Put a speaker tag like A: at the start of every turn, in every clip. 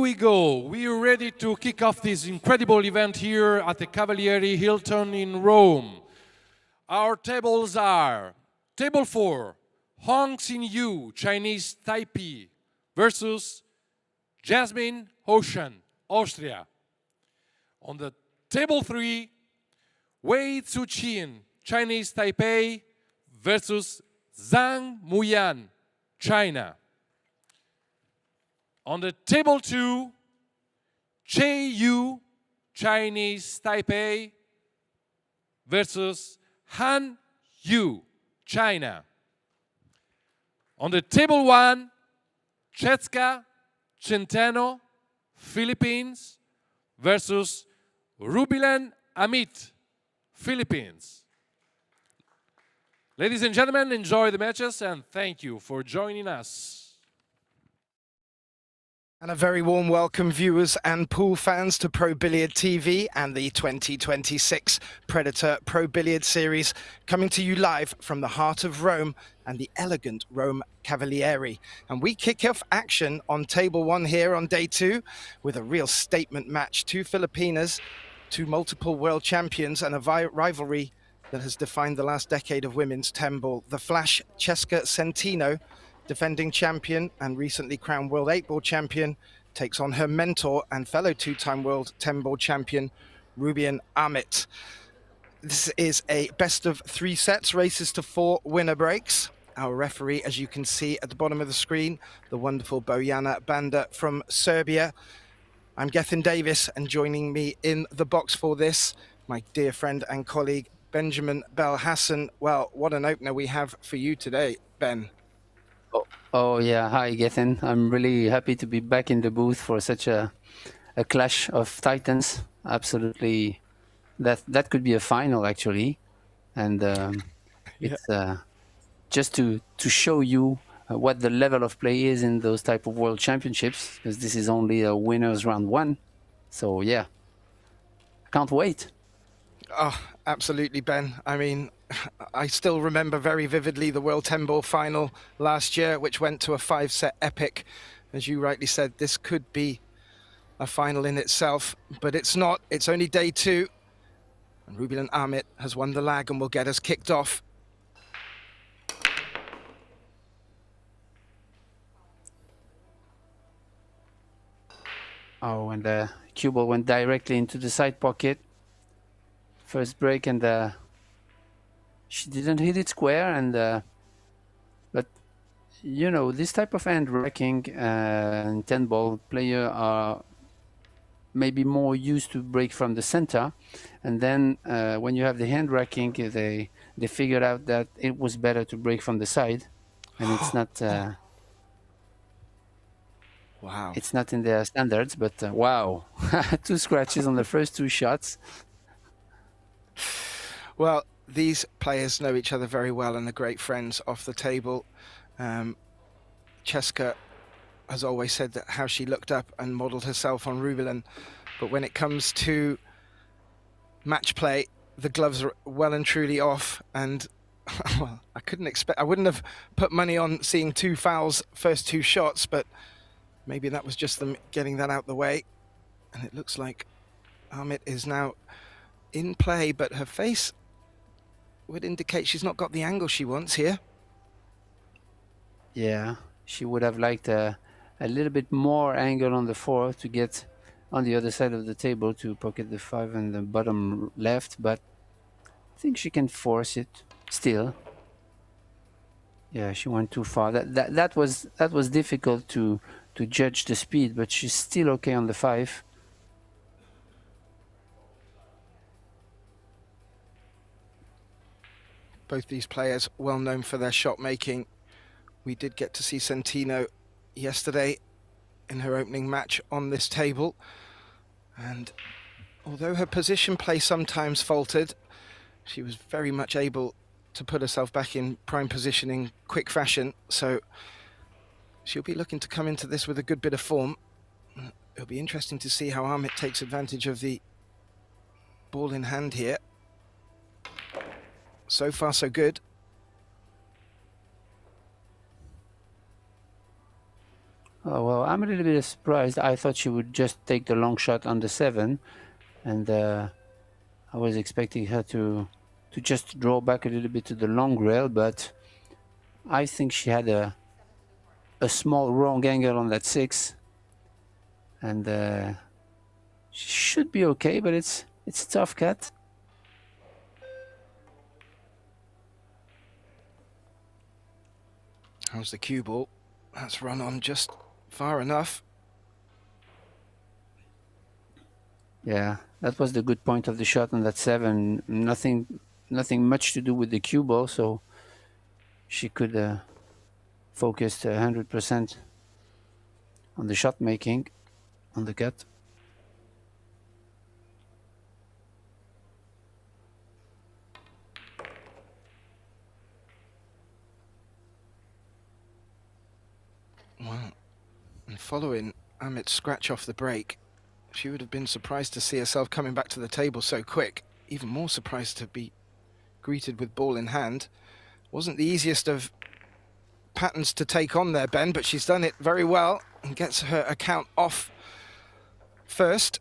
A: we go. We are ready to kick off this incredible event here at the Cavalieri Hilton in Rome. Our tables are Table 4, Hong Xin-Yu, Chinese Taipei, versus Jasmine Ocean, Austria. On the Table 3, Wei Tzu-Chin, Chinese Taipei, versus Zhang Muyan, China. On the Table 2, Che Yu, Chinese Taipei, versus Han Yu, China. On the Table 1, Chetska Centeno, Philippines, versus Rubilen Amit, Philippines. Ladies and gentlemen, enjoy the matches and thank you for joining us.
B: And a very warm welcome, viewers and pool fans, to Pro Billiard TV and the 2026 Predator Pro Billiard Series, coming to you live from the heart of Rome and the elegant Rome Cavalieri. And we kick off action on Table 1 here on day 2 with a real statement match. Two Filipinas, two multiple world champions, and a rivalry that has defined the last decade of women's 10-ball. The Flash Cesca Centeno, defending champion and recently crowned world 8-ball champion, takes on her mentor and fellow two-time world 10-ball champion, Rubian Aramith. This is a best of 3 sets, races to 4 winner breaks. Our referee, as you can see at the bottom of the screen, the wonderful Bojana Banda from Serbia. I'm Gethin Davis, and joining me in the box for this, my dear friend and colleague, Benjamin Belhassan. Well, what an opener we have for you today, Ben.
C: Oh yeah, hi Gethin. I'm really happy to be back in the booth for such a clash of titans. Absolutely, that could be a final actually, and it's just to show you what the level of play is in those type of world championships, because this is only a winners round 1. So yeah, can't wait.
B: Oh, absolutely, Ben. I mean, I still remember very vividly the World 10-ball final last year, which went to a 5-set epic. As you rightly said, this could be a final in itself, but it's not. It's only day 2. And Rubian Aramith has won the lag and will get us kicked off.
C: Oh, and the cue ball went directly into the side pocket. First break, and she didn't hit it square, and but you know, this type of hand racking and 10-ball player are maybe more used to break from the center, and then when you have the hand racking, they figured out that it was better to break from the side, and it's not
B: wow,
C: it's not in their standards, but wow. 2 scratches on the first 2 shots.
B: Well, these players know each other very well and are great friends off the table. Cesca has always said that how she looked up and modelled herself on Rubilen, but when it comes to match play, the gloves are well and truly off. And well, I wouldn't have put money on seeing 2 fouls first 2 shots, but maybe that was just them getting that out the way. And it looks like Aramith is now in play, but her face would indicate she's not got the angle she wants here.
C: Yeah, she would have liked a little bit more angle on the 4 to get on the other side of the table to pocket the 5 and the bottom left, but I think she can force it still. Yeah, she went too far. That was difficult to judge the speed, but she's still okay on the 5.
B: Both these players well known for their shot making. We did get to see Centeno yesterday in her opening match on this table, and although her position play sometimes faltered, she was very much able to put herself back in prime position in quick fashion. So she'll be looking to come into this with a good bit of form. It'll be interesting to see how Aramith takes advantage of the ball in hand here. So far, so good.
C: Oh, well, I'm a little bit surprised. I thought she would just take the long shot on the 7, and I was expecting her to just draw back a little bit to the long rail, but I think she had a small wrong angle on that 6, and she should be okay, but it's a tough cat.
B: How's the cue ball? That's run on just far enough.
C: Yeah, that was the good point of the shot on that 7. Nothing much to do with the cue ball, so she could focus 100% on the shot making on the cat.
B: Wow. And following Amit's scratch off the break, she would have been surprised to see herself coming back to the table so quick. Even more surprised to be greeted with ball in hand. Wasn't the easiest of patterns to take on there, Ben, but she's done it very well and gets her account off first.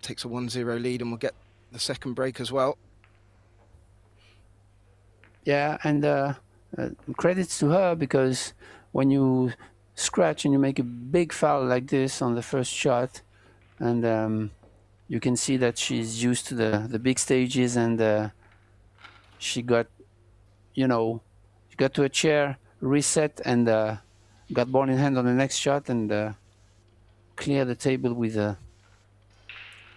B: Takes a 1-0 lead and will get the second break as well.
C: Yeah, and credits to her, because when you scratch and you make a big foul like this on the first shot, and you can see that she's used to the big stages, and she got, she got to a chair, reset, and got ball in hand on the next shot, and clear the table with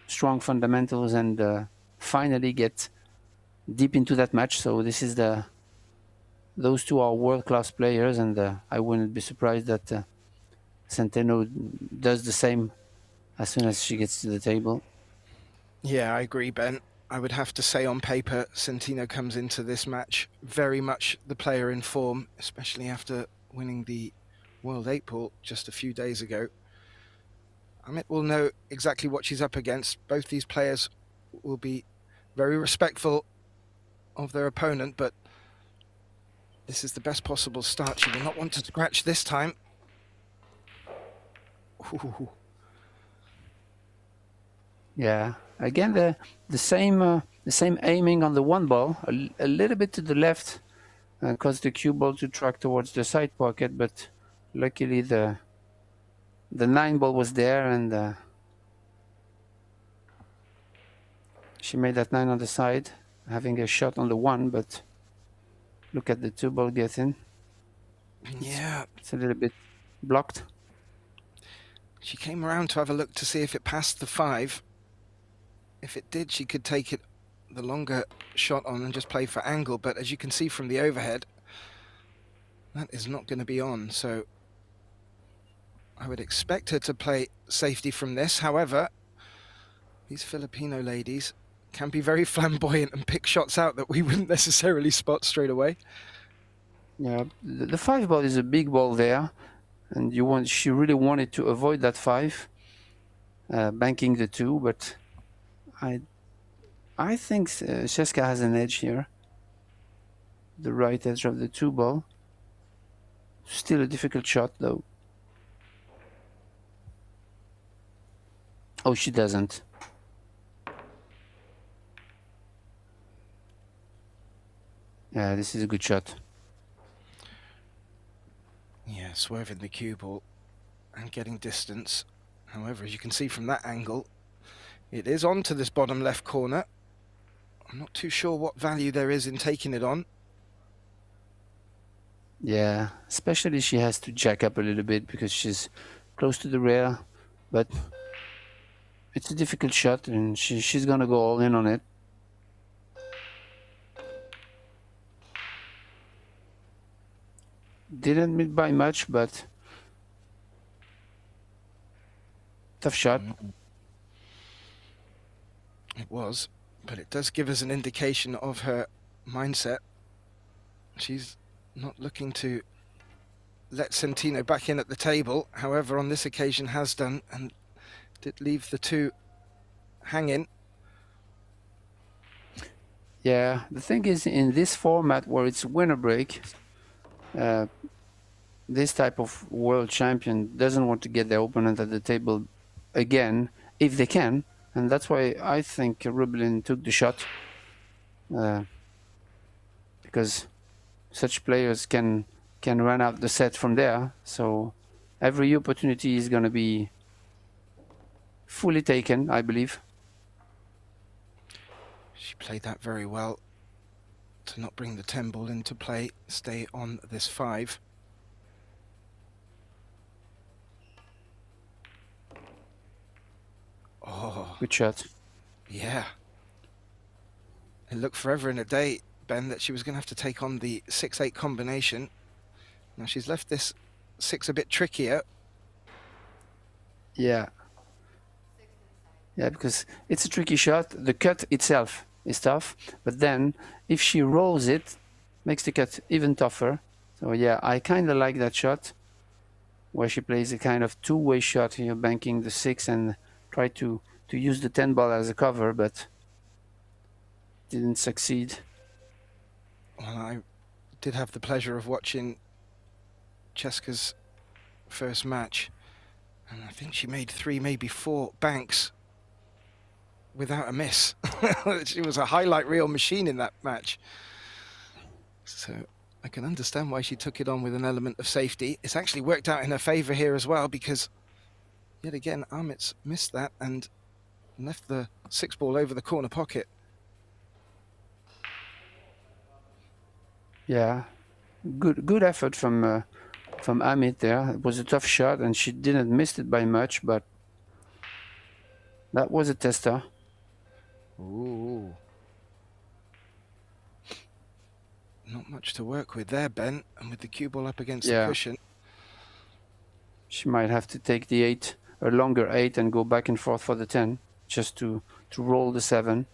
C: strong fundamentals, and finally get deep into that match. So this is those two are world-class players, and I wouldn't be surprised that Centeno does the same as soon as she gets to the table.
B: Yeah, I agree, Ben. I would have to say on paper, Centeno comes into this match very much the player in form, especially after winning the World 8 pool just a few days ago. Amit will know exactly what she's up against. Both these players will be very respectful of their opponent, but this is the best possible start. She will not want to scratch this time. Ooh.
C: Yeah, again the same aiming on the 1 ball, a little bit to the left, caused the cue ball to track towards the side pocket, but luckily the 9 ball was there, and she made that 9 on the side, having a shot on the 1, but look at the 2 ball getting.
B: Yeah,
C: it's a little bit blocked.
B: She came around to have a look to see if it passed the 5. If it did, she could take it the longer shot on and just play for angle, but as you can see from the overhead, that is not going to be on, so I would expect her to play safety from this. However, these Filipino ladies can be very flamboyant and pick shots out that we wouldn't necessarily spot straight away.
C: Yeah, the 5 ball is a big ball there, and she really wanted to avoid that 5, banking the 2, but I think Sheska has an edge here. The right edge of the 2 ball. Still a difficult shot though. Oh, she doesn't. Yeah, this is a good shot.
B: Yeah, swerving the cue ball and getting distance. However, as you can see from that angle, it is onto this bottom left corner. I'm not too sure what value there is in taking it on.
C: Yeah, especially she has to jack up a little bit because she's close to the rail, but it's a difficult shot and she's gonna go all in on it. Didn't meet by much, but tough shot.
B: It was, but it does give us an indication of her mindset. She's not looking to let Centeno back in at the table. However, on this occasion has done and did leave the 2 hanging.
C: Yeah, the thing is, in this format where it's winner break, this type of world champion doesn't want to get their opponent at the table again if they can, and that's why I think Rubelin took the shot, because such players can run out the set from there. So every opportunity is going to be fully taken, I believe.
B: She played that very well to not bring the 10 ball into play, stay on this 5. Oh,
C: Good shot.
B: yeah. It looked forever and a day, Ben, that she was going to have to take on the 6-8 combination. Now she's left this 6 a bit trickier.
C: Yeah. Yeah, because it's a tricky shot. The cut itself is tough, but then if she rolls it, makes the cut even tougher. So yeah, I kind of like that shot, where she plays a kind of two-way shot here, banking the 6 and try to use the 10 ball as a cover, but didn't succeed.
B: Well, I did have the pleasure of watching Cheska's first match, and I think she made 3, maybe 4 banks without a miss. She was a highlight reel machine in that match. So I can understand why she took it on with an element of safety. It's actually worked out in her favor here as well, because yet again, Aramith missed that and left the 6 ball over the corner pocket.
C: Yeah, good effort from Aramith there. It was a tough shot, and she didn't miss it by much, but that was a tester.
B: Ooh. Not much to work with there, Ben, and with the cue ball up against the cushion.
C: She might have to take the 8, a longer 8, and go back and forth for the 10, just to roll the 7.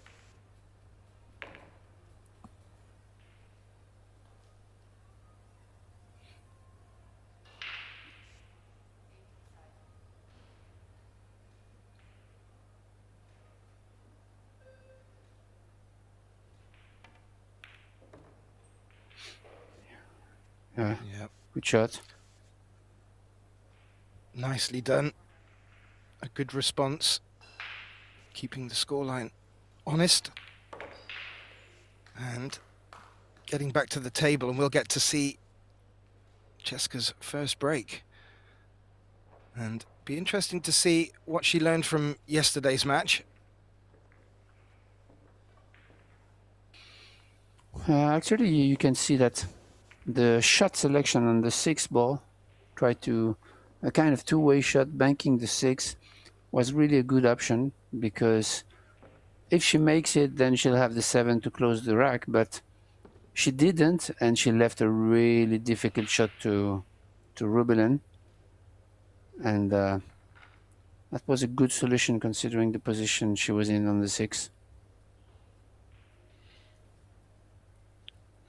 C: Yeah, good shot.
B: Nicely done. A good response. Keeping the scoreline honest. And getting back to the table, and we'll get to see Cheska's first break. And be interesting to see what she learned from yesterday's match.
C: Actually, you can see that the shot selection on the 6 ball, try to a kind of two-way shot, banking the 6, was really a good option, because if she makes it, then she'll have the 7 to close the rack, but she didn't, and she left a really difficult shot to Rubelin, and that was a good solution considering the position she was in on the 6.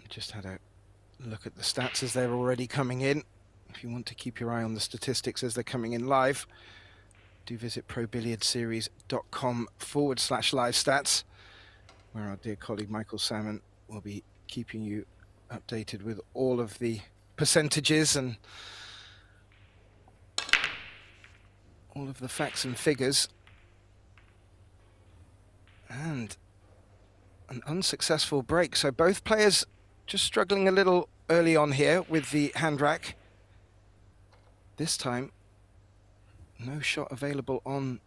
B: Just had a look at the stats as they're already coming in. If you want to keep your eye on the statistics as they're coming in live, do visit probilliardseries.com/live stats, where our dear colleague Michael Salmon will be keeping you updated with all of the percentages and all of the facts and figures. And an unsuccessful break. So both players just struggling a little early on here with the hand rack. This time, no shot available on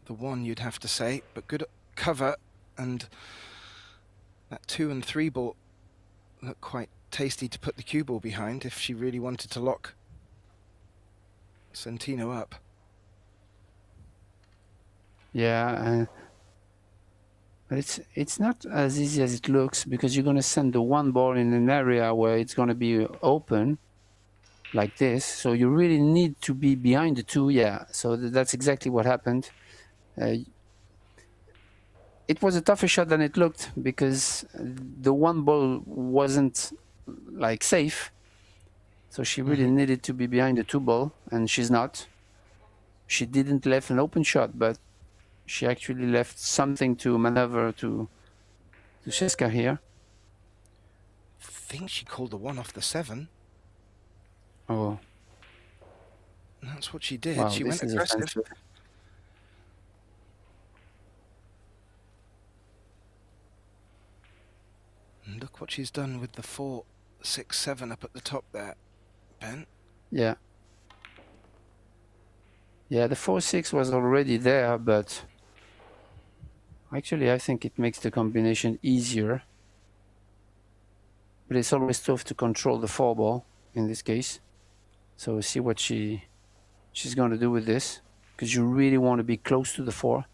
B: the 1, you'd have to say, but good cover, and that 2 and 3 ball looked quite tasty to put the cue ball behind if she really wanted to lock Centino up.
C: Yeah, but it's not as easy as it looks, because you're going to send the 1 ball in an area where it's going to be open like this, so you really need to be behind the 2. Yeah, so that's exactly what happened. It was a tougher shot than it looked, because the 1 ball wasn't like safe, so she really needed to be behind the 2 ball, and she's not. She didn't left an open shot, but she actually left something to maneuver to Cheska here.
B: I think she called the 1 off the 7.
C: Oh,
B: That's what she did.
C: wow,
B: She
C: this
B: went
C: is
B: aggressive.
C: offensive.
B: And look what she's done with the 4, 6, 7 up at the top there, Ben.
C: Yeah. Yeah, the 4-6 was already there, but actually I think it makes the combination easier. But it's always tough to control the 4 ball in this case. So see what she's going to do with this, because you really want to be close to the 4.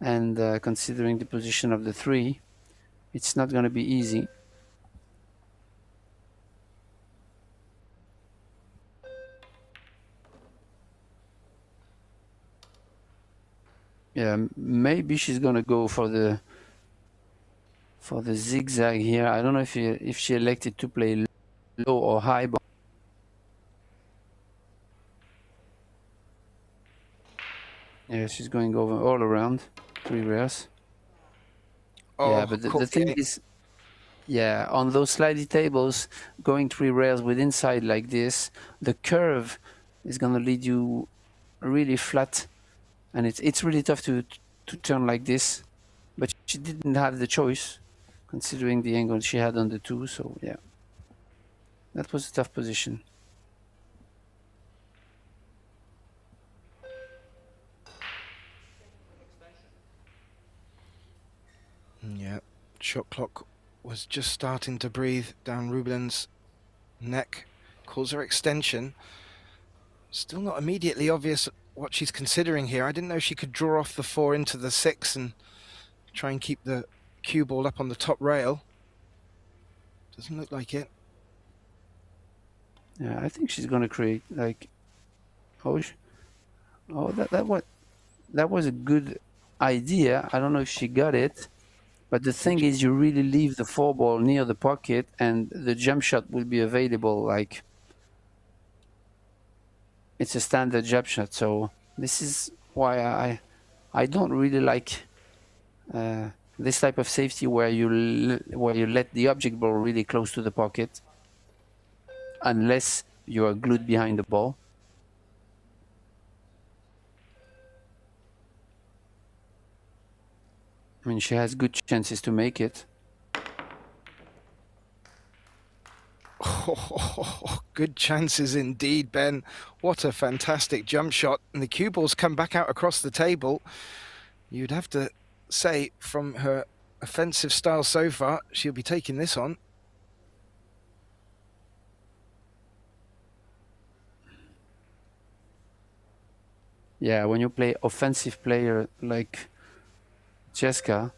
C: And considering the position of the 3, it's not going to be easy. Yeah, maybe she's going to go for the zigzag here. I don't know if she elected to play low or high ball. Yeah, she's going over all around 3 rares.
B: Oh,
C: Yeah, but the thing is, yeah, on those slidey tables, going 3 rails with inside like this, the curve is gonna lead you really flat, and it's really tough to turn like this. But she didn't have the choice, considering the angle she had on the 2. So yeah, that was a tough position.
B: Yeah, shot clock was just starting to breathe down Rublin's neck. Calls her extension. Still not immediately obvious what she's considering here. I didn't know she could draw off the 4 into the 6 and try and keep the cue ball up on the top rail. Doesn't look like it.
C: Yeah, I think she's gonna create like, that was a good idea. I don't know if she got it. But the thing is, you really leave the 4 ball near the pocket, and the jump shot will be available. Like, it's a standard jump shot. So this is why I don't really like this type of safety where you let the object ball really close to the pocket, unless you are glued behind the ball. I mean, she has good chances to make it.
B: Oh, good chances indeed, Ben. What a fantastic jump shot. And the cue ball's come back out across the table. You'd have to say, from her offensive style so far, she'll be taking this on.
C: Yeah, when you play offensive player like Jessica,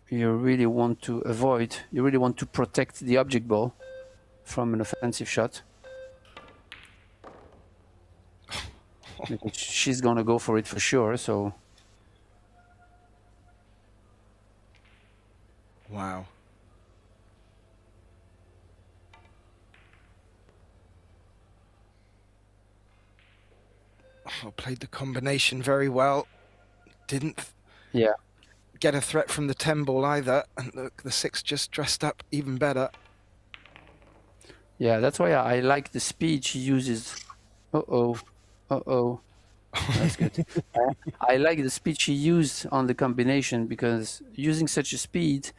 C: you really want to protect the object ball from an offensive shot. Because she's gonna go for it for sure, so.
B: Wow. Oh, played the combination very well. Didn't get a threat from the 10 ball either. And look, the 6 just dressed up even better.
C: Yeah, that's why I like the speed she uses. That's good. I like the speed she used on the combination, because using such a speed,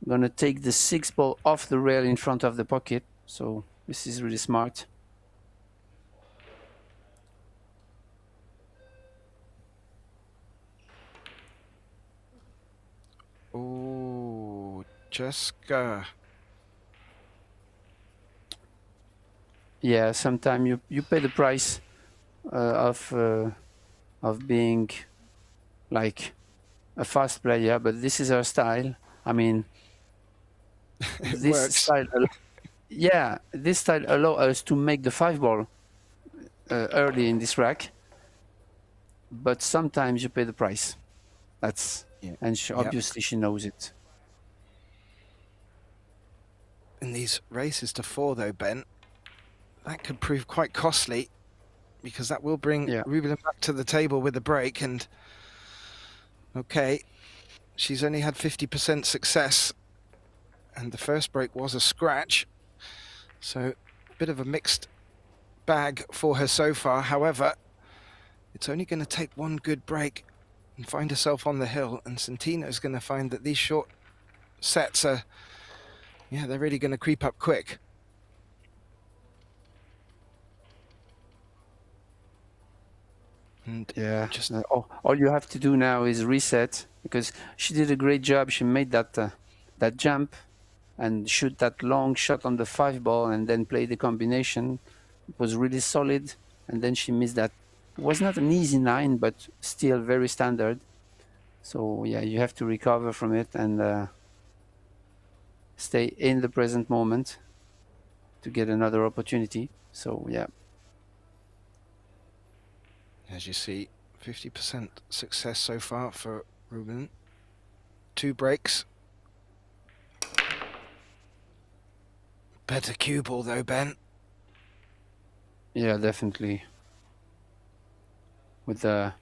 C: I'm gonna take the 6 ball off the rail in front of the pocket. So this is really smart.
B: Oh, Jessica.
C: Yeah, sometimes you pay the price of being like a fast player, but this is her style. I mean, this style allows us to make the 5 ball early in this rack, but sometimes you pay the price. And obviously she knows it.
B: In these races to 4 though, Ben, that could prove quite costly, because that will bring Ruben back to the table with a break. And okay, she's only had 50% success, and the first break was a scratch, so a bit of a mixed bag for her so far. However, it's only going to take one good break and find herself on the hill, and Santino's going to find that these short sets are, yeah, they're really going to creep up quick. And
C: yeah,
B: just
C: all you have to do now is reset, because she did a great job. She made that that jump and shoot that long shot on the 5 ball and then play the combination. It was really solid, and then she missed that. It was not an easy 9, but still very standard. So yeah, you have to recover from it and stay in the present moment to get another opportunity. So yeah.
B: as you see, 50% success so far for Ruben. 2 breaks. Better cue ball though, Ben.
C: Yeah, definitely. With the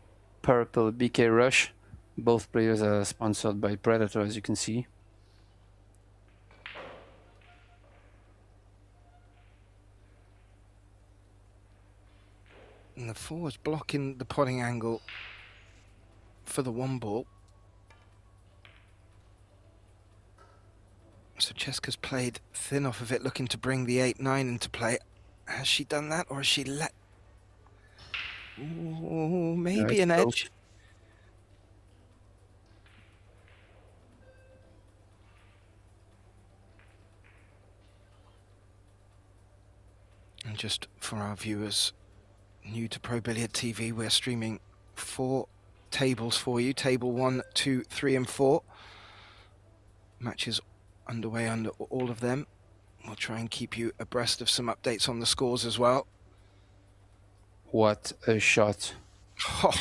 C: purple BK Rush, both players are sponsored by Predator, as you can see.
B: And the 4 is blocking the potting angle for the 1 ball. So Cheska's played thin off of it, looking to bring the 8-9 into play. Has she done that, or has she let... Ooh, maybe an edge. And just for our viewers new to Pro Billiard TV, we're streaming 4 tables for you. Table 1, 2, 3 and 4. Matches underway under all of them. We'll try and keep you abreast of some updates on the scores as well.
C: What a shot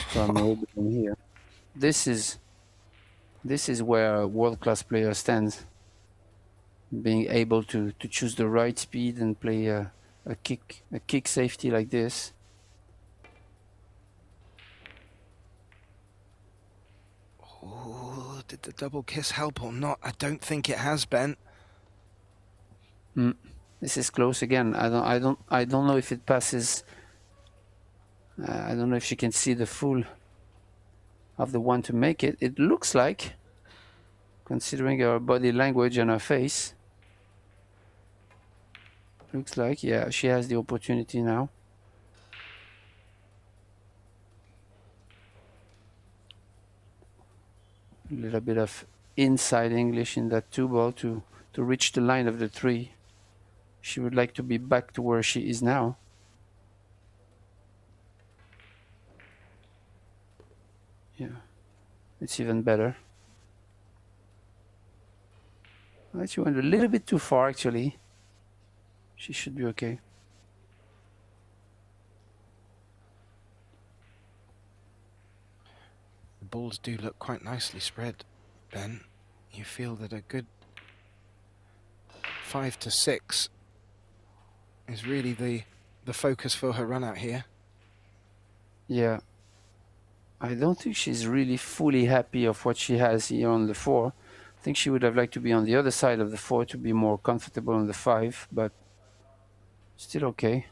C: from Ruben here. This is where a world-class player stands. Being able to choose the right speed and play a kick safety like this.
B: Oh, did the double kiss help or not? I don't think it has, Ben.
C: This is close again. I don't know if it passes. I don't know if she can see the full of the one to make it. It looks like, considering her body language and her face, looks like, yeah, she has the opportunity now. A little bit of inside English in that 2 ball to reach the line of the 3. She would like to be back to where she is now. Yeah, it's even better. She went a little bit too far, actually. She should be okay.
B: The balls do look quite nicely spread, Ben. You feel that a good 5 to 6 is really the focus for her run out here.
C: Yeah. I don't think she's really fully happy of what she has here on the 4. I think she would have liked to be on the other side of the 4 to be more comfortable on the 5, but still okay.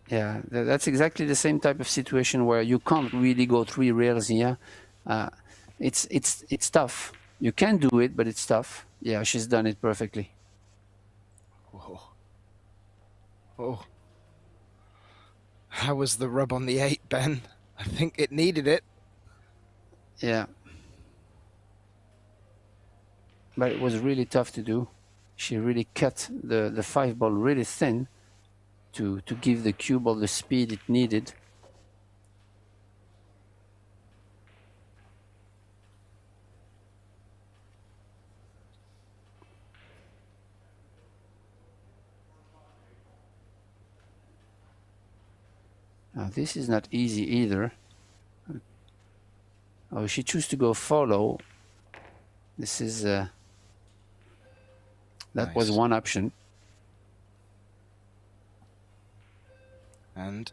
C: Yeah, that's exactly the same type of situation where you can't really go 3 rails here. It's tough. You can do it, but it's tough. Yeah, she's done it perfectly.
B: Whoa. Oh. How was the rub on the 8, Ben? I think it needed it.
C: Yeah. But it was really tough to do. She really cut the 5 ball really thin to give the cue ball the speed it needed. Now this is not easy either. Oh, she chose to go follow. This is that
B: Nice.
C: was one option.
B: And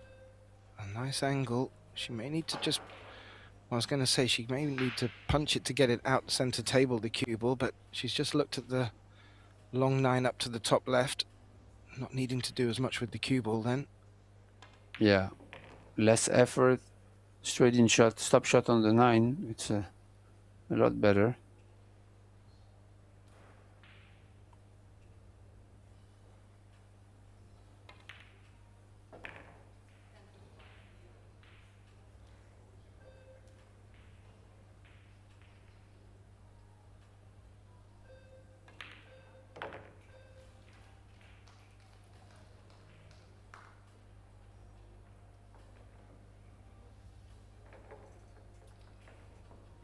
B: a nice angle. She may need to just... I was going to say she may need to punch it to get it out center table, the cue ball, but she's just looked at the long 9 up to the top left, not needing to do as much with the cue ball then.
C: Yeah, less effort, straight in shot, stop shot on the 9. It's a lot better.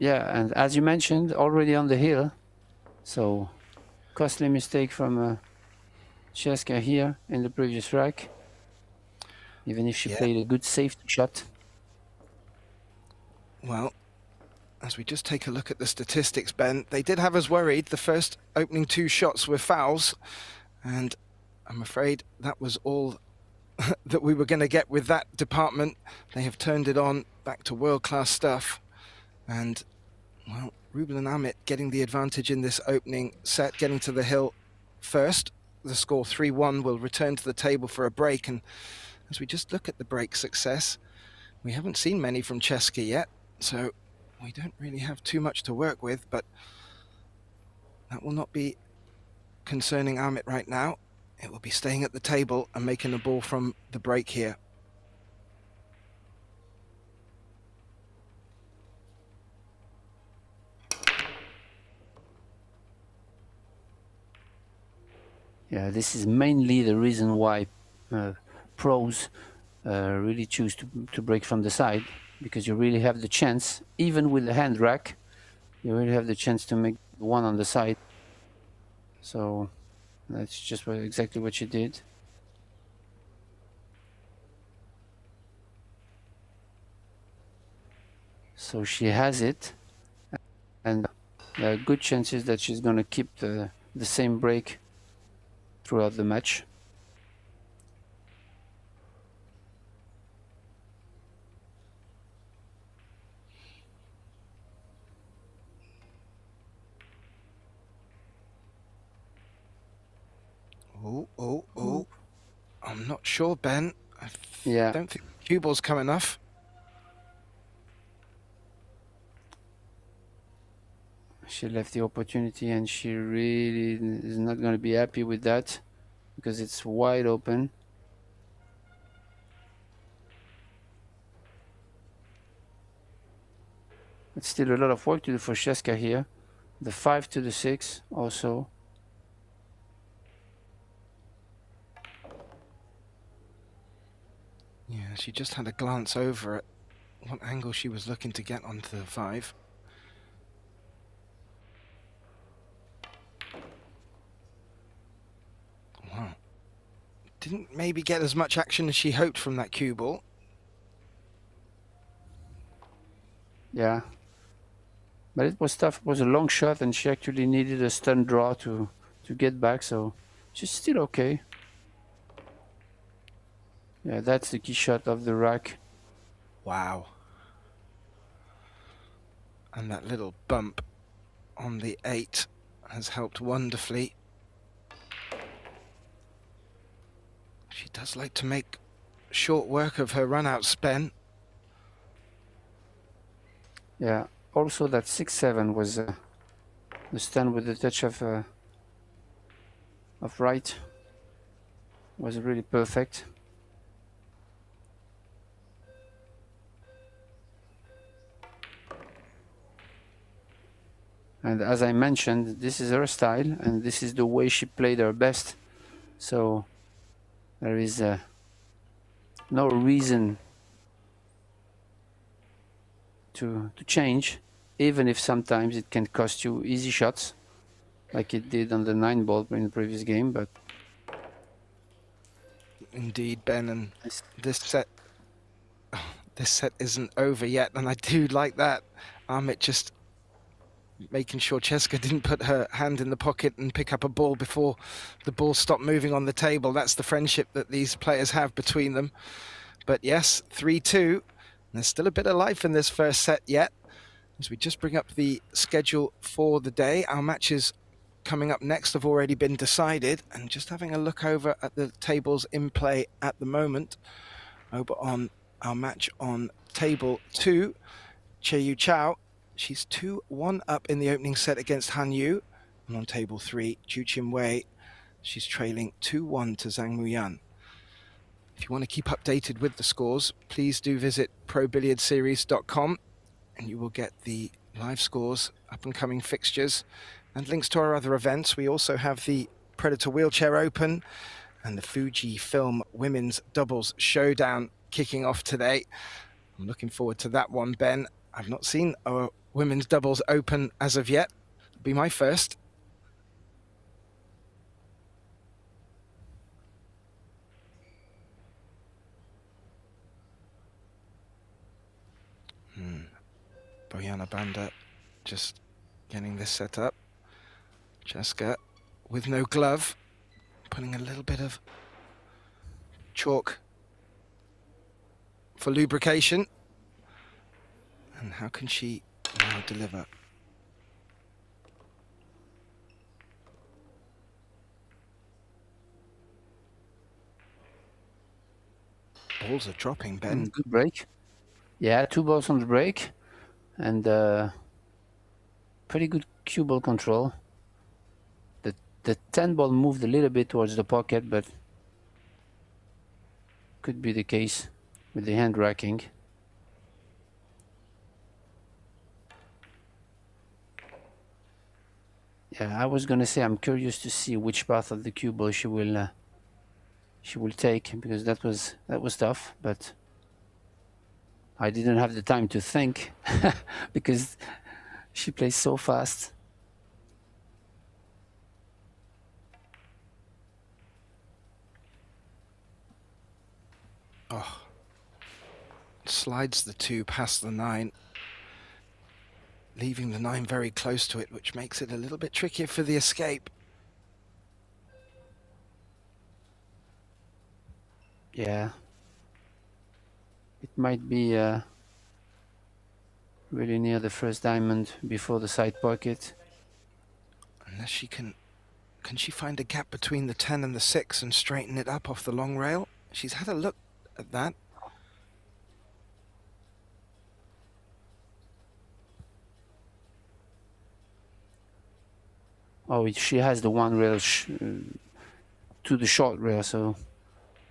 C: Yeah, and as you mentioned, already on the hill, so costly mistake from Cheska here in the previous rack, even if she played a good safety shot.
B: Well, as we just take a look at the statistics, Ben, they did have us worried. The first opening 2 shots were fouls, and I'm afraid that was all that we were going to get with that department. They have turned it on back to world-class stuff. And, well, Rubel and Aramith getting the advantage in this opening set, getting to the hill first. The score 3-1 will return to the table for a break. And as we just look at the break success, we haven't seen many from Cheska yet, so we don't really have too much to work with, but that will not be concerning Aramith right now. It will be staying at the table and making a ball from the break here.
C: Yeah, this is mainly the reason why pros really choose to break from the side, because you really have the chance, even with the hand rack, you really have the chance to make one on the side. So that's just exactly what she did. So she has it, and there are good chances that she's going to keep the same break throughout the match.
B: Oh. I'm not sure, Ben. I don't think the cue ball's come enough.
C: She left the opportunity, and she really is not going to be happy with that, because it's wide open. It's still a lot of work to do for Cheska here. The 5 to the 6 also.
B: Yeah, she just had a glance over at what angle she was looking to get onto the 5. Wow. Didn't maybe get as much action as she hoped from that cue ball.
C: Yeah. But it was tough. It was a long shot, and she actually needed a stun draw to get back, so she's still okay. Yeah, that's the key shot of the rack.
B: Wow. And that little bump on the 8 has helped wonderfully. She does like to make short work of her run-out spin.
C: Yeah, also that 6-7 was the stun with the touch of right was really perfect. And as I mentioned, this is her style, and this is the way she played her best. So there is no reason to change, even if sometimes it can cost you easy shots, like it did on the 9 ball in the previous game. But
B: indeed, Ben, and this set isn't over yet, and I do like that. Aramith just making sure Cheska didn't put her hand in the pocket and pick up a ball before the ball stopped moving on the table. That's the friendship that these players have between them. But yes, 3-2, There's still a bit of life in this first set yet. As we just bring up the schedule for the day, our matches coming up next have already been decided, and just having a look over at the tables in play at the moment. Over on our match on table 2, Cheyu Chao, she's 2-1 up in the opening set against Han Yu. And on table 3, Ju Chin Wei, she's trailing 2-1 to Zhang Muyan. If you want to keep updated with the scores, please do visit ProBilliardSeries.com and you will get the live scores, up and coming fixtures, and links to our other events. We also have the Predator Wheelchair Open and the Fujifilm Women's Doubles Showdown kicking off today. I'm looking forward to that one, Ben. I've not seen our Women's Doubles Open as of yet. It'll be my first. Bojana Banda just getting this set up. Cheska with no glove, putting a little bit of chalk for lubrication. And how can she now deliver? Balls are dropping, Ben.
C: Good break. Yeah, 2 balls on the break. And pretty good cue ball control. The 10 ball moved a little bit towards the pocket, but could be the case with the hand racking. Yeah, I was gonna say I'm curious to see which path of the cue ball she will take, because that was tough, but I didn't have the time to think because she plays so fast.
B: Oh, slides the 2 past the 9, leaving the 9 very close to it, which makes it a little bit trickier for the escape.
C: Yeah. It might be really near the first diamond before the side pocket.
B: Unless she can she find a gap between the 10 and the 6 and straighten it up off the long rail? She's had a look at that.
C: Oh, she has the one rail to the short rail, so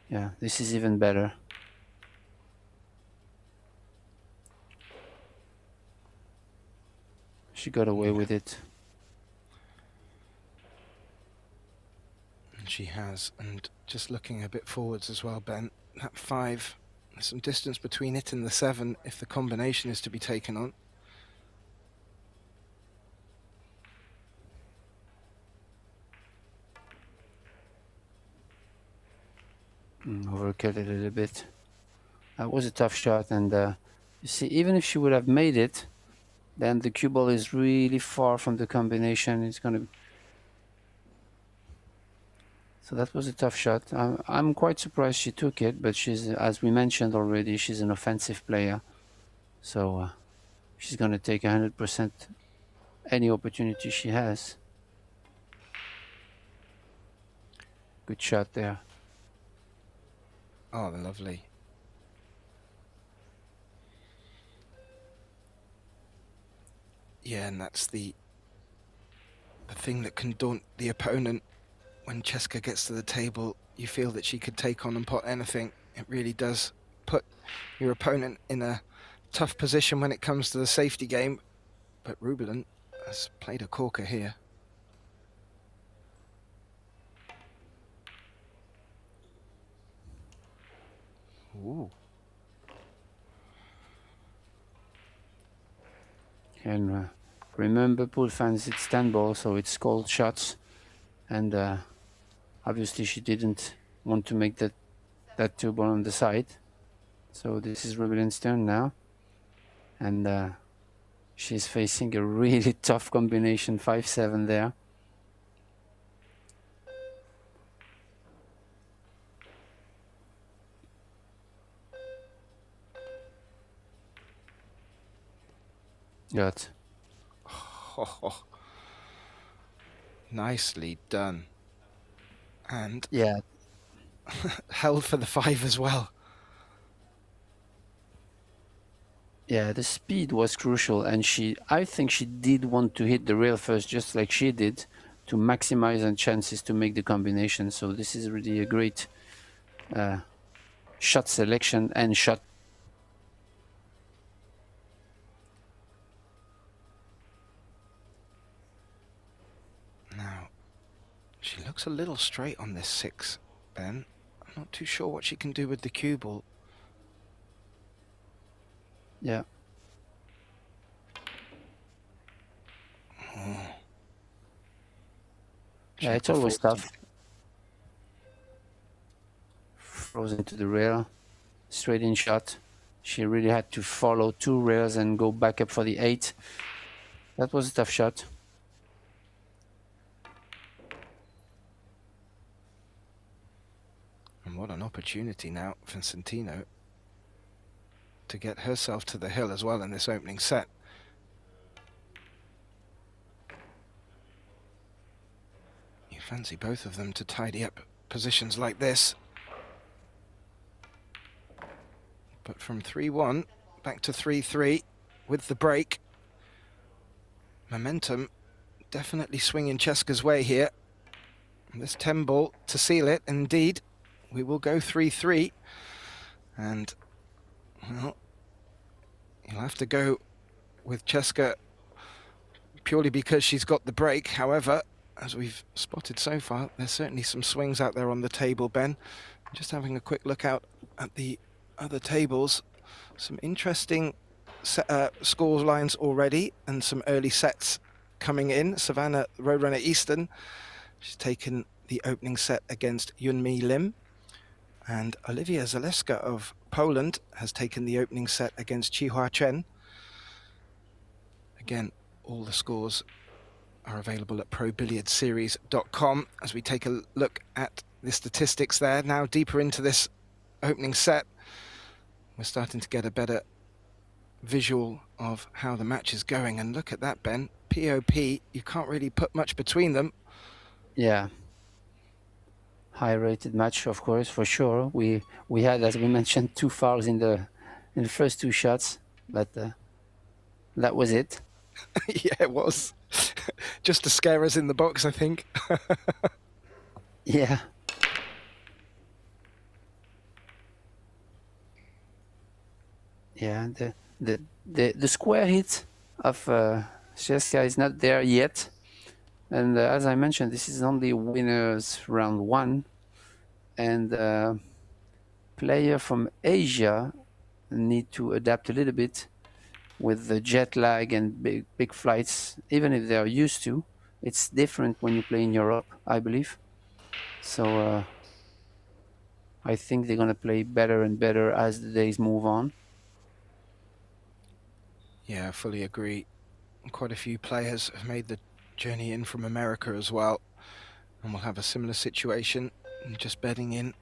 C: yeah, this is even better. She got away with it.
B: And she has, and just looking a bit forwards as well, Ben, that 5, there's some distance between it and the 7 if the combination is to be taken on.
C: Overcut it a little bit. That was a tough shot, and you see, even if she would have made it, then the cue ball is really far from the combination. It's gonna. So that was a tough shot. I'm quite surprised she took it, but she's, as we mentioned already, she's an offensive player, so she's gonna take 100% any opportunity she has. Good shot there.
B: Oh, lovely. Yeah, and that's the thing that can daunt the opponent. When Cheska gets to the table, you feel that she could take on and pot anything. It really does put your opponent in a tough position when it comes to the safety game. But Rubelin has played a corker here. Ooh.
C: And remember, pool fans, it's 10 ball, so it's called shots. And obviously she didn't want to make that 2 ball on the side. So this is Rubelin's turn now. And she's facing a really tough combination, 5-7 there. Good.
B: Oh, nicely done. And
C: Yeah,
B: held for the 5 as well.
C: yeah, the speed was crucial, and I think she did want to hit the rail first, just like she did, to maximize on chances to make the combination. So this is really a great shot selection and shot.
B: Now, she looks a little straight on this 6, Ben. I'm not too sure what she can do with the cue ball.
C: Yeah.
B: Oh.
C: Yeah, it's always tough. Throws into the rail, straight in shot. She really had to follow 2 rails and go back up for the 8. That was a tough shot.
B: And what an opportunity now for Santino to get herself to the hill as well in this opening set. You fancy both of them to tidy up positions like this. But from 3-1 back to 3-3 with the break. Momentum definitely swinging Cheska's way here. And this 10 ball to seal it. Indeed, we will go 3-3. And, well, you'll have to go with Cheska purely because she's got the break. However, as we've spotted so far, there's certainly some swings out there on the table, Ben. Just having a quick look out at the other tables. Some interesting score lines already and some early sets coming in. Savannah Roadrunner Easton, she's taken the opening set against Yunmi Lim. And Olivia Zaleska of Poland has taken the opening set against Chihua Chen. Again, all the scores are available at probilliardseries.com as we take a look at the statistics there. Now deeper into this opening set, we're starting to get a better visual of how the match is going. And look at that, Ben. POP, you can't really put much between them.
C: Yeah. High-rated match, of course, for sure. We had, as we mentioned, 2 fouls in the first 2 shots, but that was it.
B: Yeah, it was. Just to scare us in the box, I think.
C: Yeah. Yeah, the square hit of Cheska is not there yet. And as I mentioned, this is only winners round 1. And player from Asia need to adapt a little bit with the jet lag and big flights. Even if they're used to, it's different when you play in Europe, I believe. So I think they're going to play better and better as the days move on.
B: Yeah, I fully agree. Quite a few players have made the journey in from America as well, and we'll have a similar situation, just bedding in.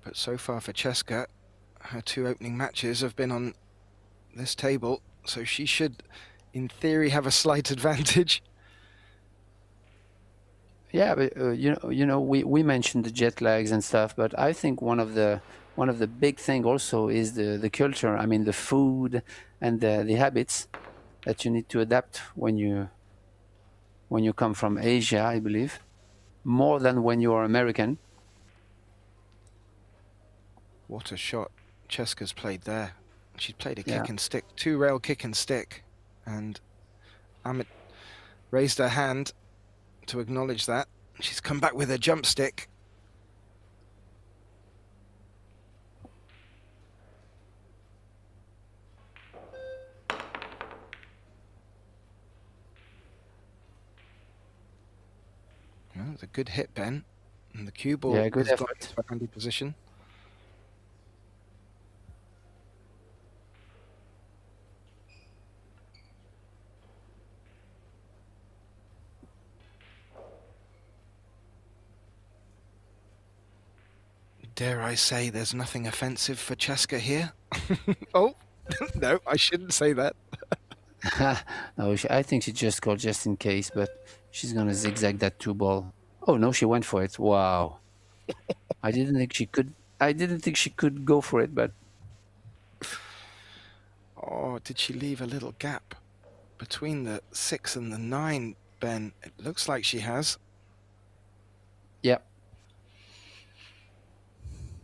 B: But so far for Cheska, her 2 opening matches have been on this table, so she should, in theory, have a slight advantage.
C: Yeah, but you know, we mentioned the jet lags and stuff, but I think one of the big thing also is the culture. I mean, the food and the habits that you need to adapt when you come from Asia, I believe, more than when you are American.
B: What a shot Cheska's played there. She's played a
C: Yeah.
B: kick and stick, 2 rail kick and stick, and Amit raised her hand to acknowledge that. She's come back with a jump stick. Well, it's a good hit, Ben. And the cue ball
C: Yeah, good
B: has got
C: effort.
B: into a handy position. Dare I say there's nothing offensive for Cheska here? Oh, No, I shouldn't say that.
C: No, I think she just called just in case, but she's gonna zigzag that 2-ball. Oh no, she went for it. Wow. I didn't think she could. I didn't think she could go for it, but
B: Oh, did she leave a little gap between the 6 and the 9, Ben? It looks like she has.
C: yeah.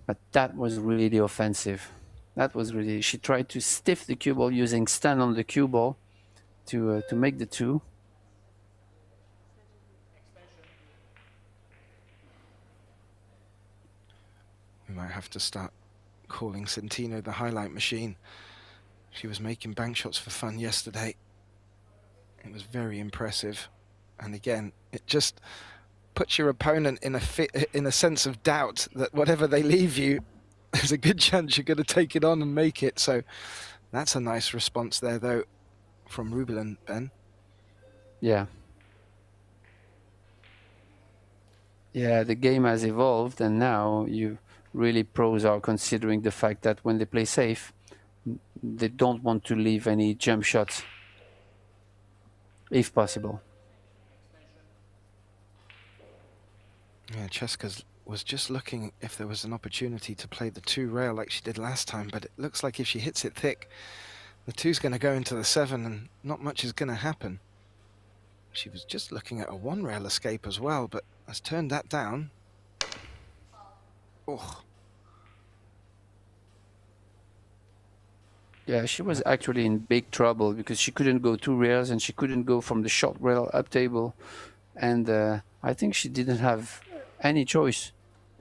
C: But that was really offensive. That was really. She tried to stiff the cue ball using stand on the cue ball to make the 2.
B: We might have to start calling Centino the highlight machine. She was making bank shots for fun yesterday. It was very impressive. And again, it just puts your opponent in a sense of doubt that whatever they leave you, there's a good chance you're going to take it on and make it. So that's a nice response there, though, from Rubelin, Ben.
C: Yeah. Yeah, the game has evolved, and now pros are considering the fact that when they play safe, they don't want to leave any jump shots, if possible.
B: Yeah, Cheska was just looking if there was an opportunity to play the 2 rail like she did last time, but it looks like if she hits it thick, the 2's going to go into the 7 and not much is going to happen. She was just looking at a 1 rail escape as well, but has turned that down. Oh.
C: Yeah, she was actually in big trouble because she couldn't go 2 rails and she couldn't go from the short rail up table. And I think she didn't have any choice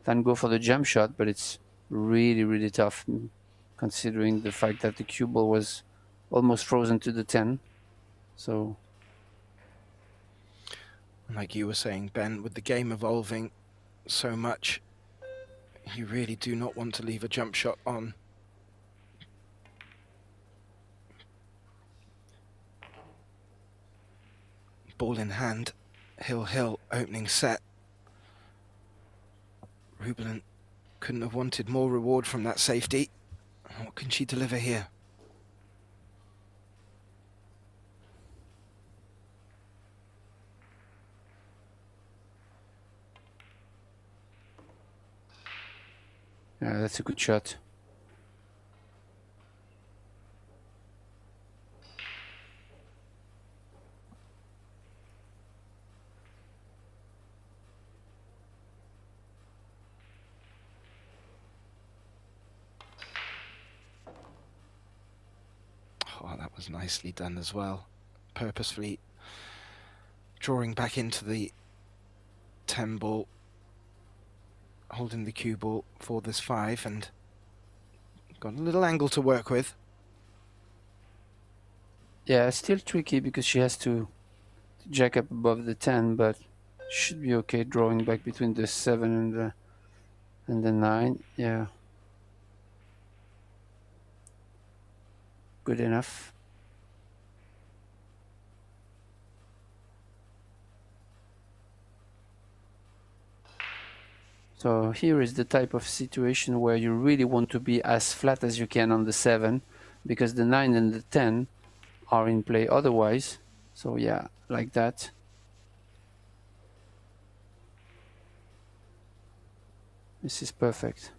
C: than go for the jump shot, but it's really, really tough considering the fact that the cue ball was almost frozen to the 10. So,
B: like you were saying, Ben, with the game evolving so much, you really do not want to leave a jump shot on. Ball in hand, Hill, opening set. Rubelin couldn't have wanted more reward from that safety. What can she deliver here?
C: yeah, that's a good shot.
B: Oh, that was nicely done as well. Purposefully drawing back into the 10 ball, holding the cue ball for this 5 and got a little angle to work with.
C: Yeah, still tricky because she has to jack up above the 10, but should be okay drawing back between the 7 and the 9. Yeah. Good enough. So here is the type of situation where you really want to be as flat as you can on the 7 because the 9 and the 10 are in play otherwise. So yeah, like that. This is perfect.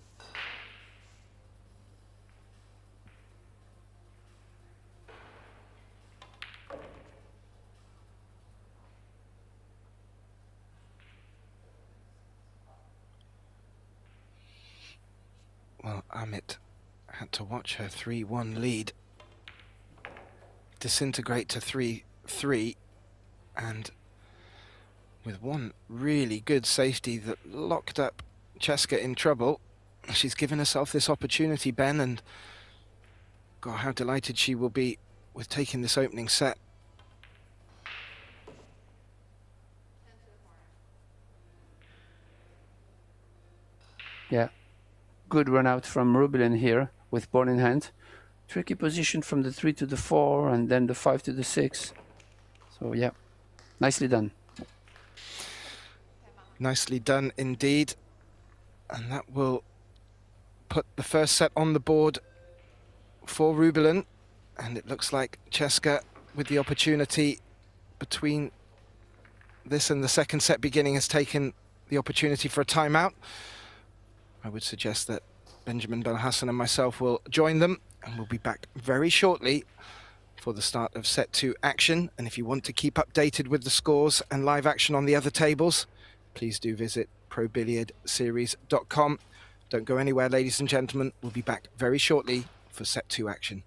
B: Well, Amit had to watch her 3-1 lead disintegrate to 3-3, and with one really good safety that locked up Cheska in trouble, she's given herself this opportunity, Ben, and God, how delighted she will be with taking this opening set.
C: Yeah, good run out from Rubelin here with ball in hand. Tricky position from the 3 to the 4 and then the 5 to the 6. So yeah, nicely done.
B: Nicely done indeed. And that will put the first set on the board for Rubelin. And it looks like Cheska with the opportunity between this and the second set beginning has taken the opportunity for a timeout. I would suggest that Benjamin Belhassan and myself will join them, and we'll be back very shortly for the start of set 2 action. And if you want to keep updated with the scores and live action on the other tables, please do visit ProBilliardSeries.com. Don't go anywhere, ladies and gentlemen. We'll be back very shortly for set 2 action.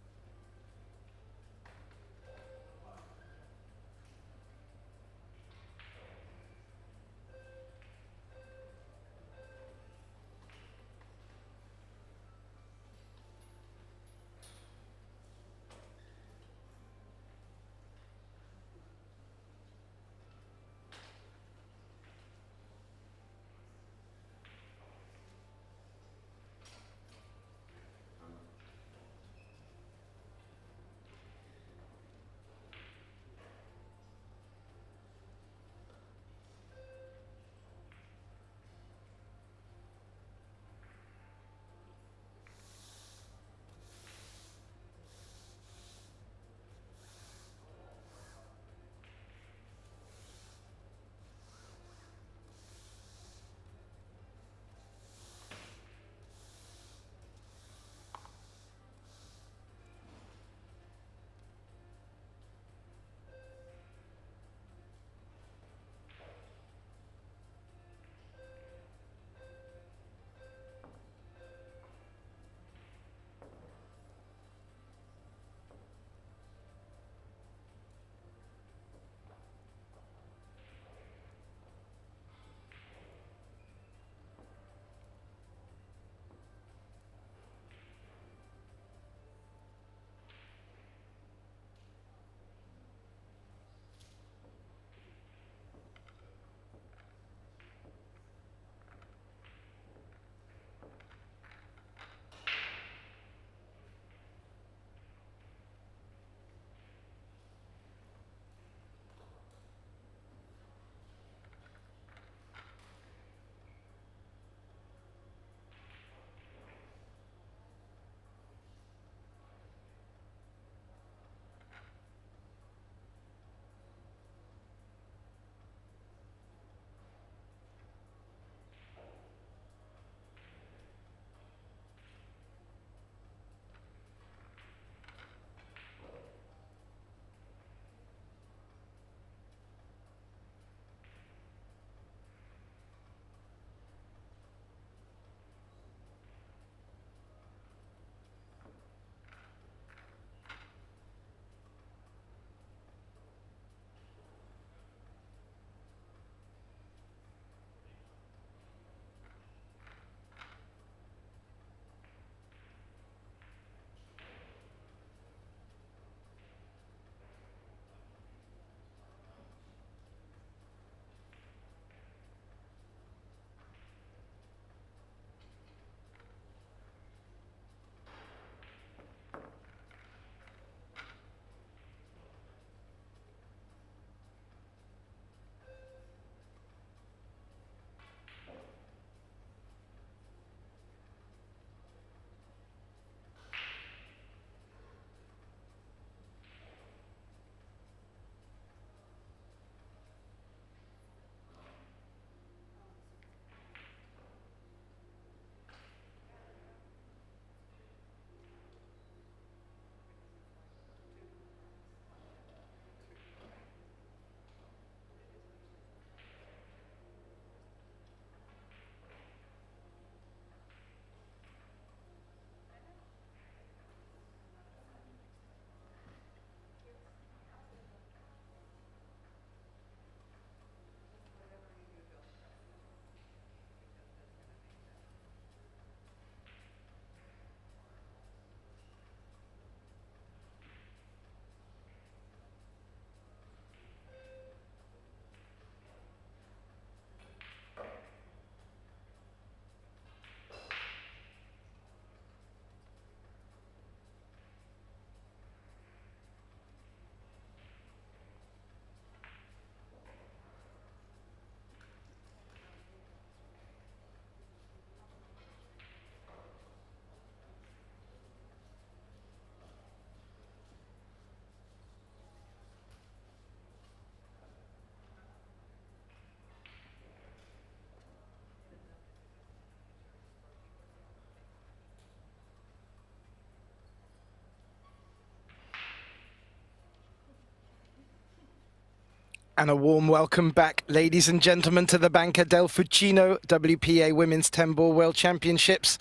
B: And a warm welcome back, ladies and gentlemen, to the Banca del Fucino WPA Women's 10-Ball World Championships.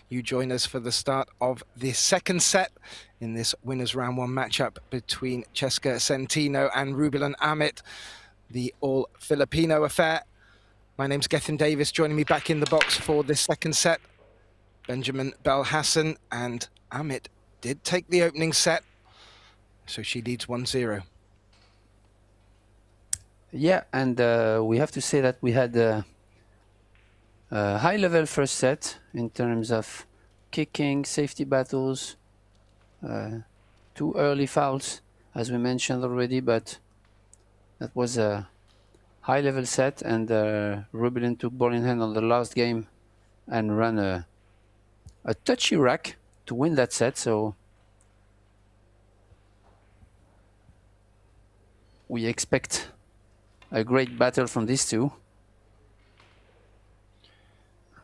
B: You join us for the start of the second set in this winners round one matchup between Cesca Centino and Rubilan Aramith, the all-Filipino affair. My name's Gethin Davis, joining me back in the box for this second set. Benjamin Belhassan, and Aramith did take the opening set, so she leads 1-0.
C: Yeah, and we have to say that we had a high-level first set in terms of kicking, safety battles, 2 early fouls, as we mentioned already, but that was a high-level set, and Rubilan took ball in hand on the last game and ran a touchy rack to win that set, so we expect a great battle from these two.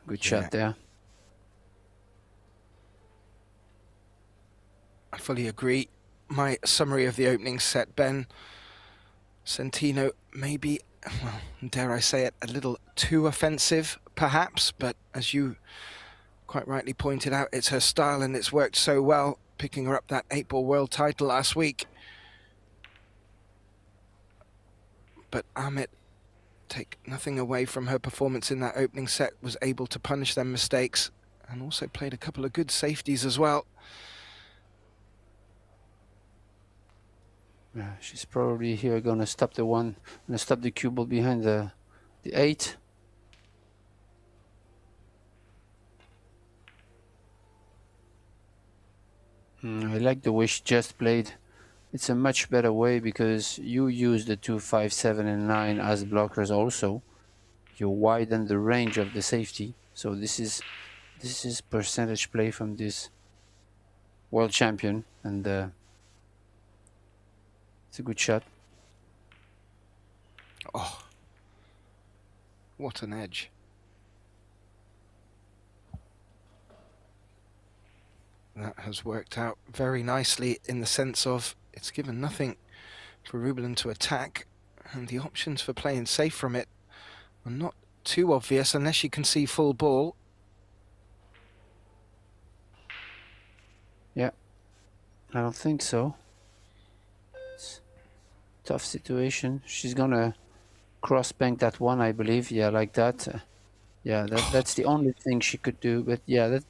C: Good shot there.
B: I fully agree. My summary of the opening set, Ben, Centino maybe, well, dare I say it, a little too offensive, perhaps, but as you quite rightly pointed out, it's her style and it's worked so well, picking her up that 8-ball world title last week. But Aramith, take nothing away from her performance in that opening set, was able to punish them mistakes and also played a couple of good safeties as well.
C: Yeah, she's probably here gonna stop the cue ball behind the 8. I like the way she just played. It's a much better way because you use the 2, 5, 7, and 9 as blockers also. You widen the range of the safety. So this is percentage play from this world champion, and it's a good shot.
B: Oh, what an edge. That has worked out very nicely in the sense of it's given nothing for Rubilan to attack, and the options for playing safe from it are not too obvious unless you can see full ball.
C: Yeah, I don't think so. It's a tough situation. She's gonna cross bank that one, I believe. Yeah, like that. Yeah, that's the only thing she could do. But yeah, that.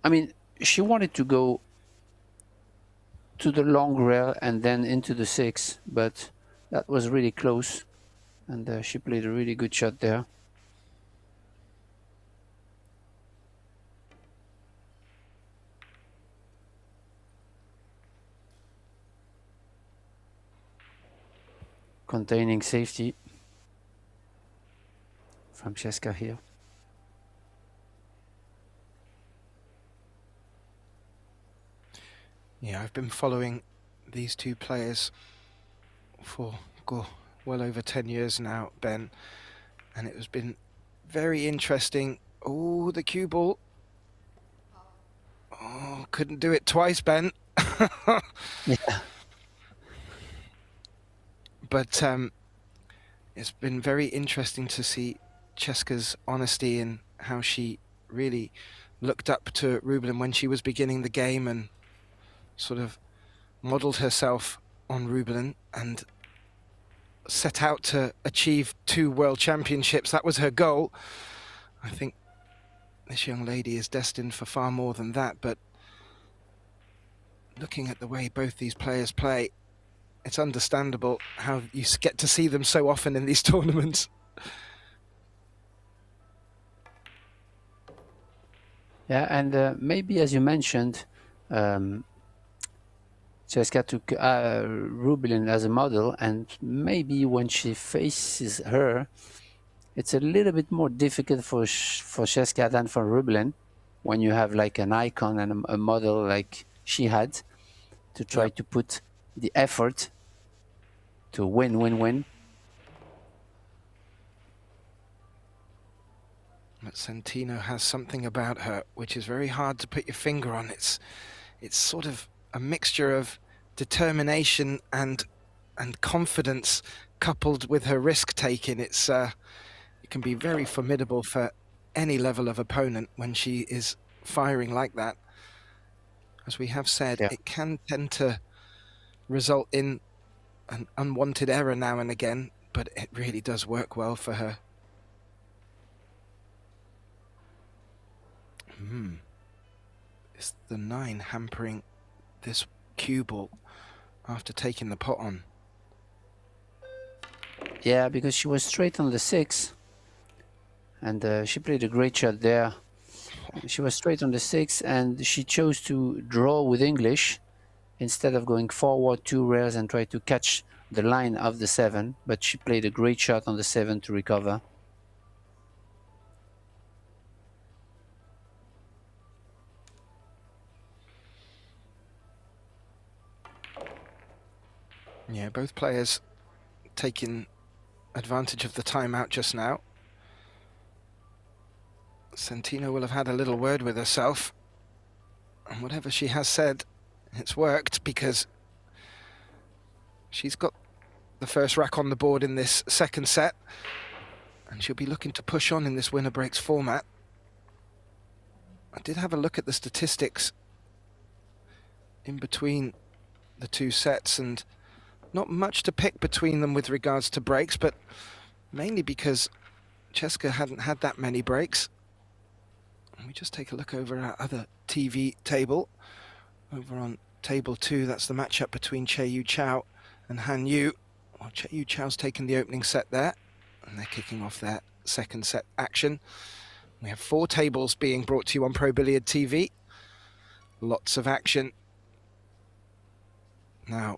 C: I mean, she wanted to go to the long rail and then into the 6, but that was really close, and she played a really good shot there. Containing safety from Cesca here.
B: Yeah, I've been following these two players for well over 10 years now, Ben, and it has been very interesting. Oh, the cue ball. Oh, couldn't do it twice, Ben.
C: Yeah.
B: But it's been very interesting to see Cesca's honesty and how she really looked up to Rubilan when she was beginning the game and sort of modelled herself on Rubilan and set out to achieve 2 world championships. That was her goal. I think this young lady is destined for far more than that, but looking at the way both these players play, it's understandable how you get to see them so often in these tournaments.
C: Yeah, and maybe, as you mentioned, Cesca took Rubilan as a model, and maybe when she faces her, it's a little bit more difficult for Cesca than for Rubilan, when you have like an icon and a model like she had, to try to put the effort to win.
B: But Centino has something about her which is very hard to put your finger on. It's sort of a mixture of determination and and confidence coupled with her risk taking, it can be very formidable for any level of opponent when she is firing like that. As we have said,
C: Yeah.
B: it can tend to result in an unwanted error now and again, but it really does work well for her. Is the 9 hampering this cue ball after taking the pot on?
C: Yeah, because she was straight on the 6. And she played a great shot there. She was straight on the 6, and she chose to draw with English instead of going forward 2 rails and try to catch the line of the 7. But she played a great shot on the 7 to recover.
B: Yeah, both players taking advantage of the timeout just now. Santino will have had a little word with herself, and whatever she has said, it's worked, because she's got the first rack on the board in this second set, and she'll be looking to push on in this winner breaks format. I did have a look at the statistics in between the 2 sets, and not much to pick between them with regards to breaks, but mainly because Cheska hadn't had that many breaks. And we just take a look over our other TV table. Over on table 2, that's the matchup between Che-Yu Chao and Han Yu. Well, Che-Yu Chao's taken the opening set there, and they're kicking off their second set action. We have 4 tables being brought to you on Pro Billiard TV. Lots of action. Now,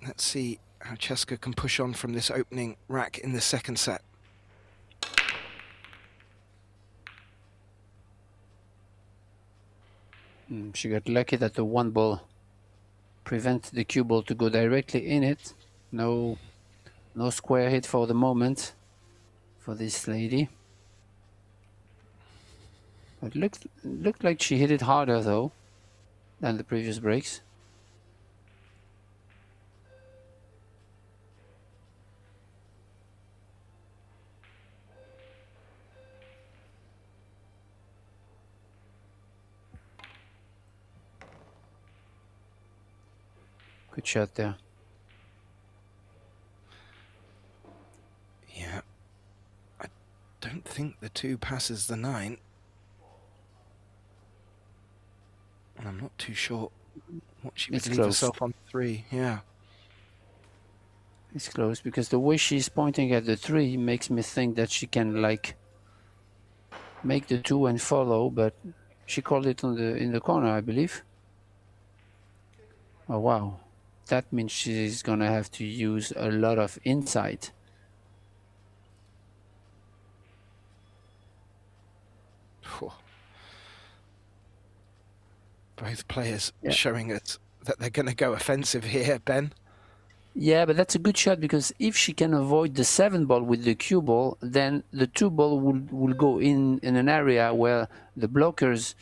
B: let's see how Cheska can push on from this opening rack in the second set.
C: She got lucky that the 1 ball prevented the cue ball to go directly in it. No square hit for the moment for this lady. It looked like she hit it harder though than the previous breaks. Good shot there.
B: Yeah, I don't think the 2 passes the 9. And I'm not too sure what she would
C: It's
B: leave
C: close.
B: herself on 3. Yeah.
C: It's close because the way she's pointing at the 3 makes me think that she can like make the 2 and follow, but she called it in the corner, I believe. Oh wow, that means she's gonna have to use a lot of insight.
B: Both players showing us that they're going to go offensive here, Ben.
C: Yeah, but that's a good shot because if she can avoid the 7 ball with the cue ball, then the 2 ball will go in an area where the blockers.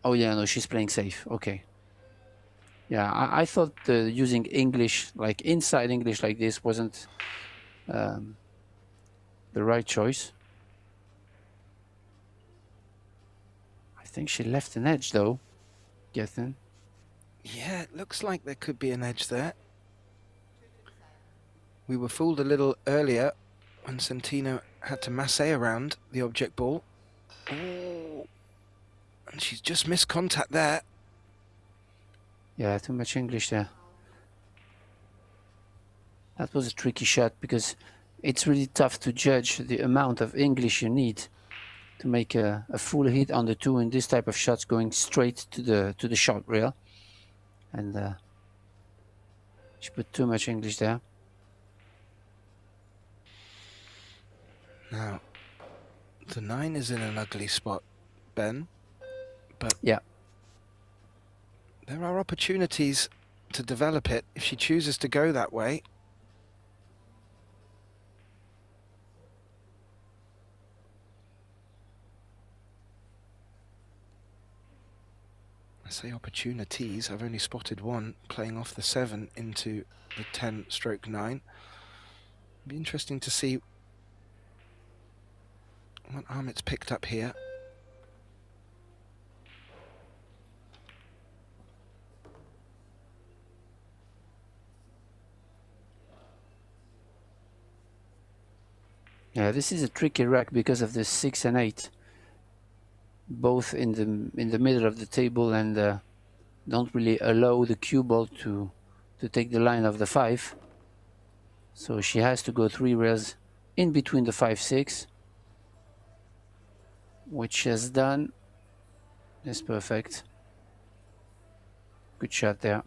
C: Oh yeah, no, she's playing safe. Okay. Yeah, I thought using English, like inside English like this, wasn't the right choice. I think she left an edge though, Gethin.
B: Yeah, it looks like there could be an edge there. We were fooled a little earlier when Santino had to masse around the object ball. Oh, and she's just missed contact there.
C: Yeah, too much English there. That was a tricky shot because it's really tough to judge the amount of English you need to make a full hit on the 2 in this type of shots going straight to the shot rail. And she put too much English there.
B: Now, the 9 is in an ugly spot, Ben. But
C: yeah,
B: there are opportunities to develop it if she chooses to go that way. I say opportunities, I've only spotted one playing off the 7 into the 10/9. Be interesting to see what Aramith's picked up here.
C: Yeah, this is a tricky rack because of the 6 and 8, both in the middle of the table, and don't really allow the cue ball to take the line of the 5. So she has to go 3 rails in between the 5-6, which she has done. Is perfect. Good shot there.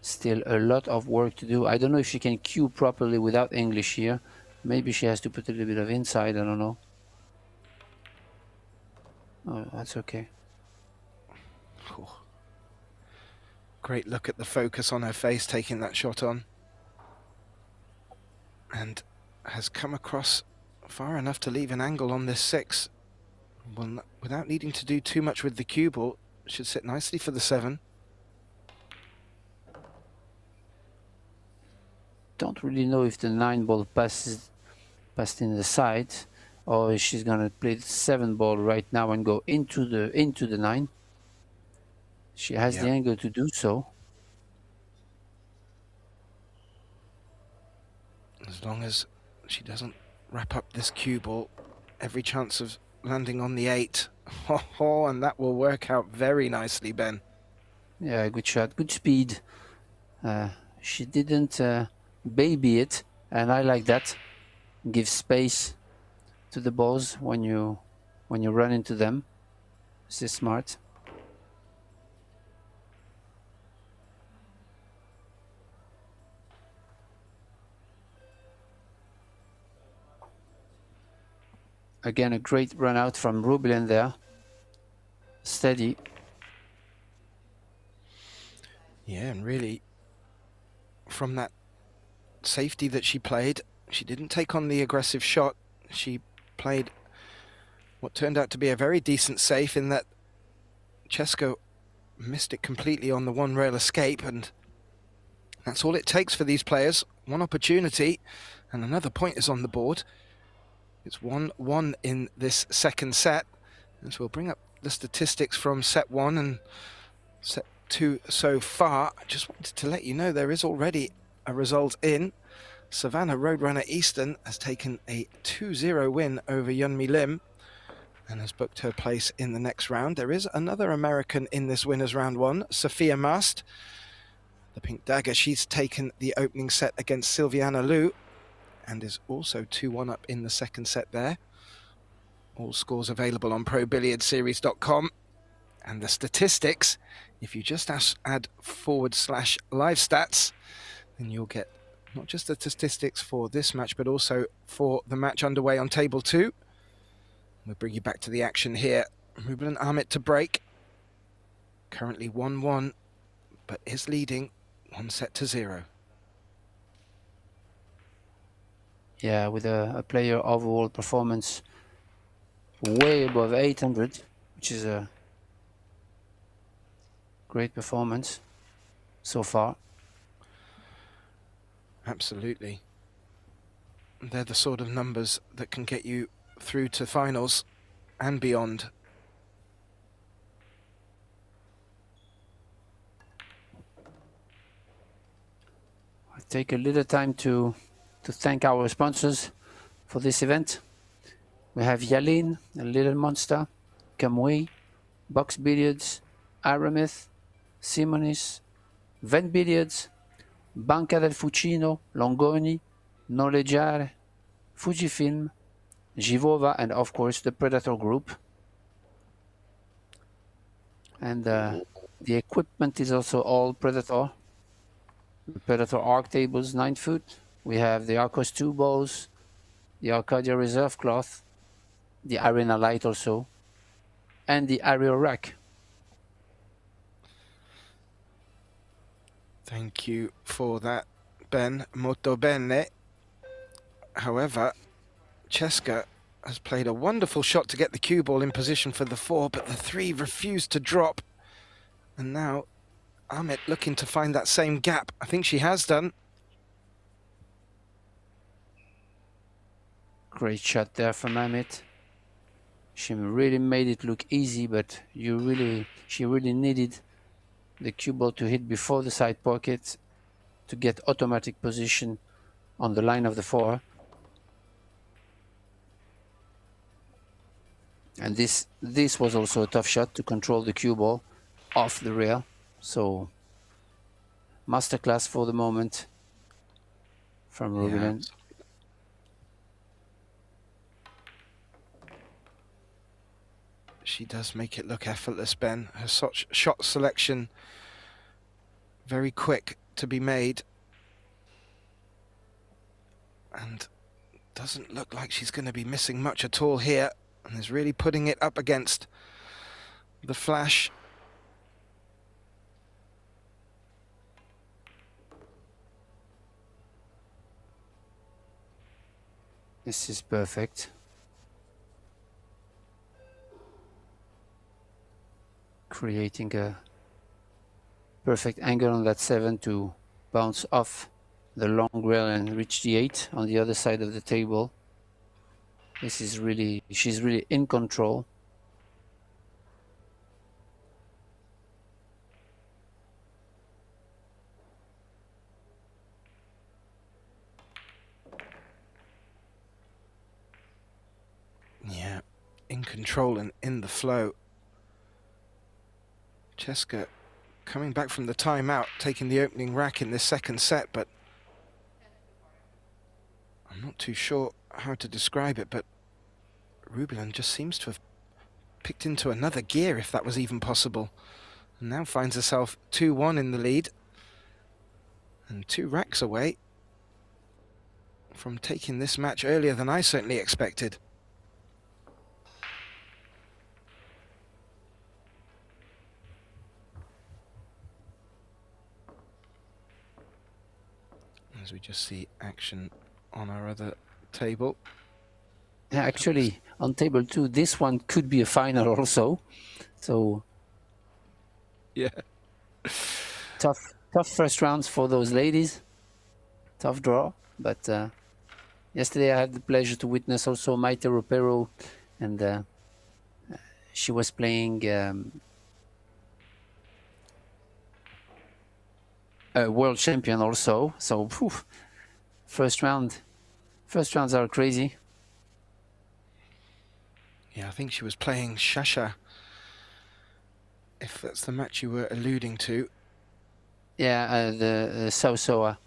C: Still a lot of work to do. I don't know if she can cue properly without English here. Maybe she has to put a little bit of inside, I don't know. Oh, that's okay.
B: Oh. Great look at the focus on her face, taking that shot on. And has come across far enough to leave an angle on this 6. Well, without needing to do too much with the cue ball, should sit nicely for the 7.
C: Don't really know if the 9 ball passed in the side, or if she's gonna play the 7 ball right now and go into the 9. She has the angle to do so.
B: As long as she doesn't wrap up this cue ball, every chance of landing on the 8. Oh, and that will work out very nicely, Ben.
C: Yeah, good shot, good speed. She didn't baby it, and I like that. Give space to the balls when you run into them. This is smart. Again, a great run out from Rubilin there. Steady.
B: Yeah, and really, from that safety that she played, she didn't take on the aggressive shot. She played what turned out to be a very decent safe, in that Cesco missed it completely on the 1 rail escape, and that's all it takes for these players. One opportunity and another point is on the board. It's 1-1 in this second set, as we'll bring up the statistics from set 1 and set 2 so far. I just wanted to let you know there is already a result in. Savannah Roadrunner Easton has taken a 2-0 win over Yeonmi Lim and has booked her place in the next round. There is another American in this winners round 1, Sophia Mast. The Pink Dagger, she's taken the opening set against Silviana Liu and is also 2-1 up in the second set there. All scores available on ProBilliardSeries.com. And the statistics, if you just add /live stats, then you'll get not just the statistics for this match, but also for the match underway on table 2. We'll bring you back to the action here. Rubilin Aramith to break. Currently 1-1, but is leading 1-0.
C: Yeah, with a player overall performance way above 800, which is a great performance so far.
B: Absolutely. They're the sort of numbers that can get you through to finals and beyond.
C: I take a little time to thank our sponsors for this event. We have Yalin, a little monster, Kamui, Box Billiards, Aramith, Simonis, Venbilliards, Banca del Fucino, Longoni, Noleggiare, Fujifilm, Givova, and of course the Predator Group. And the equipment is also all Predator. The Predator Arc tables, 9 foot. We have the Arcos 2 balls, the Arcadia Reserve Cloth, the Arena Light also, and the AeroRack.
B: Thank you for that, Ben. Molto bene. However, Cesca has played a wonderful shot to get the cue ball in position for the 4, but the 3 refused to drop. And now Aramith looking to find that same gap. I think she has done.
C: Great shot there from Aramith. She really made it look easy, but she really needed the cue ball to hit before the side pocket to get automatic position on the line of the 4. And this was also a tough shot to control the cue ball off the rail. So masterclass for the moment from Rubilen.
B: Yeah. She does make it look effortless, Ben. Her shot selection very quick to be made. And doesn't look like she's going to be missing much at all here. And is really putting it up against the flash.
C: This is perfect. Creating a perfect angle on that 7 to bounce off the long rail and reach the 8 on the other side of the table. She's really in control.
B: Yeah, in control and in the flow. Cheska coming back from the timeout, taking the opening rack in this second set, but I'm not too sure how to describe it, but Rubilen just seems to have picked into another gear, if that was even possible, and now finds herself 2-1 in the lead and 2 racks away from taking this match earlier than I certainly expected. As we just see action on our other table.
C: Yeah, actually, on table 2, this one could be a final also. So,
B: yeah,
C: tough first rounds for those ladies. Tough draw, but yesterday I had the pleasure to witness also Maite Ropero, and she was playing a world champion also. So, first rounds are crazy.
B: Yeah, I think she was playing Shasha, if that's the match you were alluding to.
C: Yeah, the Sausoa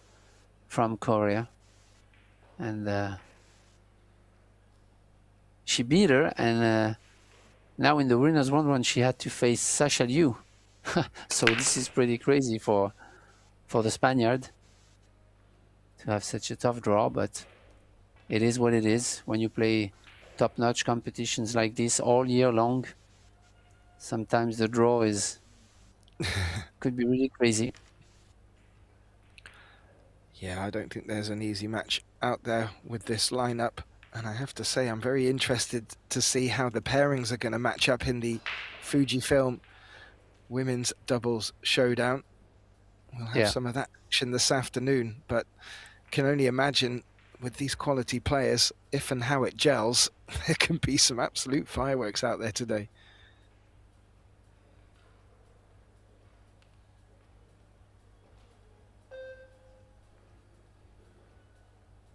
C: from Korea. And she beat her, and now in the winners 1-1 she had to face Sasha Liu. So this is pretty crazy for the Spaniard to have such a tough draw, but it is what it is when you play top-notch competitions like this all year long. Sometimes the draw is could be really crazy.
B: Yeah, I don't think there's an easy match out there with this lineup, and I have to say I'm very interested to see how the pairings are going to match up in the Fujifilm Women's Doubles Showdown. We'll have some of that action this afternoon, but can only imagine with these quality players, if and how it gels, there can be some absolute fireworks out there today.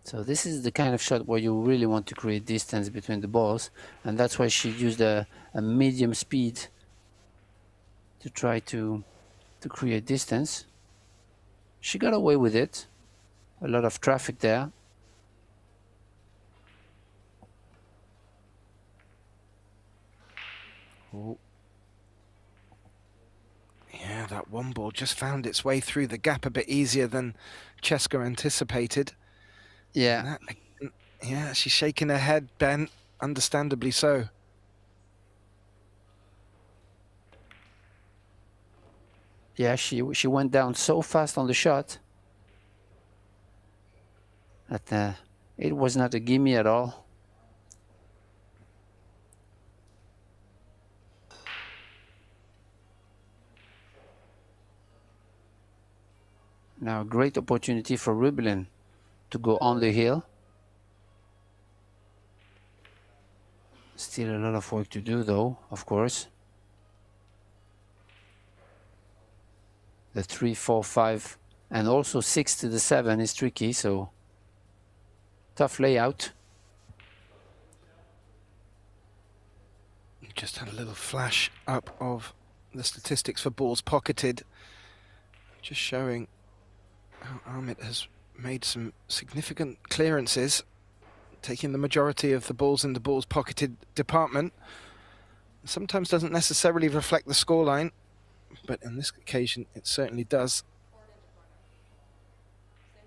C: So this is the kind of shot where you really want to create distance between the balls, and that's why she used a medium speed to try to create distance. She got away with it. A lot of traffic there.
B: Oh. Yeah, that one ball just found its way through the gap a bit easier than Cheska anticipated.
C: Yeah.
B: Yeah, she's shaking her head, Ben, understandably so.
C: Yeah, she went down so fast on the shot that it was not a gimme at all. Now, great opportunity for Rubelin to go on the hill. Still a lot of work to do, though, of course. The 3, 4, 5, and also 6 to the 7 is tricky, so tough layout.
B: Just had a little flash up of the statistics for balls pocketed, just showing how Aramith has made some significant clearances, taking the majority of the balls in the balls pocketed department. Sometimes doesn't necessarily reflect the scoreline, but on this occasion it certainly does.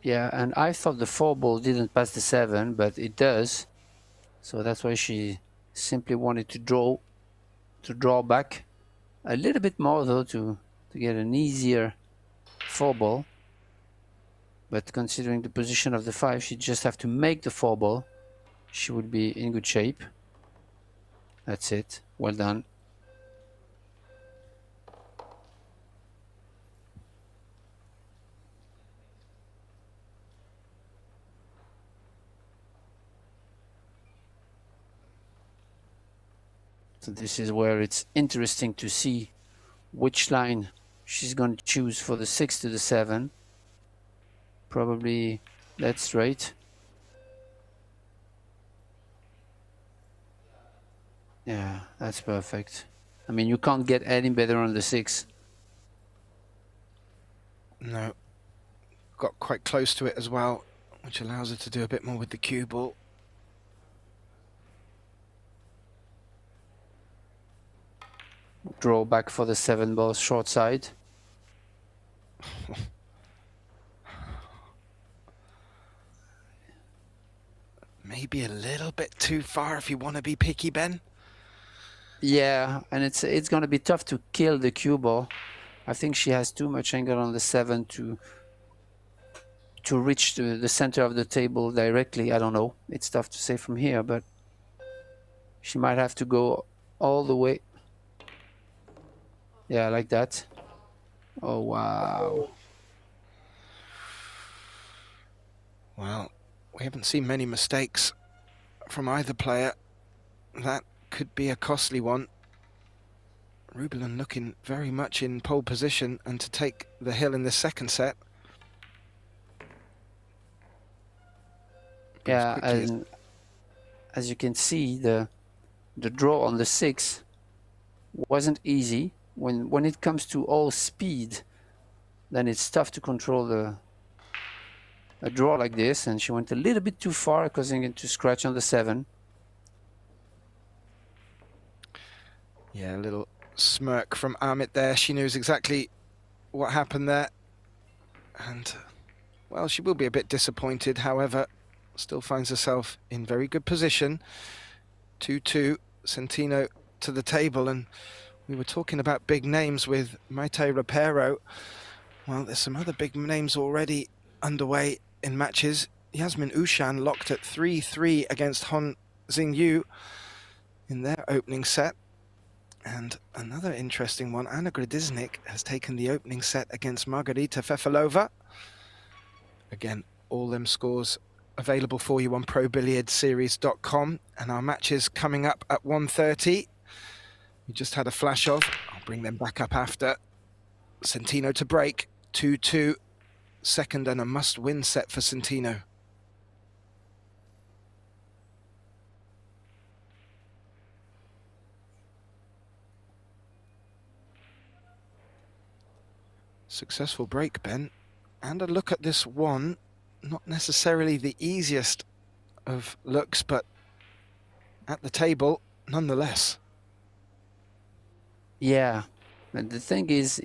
C: Yeah, and I thought the 4 ball didn't pass the 7, but it does. So that's why she simply wanted to draw back a little bit more, though, to get an easier 4 ball. But considering the position of the 5, she just have to make the 4 ball. She would be in good shape. That's it. Well done. So this is where it's interesting to see which line she's going to choose for the 6 to the 7. Probably that straight. Yeah, that's perfect. I mean, you can't get any better on the 6.
B: No, got quite close to it as well, which allows her to do a bit more with the cue ball.
C: Draw back for the 7 ball short side.
B: Maybe a little bit too far if you want to be picky, Ben.
C: Yeah, and it's going to be tough to kill the cue ball. I think she has too much angle on the 7 to reach the center of the table directly. I don't know. It's tough to say from here, but she might have to go all the way. Yeah, like that. Oh, wow.
B: Well, we haven't seen many mistakes from either player. That could be a costly one. Rubelin looking very much in pole position and to take the hill in the second set.
C: Yeah, and as you can see, the draw on the 6 wasn't easy. When it comes to all speed, then it's tough to control a draw like this, and she went a little bit too far, causing it to scratch on the 7.
B: Yeah, a little smirk from Aramith there. She knows exactly what happened there. And, well, she will be a bit disappointed. However, still finds herself in very good position. 2-2, Centino to the table. And we were talking about big names with Maite Rapero. Well, there's some other big names already underway in matches. Yasmin Ushan locked at 3-3 against Hon Xingyu in their opening set. And another interesting one, Anna Gradiznik has taken the opening set against Margarita Fefalova. Again, all them scores available for you on ProBilliardSeries.com. And our matches coming up at 1:30. We just had a flash of. I'll bring them back up after. Centino to break, 2-2. Second and a must-win set for Centino. Successful break, Ben. And a look at this one. Not necessarily the easiest of looks, but at the table, nonetheless.
C: Yeah, and the thing is,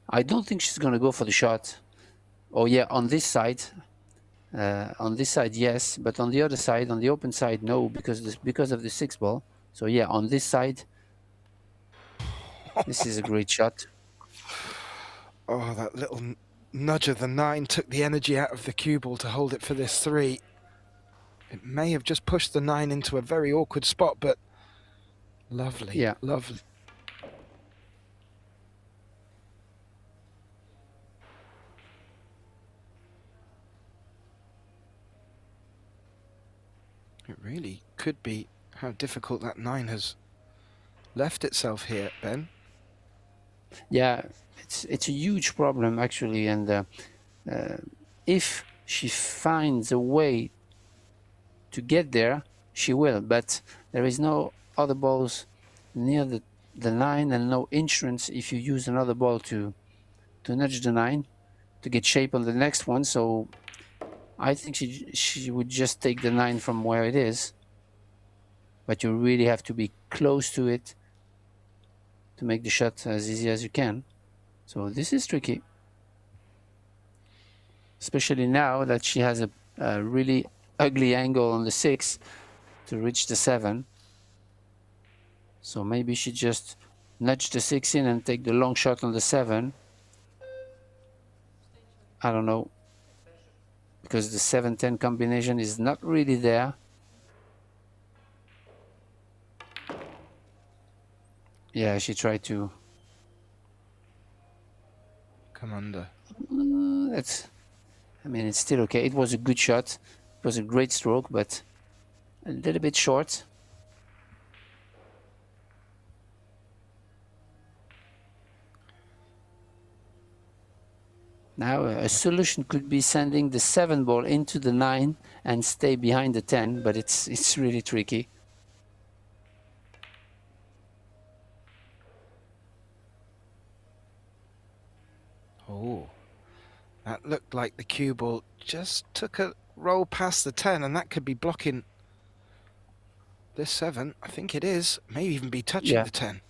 C: I don't think she's going to go for the shot. Oh yeah, on this side, yes, but on the other side, on the open side, no, because of the 6 ball. So yeah, on this side, this is a great shot.
B: Oh, that little nudge of the 9 took the energy out of the cue ball to hold it for this 3. It may have just pushed the 9 into a very awkward spot, but lovely,
C: yeah,
B: lovely. It really could be how difficult that 9 has left itself here, Ben.
C: Yeah, it's a huge problem actually, and if she finds a way to get there, she will. But there is no other balls near the 9 and no insurance if you use another ball to nudge the 9 to get shape on the next one. So I think she would just take the 9 from where it is. But you really have to be close to it to make the shot as easy as you can. So this is tricky. Especially now that she has a really ugly angle on the 6 to reach the 7. So maybe she just nudge the 6 in and take the long shot on the 7. I don't know. Because the 7-10 combination is not really there. Yeah, she tried to
B: Come under.
C: I mean, it's still okay. It was a good shot. It was a great stroke, but a little bit short. Now, a solution could be sending the 7 ball into the 9 and stay behind the 10, but it's really tricky.
B: Oh, that looked like the cue ball just took a roll past the 10, and that could be blocking this 7. I think it is. May even be touching the 10.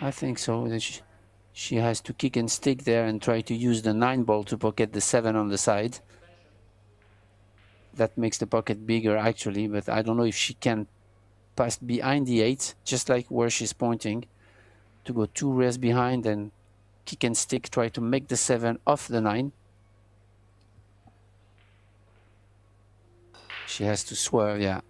C: I think so. That she has to kick and stick there and try to use the 9 ball to pocket the 7 on the side. That makes the pocket bigger actually, but I don't know if she can pass behind the 8, just like where she's pointing, to go 2 rails behind and kick and stick, try to make the 7 off the 9. She has to swerve, yeah.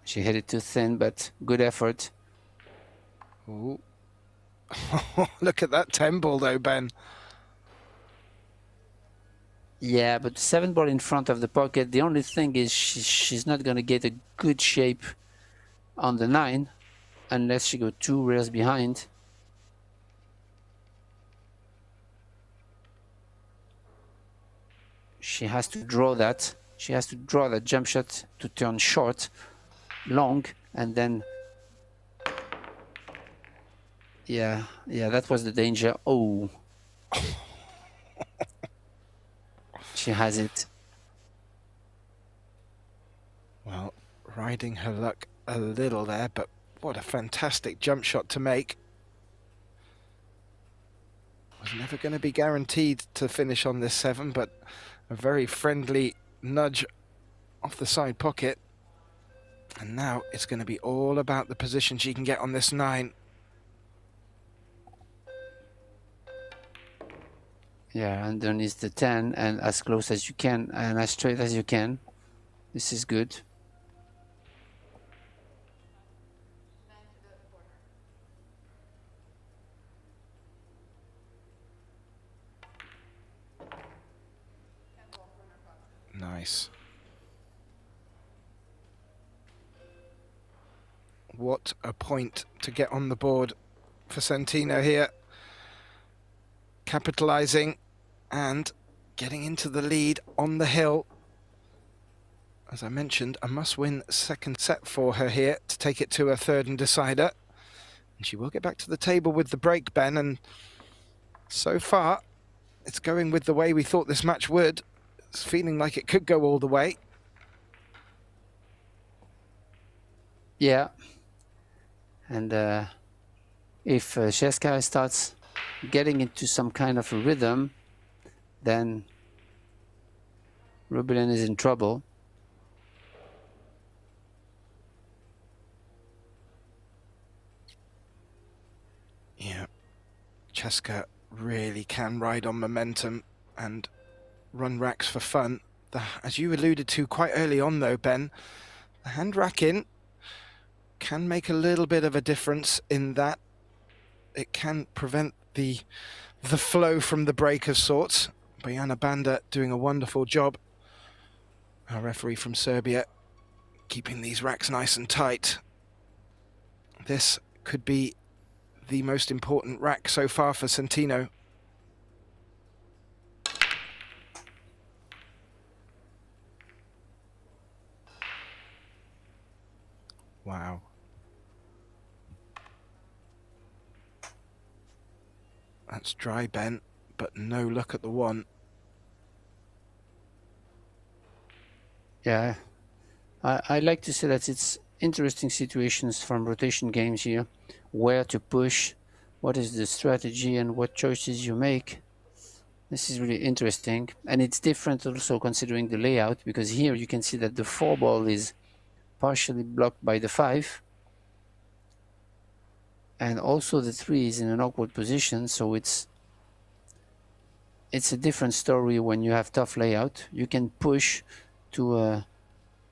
C: She hit it too thin, but good effort.
B: Ooh. Look at that 10 ball though, Ben.
C: Yeah, but the 7 ball in front of the pocket, the only thing is she's not going to get a good shape on the 9 unless she go 2 rails behind. She has to draw that. She has to draw that jump shot to turn short, long, and then... Yeah, that was the danger. Oh. She has it.
B: Well, riding her luck a little there, but what a fantastic jump shot to make. Was never going to be guaranteed to finish on this 7, but a very friendly nudge off the side pocket. And now it's going to be all about the position she can get on this 9.
C: Yeah, underneath the 10 and as close as you can and as straight as you can. This is good.
B: Nice. What a point to get on the board for Santino here. Capitalizing and getting into the lead on the hill. As I mentioned, a must-win second set for her here to take it to her 3rd and decider. And she will get back to the table with the break, Ben, and so far it's going with the way we thought this match would. It's feeling like it could go all the way.
C: Yeah. And if Sheska starts getting into some kind of a rhythm, then Rubelin is in trouble.
B: Yeah, Cheska really can ride on momentum and run racks for fun. As you alluded to quite early on though, Ben, the hand rack in can make a little bit of a difference in that it can prevent the flow from the break of sorts, Bojana Banda doing a wonderful job. Our referee from Serbia keeping these racks nice and tight. This could be the most important rack so far for Centino. Wow. That's dry bent, but no look at the one.
C: Yeah, I like to say that it's interesting situations from rotation games here, where to push, what is the strategy and what choices you make. This is really interesting, and it's different also considering the layout, because here you can see that the 4 ball is partially blocked by the 5, and also the 3 is in an awkward position, so it's a different story when you have tough layout. You can push to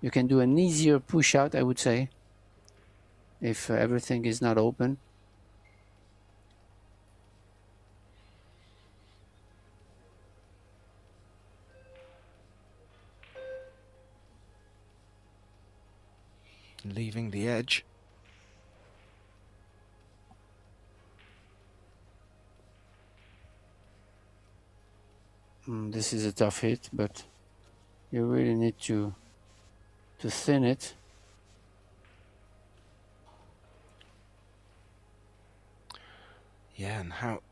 C: you can do an easier push out, I would say, if everything is not open.
B: Leaving the edge.
C: This is a tough hit, but you really need to thin it.
B: Yeah, and how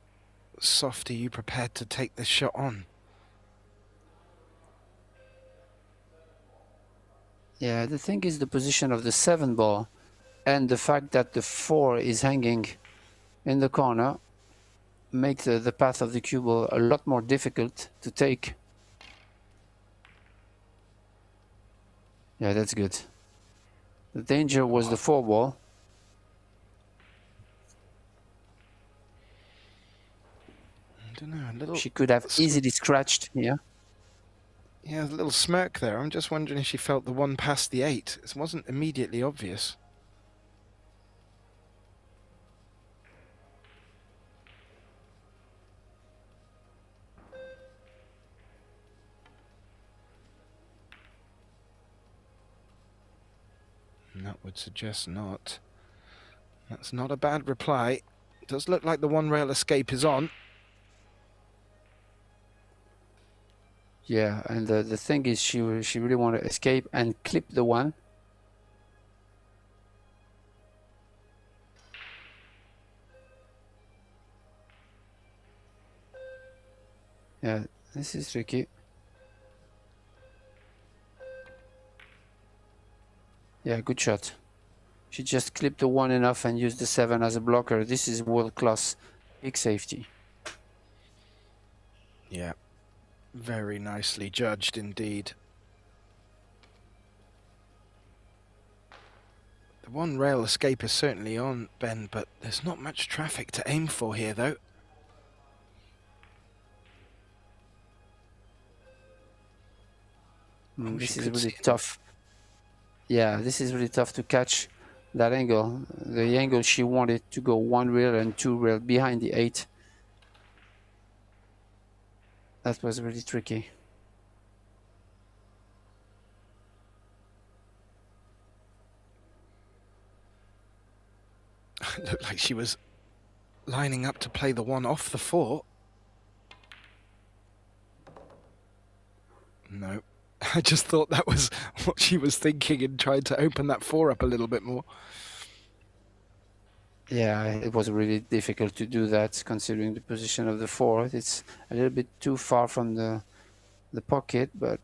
B: soft are you prepared to take this shot on?
C: Yeah, the thing is the position of the 7 ball and the fact that the 4 is hanging in the corner make the path of the cue ball a lot more difficult to take. Yeah, that's good. The danger was the 4 ball.
B: I don't know, a little...
C: She could have easily scratched here.
B: Yeah, a little smirk there. I'm just wondering if she felt the 1 past the 8. It wasn't immediately obvious. And that would suggest not. That's not a bad reply. It does look like the 1 rail escape is on.
C: Yeah, and the thing is she really wanted to escape and clip the 1. Yeah, this is tricky. Yeah, good shot. She just clipped the 1 enough and used the 7 as a blocker. This is world-class big safety.
B: Yeah, very nicely judged indeed. The 1 rail escape is certainly on, Ben, but there's not much traffic to aim for here, though.
C: This is really tough. Yeah, this is really tough to catch that angle. The angle she wanted to go 1 rail and 2 rail behind the 8. That was really tricky.
B: It looked like she was lining up to play the 1 off the 4. No. I just thought that was what she was thinking and tried to open that 4 up a little bit more.
C: Yeah, it was really difficult to do that considering the position of the 4. It's a little bit too far from the pocket, but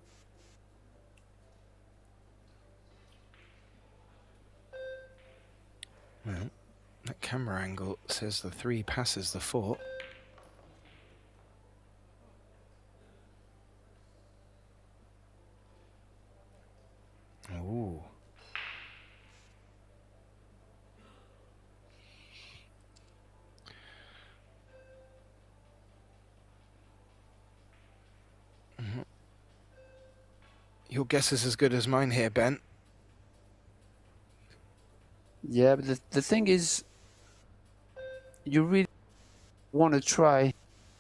B: well, that camera angle says the 3 passes the 4. Ooh. Your guess is as good as mine here, Ben.
C: yeah, but the thing is, you really want to try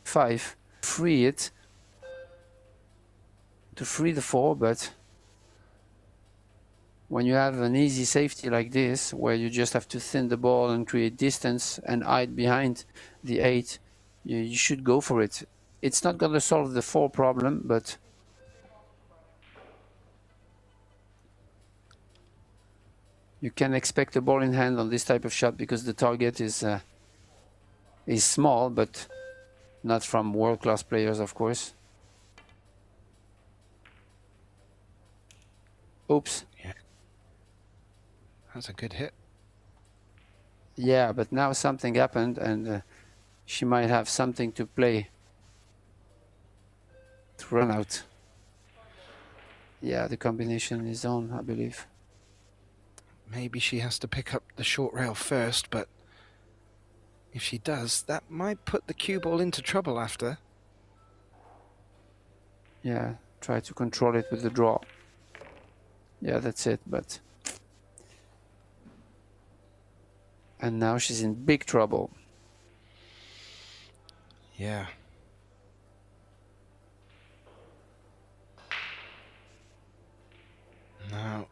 C: 5, free it, to free the 4, but when you have an easy safety like this, where you just have to thin the ball and create distance and hide behind the 8, you should go for it. It's not going to solve the 4 problem, but you can expect a ball in hand on this type of shot because the target is small, but not from world-class players, of course. Oops.
B: Yeah. That's a good hit.
C: Yeah, but now something happened, and she might have something to play to run out. Yeah, the combination is on, I believe.
B: Maybe she has to pick up the short rail first, but if she does, that might put the cue ball into trouble after.
C: Yeah, try to control it with the draw. Yeah, that's it, but... And now she's in big trouble.
B: Yeah. Now,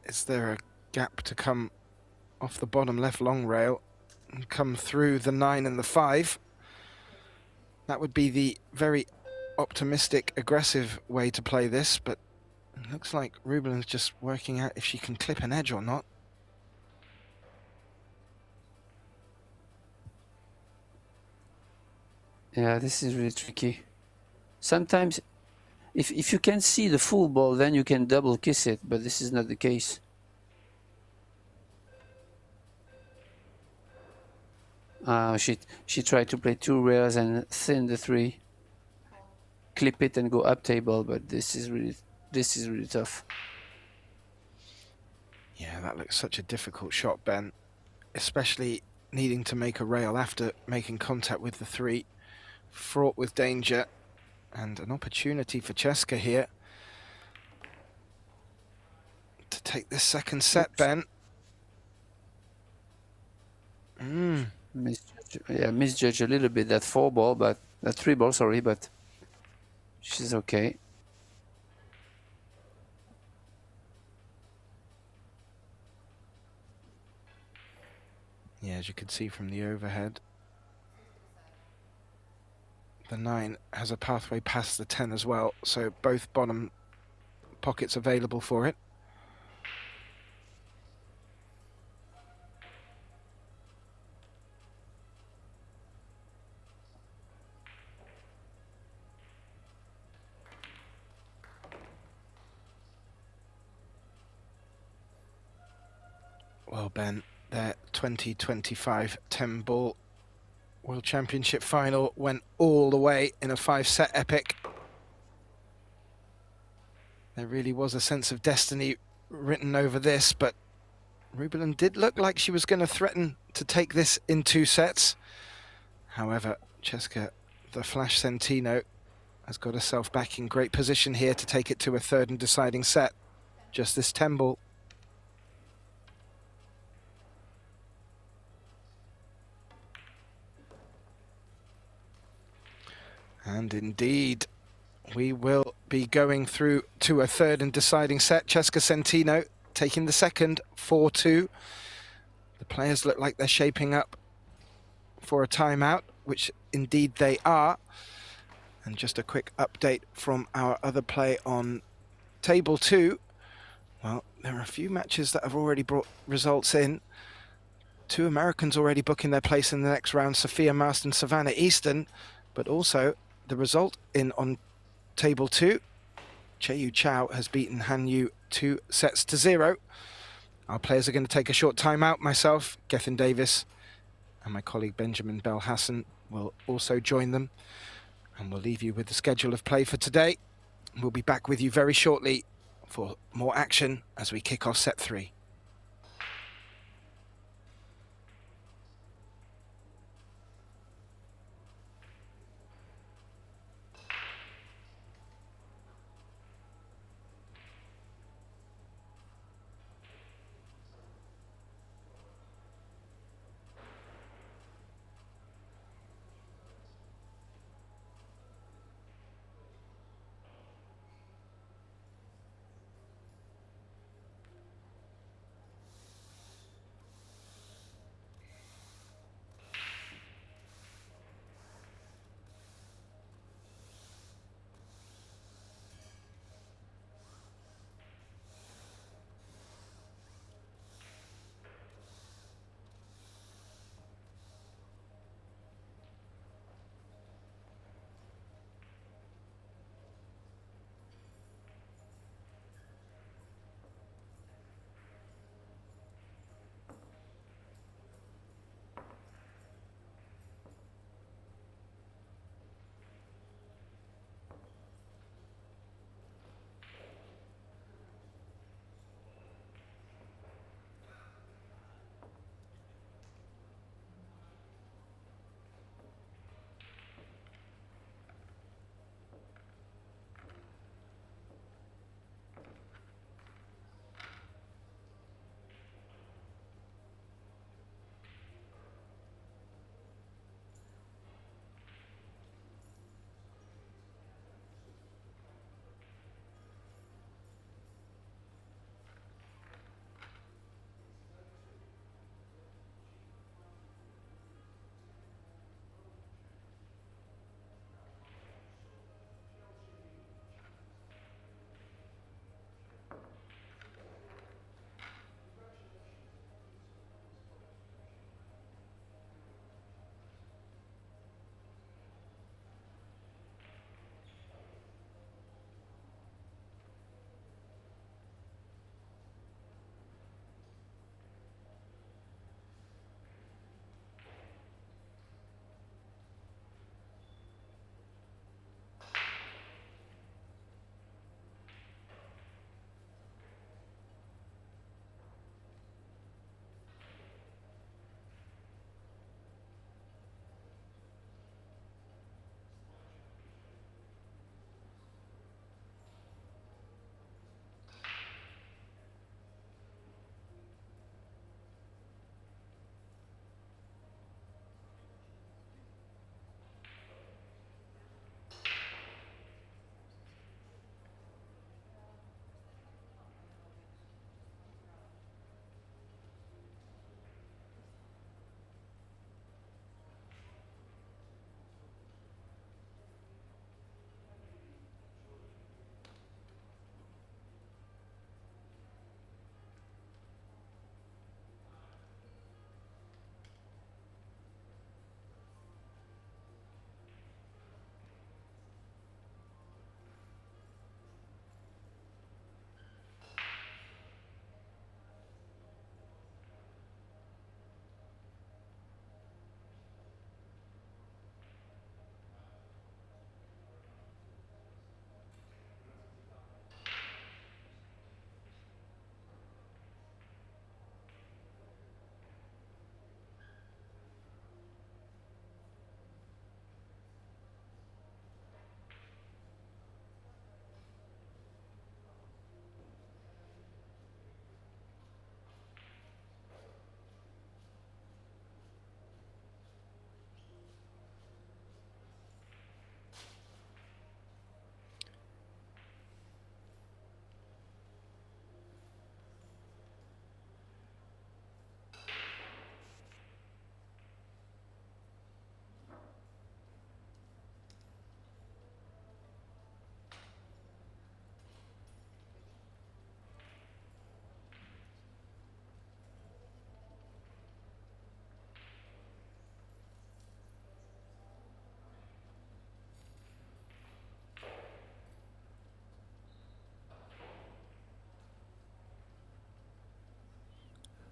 B: is there a gap to come off the bottom left long rail and come through the 9 and the 5? That would be the very optimistic, aggressive way to play this, but it looks like Rubelin's just working out if she can clip an edge or not.
C: Yeah, this is really tricky. Sometimes, if you can see the full ball, then you can double kiss it, but this is not the case. She tried to play 2 rails and thin the 3, clip it and go up table, but this is really tough.
B: Yeah, that looks such a difficult shot, Ben, especially needing to make a rail after making contact with the 3. Fraught with danger, and an opportunity for Cesca here to take this second set. Oops. Ben.
C: Misjudge a little bit that 4 ball, but that 3 ball, sorry, but she's okay.
B: Yeah, as you can see from the overhead, the 9 has a pathway past the 10 as well, so both bottom pockets available for it. Well, Ben, their 2025 10 ball World Championship final went all the way in a 5-set epic. There really was a sense of destiny written over this, but Rubelin did look like she was going to threaten to take this in 2 sets. However, Cesca, the Flash Centino, has got herself back in great position here to take it to a 3rd and deciding set. Just this 10 ball. And indeed, we will be going through to a 3rd and deciding set. Cesca Centino taking the 2nd, 4-2. The players look like they're shaping up for a timeout, which indeed they are. And just a quick update from our other play on table 2. Well, there are a few matches that have already brought results in. 2 Americans already booking their place in the next round, Sophia Mast and Savannah Easton, but also the result in on table 2, Che-Yu Chao has beaten Han Yu 2-0. Our players are going to take a short timeout. Myself, Gethin Davis, and my colleague Benjamin Bell Hassan will also join them. And we'll leave you with the schedule of play for today. We'll be back with you very shortly for more action as we kick off set 3.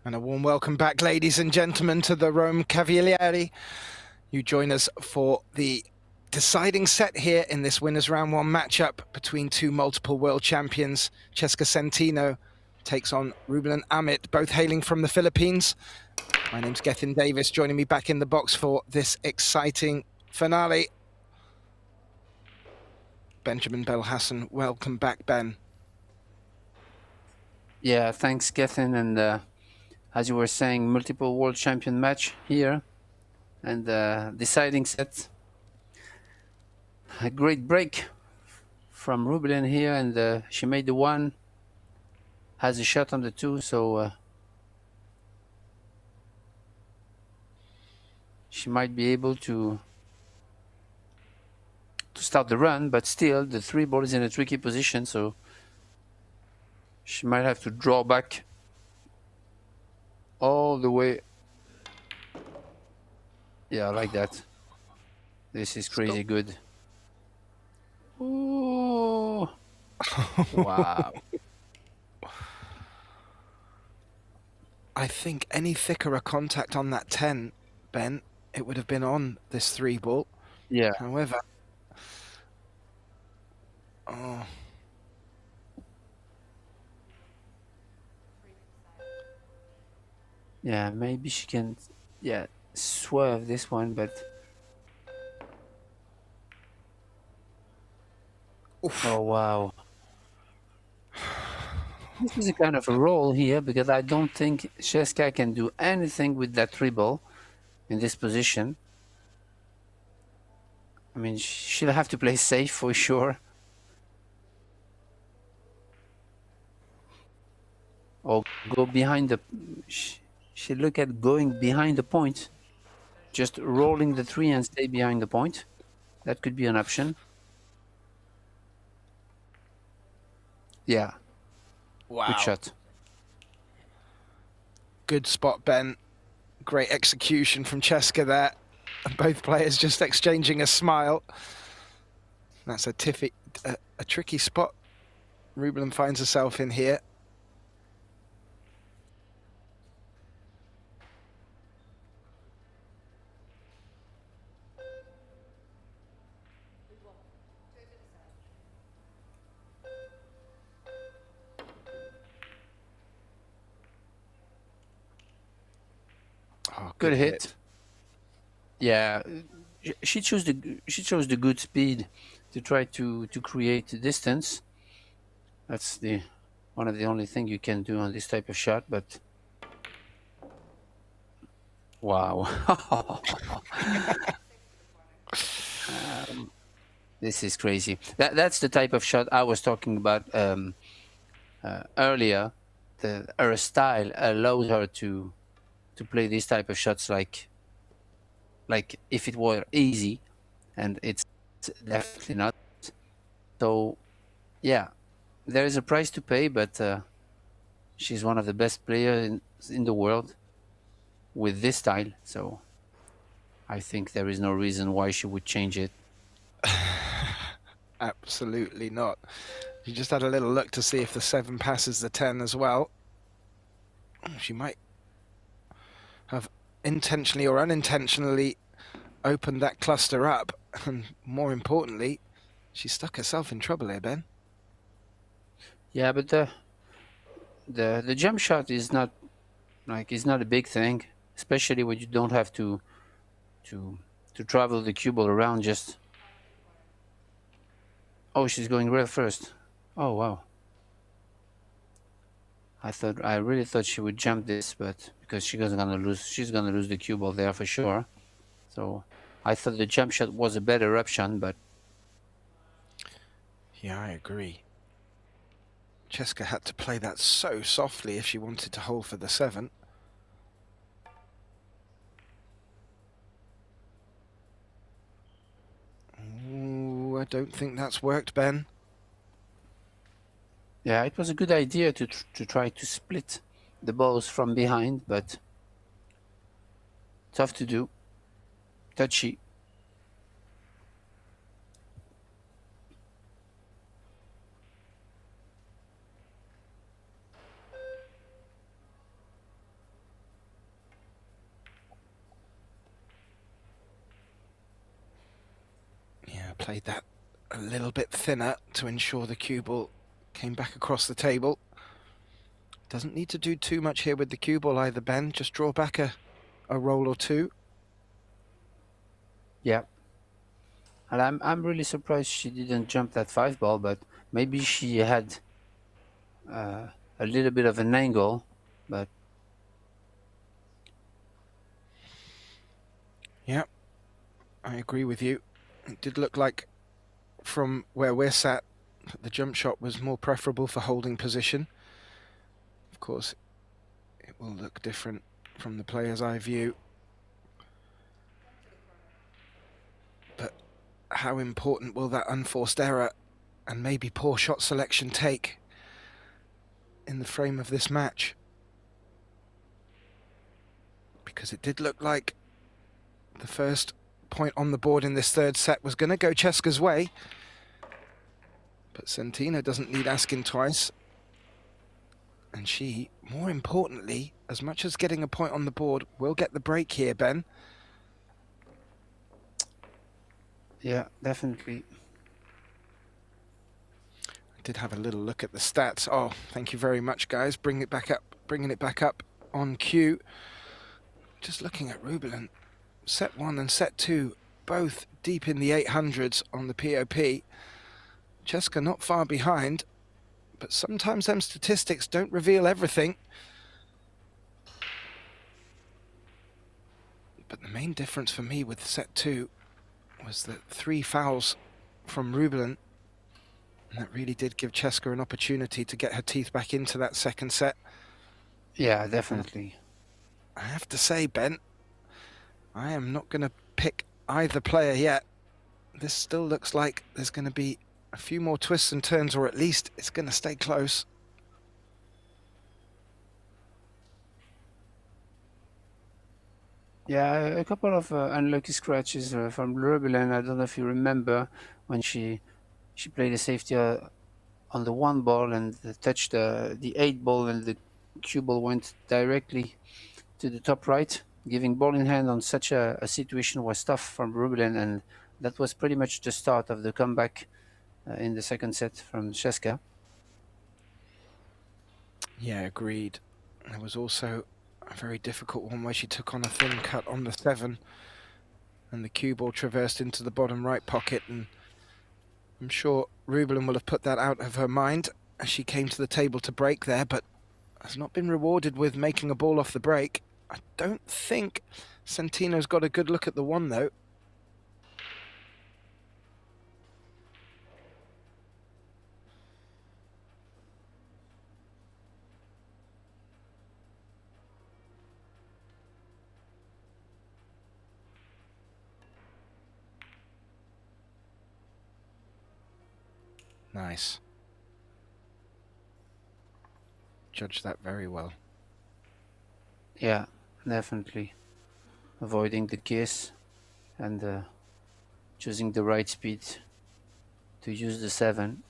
B: And a warm welcome back, ladies and gentlemen, to the Rome Cavalieri. You join us for the deciding set here in this winners round one matchup between two multiple world champions. Cesca Centino takes on Ruben and Aramith, both hailing from the Philippines. My name's Gethin Davis, joining me back in the box for this exciting finale. Benjamin Belhassan, welcome back, Ben.
C: Yeah, thanks, Gethin. And as you were saying, multiple world champion match here. And deciding set. A great break from Ruben here, and she made the one. Has a shot on the two, so she might be able to start the run, but still the three ball is in a tricky position, so she might have to draw back all the way. Yeah, like that. This is crazy good. Ooh. Wow.
B: I think any thicker a contact on that 10, Ben, it would have been on this 3 ball.
C: Yeah.
B: However, oh.
C: Yeah, maybe she can, yeah, swerve this one, but...
B: Oof.
C: Oh, wow. This is a kind of a roll here, because I don't think Cesca can do anything with that 3 ball in this position. I mean, she'll have to play safe for sure. Or go behind the... She look at going behind the point. Just rolling the 3 and stay behind the point. That could be an option. Yeah.
B: Wow.
C: Good shot.
B: Good spot, Ben. Great execution from Cesca there. And both players just exchanging a smile. That's a tricky spot Ruben finds herself in here. Oh,
C: Good hit. Yeah, she chose the good speed to try to create distance. That's one of the only thing you can do on this type of shot. But wow, this is crazy. That's the type of shot I was talking about earlier. Her style allows her to play these type of shots like if it were easy, and it's definitely not. So yeah, there is a price to pay, but she's one of the best players in the world with this style, so I think there is no reason why she would change it.
B: Absolutely not. She just had a little look to see if the 7 passes the 10 as well. She might have intentionally or unintentionally opened that cluster up, and more importantly, she stuck herself in trouble here, Ben.
C: Yeah, but the jump shot is not a big thing, especially when you don't have to travel the cue ball around. Just oh, she's going real first. Oh wow. I really thought she would jump this, but because she's gonna lose the cue ball there for sure. So I thought the jump shot was a better option, but
B: yeah, I agree. Cesca had to play that so softly if she wanted to hold for the 7. Ooh, I don't think that's worked, Ben.
C: yeah, it was a good idea to try to split the balls from behind, but tough to do. Touchy.
B: I played that a little bit thinner to ensure the cue ball came back across the table. Doesn't need to do too much here with the cue ball either, Ben. Just draw back a roll or two.
C: Yeah. And I'm really surprised she didn't jump that 5 ball, but maybe she had a little bit of an angle, but
B: yeah, I agree with you. It did look like from where we're sat, the jump shot was more preferable for holding position. Of course, it will look different from the player's eye view. But how important will that unforced error and maybe poor shot selection take in the frame of this match? Because it did look like the first point on the board in this third set was going to go Cheska's way. But Centina doesn't need asking twice. And she, more importantly, as much as getting a point on the board, will get the break here, Ben.
C: yeah, definitely.
B: I did have a little look at the stats. Oh, thank you very much, guys. Bringing it back up on cue. Just looking at Rubelin. Set 1 and set 2, both deep in the 800s on the POP. Cheska not far behind, but sometimes them statistics don't reveal everything. But the main difference for me with set 2 was the 3 fouls from Rubelin. And that really did give Cheska an opportunity to get her teeth back into that second set.
C: Yeah, definitely.
B: I have to say, Ben, I am not going to pick either player yet. This still looks like there's going to be a few more twists and turns, or at least it's going to stay close.
C: Yeah, a couple of unlucky scratches from Rubelin. I don't know if you remember when she played a safety on the 1 ball and touched the 8 ball, and the cue ball went directly to the top right. Giving ball in hand on such a situation was tough from Rubelin, and that was pretty much the start of the comeback in the second set from Cheska.
B: Yeah, agreed. There was also a very difficult one where she took on a thin cut on the 7 and the cue ball traversed into the bottom right pocket, and I'm sure Rubelin will have put that out of her mind as she came to the table to break there, but has not been rewarded with making a ball off the break. I don't think Centino's got a good look at the 1 though. Nice. Judged that very well.
C: Yeah, definitely. Avoiding the kiss and choosing the right speed to use the 7.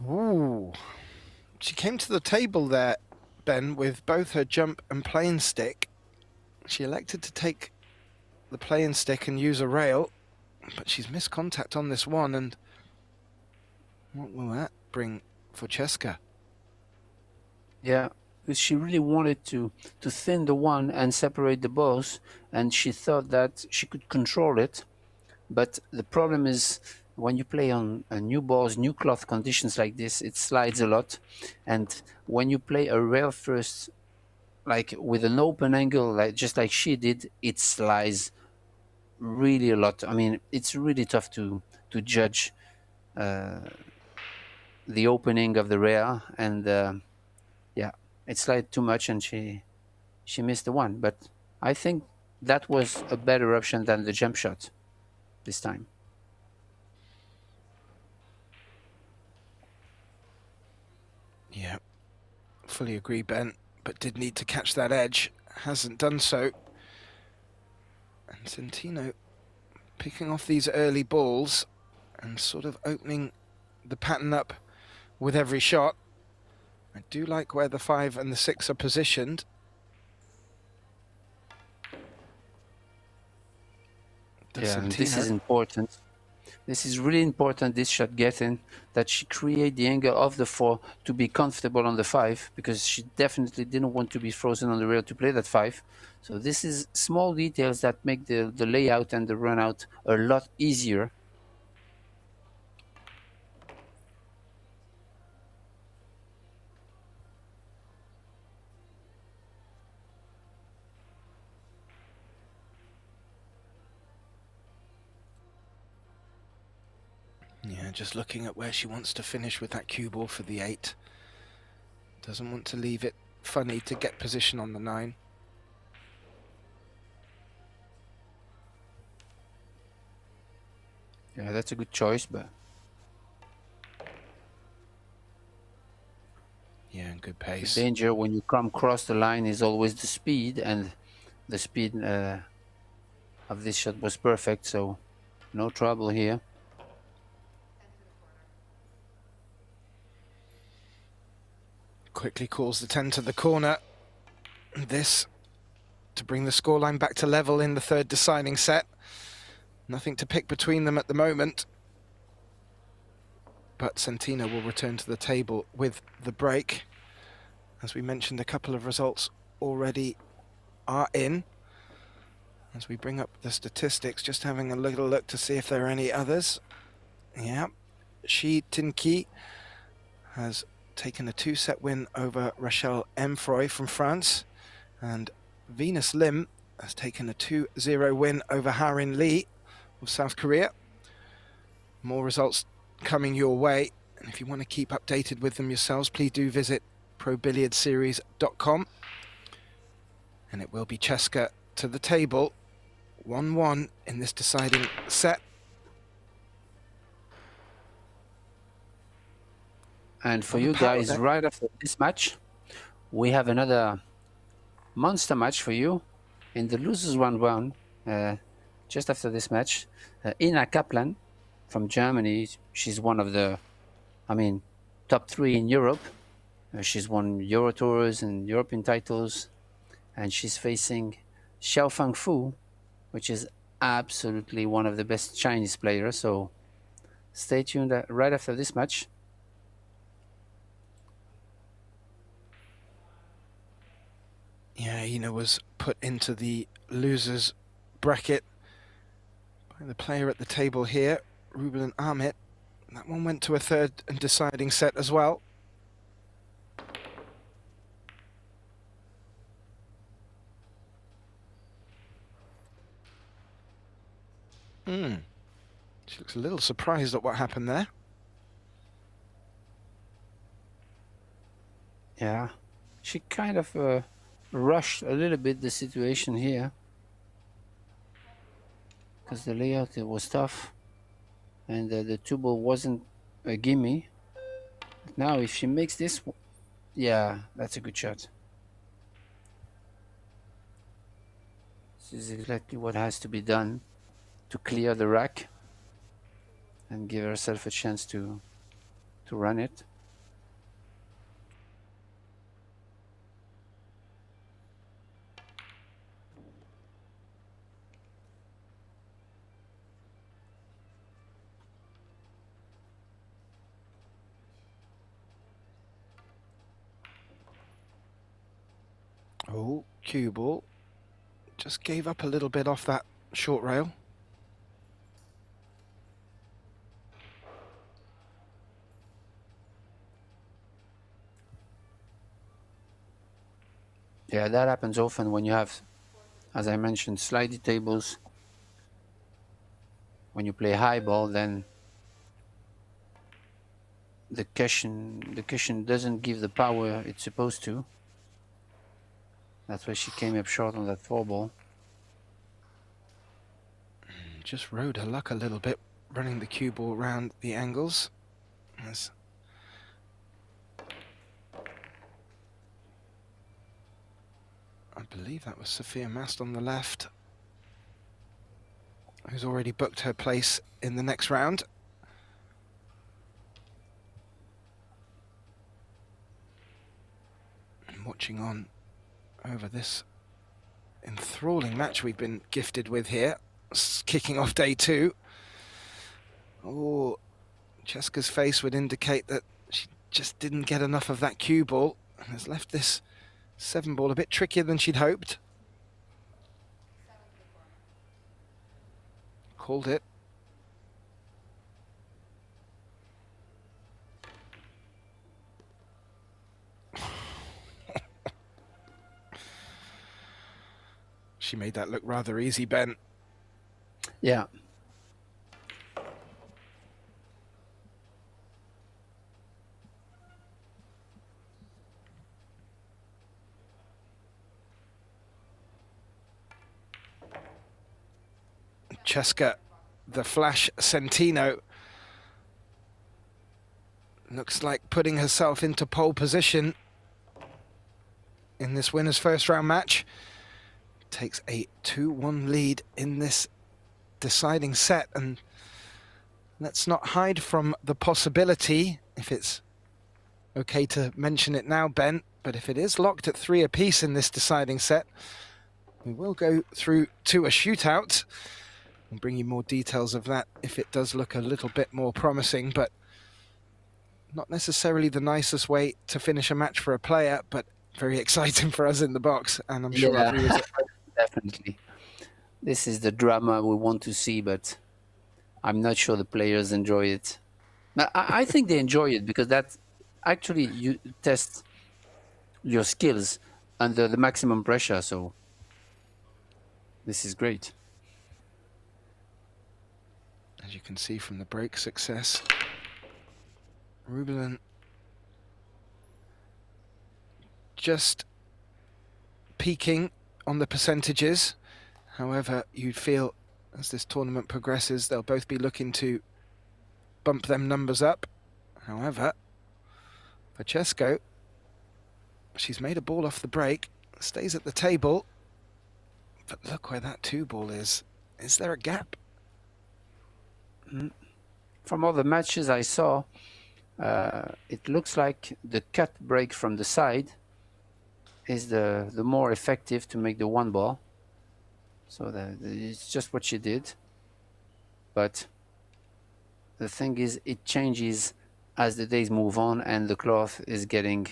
B: Ooh. She came to the table there, Ben, with both her jump and playing stick. She elected to take the playing stick and use a rail, but she's missed contact on this 1, and what will that bring for Cheska?
C: Yeah, because she really wanted to thin the 1 and separate the balls, and she thought that she could control it. But the problem is, when you play on new balls, new cloth conditions like this, it slides a lot. And when you play a rail first, like with an open angle, just like she did, it slides really a lot. I mean, it's really tough to judge the opening of the rail, and yeah, it slid too much, and she missed the 1. But I think that was a better option than the jump shot this time.
B: Yeah, fully agree, Ben, but did need to catch that edge. Hasn't done so. And Centino picking off these early balls and sort of opening the pattern up with every shot. I do like where the 5 and the 6 are positioned.
C: Yeah, and this is important. This is really important, this shot getting, that she create the angle of the 4 to be comfortable on the 5, because she definitely didn't want to be frozen on the rail to play that 5. So this is small details that make the layout and the run out a lot easier.
B: Yeah, just looking at where she wants to finish with that cue ball for the 8. Doesn't want to leave it funny to get position on the 9.
C: Yeah, that's a good choice, but
B: yeah, and good pace.
C: the danger when you come across the line is always the speed, and the speed of this shot was perfect, so no trouble here.
B: Quickly calls the 10 to the corner. This to bring the scoreline back to level in the 3rd deciding set. Nothing to pick between them at the moment. But Santina will return to the table with the break. As we mentioned, a couple of results already are in. As we bring up the statistics, just having a little look to see if there are any others. Yeah, Shi Tinki has taken a 2-set win over Rachel Emfroy from France, and Venus Lim has taken a 2-0 win over Harin Lee of South Korea. More results coming your way, and if you want to keep updated with them yourselves, please do visit probilliardseries.com. And it will be Cheska to the table, 1-1 in this deciding set.
C: And for you guys, right after this match, we have another monster match for you in the losers round. Just after this match, Ina Kaplan from Germany. She's one of the, top 3 in Europe. She's won Euro Tours and European titles, and she's facing Xiaofang Fu, which is absolutely one of the best Chinese players. So stay tuned right after this match.
B: Yeah, Ina was put into the losers bracket by the player at the table here, Ruben Aramith. That one went to a 3rd and deciding set as well. She looks a little surprised at what happened there.
C: Yeah, she kind of rushed a little bit the situation here, because the layout, it was tough, and the 2-ball wasn't a gimme. But now if she makes this, yeah, that's a good shot. This is exactly what has to be done to clear the rack and give herself a chance to run it.
B: Oh, cue ball. Just gave up a little bit off that short rail.
C: Yeah, that happens often when you have, as I mentioned, slidey tables. When you play high ball, then the cushion doesn't give the power it's supposed to. That's why she came up short on that 4-ball.
B: Just rode her luck a little bit, running the cue ball around the angles. As I believe that was Sophia Mast on the left. who's already booked her place in the next round. And watching on over this enthralling match we've been gifted with here, kicking off day 2. Oh, Cheska's face would indicate that she just didn't get enough of that cue ball and has left this 7 ball a bit trickier than she'd hoped. Called it. She made that look rather easy, Ben.
C: Yeah.
B: Cheska, the Flash Centino, looks like putting herself into pole position in this winner's first round match. Takes a 2-1 lead in this deciding set, and let's not hide from the possibility, if it's okay to mention it now, Ben, but if it is locked at 3 apiece in this deciding set, we will go through to a shootout. I'll bring you more details of that if it does look a little bit more promising, but not necessarily the nicest way to finish a match for a player, but very exciting for us in the box, and I'm sure our viewers
C: definitely. This is the drama we want to see, but I'm not sure the players enjoy it. I think they enjoy it because that actually you test your skills under the maximum pressure, so this is great.
B: As you can see from the break success, Rubelin just peaking on the percentages. However, you'd feel as this tournament progresses, they'll both be looking to bump them numbers up. However, for Chesko, she's made a ball off the break, stays at the table, but look where that 2 ball is. Is there a gap?
C: From all the matches I saw, it looks like the cut break from the side is the more effective to make the 1 ball. So it's just what she did. But the thing is, it changes as the days move on and the cloth is getting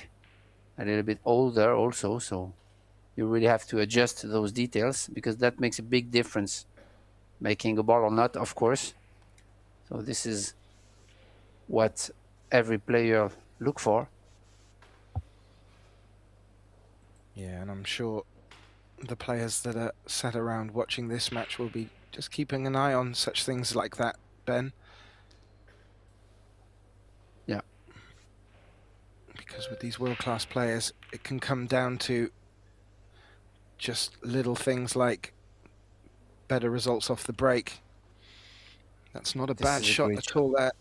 C: a little bit older also. So you really have to adjust those details because that makes a big difference, making a ball or not, of course. So this is what every player look for.
B: Yeah, and I'm sure the players that are sat around watching this match will be just keeping an eye on such things like that, Ben.
C: Yeah.
B: Because with these world-class players, it can come down to just little things like better results off the break. That's not a bad shot at all there.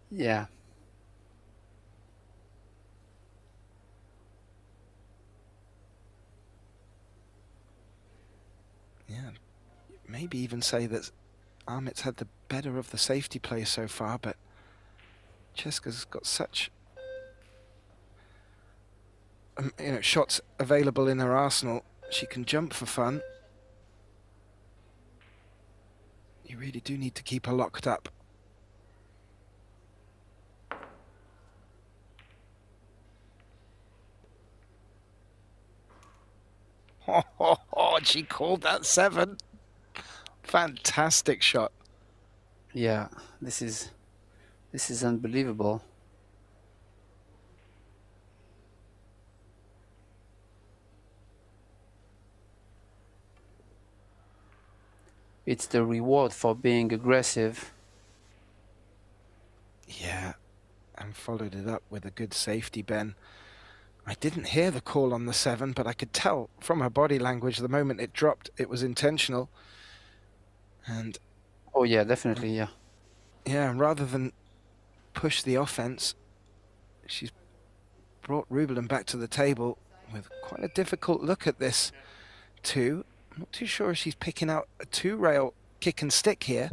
C: Yeah.
B: Yeah, maybe even say that Aramith's had the better of the safety play so far, but Cheska's got such shots available in her arsenal. She can jump for fun. You really do need to keep her locked up. Oh, she called that 7. Fantastic shot.
C: Yeah, this is unbelievable. It's the reward for being aggressive.
B: Yeah, and followed it up with a good safety, Ben. I didn't hear the call on the 7, but I could tell from her body language the moment it dropped, it was intentional. And
C: oh yeah, definitely, yeah.
B: Yeah, rather than push the offense, she's brought Rubelin back to the table with quite a difficult look at this too. I'm not too sure if she's picking out a two-rail kick and stick here.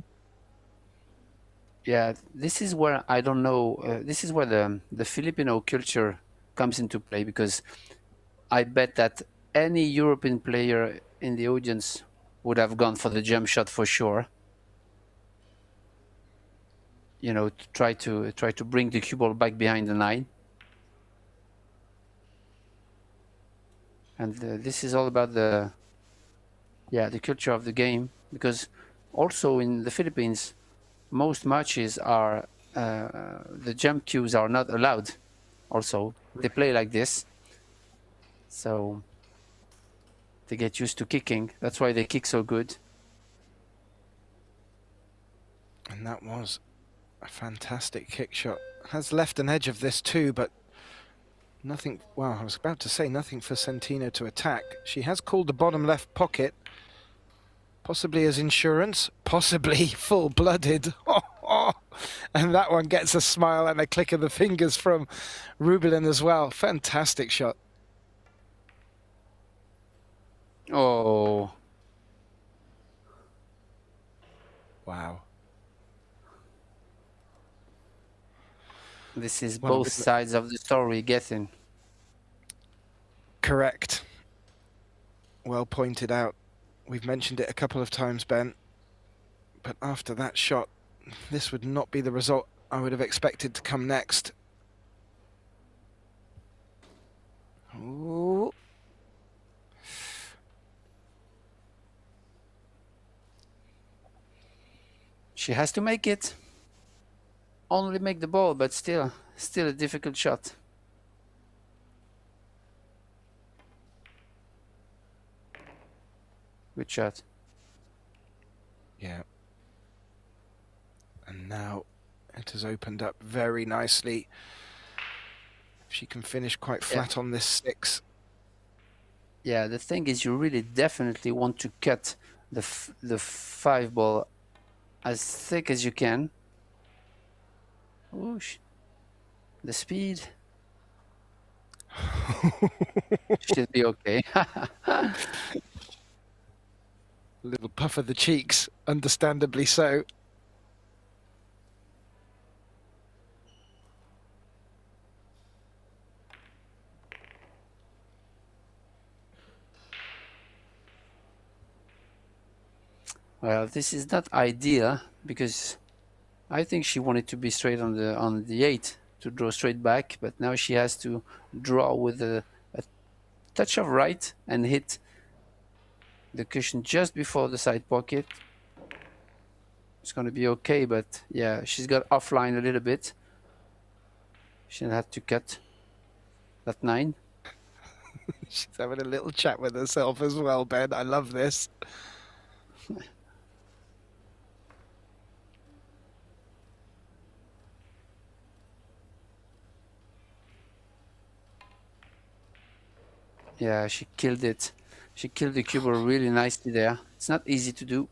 C: Yeah, this is where I don't know. This is where the Filipino culture comes into play, because I bet that any European player in the audience would have gone for the jump shot for sure. You know, to try to bring the cue ball back behind the 9. And this is all about the culture of the game, because also in the Philippines, most matches are the jump cues are not allowed. Also, they play like this, so they get used to kicking. That's why they kick so good.
B: And that was a fantastic kick shot. Has left an edge of this too, but nothing. Well, I was about to say nothing for Centino to attack. She has called the bottom left pocket, possibly as insurance, possibly full-blooded. And that one gets a smile and a click of the fingers from Rubelin as well. Fantastic shot.
C: Oh.
B: Wow.
C: This is
B: Well,
C: both sides of the story getting.
B: Correct. Well pointed out. We've mentioned it a couple of times, Ben. But after that shot, this would not be the result I would have expected to come next. Ooh.
C: She has to make it. Only make the ball, but still a difficult shot. Good shot.
B: Yeah. And now it has opened up very nicely. If she can finish quite flat on this 6.
C: Yeah, the thing is, you really definitely want to cut the 5 ball as thick as you can. Whoosh. The speed should be okay.
B: Little puff of the cheeks, understandably so.
C: Well, this is not ideal, because I think she wanted to be straight on the 8 to draw straight back, but now she has to draw with a touch of right and hit the cushion just before the side pocket. It's going to be okay, but yeah, she's got offline a little bit. She'll have to cut that 9.
B: She's having a little chat with herself as well, Ben. I love this.
C: Yeah, she killed it. She killed the cue ball really nicely there. It's not easy to do.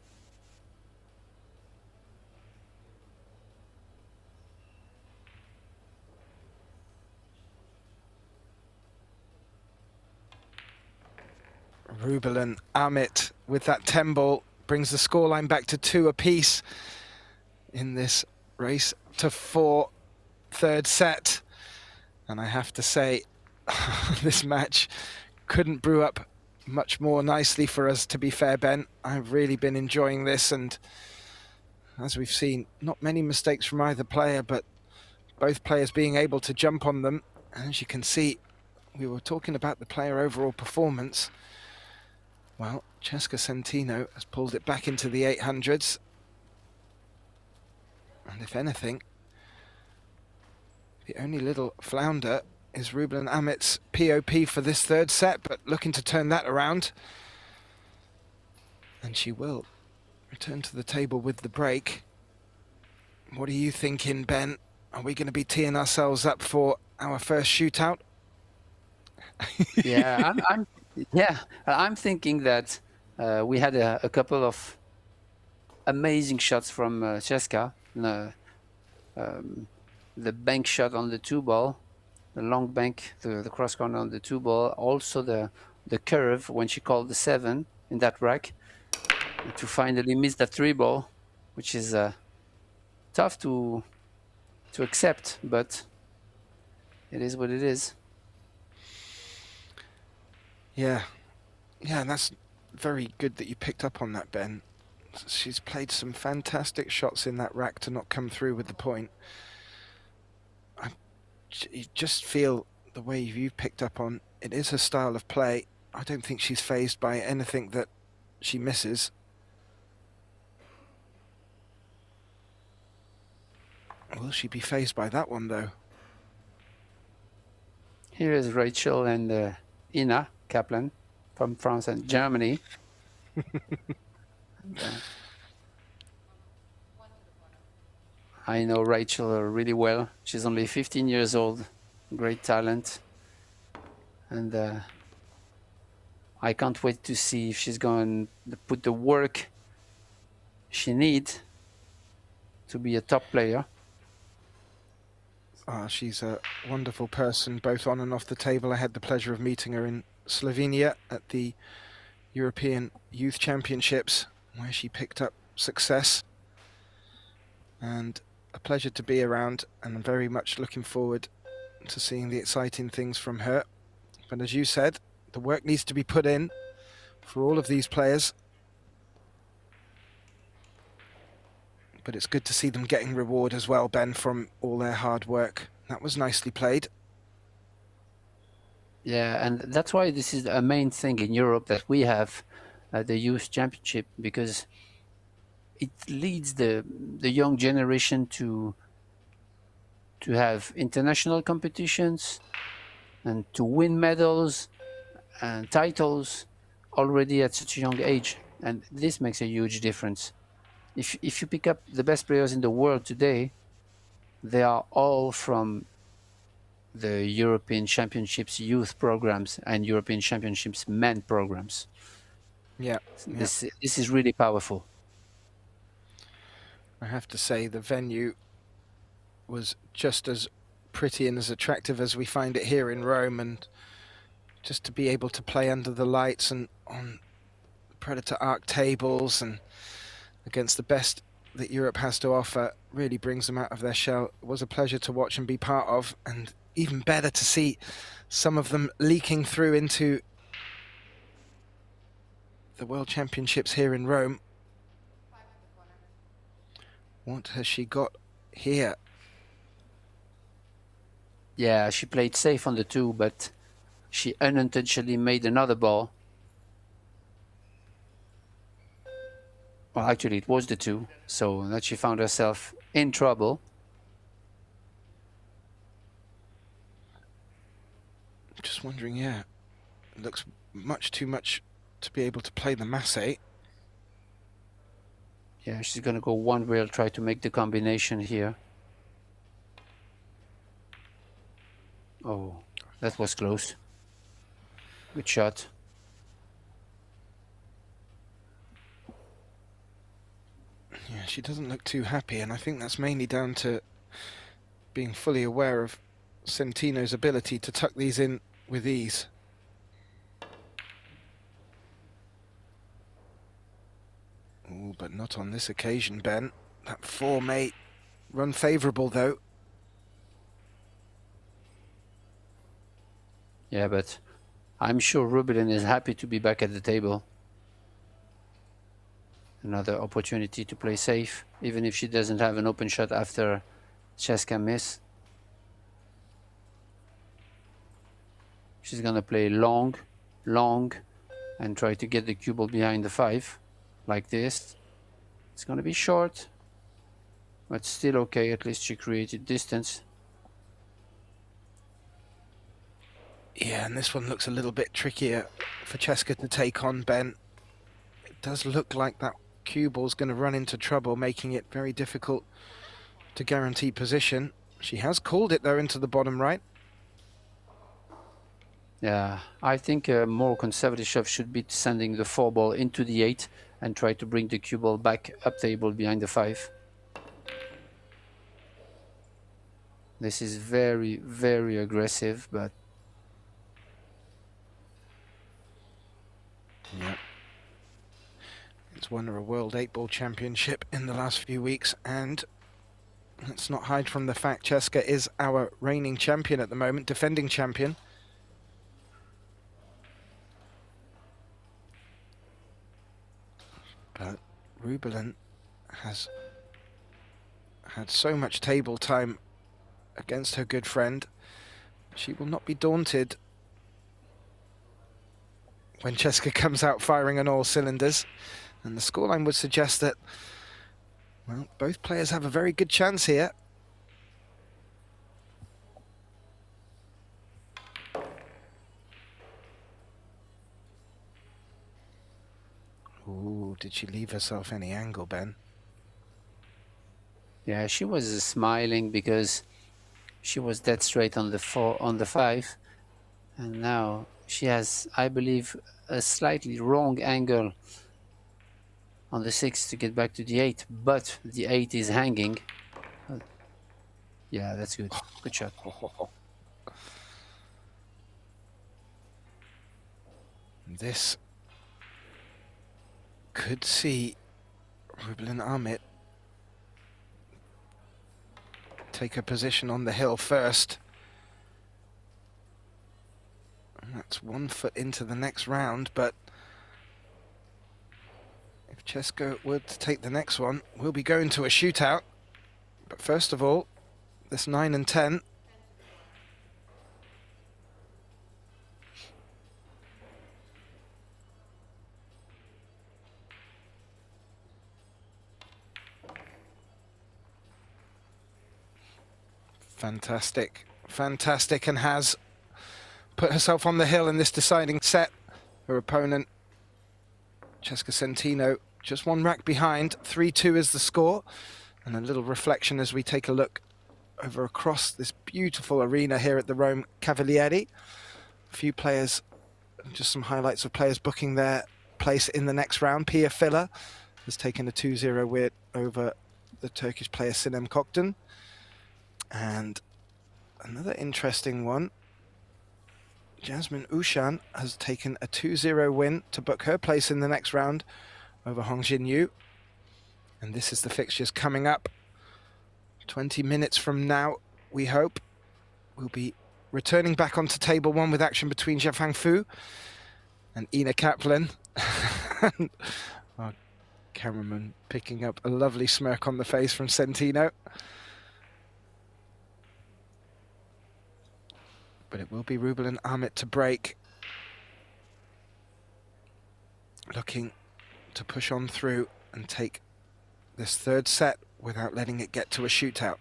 B: Rubelin, Aramith with that 10 ball brings the scoreline back to 2 apiece in this race to 4, third set. And I have to say, this match couldn't brew up much more nicely for us, to be fair, Ben. I've really been enjoying this, and as we've seen, not many mistakes from either player, but both players being able to jump on them. And as you can see, we were talking about the player overall performance. Well, Cesca Centino has pulled it back into the 800s. And if anything, the only little flounder is Rubelin Amith's POP for this third set, but looking to turn that around. And she will return to the table with the break. What are you thinking, Ben? Are we going to be teeing ourselves up for our first shootout?
C: Yeah, I'm thinking that we had a couple of amazing shots from Cesca. The bank shot on the 2 ball, the long bank, the cross corner on the 2 ball, also the curve when she called the 7. in that rack, and to finally miss that 3-ball, which is tough to accept, but it is what it is.
B: Yeah, and that's very good that you picked up on that, Ben. She's played some fantastic shots in that rack to not come through with the point. You just feel the way you've picked up on, it is her style of play. I don't think she's fazed by anything that she misses. Will she be fazed by that one, though?
C: Here is Rachel and Ina Kaplan from France and Germany. I know Rachel really well. She's only 15 years old, great talent. And I can't wait to see if she's going to put the work she needs to be a top player.
B: She's a wonderful person, both on and off the table. I had the pleasure of meeting her in Slovenia at the European Youth Championships, where she picked up success. And a pleasure to be around, and I'm very much looking forward to seeing the exciting things from her. But as you said, the work needs to be put in for all of these players. But it's good to see them getting reward as well, Ben, from all their hard work. That was nicely played.
C: Yeah, and that's why this is a main thing in Europe, that we have the Youth Championship, because it leads the young generation to have international competitions and to win medals and titles already at such a young age. And this makes a huge difference. If you pick up the best players in the world today, they are all from the European Championships youth programs and European Championships men programs.
B: Yeah.
C: This is really powerful.
B: I have to say the venue was just as pretty and as attractive as we find it here in Rome, and just to be able to play under the lights and on Predator Arc tables and against the best that Europe has to offer really brings them out of their shell. It was a pleasure to watch and be part of, and even better to see some of them leaking through into the World Championships here in Rome. What has she got here?
C: Yeah, she played safe on the 2, but she unintentionally made another ball. Well, actually, it was the 2, so that she found herself in trouble.
B: Just wondering, yeah, it looks much too much to be able to play the Masse.
C: Yeah, she's going to go one rail, try to make the combination here. Oh, that was close. Good shot.
B: Yeah, she doesn't look too happy, and I think that's mainly down to being fully aware of Centino's ability to tuck these in with ease. Ooh, but not on this occasion, Ben. That 4 may run favourable, though.
C: Yeah, but I'm sure Rubelin is happy to be back at the table. Another opportunity to play safe, even if she doesn't have an open shot after Cheska miss. She's gonna play long, and try to get the cue ball behind the 5, like this. It's gonna be short, but still okay. At least she created distance.
B: Yeah, and this one looks a little bit trickier for Cheska to take on, Ben. It does look like that cue ball's going to run into trouble, making it very difficult to guarantee position. She has called it, though, into the bottom right.
C: Yeah, I think a more conservative shove should be sending the 4 ball into the 8 and try to bring the cue ball back up table behind the 5. This is very, very aggressive, but
B: yeah, has won a World 8-Ball Championship in the last few weeks, and let's not hide from the fact Česká is our reigning champion at the moment, defending champion. But Rubelin has had so much table time against her good friend. She will not be daunted when Česká comes out firing on all cylinders. And the scoreline would suggest that, well, both players have a very good chance here. Ooh, did she leave herself any angle, Ben?
C: Yeah, she was smiling because she was dead straight on the 5, and now she has, I believe, a slightly wrong angle on the 6 to get back to the 8, but the 8 is hanging. Yeah, that's good. Good shot.
B: This could see Rubelin Aramith take a position on the hill first. And that's 1 foot into the next round, but if Česká were to take the next one, we'll be going to a shootout. But first of all, this 9 and 10. Fantastic, fantastic, and has put herself on the hill in this deciding set. Her opponent, Česká Centeno, just 1 rack behind. 3-2 is the score. And a little reflection as we take a look over across this beautiful arena here at the Rome Cavalieri. A few players, just some highlights of players booking their place in the next round. Pia Filler has taken a 2-0 win over the Turkish player Sinem Koktan. And another interesting one, Jasmine Ushan has taken a 2-0 win to book her place in the next round over Hong Jin Yu. And this is the fixtures coming up. 20 minutes from now, we hope, we'll be returning back onto table 1 with action between Jiafang Fu and Ina Kaplan. Our cameraman picking up a lovely smirk on the face from Centeno. But it will be Rubelin Aramith to break. Looking to push on through and take this 3rd set without letting it get to a shootout.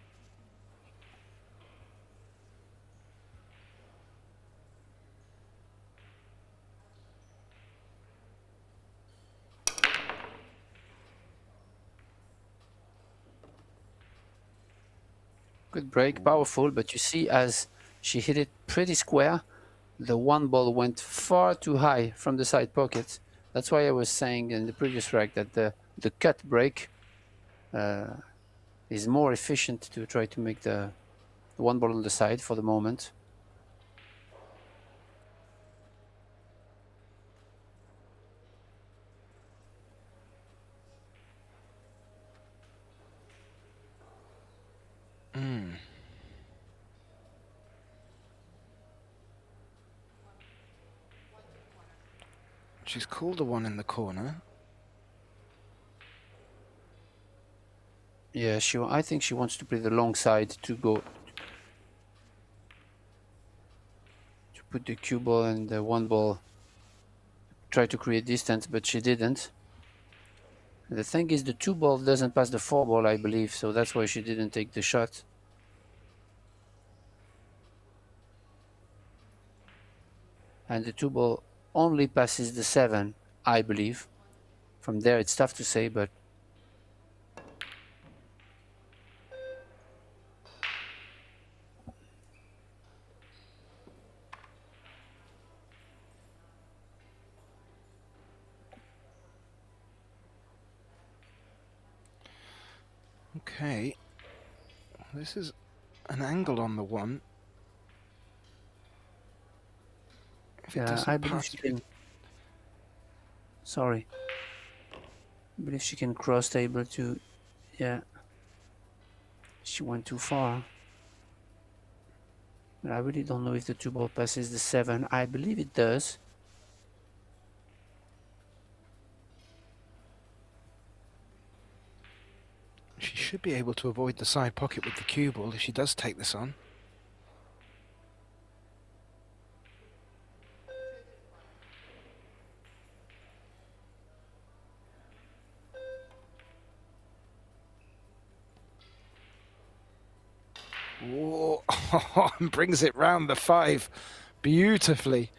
C: Good break, powerful, but you see as she hit it pretty square, the 1 ball went far too high from the side pocket. That's why I was saying in the previous rack that the cut break is more efficient to try to make the 1 ball on the side for the moment.
B: She's called the one in the corner.
C: Yeah, I think she wants to play the long side to go to put the cue ball and the 1 ball, try to create distance, but she didn't. The thing is, the 2 ball doesn't pass the 4 ball, I believe, so that's why she didn't take the shot. And the 2 ball only passes the 7, I believe. From there, it's tough to say, but
B: okay. This is an angle on the 1. If it
C: yeah,
B: doesn't
C: I believe
B: pass
C: she can. Sorry. I believe she can cross table to, yeah. She went too far. But I really don't know if the 2-ball passes the 7. I believe it does.
B: She should be able to avoid the side pocket with the cue ball if she does take this on. Whoa. And brings it round the 5 beautifully.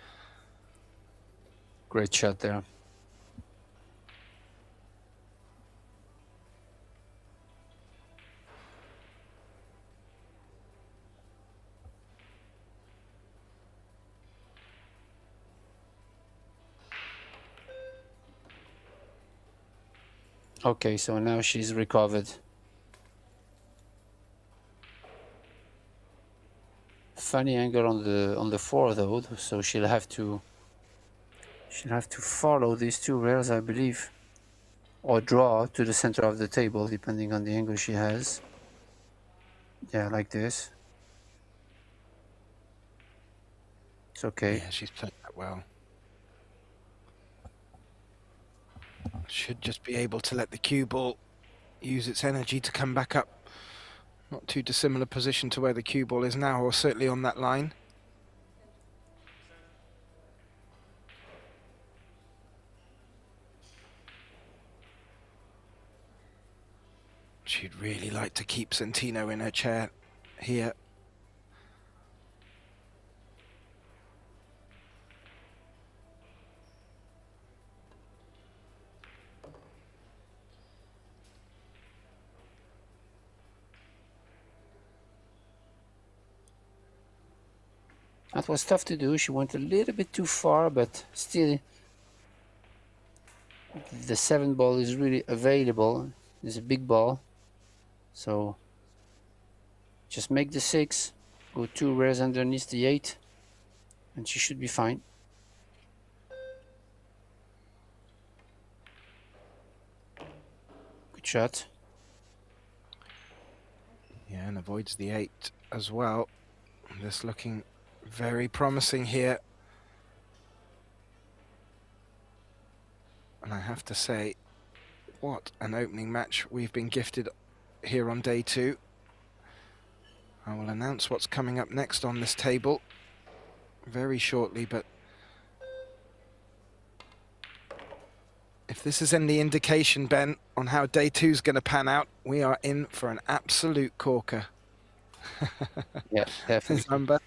C: Great shot there. Okay, so now she's recovered. Funny angle on the 4 though, so she'll have to follow these 2 rails, I believe, or draw to the center of the table depending on the angle she has. Yeah, like this. It's okay.
B: Yeah, she's playing that well. Should just be able to let the cue ball use its energy to come back up. Not too dissimilar position to where the cue ball is now, or certainly on that line. She'd really like to keep Centino in her chair here.
C: That was tough to do. She went a little bit too far, but still the 7 ball is really available. It's a big ball. So just make the 6, go 2 rails underneath the 8, and she should be fine. Good shot.
B: Yeah, and avoids the 8 as well. This looking very promising here. And I have to say, what an opening match we've been gifted here on day 2. I will announce what's coming up next on this table very shortly, but if this is any indication, Ben, on how day 2 is going to pan out, we are in for an absolute corker.
C: Yeah, definitely.
B: Number.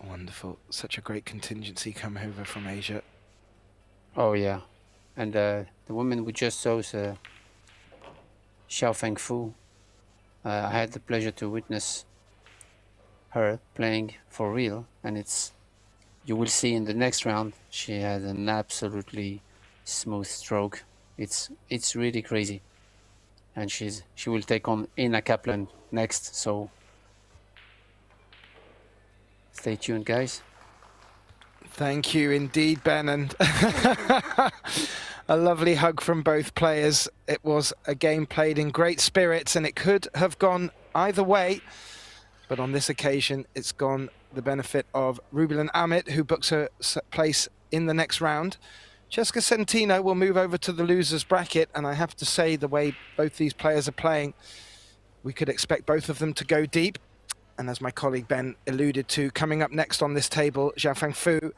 B: Wonderful. Such a great contingency come over from Asia.
C: Oh yeah, and the woman we just saw is Xiao Feng Fu. I had the pleasure to witness her playing for real, and you will see in the next round she has an absolutely smooth stroke. It's really crazy, and she will take on Ina Kaplan next. So stay tuned, guys.
B: Thank you indeed, Ben, and a lovely hug from both players. It was a game played in great spirits, and it could have gone either way, but on this occasion it's gone the benefit of Rubilan Amit, who books her place in the next round. Jessica Centino will move over to the losers bracket, and I have to say, the way both these players are playing, we could expect both of them to go deep. And as my colleague Ben alluded to, coming up next on this table, Xiao Feng Fu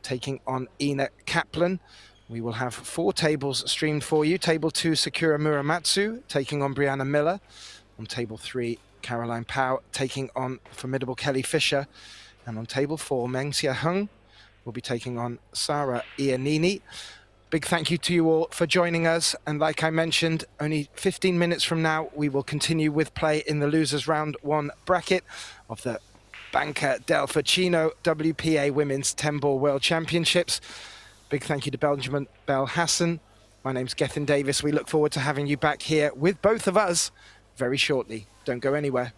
B: taking on Ina Kaplan. We will have 4 tables streamed for you. Table 2, Sakura Muramatsu taking on Brianna Miller. On table 3, Caroline Pao taking on formidable Kelly Fisher. And on table 4, Meng Xia Hung will be taking on Sara Iannini. Big thank you to you all for joining us. And like I mentioned, only 15 minutes from now, we will continue with play in the losers round 1 bracket of the Banca del Fucino WPA Women's 10-Ball World Championships. Big thank you to Benjamin Bell Hassan. My name's Gethin Davis. We look forward to having you back here with both of us very shortly. Don't go anywhere.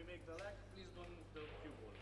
D: make the leg, please don't move the cue ball.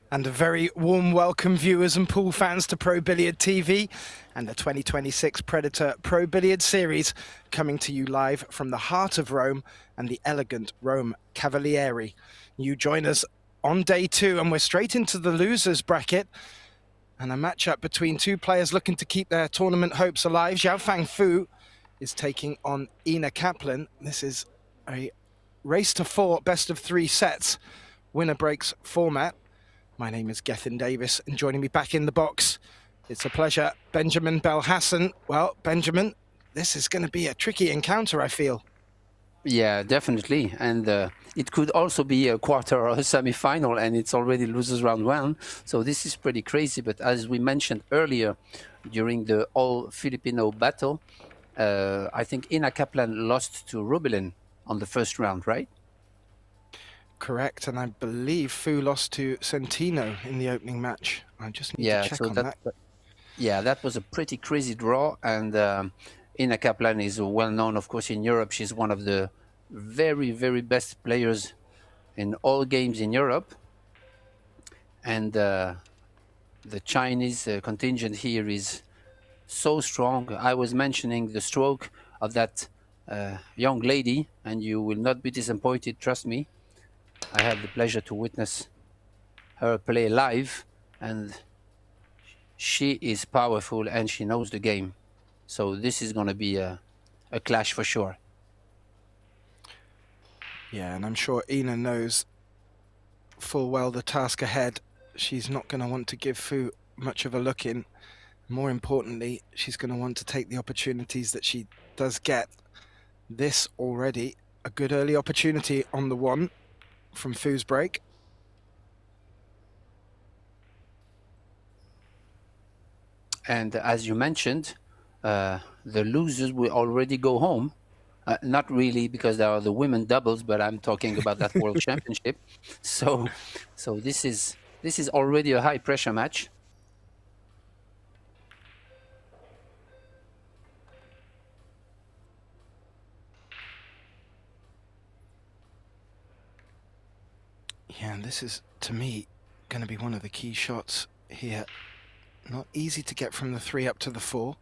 B: And a very warm welcome, viewers and pool fans, to Pro Billiard TV and the 2026 Predator Pro Billiard Series, coming to you live from the heart of Rome and the elegant Rome Cavalieri. You join us on day 2, and we're straight into the losers bracket, and a matchup between two players looking to keep their tournament hopes alive. Xiaofang Fu is taking on Ina Kaplan. This is a race to 4, best of 3 sets, winner breaks format. My name is Gethin Davis, and joining me back in the box, it's a pleasure, Benjamin Belhassan. Well, Benjamin, this is going to be a tricky encounter, I feel.
C: Yeah, definitely. And it could also be a quarter or a semi-final, and it's already losers round 1. So this is pretty crazy. But as we mentioned earlier, during the all-Filipino battle, I think Ina Kaplan lost to Rubilin on the first round, right?
B: Correct, and I believe Fu lost to Centino in the opening match. I just need to check on that.
C: Yeah, that was a pretty crazy draw, and Ina Kaplan is well known, of course, in Europe. She's one of the very, very best players in all games in Europe, and the Chinese contingent here is so strong. I was mentioning the stroke of that young lady, and you will not be disappointed, trust me. I had the pleasure to witness her play live, and she is powerful and she knows the game. So this is going to be a clash for sure.
B: Yeah, and I'm sure Ina knows full well the task ahead. She's not going to want to give Fu much of a look in. More importantly, she's going to want to take the opportunities that she does get. This already a good early opportunity on the 1 from Fu's break.
C: And as you mentioned, the losers will already go home. Not really, because there are the women doubles, but I'm talking about that World Championship. So this is already a high pressure match.
B: Yeah, and this is, to me, going to be one of the key shots here. Not easy to get from the 3 up to the 4.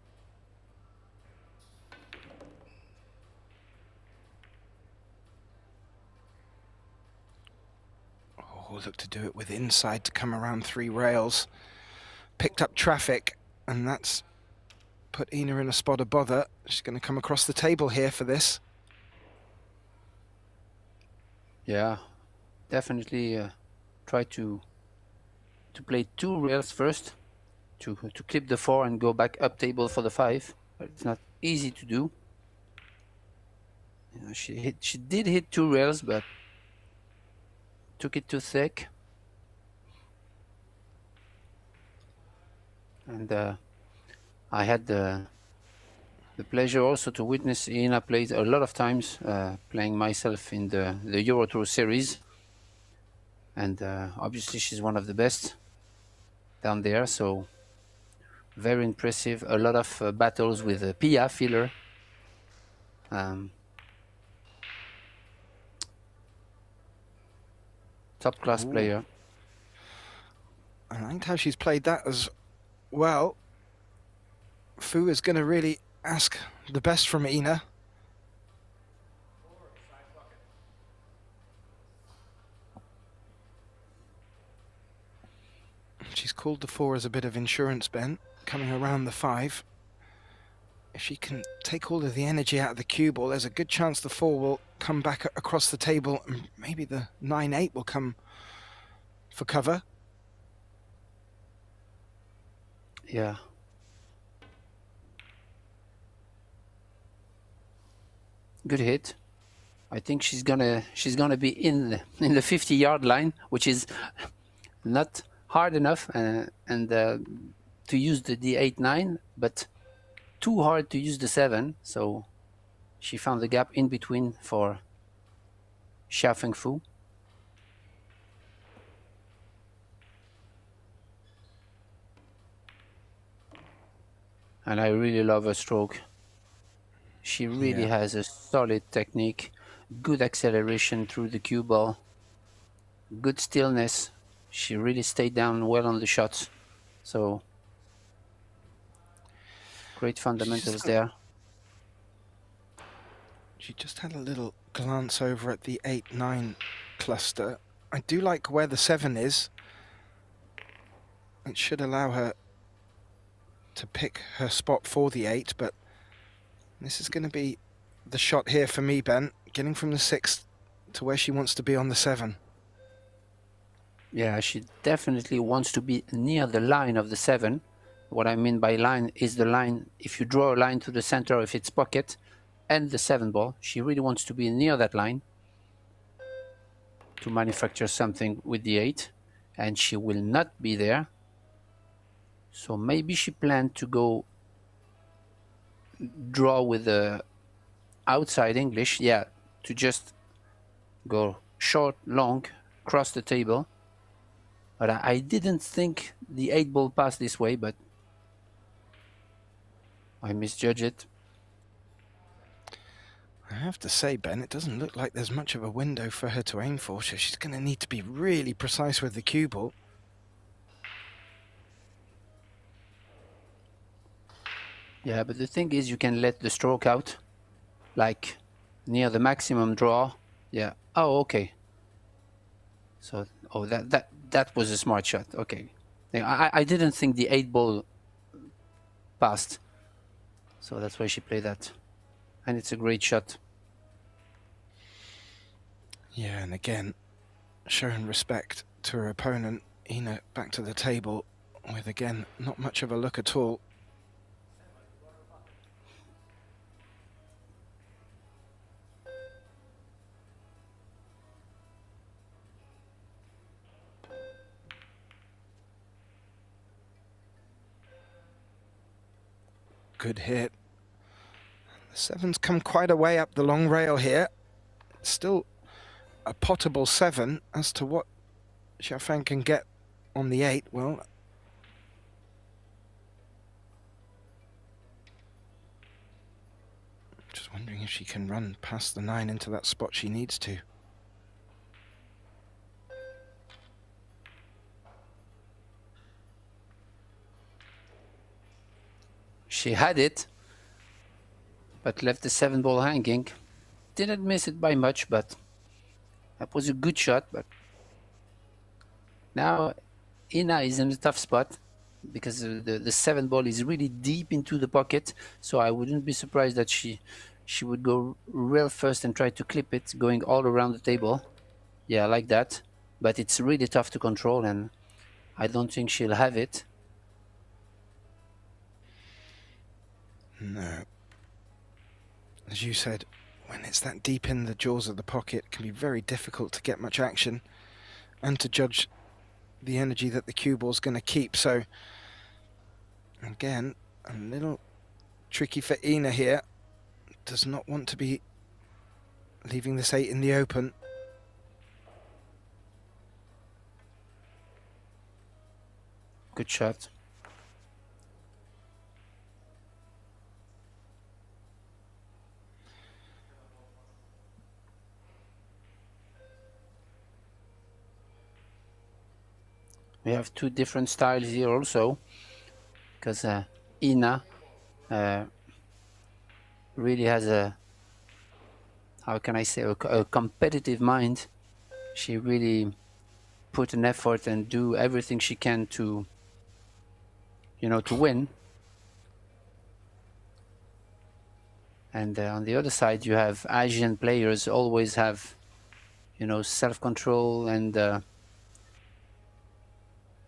B: Oh, look to do it with inside to come around 3 rails. Picked up traffic, and that's put Ina in a spot of bother. She's going to come across the table here for this.
C: Yeah, definitely try to play 2 rails first to clip the 4 and go back up table for the 5. But it's not easy to do. You know, she did hit 2 rails, but took it too thick. And I had the pleasure also to witness Ina played a lot of times, playing myself in the Euro Tour series. And obviously she's one of the best down there, so very impressive. A lot of battles with Pia filler. Top class player.
B: I liked how she's played that as well. Fu is going to really ask the best from Ina. She's called the 4 as a bit of insurance, Ben, coming around the 5. If she can take all of the energy out of the cue ball, there's a good chance the 4 will come back across the table, and maybe the 9-8 will come for cover.
C: Yeah. Good hit. I think she's gonna be in the 50-yard line, which is not hard enough, and to use the D8-9, but too hard to use the 7. So she found the gap in between for Xiaofeng Fu. And I really love her stroke. She really has a solid technique, good acceleration through the cue ball, good stillness. She really stayed down well on the shots. So great fundamentals there.
B: She just had a little glance over at the 8-9 cluster. I do like where the 7 is. It should allow her to pick her spot for the 8, but this is going to be the shot here for me, Ben, getting from the 6 to where she wants to be on the 7.
C: Yeah, she definitely wants to be near the line of the 7. What I mean by line is the line, if you draw a line to the center of its pocket and the 7 ball, she really wants to be near that line to manufacture something with the 8, and she will not be there. So maybe she planned to go draw with the outside English, yeah, to just go short, long, cross the table. But I didn't think the 8 ball passed this way, but I misjudged it.
B: I have to say, Ben, it doesn't look like there's much of a window for her to aim for, so she's going to need to be really precise with the cue ball.
C: Yeah, but the thing is, you can let the stroke out, like near the maximum draw. Yeah. Oh, okay. So, oh, that was a smart shot. Okay. I didn't think the 8 ball passed, so that's why she played that, and it's a great shot.
B: Yeah, and again, showing respect to her opponent, Ina back to the table with, again, not much of a look at all. Good hit. The 7's come quite a way up the long rail here. Still a potable 7. As to what Xiaofeng can get on the 8, well, just wondering if she can run past the 9 into that spot she needs to.
C: She had it, but left the 7 ball hanging. Didn't miss it by much, but that was a good shot. But now Ina is in a tough spot because the 7 ball is really deep into the pocket. So I wouldn't be surprised that she would go real first and try to clip it, going all around the table. Yeah, like that. But it's really tough to control, and I don't think she'll have it.
B: No. As you said, when it's that deep in the jaws of the pocket, it can be very difficult to get much action and to judge the energy that the cue ball's going to keep. So, again, a little tricky for Ina here. Does not want to be leaving this 8 in the open.
C: Good shot. We have 2 different styles here also, because Ina really has a, how can I say, a competitive mind. She really put an effort and do everything she can to, you know, to win. And on the other side, you have Asian players always have, you know, self-control, and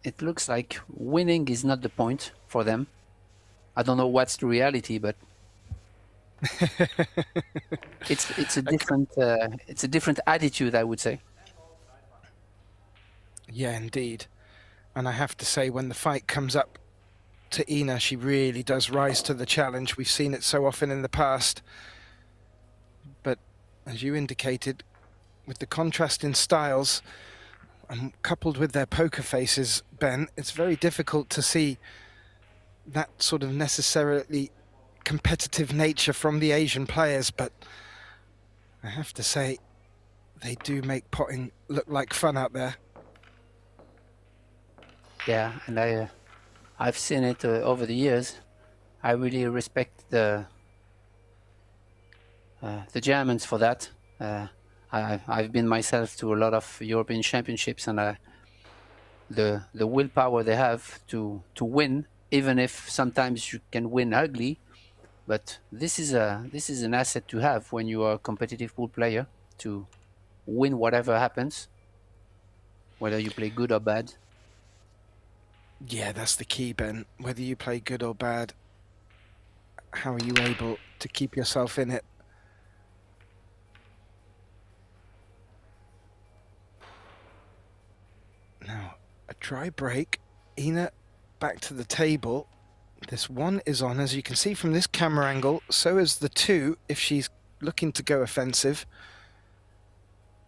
C: it looks like winning is not the point for them. I don't know what's the reality, but it's a different attitude, I would say.
B: Yeah, indeed. And I have to say, when the fight comes up to Ina, she really does rise to the challenge. We've seen it so often in the past. But as you indicated, with the contrast in styles, and coupled with their poker faces, Ben, it's very difficult to see that sort of necessarily competitive nature from the Asian players, but I have to say, they do make potting look like fun out there.
C: Yeah, and I've seen it over the years. I really respect the Germans for that. I've been myself to a lot of European championships, and the willpower they have to win, even if sometimes you can win ugly. But this is an asset to have when you are a competitive pool player, to win whatever happens, whether you play good or bad.
B: Yeah, that's the key, Ben. Whether you play good or bad, how are you able to keep yourself in it? Now, a dry break. Ina back to the table. This one is on, as you can see from this camera angle. So is the two, if she's looking to go offensive.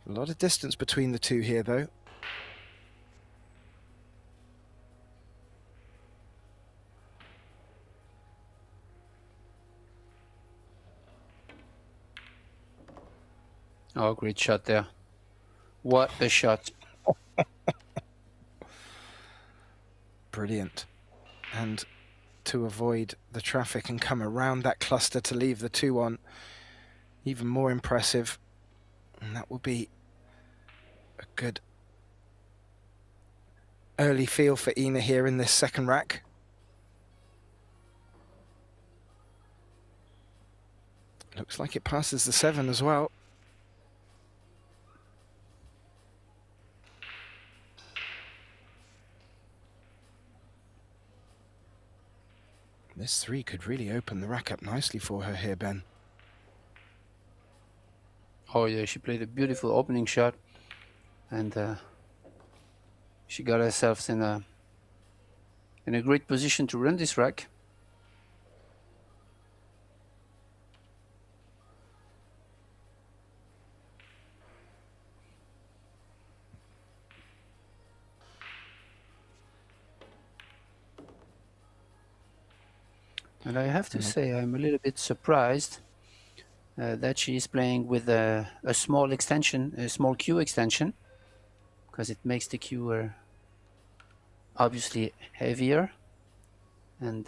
B: A lot of distance between the two here, though.
C: Oh, great shot there. What a shot.
B: Brilliant. And to avoid the traffic and come around that cluster to leave the 2 on, even more impressive. And that will be a good early feel for Ina here in this second rack. Looks like it passes the 7 as well. This 3 could really open the rack up nicely for her here, Ben.
C: Oh yeah, she played a beautiful opening shot, and she got herself in a great position to run this rack. And I have to say, I'm a little bit surprised that she is playing with a small extension, a small cue extension, because it makes the cue obviously heavier, and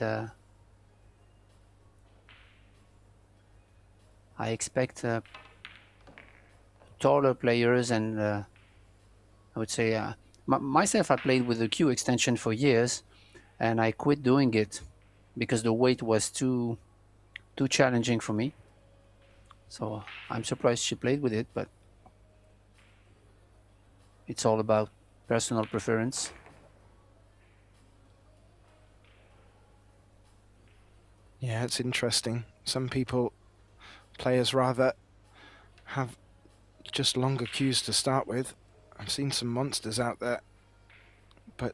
C: I expect taller players, and I would say myself, I played with the cue extension for years, and I quit doing it because the weight was too challenging for me. So I'm surprised she played with it, but it's all about personal preference.
B: Yeah, it's interesting. Some players rather have just longer cues to start with. I've seen some monsters out there. But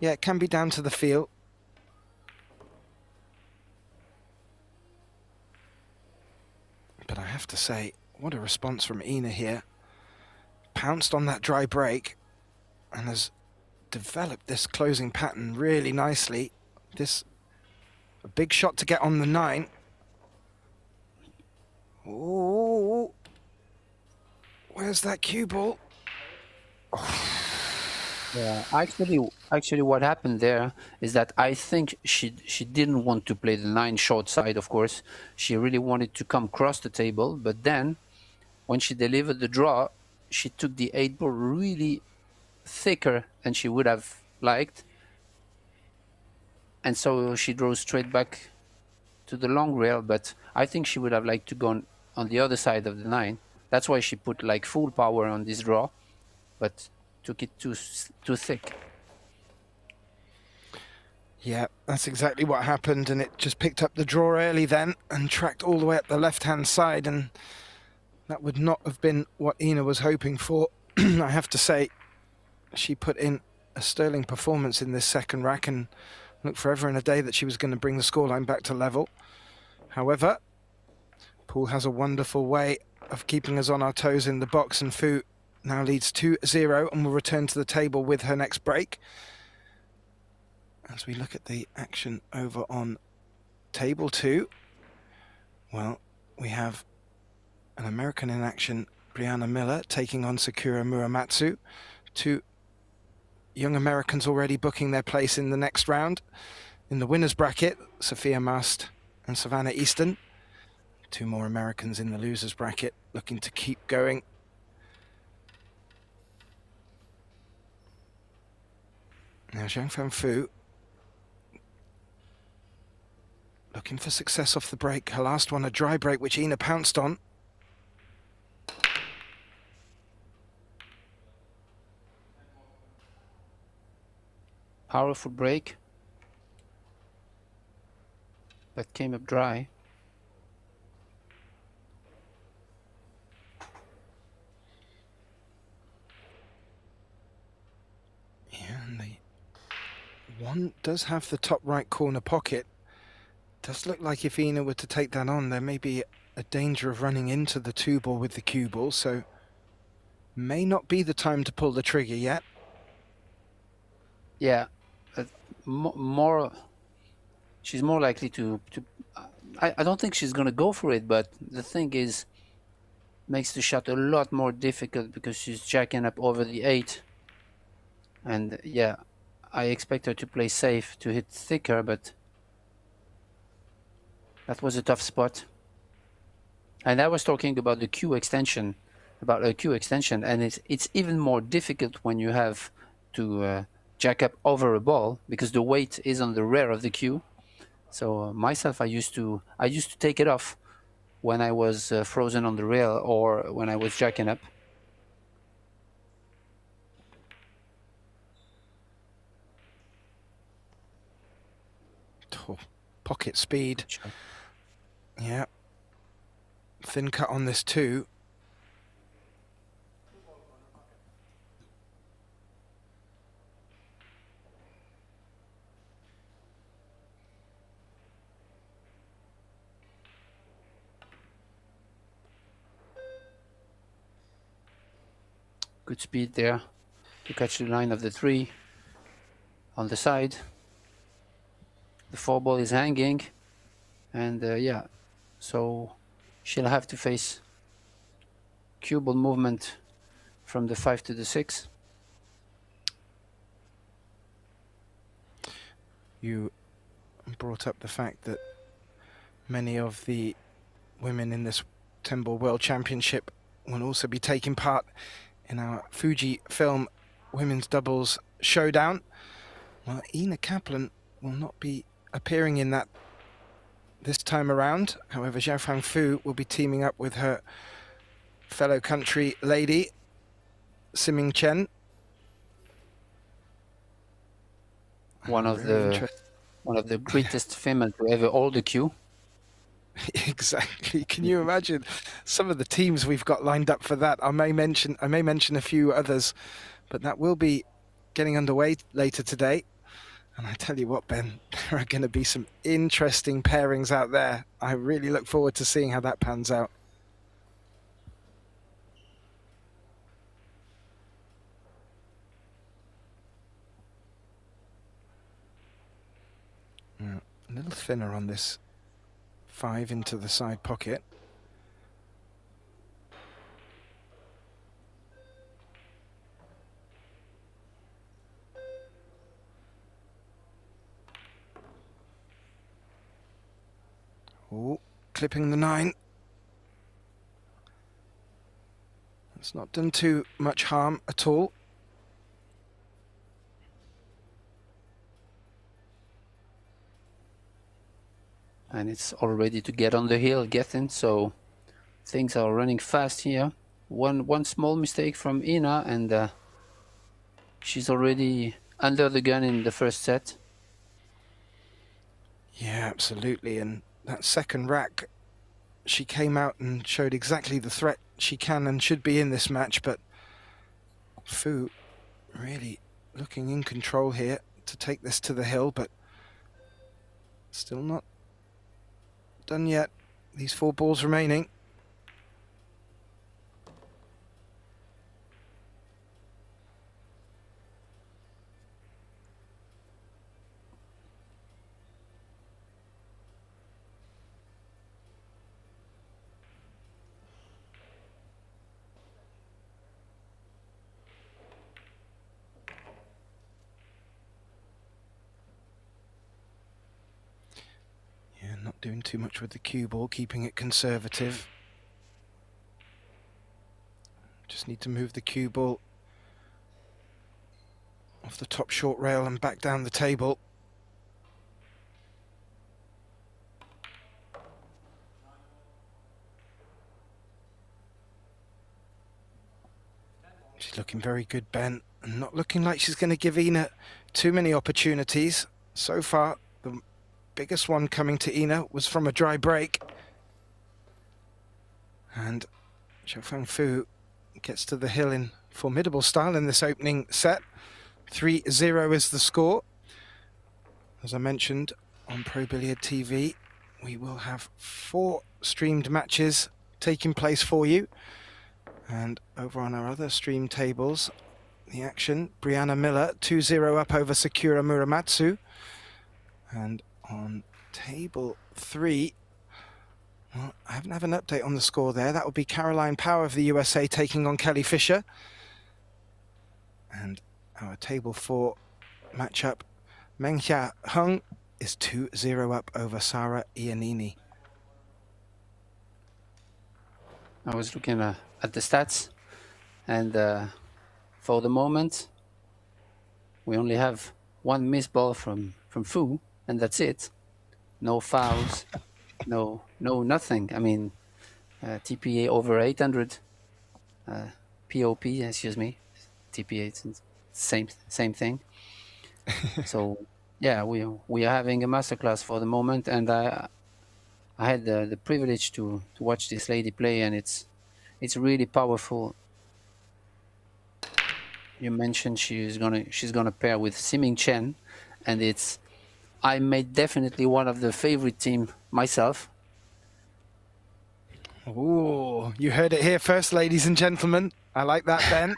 B: yeah, it can be down to the feel. But I have to say, what a response from Ina here. Pounced on that dry break and has developed this closing pattern really nicely. A big shot to get on the 9. Ooh. Where's that cue ball?
C: Yeah, actually, what happened there is that I think she didn't want to play the 9 short side. Of course, she really wanted to come across the table. But then, when she delivered the draw, she took the 8 ball really thicker than she would have liked, and so she drove straight back to the long rail. But I think she would have liked to go on the other side of the 9. That's why she put like full power on this draw, but took it too thick.
B: Yeah, that's exactly what happened, and it just picked up the draw early then and tracked all the way up the left-hand side, and that would not have been what Ina was hoping for. I have to say, she put in a sterling performance in this second rack and looked forever and a day that she was going to bring the scoreline back to level. However, Pool has a wonderful way of keeping us on our toes in the box, and Fu now leads 2-0 and will return to the table with her next break. As we look at the action over on table 2, well, we have an American in action, Brianna Miller, taking on Sakura Muramatsu. 2 young Americans already booking their place in the next round. In the winner's bracket, Sophia Mast and Savannah Easton. 2 more Americans in the loser's bracket, looking to keep going. Now Zhang Fanfu looking for success off the break. Her last one, a dry break, which Ina pounced on.
C: Powerful break. That came up dry.
B: Yeah, and the one does have the top right corner pocket. Does look like if Ina were to take that on, there may be a danger of running into the 2 ball with the cue ball, so may not be the time to pull the trigger yet.
C: Yeah, more. She's more likely to. I don't think she's gonna go for it, but the thing is, makes the shot a lot more difficult because she's jacking up over the 8. And yeah, I expect her to play safe to hit thicker, but that was a tough spot. And I was talking about the cue extension, and it's even more difficult when you have to jack up over a ball because the weight is on the rear of the cue. So myself, I used to take it off when I was frozen on the rail or when I was jacking up.
B: Oh, pocket speed. Yeah. Thin cut on this too.
C: Good speed there to catch the line of the 3 on the side. The 4 ball is hanging, and yeah, so she'll have to face cue ball movement from the 5 to the 6.
B: You brought up the fact that many of the women in this 10-ball World Championship will also be taking part in our Fujifilm Women's Doubles Showdown. Well, Ina Kaplan will not be appearing in that this time around. However, Zhao Fangfu will be teaming up with her fellow country lady, Siming Chen.
C: One of the greatest female to ever hold the cue.
B: Exactly. Can you imagine some of the teams we've got lined up for that? I may mention a few others, but that will be getting underway later today. And I tell you what, Ben, there are going to be some interesting pairings out there. I really look forward to seeing how that pans out. A little thinner on this 5 into the side pocket. Oh, clipping the 9. It's not done too much harm at all.
C: And it's all ready to get on the hill, getting, so things are running fast here. One small mistake from Ina, and she's already under the gun in the first set.
B: Yeah, absolutely. And that second rack, she came out and showed exactly the threat she can and should be in this match, but Fu really looking in control here to take this to the hill, but still not done yet. These 4 balls remaining. Not doing too much with the cue ball, keeping it conservative. Just need to move the cue ball off the top short rail and back down the table. She's looking very good, Ben, and not looking like she's going to give Ina too many opportunities. So far, the biggest one coming to Ina was from a dry break. And Xiaofeng Fu gets to the hill in formidable style in this opening set. 3-0 is the score. As I mentioned on Pro Billiard TV, we will have 4 streamed matches taking place for you. And over on our other stream tables, the action, Brianna Miller, 2-0 up over Sakura Muramatsu. And on table 3, well, I haven't had an update on the score there. That will be Caroline Power of the USA taking on Kelly Fisher. And our table 4 matchup, Menghia Hung is 2-0 up over Sara Iannini.
C: I was looking at the stats, and for the moment, we only have 1 missed ball from Fu, and that's it. No fouls, no nothing. I mean, TPA over 800, POP, excuse me, TPA, it's same thing. So yeah, we are having a masterclass for the moment, and I had the privilege to watch this lady play, and it's really powerful. You mentioned she's gonna pair with Siming Chen, and I made definitely one of the favorite team myself.
B: Ooh, you heard it here first, ladies and gentlemen. I like that, Ben.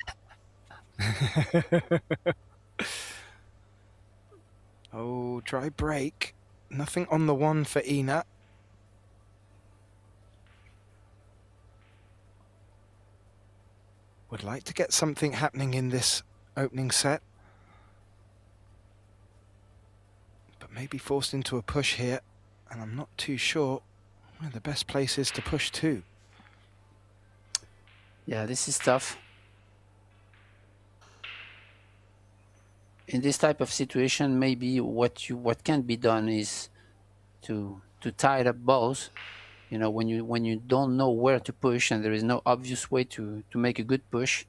B: Oh, dry break. Nothing on the 1 for Ina. Would like to get something happening in this opening set. But maybe forced into a push here. And I'm not too sure where the best place is to push to.
C: Yeah, this is tough. In this type of situation, maybe what can be done is to tie up balls. You know, when you don't know where to push and there is no obvious way to make a good push,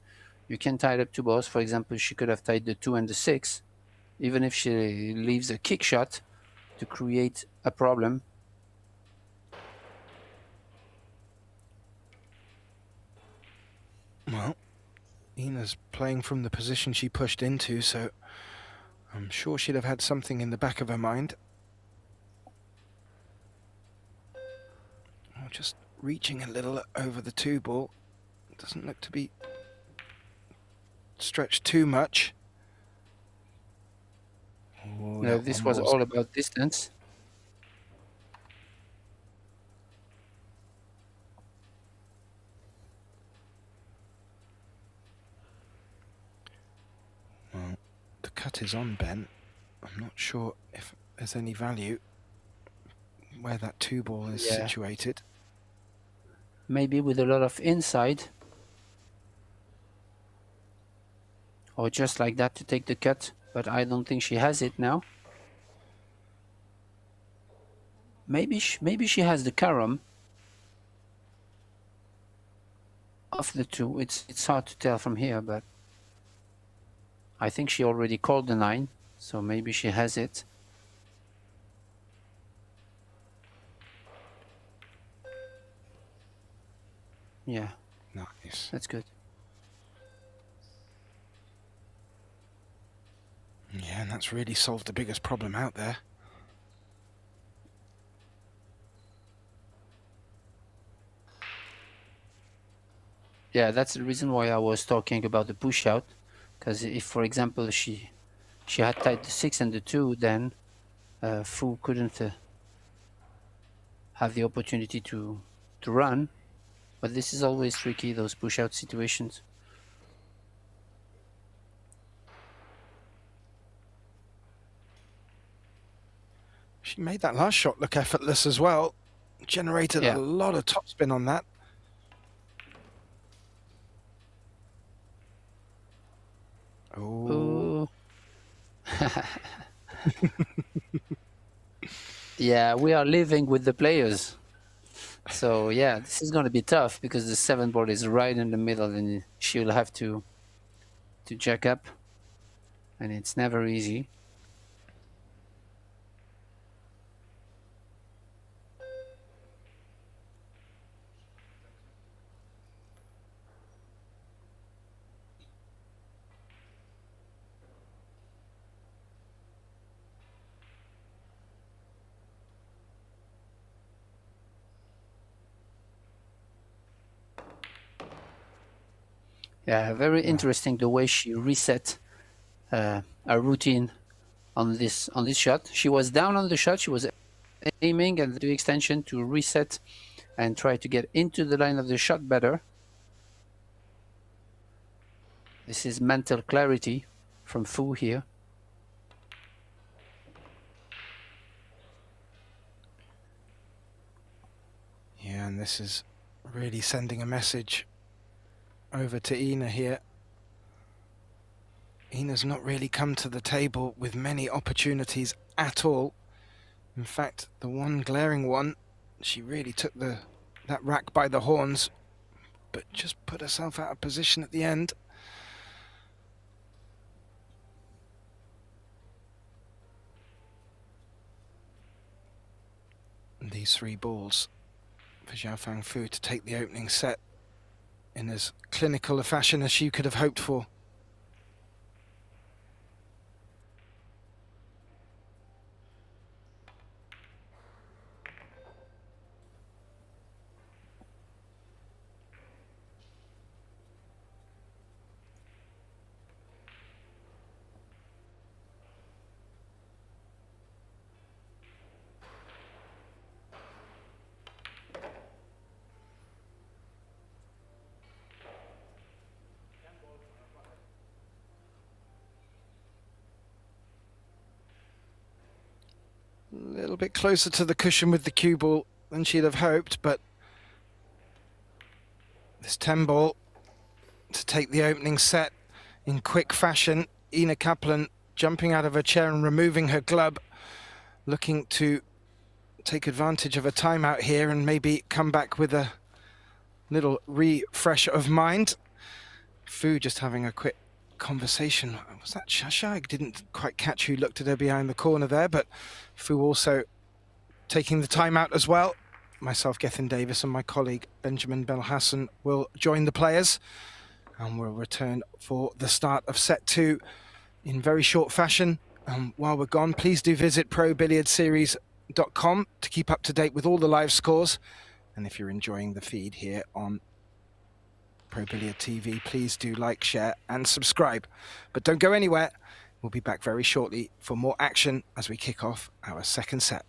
C: you can tie up 2 balls. For example, she could have tied the 2 and the 6, even if she leaves a kick shot to create a problem.
B: Well, Ina's playing from the position she pushed into, so I'm sure she'd have had something in the back of her mind. Oh, just reaching a little over the 2 ball. Doesn't look to be stretched too much. Oh,
C: No, this was all about distance.
B: Well, the cut is on, Ben. I'm not sure if there's any value where that 2 ball is situated.
C: Maybe with a lot of inside, or just like that to take the cut, but I don't think she has it now. Maybe she has the carom of the 2. It's hard to tell from here, but I think she already called the 9, so maybe she has it. Yeah,
B: Nice.
C: that's good.
B: Yeah, and that's really solved the biggest problem out there.
C: Yeah, that's the reason why I was talking about the push out, because if, for example, she had tied the 6 and the 2, then Fu couldn't have the opportunity to run. But this is always tricky, those push out situations.
B: She made that last shot look effortless as well. Generated
C: Yeah.
B: a lot of topspin on that. Oh.
C: Ooh. Yeah, we are living with the players. So yeah, this is going to be tough because the 7 board is right in the middle and she'll have to jack up. And it's never easy. Yeah, very interesting the way she reset a routine on this shot. She was down on the shot. She was aiming at the extension to reset and try to get into the line of the shot better. This is mental clarity from Fu here.
B: Yeah, and this is really sending a message over to Ina here. Ina's not really come to the table with many opportunities at all. In fact, the one glaring one, she really took that rack by the horns, but just put herself out of position at the end. And these 3 balls for Xiaofang Fu to take the opening set in as clinical a fashion as she could have hoped for. A little bit closer to the cushion with the cue ball than she'd have hoped, but this 10 ball to take the opening set in quick fashion. Ina Kaplan jumping out of her chair and removing her glove, looking to take advantage of a timeout here and maybe come back with a little refresh of mind. Fu just having a quick conversation. Was that Shasha? I didn't quite catch who looked at her behind the corner there, but Fu also taking the timeout as well. Myself, Gethin Davis, and my colleague Benjamin Belhassan will join the players and we'll return for the start of set 2 in very short fashion. While we're gone, please do visit ProBilliardSeries.com to keep up to date with all the live scores. And if you're enjoying the feed here on Pro Billiard TV, please do like, share and subscribe. But don't go anywhere. We'll be back very shortly for more action as we kick off our second set.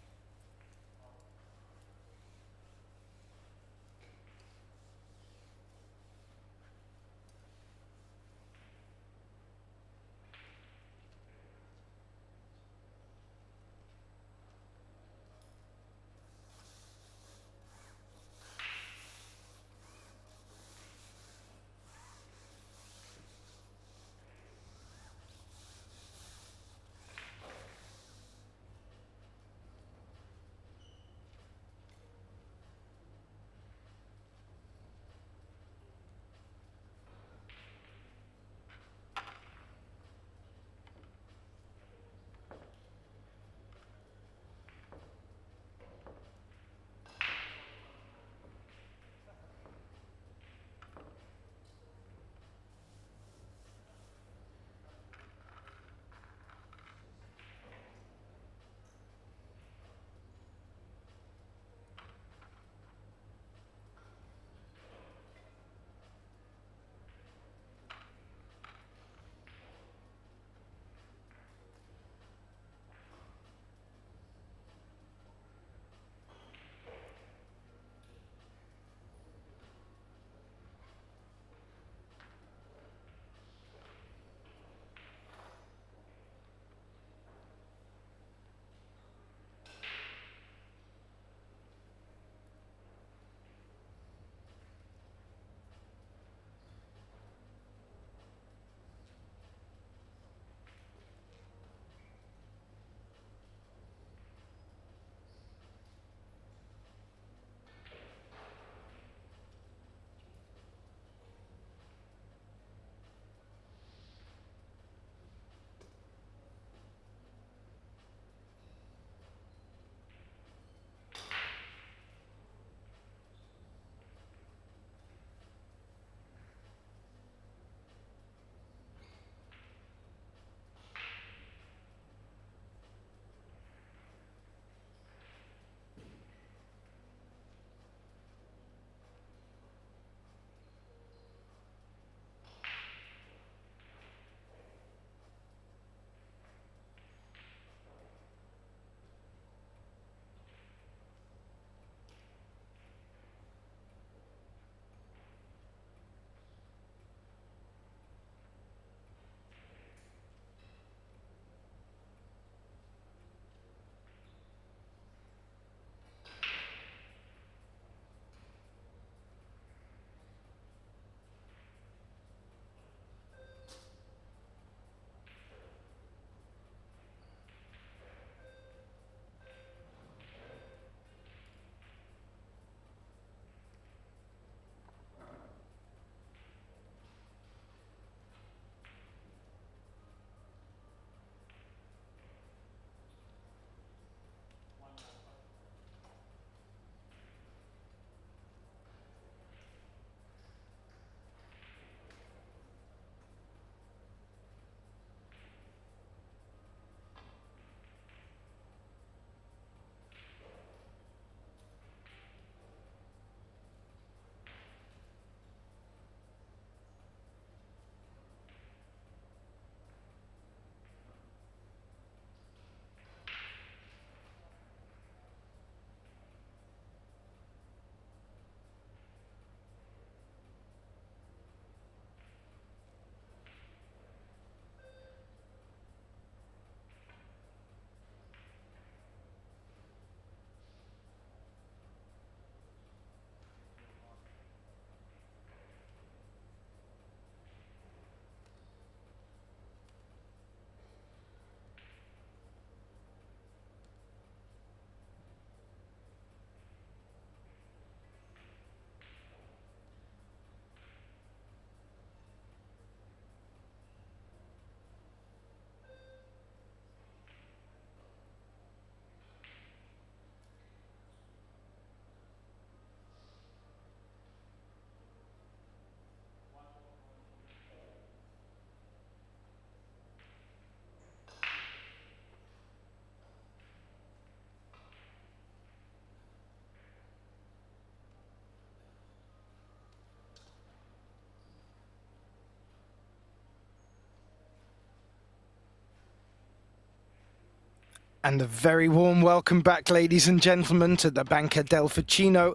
B: And a very warm welcome back, ladies and gentlemen, to the Banca del Fucino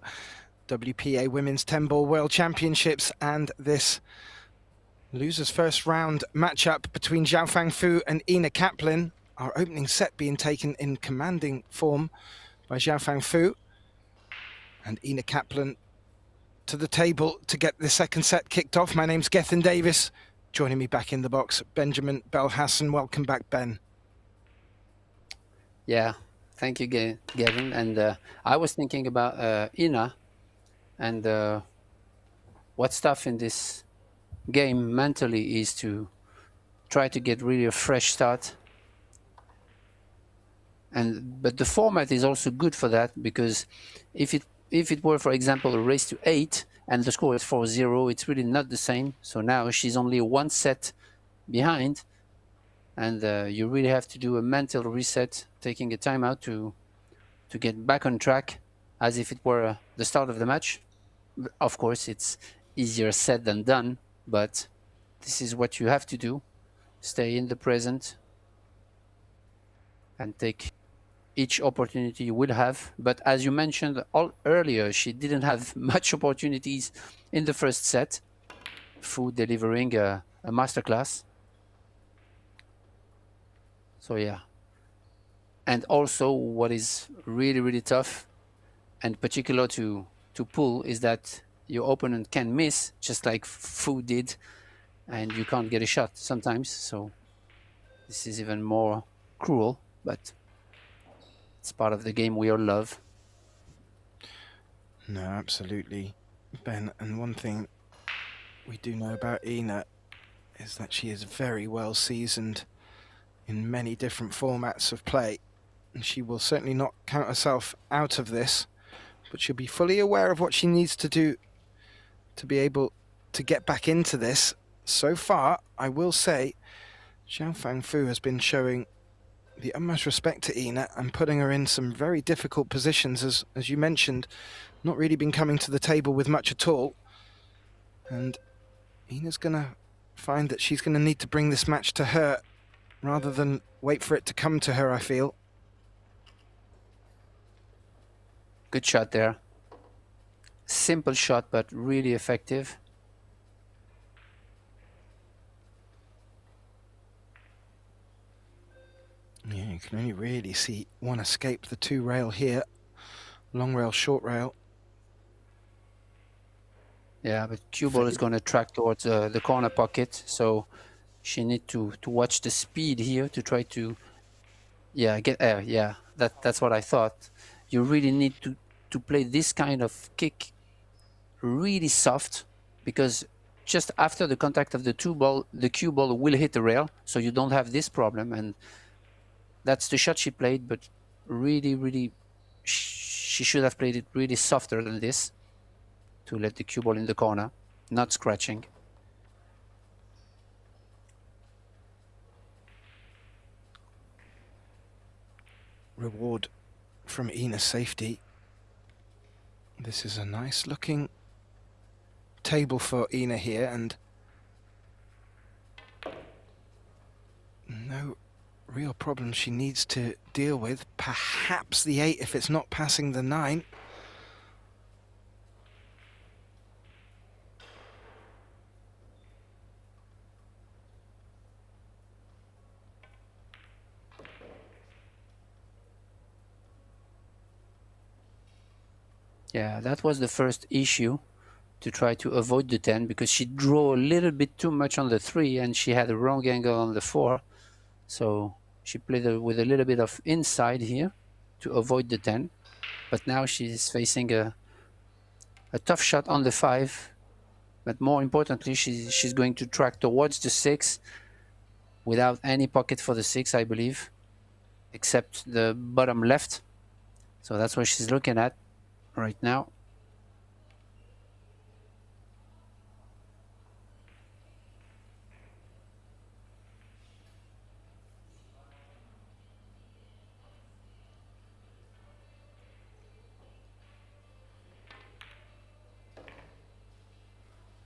B: WPA Women's 10-Ball World Championships and this losers first round matchup between Zhao Fangfu and Ina Kaplan. Our opening set being taken in commanding form by Zhao Fangfu, and Ina Kaplan to the table to get the second set kicked off. My name's Gethin Davis. Joining me back in the box, Benjamin Belhassan. Welcome back, Ben.
C: Yeah, thank you, Gavin. And I was thinking about Ina and what's tough in this game mentally is to try to get really a fresh start. But the format is also good for that, because if it were, for example, a race to 8 and the score is 4-0, it's really not the same. So now she's only one set behind. And you really have to do a mental reset, taking a timeout to get back on track, as if it were the start of the match. Of course, it's easier said than done, but this is what you have to do. Stay in the present and take each opportunity you will have. But as you mentioned earlier, she didn't have much opportunities in the first set, Fu delivering a masterclass. So yeah, and also what is really, really tough and particular to pull is that your opponent can miss, just like Fu did, and you can't get a shot sometimes. So this is even more cruel, but it's part of the game we all love.
B: No, absolutely, Ben. And one thing we do know about Ina is that she is very well seasoned in many different formats of play, and she will certainly not count herself out of this, but she'll be fully aware of what she needs to do to be able to get back into this. So far, I will say, Zhao Fangfu has been showing the utmost respect to Ina and putting her in some very difficult positions, as you mentioned, not really been coming to the table with much at all. And Ina's going to find that she's going to need to bring this match to her rather than wait for it to come to her, I feel.
C: Good shot there. Simple shot, but really effective.
B: Yeah, you can only really see one escape the two rail here. Long rail, short rail.
C: Yeah, but cue ball is going to track towards the corner pocket, so she needs to watch the speed here to try to, get air. Yeah, that's what I thought. You really need to play this kind of kick really soft, because just after the contact of the cue ball will hit the rail, so you don't have this problem. And that's the shot she played, but really, really, she should have played it really softer than this to let the cue ball in the corner, not scratching.
B: Reward from Ina's safety. This is a nice looking table for Ina here, and no real problem she needs to deal with. Perhaps the 8 if it's not passing the 9.
C: Yeah, that was the first issue, to try to avoid the 10, because she drew a little bit too much on the 3 and she had a wrong angle on the 4. So she played with a little bit of inside here to avoid the 10. But now she's facing a tough shot on the 5. But more importantly, she's going to track towards the 6 without any pocket for the 6, I believe, except the bottom left. So that's what she's looking at right now.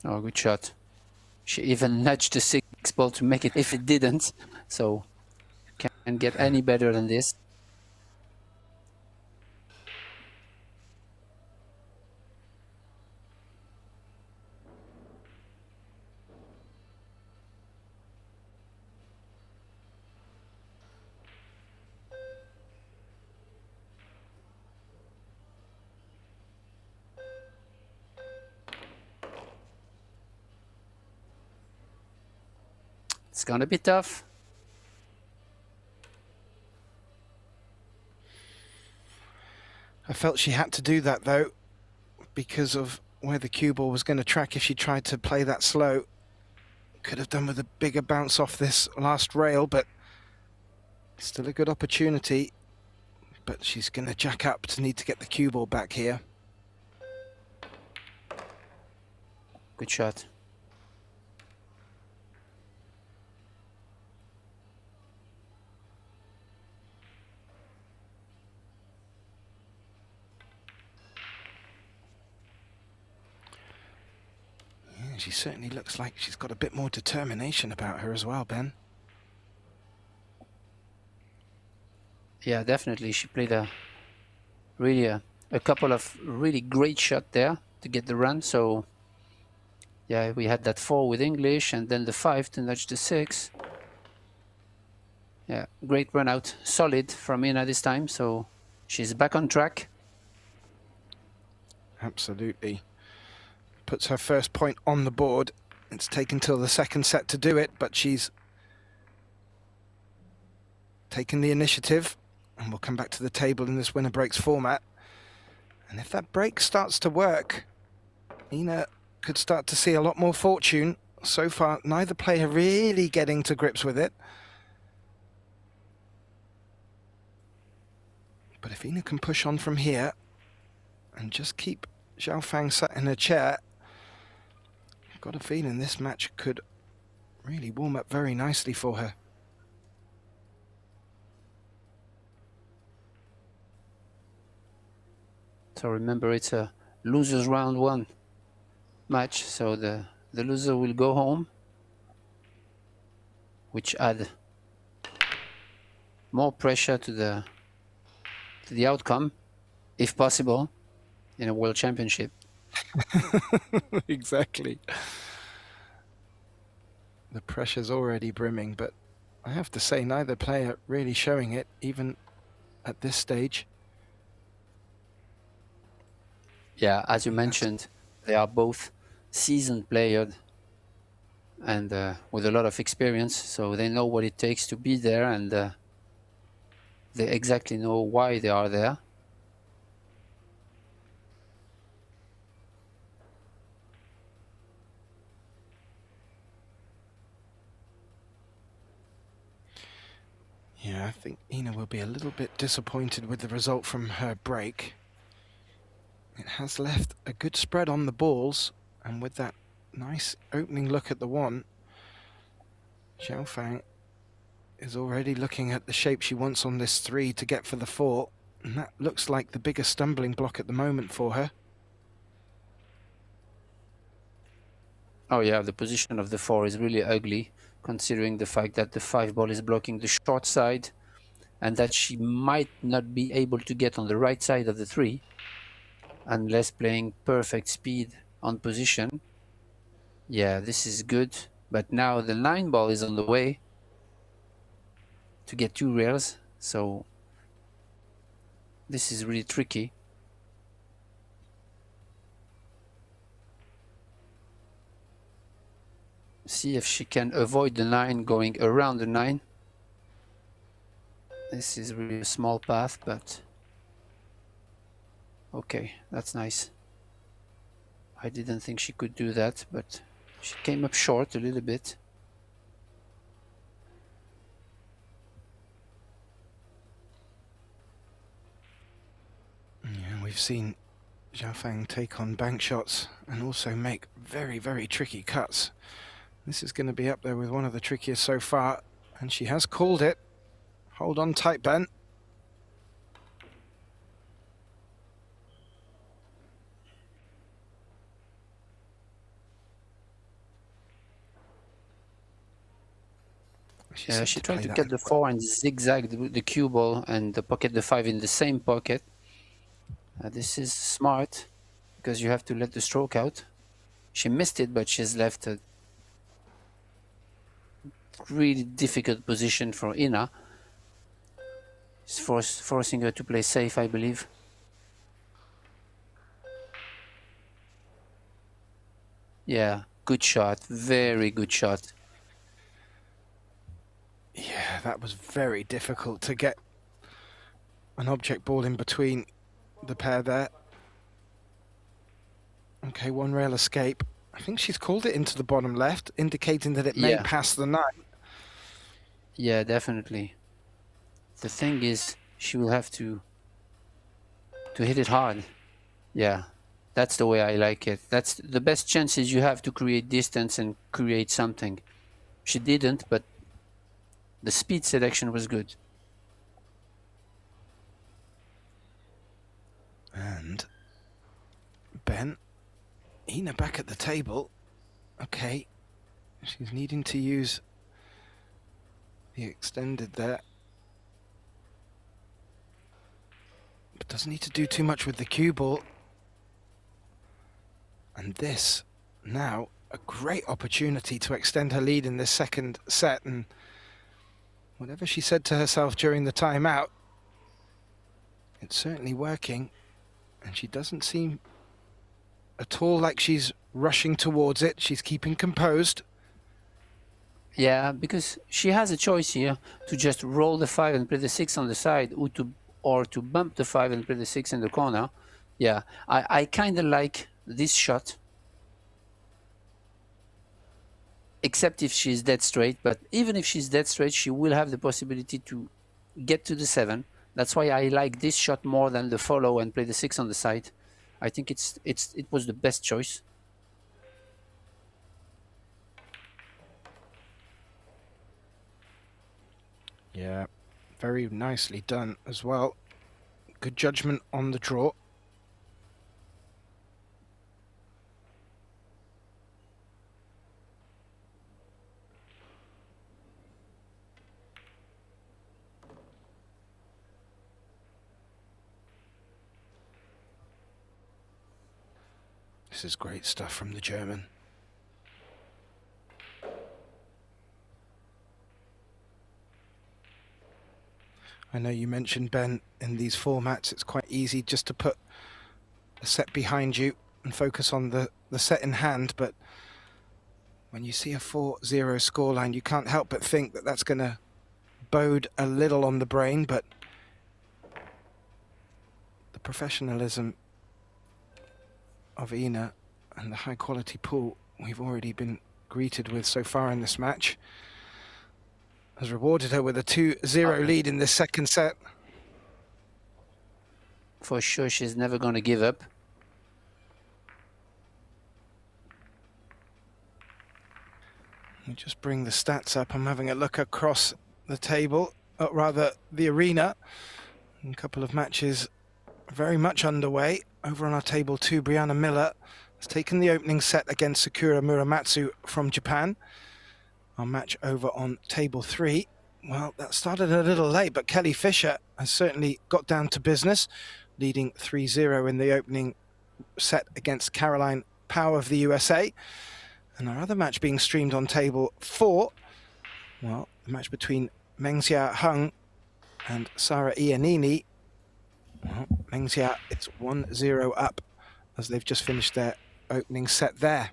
C: Oh, good shot. She even nudged the 6 ball to make it if it didn't. So can't get any better than this. It's gonna be tough.
B: I felt she had to do that though, because of where the cue ball was going to track if she tried to play that slow. Could have done with a bigger bounce off this last rail, but still a good opportunity. But she's going to jack up to need to get the cue ball back here.
C: Good shot.
B: Yeah, she certainly looks like she's got a bit more determination about her as well, Ben.
C: Yeah, definitely. She played a couple of really great shots there to get the run. So yeah, we had that 4 with English and then the 5 to nudge the 6. Yeah, great run out. Solid from Ina this time. So she's back on track.
B: Absolutely. Puts her first point on the board. It's taken till the second set to do it, but she's taken the initiative. And we'll come back to the table in this winner breaks format. And if that break starts to work, Ina could start to see a lot more fortune. So far, neither player really getting to grips with it. But if Ina can push on from here and just keep Zhao Fang sat in her chair, I've got a feeling this match could really warm up very nicely for her.
C: So remember, it's a losers round 1 match. So the loser will go home, which add more pressure to the outcome, if possible, in a world championship.
B: Exactly. The pressure's already brimming, but I have to say neither player really showing it, even at this stage.
C: Yeah, as you mentioned, they are both seasoned players and with a lot of experience, so they know what it takes to be there, and they exactly know why they are there.
B: Yeah, I think Ina will be a little bit disappointed with the result from her break. It has left a good spread on the balls, and with that nice opening look at the 1, Zhao Fang is already looking at the shape she wants on this 3 to get for the 4, and that looks like the biggest stumbling block at the moment for her.
C: Oh yeah, the position of the 4 is really ugly, considering the fact that the 5 ball is blocking the short side and that she might not be able to get on the right side of the 3 unless playing perfect speed on position. Yeah, this is good, but now the 9 ball is on the way to get 2 rails, so this is really tricky. See if she can avoid the 9 going around the 9. This is really a small path, but okay, that's nice. I didn't think she could do that, but she came up short a little bit.
B: Yeah, we've seen Zhao Fang take on bank shots and also make very, very tricky cuts. This is going to be up there with one of the trickiest so far, and she has called it. Hold on tight, Ben.
C: She tried to get the 4 and zigzag the cue ball and pocket the 5 in the same pocket. This is smart because you have to let the stroke out. She missed it, but she's left a really difficult position for Ina. It's forcing her to play safe, I believe. Yeah, good shot, very good shot.
B: Yeah, that was very difficult to get an object ball in between the pair there. Okay, one rail escape. I think she's called it into the bottom left, indicating that it may
C: Yeah.
B: pass the 9.
C: Yeah, definitely. The thing is, she will have to hit it hard. Yeah, that's the way I like it. That's the best chances you have to create distance and create something. She didn't, but the speed selection was good.
B: And Ben, Ina back at the table. Okay, she's needing to use the extended there. But doesn't need to do too much with the cue ball. And this, now, a great opportunity to extend her lead in this second set. And whatever she said to herself during the timeout, it's certainly working. And she doesn't seem at all like she's rushing towards it. She's keeping composed.
C: Yeah, because she has a choice here to just roll the 5 and play the 6 on the side, or to bump the 5 and play the 6 in the corner. Yeah, I kind of like this shot, except if she's dead straight. But even if she's dead straight, she will have the possibility to get to the 7. That's why I like this shot more than the follow and play the 6 on the side. I think it was the best choice.
B: Yeah, very nicely done as well. Good judgment on the draw. This is great stuff from the German. I know you mentioned, Ben, in these formats, it's quite easy just to put a set behind you and focus on the set in hand, but when you see a 4-0 scoreline, you can't help but think that that's going to bode a little on the brain, but the professionalism of Ina and the high-quality pool we've already been greeted with so far in this match has rewarded her with a 2-0 lead in this second set.
C: For sure, she's never going to give up.
B: We just bring the stats up. I'm having a look across the table, or rather the arena. A couple of matches very much underway. Over on our table 2, Brianna Miller has taken the opening set against Sakura Muramatsu from Japan. Our match over on table 3, well, that started a little late, but Kelly Fisher has certainly got down to business, leading 3-0 in the opening set against Caroline Power of the USA. And our other match being streamed on table 4, well, the match between Mengxia Hung and Sara Iannini. Well, Mengxia, it's 1-0 up as they've just finished their opening set there.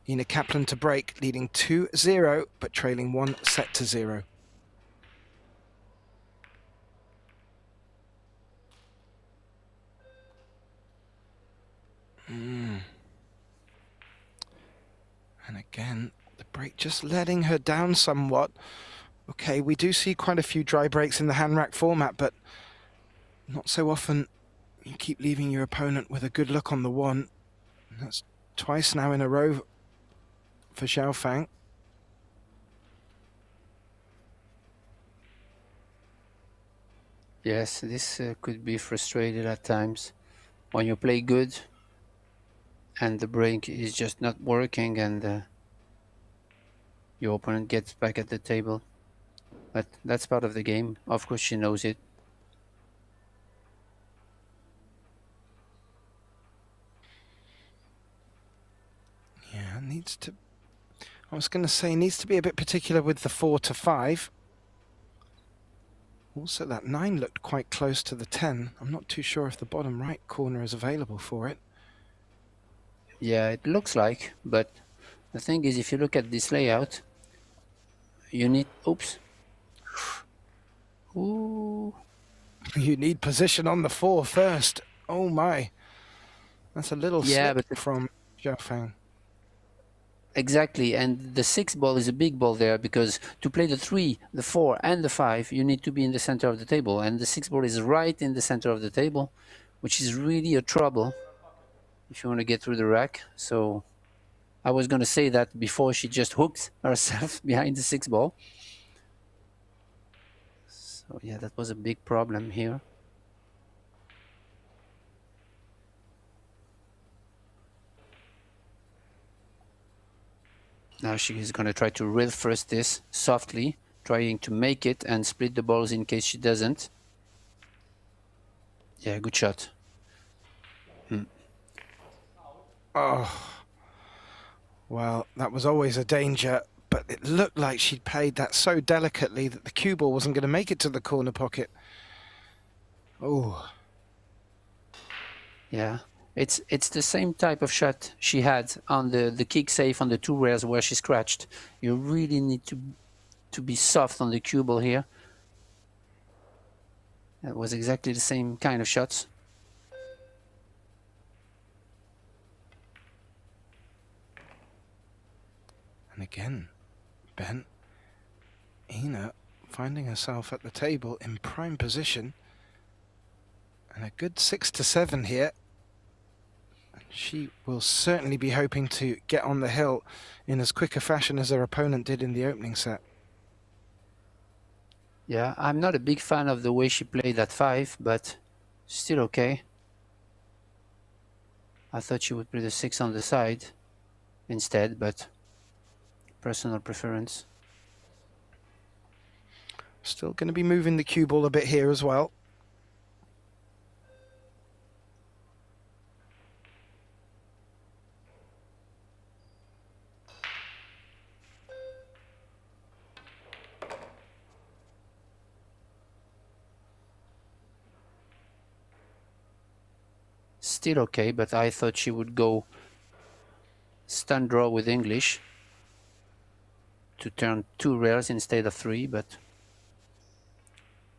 B: Ina Kaplan to break, leading 2-0, but trailing 1-0. And again, the break just letting her down somewhat. Okay, we do see quite a few dry breaks in the hand rack format, but not so often you keep leaving your opponent with a good look on the 1. That's twice now in a row for Xiao Fang.
C: Yes, this could be frustrated at times when you play good and the break is just not working and your opponent gets back at the table. But that's part of the game. Of course, she knows it.
B: Yeah, needs to... I was going to say, needs to be a bit particular with the 4-5. Also, that 9 looked quite close to the 10. I'm not too sure if the bottom right corner is available for it.
C: Yeah, it looks like, but the thing is, if you look at this layout, you need... Oops. Ooh.
B: You need position on the 4 first. Oh my. That's a little
C: Yeah,
B: slip
C: but
B: from Xiaofang.
C: exactly, and the 6 ball is a big ball there, because to play the 3, the 4, and the 5, you need to be in the center of the table, and the 6 ball is right in the center of the table, which is really a trouble if you want to get through the rack. So I was going to say that before she just hooked herself behind the 6 ball. So yeah, that was a big problem here. Now she is going to try to reverse this softly, trying to make it and split the balls in case she doesn't. Yeah, good shot.
B: Oh. Well, that was always a danger, but it looked like she'd played that so delicately that the cue ball wasn't going to make it to the corner pocket. Oh.
C: Yeah, it's the same type of shot she had on the kick safe on the 2 rails where she scratched. You really need to be soft on the cue ball here. That was exactly the same kind of shots.
B: And again, Ben, Ina finding herself at the table in prime position. And a good 6 to 7 here. She will certainly be hoping to get on the hill in as quick a fashion as her opponent did in the opening set.
C: Yeah, I'm not a big fan of the way she played that 5, but still okay. I thought she would play the 6 on the side instead, but personal preference.
B: Still going to be moving the cue ball a bit here as well.
C: Still okay, but I thought she would go stand draw with English to turn 2 rails instead of 3, but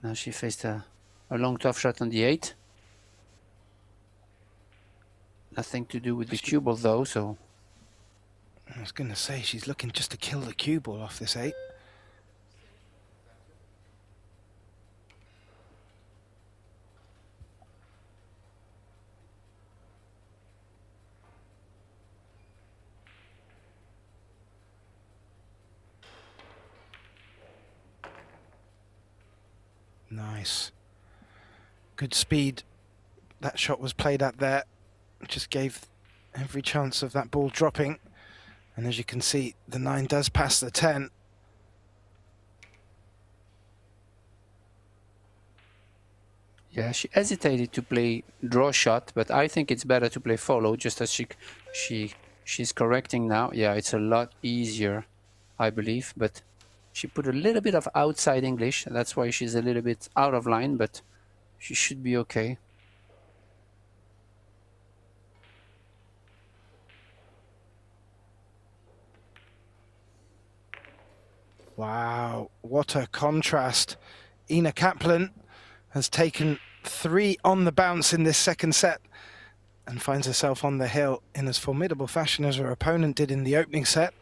C: now she faced a long tough shot on the 8. Nothing to do with the cue ball though, so
B: I was going to say, she's looking just to kill the cue ball off this 8. Nice. Good speed. That shot was played at there. Just gave every chance of that ball dropping. And as you can see, the 9 does pass the 10.
C: yeah, she hesitated to play draw shot, but I think it's better to play follow, just as she's correcting now. Yeah, it's a lot easier, I believe, but she put a little bit of outside English. That's why she's a little bit out of line, but she should be okay.
B: Wow, what a contrast. Ina Kaplan has taken 3 on the bounce in this second set and finds herself on the hill in as formidable fashion as her opponent did in the opening set.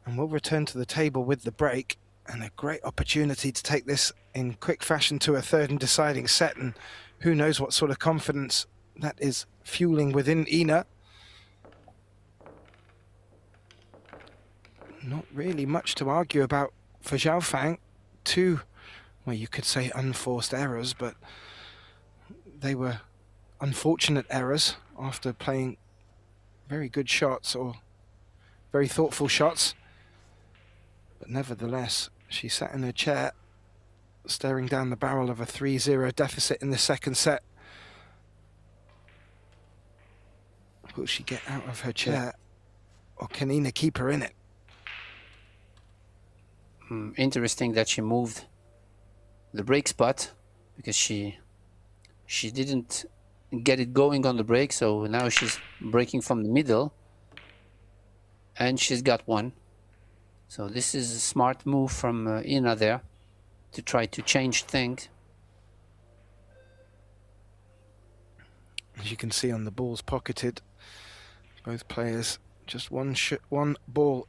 B: And will return to the table with the break, and a great opportunity to take this in quick fashion to a third and deciding set. And who knows what sort of confidence that is fueling within Ina. Not really much to argue about for Xiaofang. 2, well, you could say unforced errors, but they were unfortunate errors after playing very good shots or very thoughtful shots. But nevertheless, she sat in her chair, staring down the barrel of a 3-0 deficit in the second set. Will she get out of her chair, or can Ina keep her in it?
C: Interesting that she moved the break spot, because she didn't get it going on the break, so now she's breaking from the middle, and she's got one. So this is a smart move from Ina there to try to change things.
B: As you can see on the balls pocketed, both players just one ball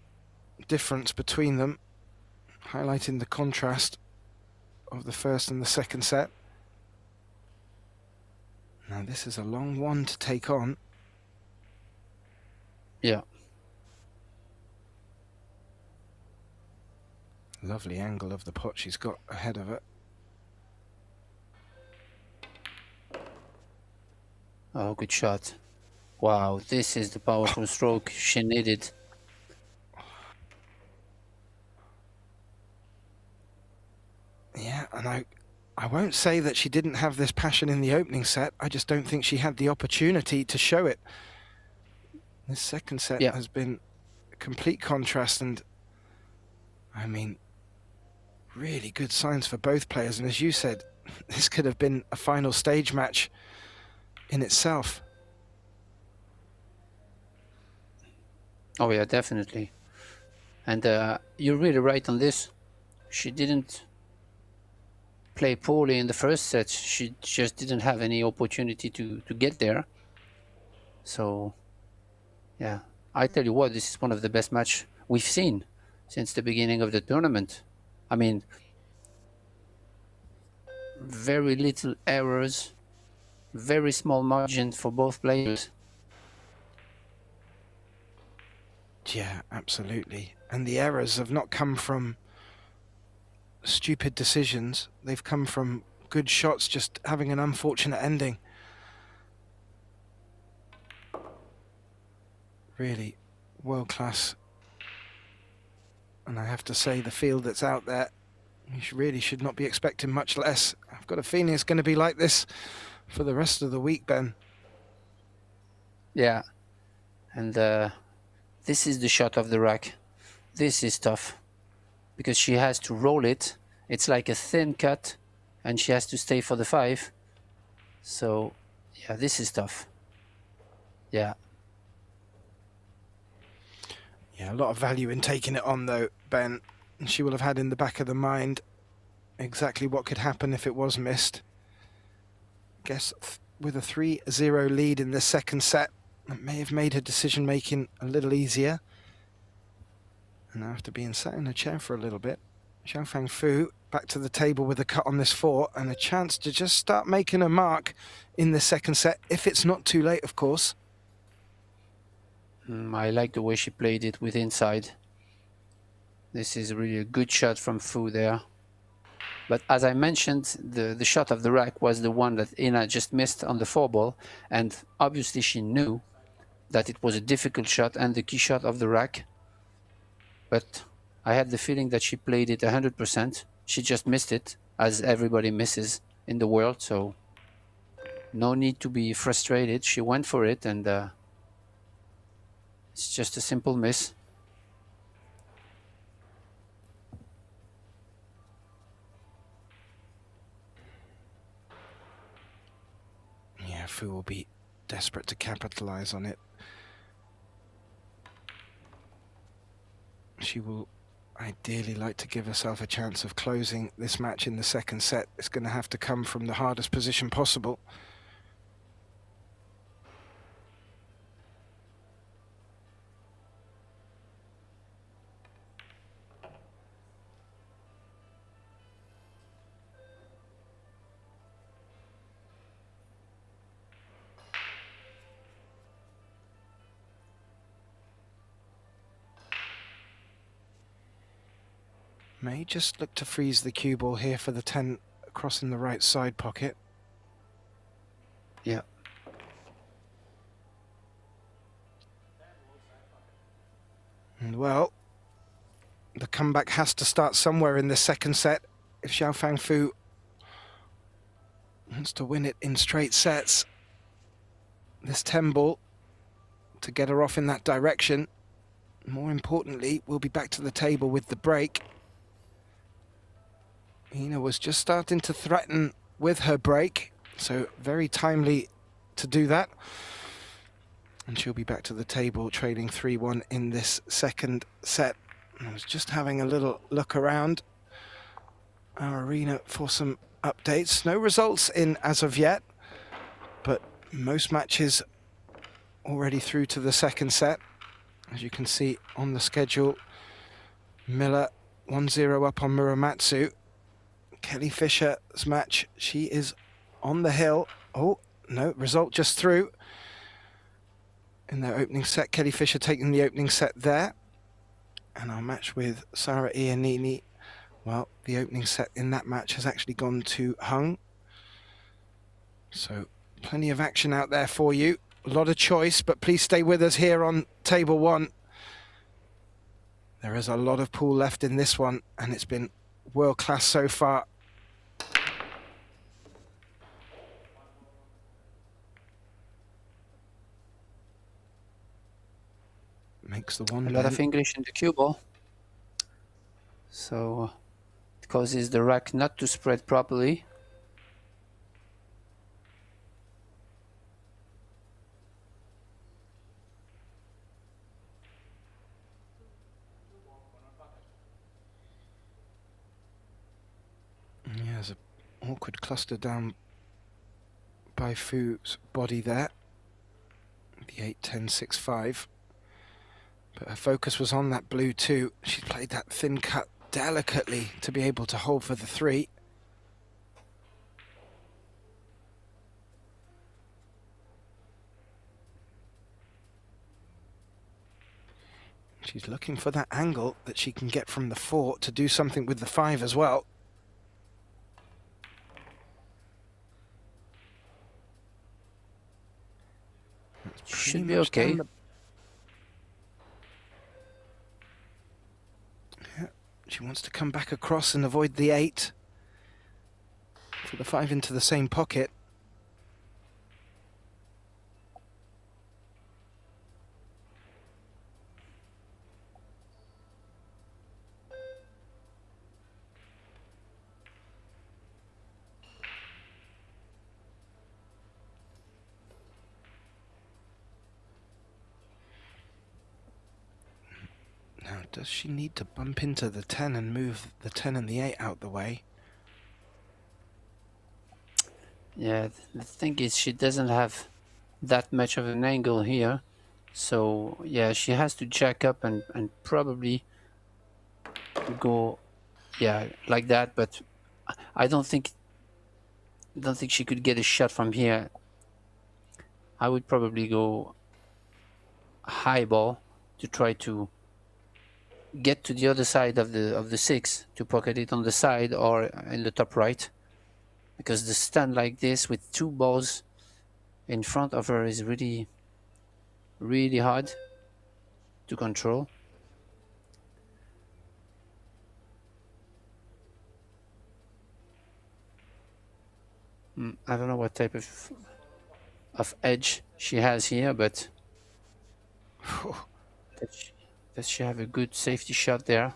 B: difference between them, highlighting the contrast of the first and the second set. Now this is a long one to take on.
C: Yeah.
B: Lovely angle of the pot she's got ahead of her.
C: Oh, good shot. Wow, this is the powerful stroke she needed.
B: Yeah, and I won't say that she didn't have this passion in the opening set. I just don't think she had the opportunity to show it. This second set has been a complete contrast, and I mean, really good signs for both players. And as you said, this could have been a final stage match in itself.
C: Oh yeah, definitely. And you're really right on this. She didn't play poorly in the first set. She just didn't have any opportunity to get there. So yeah, I tell you what, this is one of the best match we've seen since the beginning of the tournament. I mean, very little errors, very small margin for both players.
B: Yeah, absolutely. And the errors have not come from stupid decisions. They've come from good shots just having an unfortunate ending. Really world class. And I have to say, the field that's out there, you really should not be expecting much less. I've got a feeling it's going to be like this for the rest of the week, Ben.
C: Yeah. And this is the shot of the rack. This is tough because she has to roll it. It's like a thin cut and she has to stay for the 5. So yeah, this is tough. Yeah.
B: Yeah, a lot of value in taking it on though, Ben. She will have had in the back of the mind exactly what could happen if it was missed. Guess with a 3-0 lead in the second set, it may have made her decision making a little easier. And after being sat in a chair for a little bit, Xiaofang Fu back to the table with a cut on this 4 and a chance to just start making a mark in the second set, if it's not too late, of course.
C: I like the way she played it with inside. This is really a good shot from Fu there. But as I mentioned, the shot of the rack was the one that Ina just missed on the 4-ball. And obviously she knew that it was a difficult shot and the key shot of the rack. But I had the feeling that she played it 100%. She just missed it, as everybody misses in the world. So no need to be frustrated. She went for it, and it's just a simple miss.
B: Yeah, Fu will be desperate to capitalize on it. She will ideally like to give herself a chance of closing this match in the second set. It's going to have to come from the hardest position possible. May just look to freeze the cue ball here for the 10 across in the right side pocket.
C: Yeah.
B: And well, the comeback has to start somewhere in the second set. If Xiaofang Fu wants to win it in straight sets, this 10 ball to get her off in that direction. More importantly, we'll be back to the table with the break. Ina was just starting to threaten with her break, so very timely to do that. And she'll be back to the table, trailing 3-1 in this second set. I was just having a little look around our arena for some updates. No results in as of yet, but most matches already through to the second set. As you can see on the schedule, Miller 1-0 up on Muramatsu. Kelly Fisher's match, she is on the hill. Oh, no, result just through. In their opening set, Kelly Fisher taking the opening set there. And our match with Sara Iannini, well, the opening set in that match has actually gone to Hung. So plenty of action out there for you. A lot of choice, but please stay with us here on table one. There is a lot of pool left in this one, and it's been world class so far. Makes the one.
C: A lot of English in the cue ball. So it causes the rack not to spread properly.
B: Yeah, there's an awkward cluster down by Fu's body there. The 8-10-6-5. But her focus was on that blue too. She played that thin cut delicately to be able to hold for the 3. She's looking for that angle that she can get from the 4 to do something with the 5 as well.
C: Should be okay.
B: She wants to come back across and avoid the 8. For the 5 into the same pocket. Now, does she need to bump into the 10 and move the 10 and the 8 out the way?
C: Yeah, the thing is she doesn't have that much of an angle here. So yeah, she has to jack up and probably go, yeah, like that. But I don't think she could get a shot from here. I would probably go high ball to try to get to the other side of the 6 to pocket it on the side or in the top right, because the stand like this with 2 balls in front of her is really hard to control. I don't know what type of edge she has here, but does she have a good safety shot there?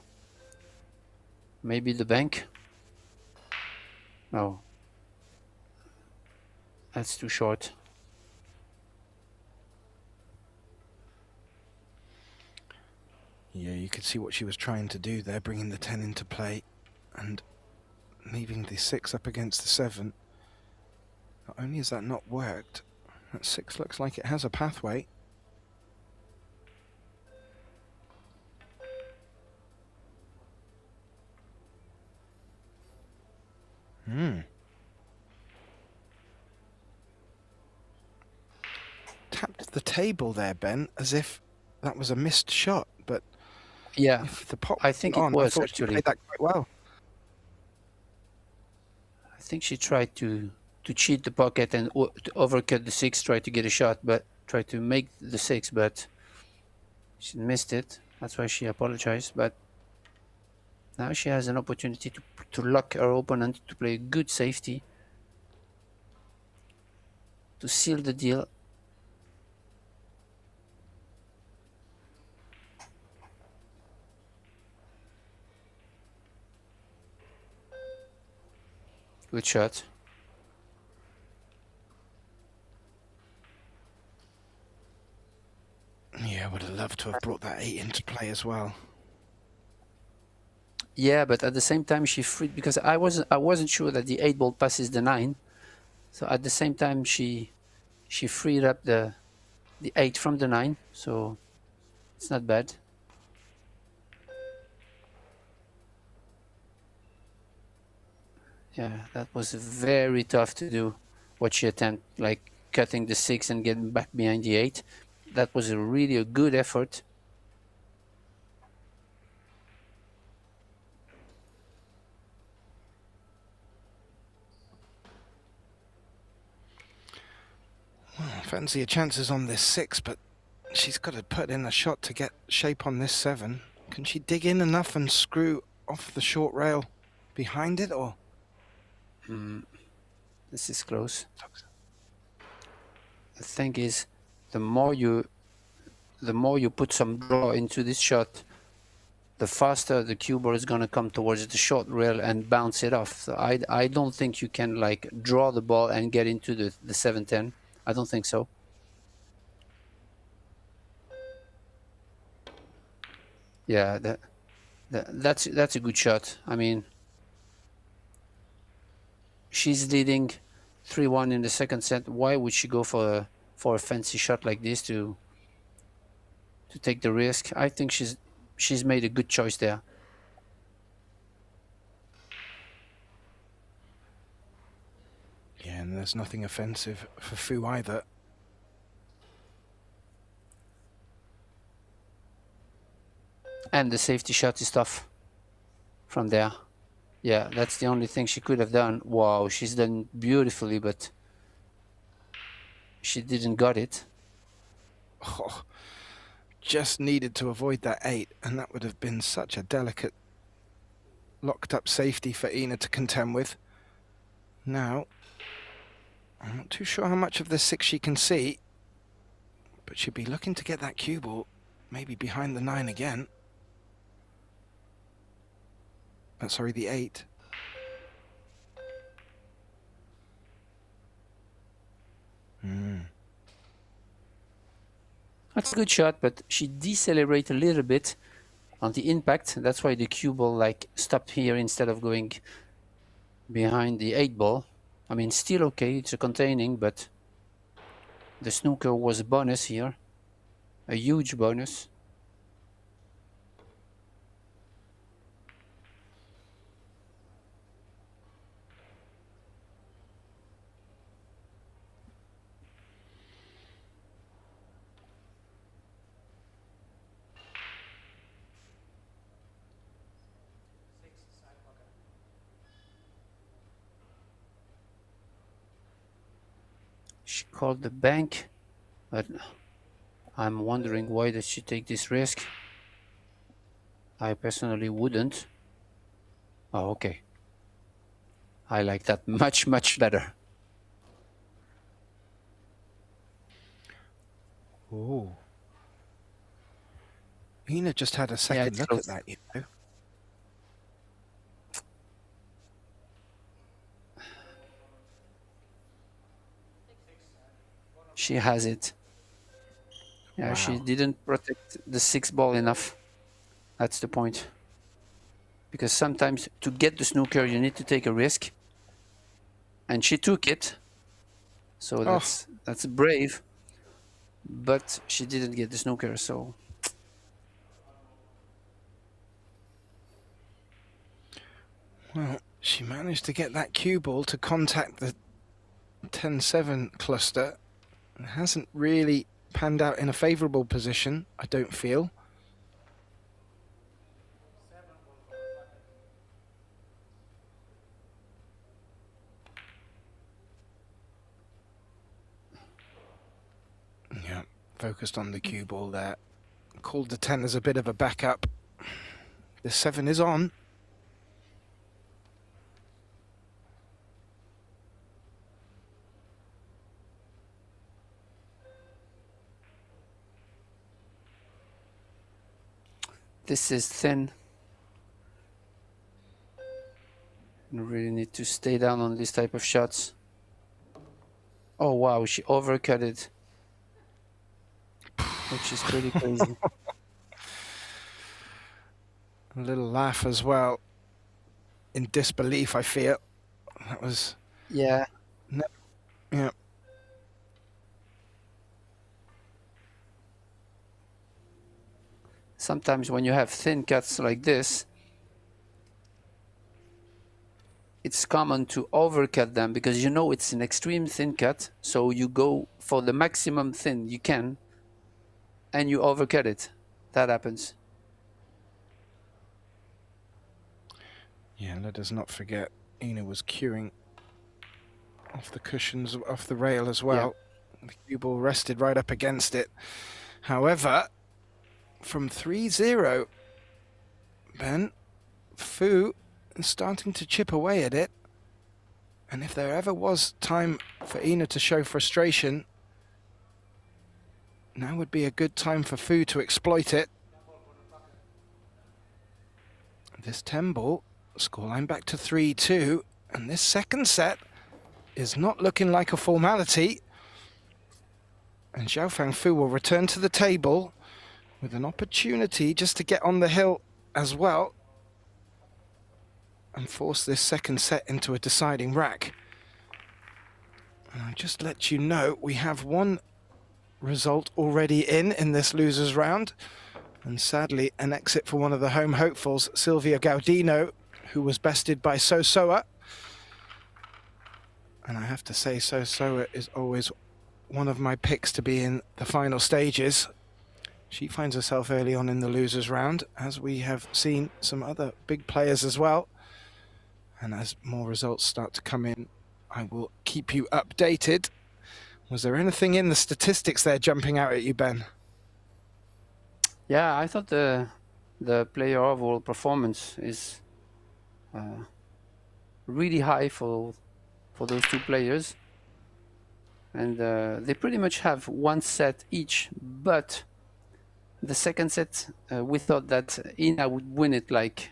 C: Maybe the bank? No. That's too short.
B: Yeah, you could see what she was trying to do there, bringing the 10 into play and leaving the 6 up against the 7. Not only has that not worked, that 6 looks like it has a pathway. Tapped the table there, Ben, as if that was a missed shot, but
C: yeah,
B: if the pot
C: I think it
B: on,
C: was
B: I thought
C: actually.
B: she played that quite well.
C: I think she tried to cheat the pocket and to overcut the 6, try to get a shot, but try to make the 6, but she missed it. That's why she apologized. But now she has an opportunity to lock her opponent, to play good safety, to seal the deal. Good shot.
B: Yeah, would have loved to have brought that 8 into play as well.
C: Yeah, but at the same time she freed, because I wasn't sure that the 8 ball passes the 9. So at the same time she freed up the 8 from the 9. So it's not bad. Yeah, that was very tough to do. What she attempted, like cutting the 6 and getting back behind the 8. That was really a good effort.
B: Fancy her chances on this 6, but she's got to put in a shot to get shape on this 7. Can she dig in enough and screw off the short rail behind it, or?
C: This is close. The thing is, the more you put some draw into this shot, the faster the cue ball is going to come towards the short rail and bounce it off. So I don't think you can like draw the ball and get into the 7-10. I don't think so. Yeah, that's a good shot. I mean, she's leading 3-1 in the second set. Why would she go for a fancy shot like this to take the risk? I think she's made a good choice there.
B: Yeah, and there's nothing offensive for Fu either.
C: And the safety shot is tough from there. Yeah, that's the only thing she could have done. Wow, she's done beautifully, but she didn't got it.
B: Oh, just needed to avoid that 8, and that would have been such a delicate, locked up safety for Ina to contend with. Now, I'm not too sure how much of this 6 she can see, but she'd be looking to get that cue ball, maybe behind the 9 again. Sorry, the 8.
C: That's a good shot, but she decelerated a little bit on the impact. That's why the cue ball like stopped here instead of going behind the 8 ball. I mean, still okay, it's a containing, but the snooker was a bonus here. A huge bonus. She called the bank, but I'm wondering why does she take this risk. I personally wouldn't. Oh, okay. I like that much, much better.
B: Oh. Ina just had a second look
C: close.
B: at that, you know.
C: She has it. Yeah, she
B: Wow.
C: didn't protect the 6 ball enough. That's the point. Because sometimes to get the snooker, you need to take a risk. And she took it. So that's brave. But she didn't get the snooker, so...
B: Well, she managed to get that cue ball to contact the 10-7 cluster. It hasn't really panned out in a favourable position, I don't feel. Yeah, focused on the cue ball there. Called the 10 as a bit of a backup. The 7 is on.
C: This is thin. You really need to stay down on this type of shots. Oh wow, she overcut it. Which is pretty crazy.
B: A little laugh as well. In disbelief, I feel. That was...
C: Yeah.
B: Yeah.
C: Sometimes when you have thin cuts like this, it's common to overcut them because you know it's an extreme thin cut, so you go for the maximum thin you can and you overcut it. That happens.
B: Yeah, let us not forget, Ina was cueing off the cushions, off the rail as well. Yeah. The cue ball rested right up against it. However, from 3-0, Ben, Fu is starting to chip away at it. And if there ever was time for Ina to show frustration, now would be a good time for Fu to exploit it. This 10 ball, scoreline back to 3-2, and this second set is not looking like a formality. And Xiaofang Fu will return to the table with an opportunity just to get on the hill as well and force this second set into a deciding rack. And I'll just let you know, we have one result already in this losers round. And sadly, an exit for one of the home hopefuls, Silvia Gaudino, who was bested by Sosoa. And I have to say, Sosoa is always one of my picks to be in the final stages. She finds herself early on in the losers round, as we have seen some other big players as well. And as more results start to come in, I will keep you updated. Was there anything in the statistics there jumping out at you, Ben?
C: Yeah, I thought the player overall performance is really high for those two players. And they pretty much have one set each, but the second set, we thought that Ina would win it like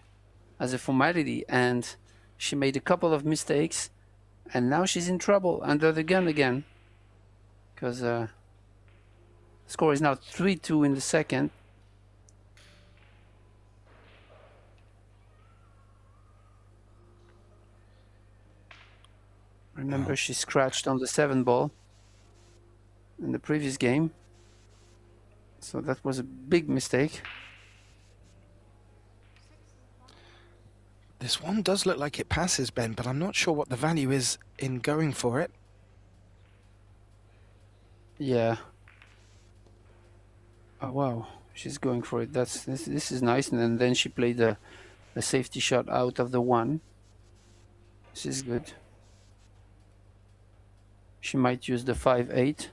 C: as a formality, and she made a couple of mistakes, and now she's in trouble under the gun again, because score is now 3-2 in the second. Remember, she scratched on the 7 ball in the previous game. So that was a big mistake.
B: This one does look like it passes, Ben, but I'm not sure what the value is in going for it.
C: Yeah. Oh, wow. She's going for it. This is nice. And then she played a safety shot out of the 1. This is good. She might use the 5-8.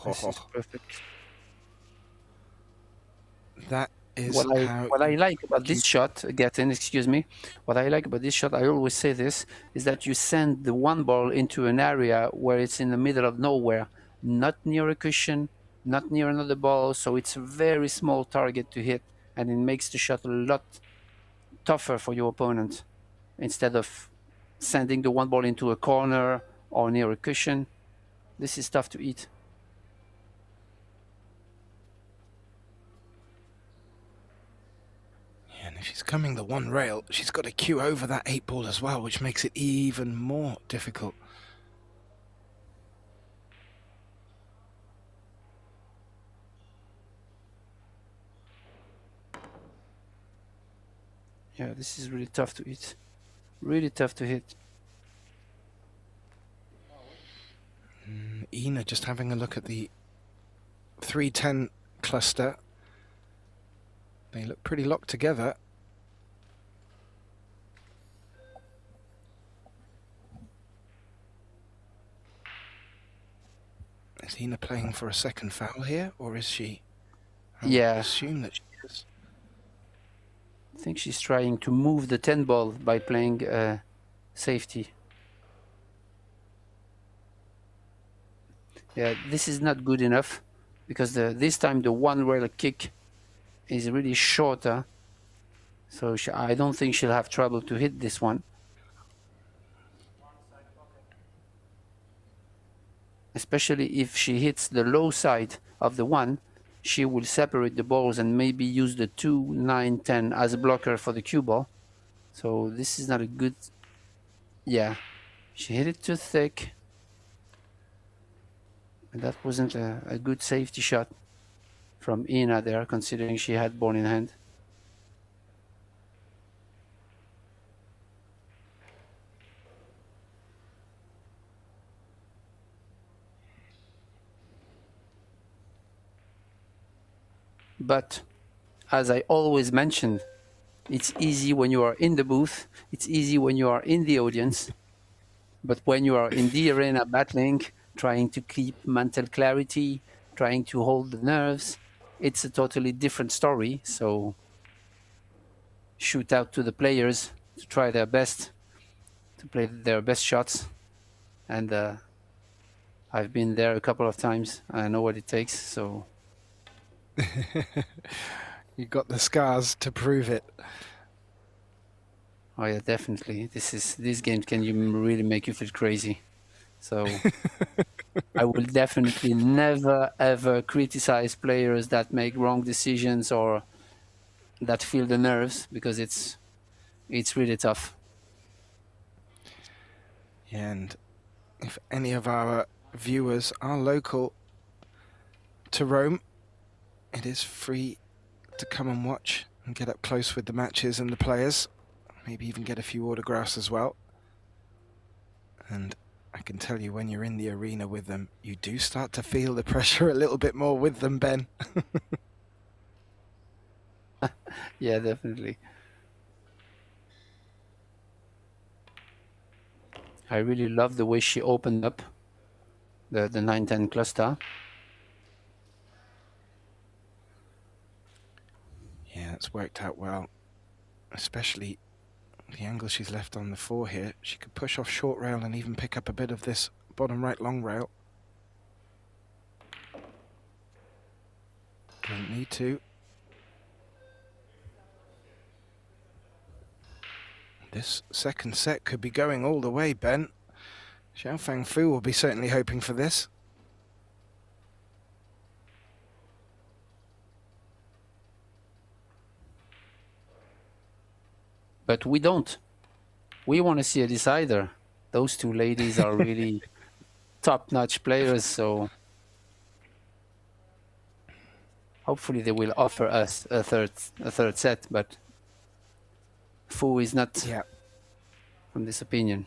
C: This is perfect.
B: That is
C: what I like about this shot, excuse me. What I like about this shot, I always say this, is that you send the 1 ball into an area where it's in the middle of nowhere, not near a cushion, not near another ball, so it's a very small target to hit, and it makes the shot a lot tougher for your opponent. Instead of sending the 1 ball into a corner or near a cushion, this is tough to eat.
B: And if she's coming the 1 rail, she's got to cue over that 8 ball as well, which makes it even more difficult.
C: Yeah, this is really tough to eat. Really tough to hit.
B: Ina just having a look at the 3-10 cluster. They look pretty locked together. Is Ina playing for a second foul here, or is she? I would assume that she is.
C: I think she's trying to move the 10 ball by playing safety. Yeah, this is not good enough because this time the 1 rail kick is really shorter. So I don't think she'll have trouble to hit this one. especially if she hits the low side of the 1, she will separate the balls and maybe use the 2, 9, 10 as a blocker for the cue ball. So this is not a good... Yeah, she hit it too thick. And that wasn't a good safety shot from Ina there, considering she had ball in hand. But as I always mention, it's easy when you are in the booth, it's easy when you are in the audience, but when you are in the arena battling, trying to keep mental clarity, trying to hold the nerves, it's a totally different story. So shoot out to the players to try their best, to play their best shots. And I've been there a couple of times. I know what it takes, so...
B: You got the scars to prove it.
C: Oh yeah, definitely. This game can really make you feel crazy. So I will definitely never ever criticize players that make wrong decisions or that feel the nerves, because it's really tough.
B: Yeah, and if any of our viewers are local to Rome, it is free to come and watch and get up close with the matches and the players. Maybe even get a few autographs as well. And I can tell you, when you're in the arena with them, you do start to feel the pressure a little bit more with them, Ben.
C: Yeah, definitely. I really love the way she opened up the 9-10 cluster.
B: Yeah, it's worked out well, especially the angle she's left on the 4 here. She could push off short rail and even pick up a bit of this bottom right long rail. Doesn't need to. This second set could be going all the way, Ben. Xiaofang Fu will be certainly hoping for this.
C: But we don't. We want to see a decider. Those two ladies are really top-notch players, so hopefully they will offer us a third set, but Fu is not from this opinion.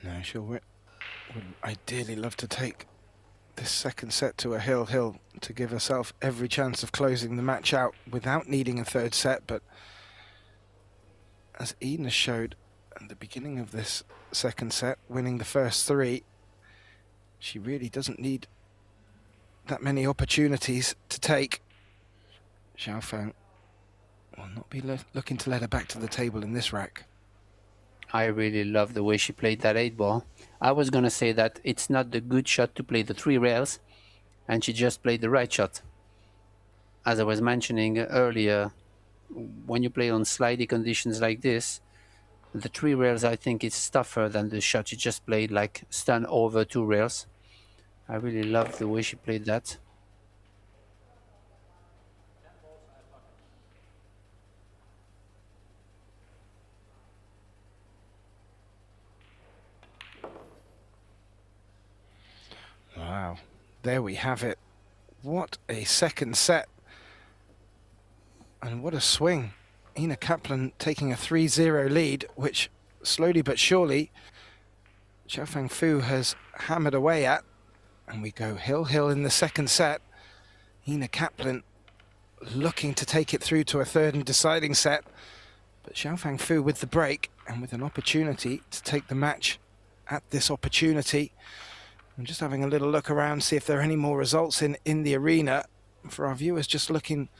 B: No, she would ideally love to take this second set to a hill to give herself every chance of closing the match out without needing a third set. But as Ina showed at the beginning of this second set, winning the first 3, she really doesn't need that many opportunities to take. Xiaofang will not be looking to let her back to the table in this rack.
C: I really love the way she played that 8-ball. I was going to say that it's not the good shot to play the 3 rails, and she just played the right shot. As I was mentioning earlier, when you play on slidey conditions like this, the 3 rails, I think, is tougher than the shot she just played, like stun over 2 rails. I really love the way she played that.
B: Wow, there we have it. What a second set. And what a swing. Ina Kaplan taking a 3-0 lead, which slowly but surely Xiaofang Fu has hammered away at. And we go hill in the second set. Ina Kaplan looking to take it through to a third and deciding set. But Xiaofang Fu with the break and with an opportunity to take the match at this opportunity. I'm just having a little look around, see if there are any more results in the arena. For our viewers just looking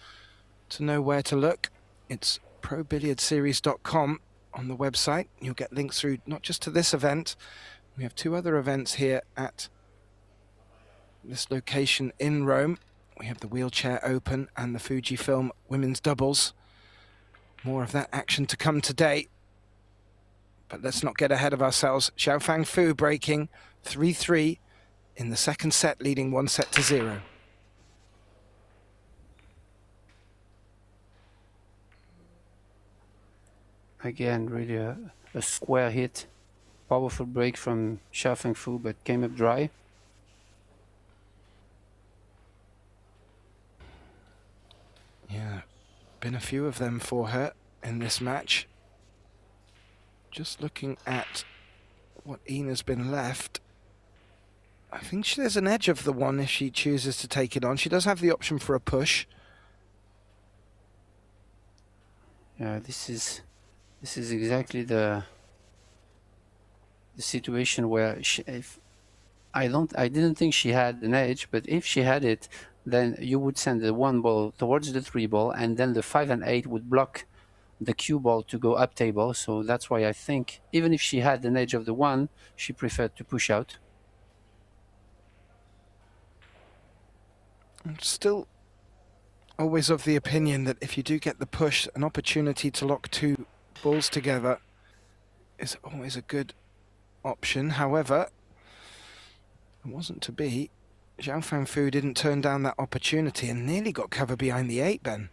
B: to know where to look, it's probilliardseries.com on the website. You'll get links through not just to this event. We have 2 other events here at this location in Rome. We have the Wheelchair Open and the Fujifilm Women's Doubles. More of that action to come today. But let's not get ahead of ourselves. Xiaofang Fu breaking 3-3 in the second set, leading 1-0.
C: Again, really a square hit. Powerful break from Xiaofeng Fu, but came up dry.
B: Yeah, been a few of them for her in this match. Just looking at what Ina's been left, I think there's an edge of the one if she chooses to take it on. She does have the option for a push.
C: Yeah, this is exactly the situation where I didn't think she had an edge, but if she had it, then you would send the 1 ball towards the 3 ball, and then the 5 and 8 would block the cue ball to go up table. So that's why I think even if she had an edge of the 1, she preferred to push out.
B: I'm still always of the opinion that if you do get the push, an opportunity to lock 2 balls together is always a good option. However, it wasn't to be. Xiaofang Fu didn't turn down that opportunity and nearly got cover behind the 8, Ben.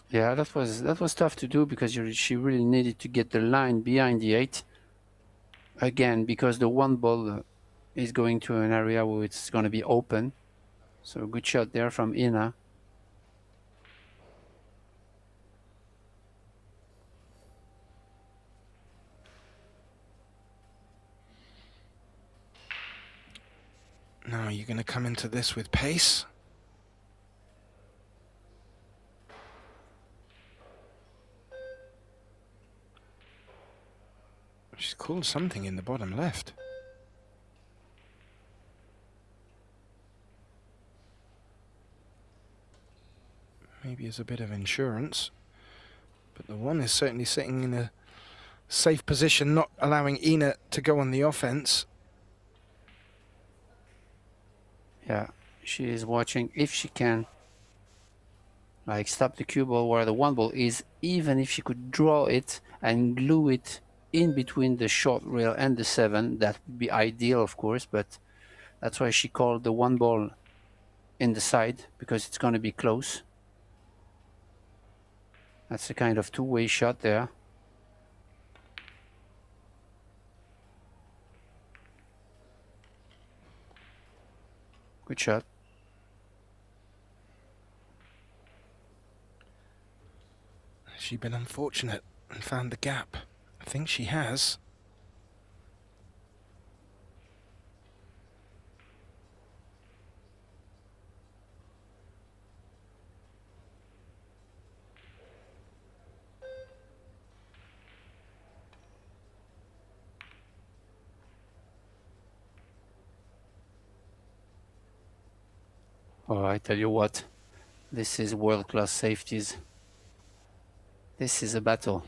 C: Yeah, that was tough to do because she really needed to get the line behind the 8. Again, because the 1 ball is going to an area where it's going to be open. So good shot there from Ina.
B: Now you're going to come into this with pace. She's called something in the bottom left. Maybe as a bit of insurance. But the 1 is certainly sitting in a safe position, not allowing Ina to go on the offense.
C: Yeah, she is watching if she can like stop the cue ball where the 1 ball is, even if she could draw it and glue it in between the short rail and the 7. That would be ideal, of course, but that's why she called the 1 ball in the side, because it's going to be close. That's a kind of two-way shot there. Good shot.
B: Has she been unfortunate and found the gap? I think she has.
C: Oh, I tell you what, this is world-class safeties. This is a battle.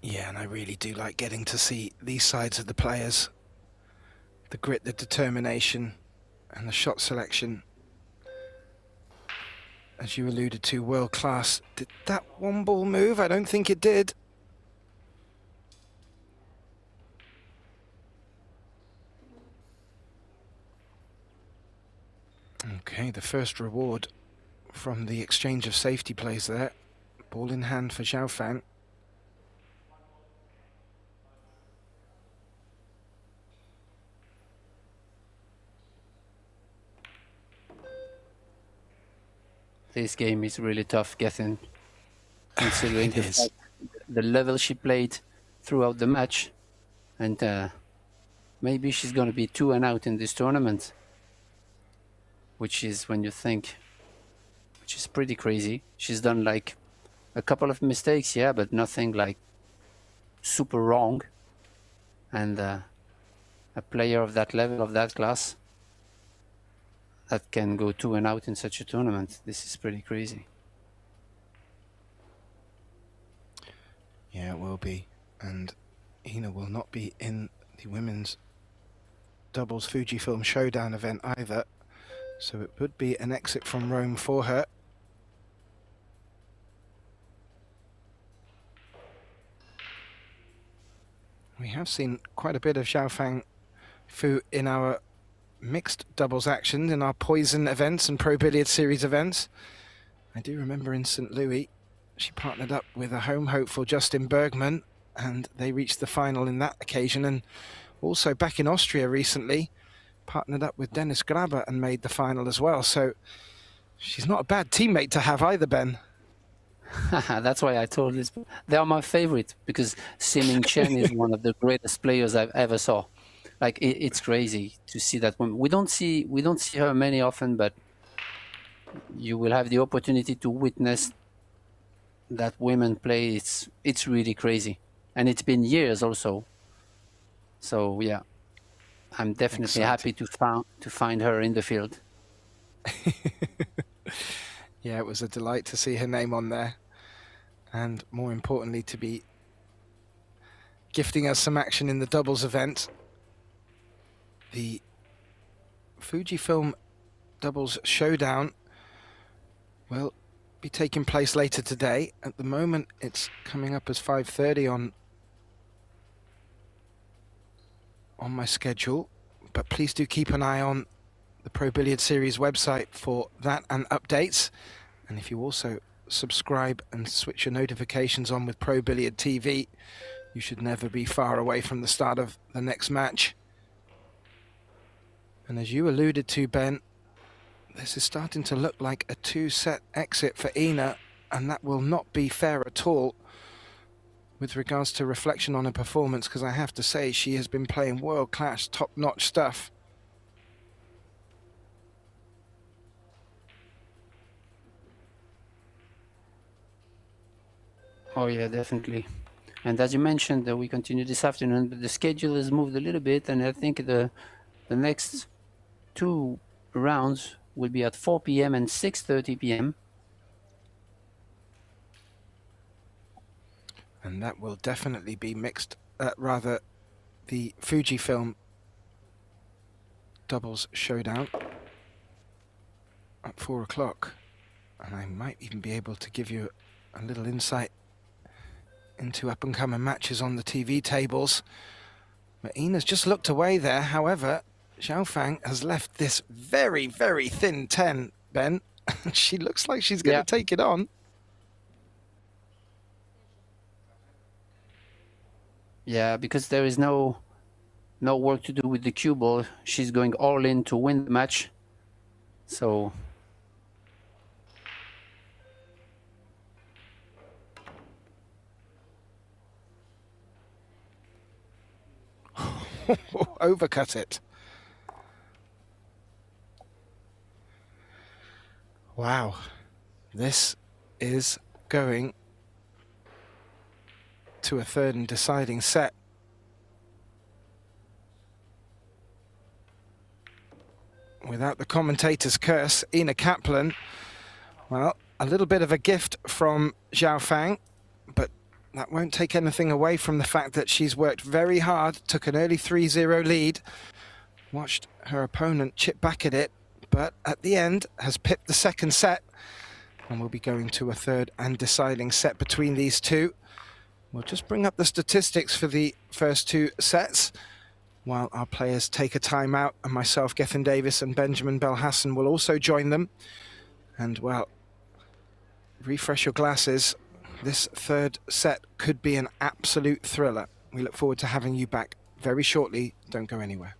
B: Yeah, and I really do like getting to see these sides of the players. The grit, the determination, and the shot selection. As you alluded to, world class. Did that 1 ball move? I don't think it did. Okay, the first reward from the exchange of safety plays there. Ball in hand for Xiaofang.
C: This game is really tough getting, considering the level she played throughout the match. And maybe she's going to be 2 and out in this tournament. Which is, when you think, which is pretty crazy. She's done like a couple of mistakes, yeah, but nothing like super wrong. And a player of that level, of that class, that can go 2 and out in such a tournament, this is pretty crazy.
B: Yeah, it will be. And Ina will not be in the women's doubles Fujifilm Showdown event either. So it would be an exit from Rome for her. We have seen quite a bit of Xiaofang Fu in our mixed doubles action, in our Poison events and Pro Billiard Series events. I do remember in St. Louis, she partnered up with a home hopeful, Justin Bergman, and they reached the final in that occasion. And also back in Austria recently, partnered up with Dennis Graber and made the final as well. So she's not a bad teammate to have either, Ben.
C: That's why I told this. They are my favorite because Siming Chen is one of the greatest players I've ever saw. Like it's crazy to see that woman. We don't see her many often, but you will have the opportunity to witness that women play. It's really crazy, and it's been years also. So yeah, I'm definitely happy to find her in the field.
B: Yeah, it was a delight to see her name on there, and more importantly to be gifting us some action in the doubles event. The Fujifilm doubles showdown will be taking place later today. At the moment it's coming up as 5:30 on my schedule, but please do keep an eye on the Pro Billiard Series website for that and updates. And if you also subscribe and switch your notifications on with Pro Billiard TV, you should never be far away from the start of the next match. And as you alluded to, Ben, this is starting to look like a two-set exit for Ina, and that will not be fair at all with regards to reflection on her performance, because I have to say she has been playing world-class, top-notch stuff.
C: Oh yeah, definitely. And as you mentioned, we continue this afternoon, but the schedule has moved a little bit, and I think the next two rounds will be at 4 p.m. and 6:30 p.m.
B: And that will definitely be mixed, rather the Fujifilm doubles showdown at 4 o'clock. And I might even be able to give you a little insight into up-and-coming matches on the TV tables. But Ina's just looked away there. However, Xiaofang has left this very, very thin 10, Ben. She looks like she's going to take it on.
C: Yeah, because there is no work to do with the cue ball. She's going all in to win the match. So
B: overcut it. Wow, this is going to a third and deciding set. Without the commentator's curse, Ina Kaplan, well, a little bit of a gift from Xiaofang, but that won't take anything away from the fact that she's worked very hard, took an early 3-0 lead, watched her opponent chip back at it, but at the end has pipped the second set, and we'll be going to a third and deciding set between these two. We'll just bring up the statistics for the first two sets while our players take a timeout, and myself, Gethin Davis, and Benjamin Belhassan will also join them. And, well, refresh your glasses. This third set could be an absolute thriller. We look forward to having you back very shortly. Don't go anywhere.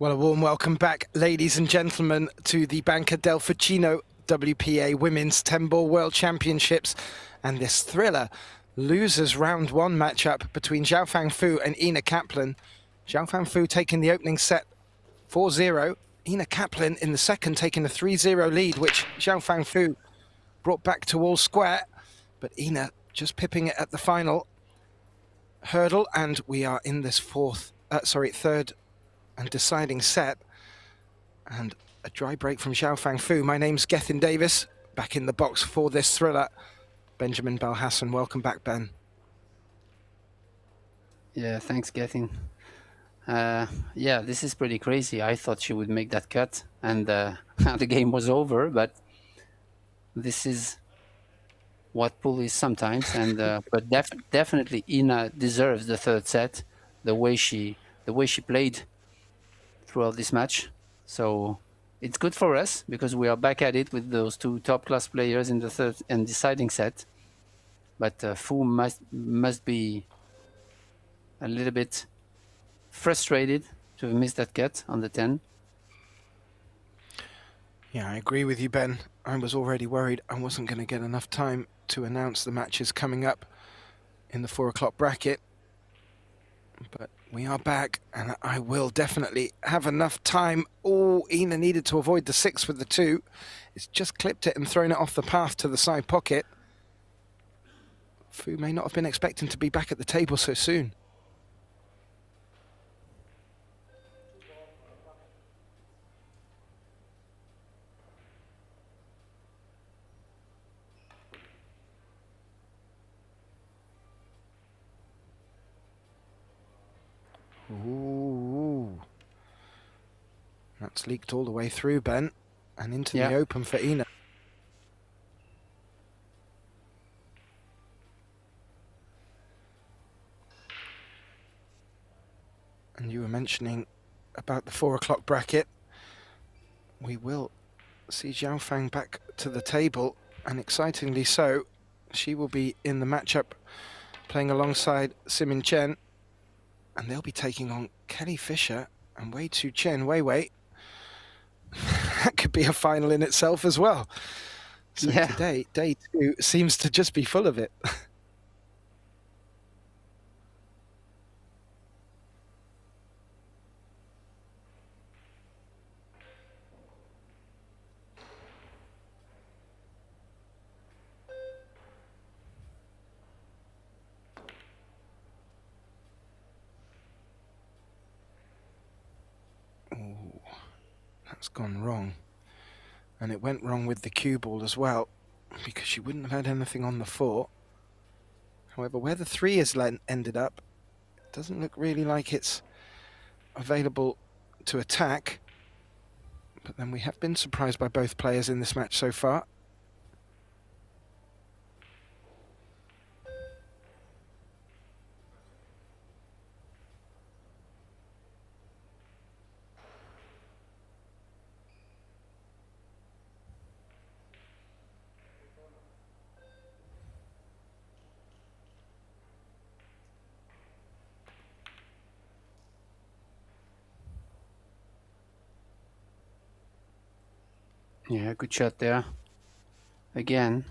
B: Well, a warm welcome back, ladies and gentlemen, to the Banca del Fucino WPA Women's 10-Ball World Championships and this thriller losers round one matchup between Zhao Fangfu and Ina Kaplan. Zhao Fangfu taking the opening set 4-0. Ina Kaplan in the second taking a 3-0 lead, which Zhao Fangfu brought back to all square. But Ina just pipping it at the final hurdle, and we are in this third and deciding set, and a dry break from Zhao Fangfu. My name's Gethin Davis, back in the box for this thriller. Benjamin Belhassan, welcome back, Ben.
C: Yeah, thanks, Gethin. Yeah, this is pretty crazy. I thought she would make that cut, and the game was over, but this is what pool is sometimes. And but definitely Ina deserves the third set, the way she played throughout this match. So it's good for us because we are back at it with those two top-class players in the third and deciding set. But Fu must be a little bit frustrated to have missed that cut on the 10.
B: Yeah, I agree with you, Ben. I was already worried I wasn't going to get enough time to announce the matches coming up in the 4 o'clock bracket. But we are back, and I will definitely have enough time. Oh, Ina needed to avoid the 6 with the 2. It's just clipped it and thrown it off the path to the side pocket. Fu may not have been expecting to be back at the table so soon. Ooh. That's leaked all the way through, Ben, and into the open for Ina. And you were mentioning about the 4 o'clock bracket. We will see Zhao Fang back to the table, and excitingly so, she will be in the matchup playing alongside Simin Chen. And they'll be taking on Kelly Fisher and Wei Tu Chen. Wei. That could be a final in itself as well. So today, day 2 seems to just be full of it. That's gone wrong, and it went wrong with the cue ball as well, because she wouldn't have had anything on the 4. However, where the 3 is ended up, it doesn't look really like it's available to attack. But then we have been surprised by both players in this match so far.
C: Yeah, good shot there. Again,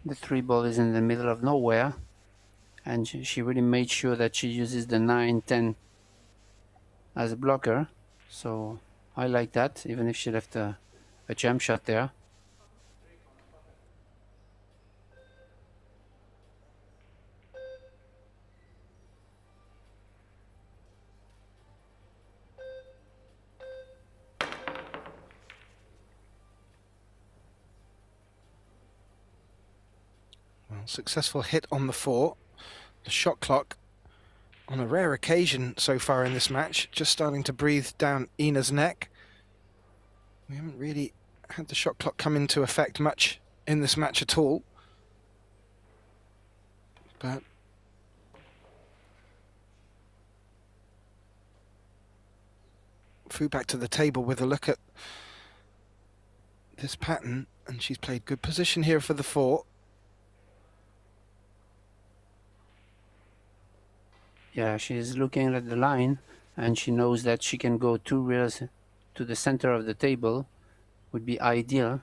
C: the 3 ball is in the middle of nowhere, and she really made sure that she uses the 9-10 as a blocker. So I like that, even if she left a jump shot there.
B: Successful hit on the 4. The shot clock, on a rare occasion so far in this match, just starting to breathe down Ina's neck. We haven't really had the shot clock come into effect much in this match at all. But Fu back to the table with a look at this pattern, and she's played good position here for the 4.
C: Yeah, she's looking at the line, and she knows that she can go 2 reels to the center of the table, would be ideal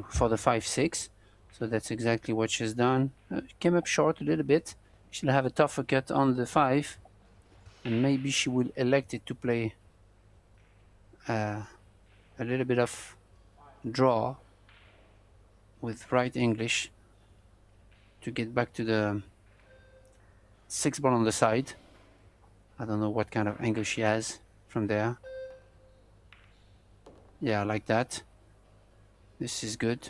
C: for the 5-6. So that's exactly what she's done. Came up short a little bit. She'll have a tougher cut on the 5, and maybe she will elect it to play a little bit of draw with right English to get back to the 6 ball on the side. I don't know what kind of angle she has from there. Yeah, like that. This is good.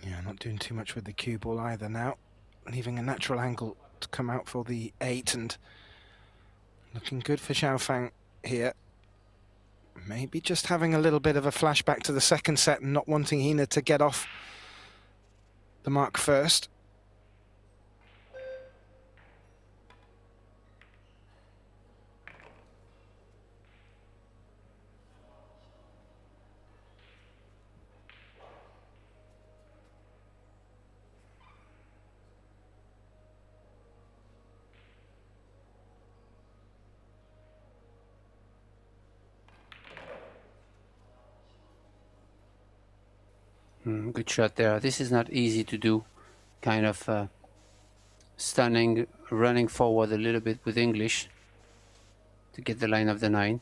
B: Yeah, not doing too much with the cue ball either now. Leaving a natural angle to come out for the 8, and looking good for Xiaofang here. Maybe just having a little bit of a flashback to the second set and not wanting Hina to get off the mark first.
C: Good shot there. This is not easy to do. Kind of stunning, running forward a little bit with English to get the line of the 9.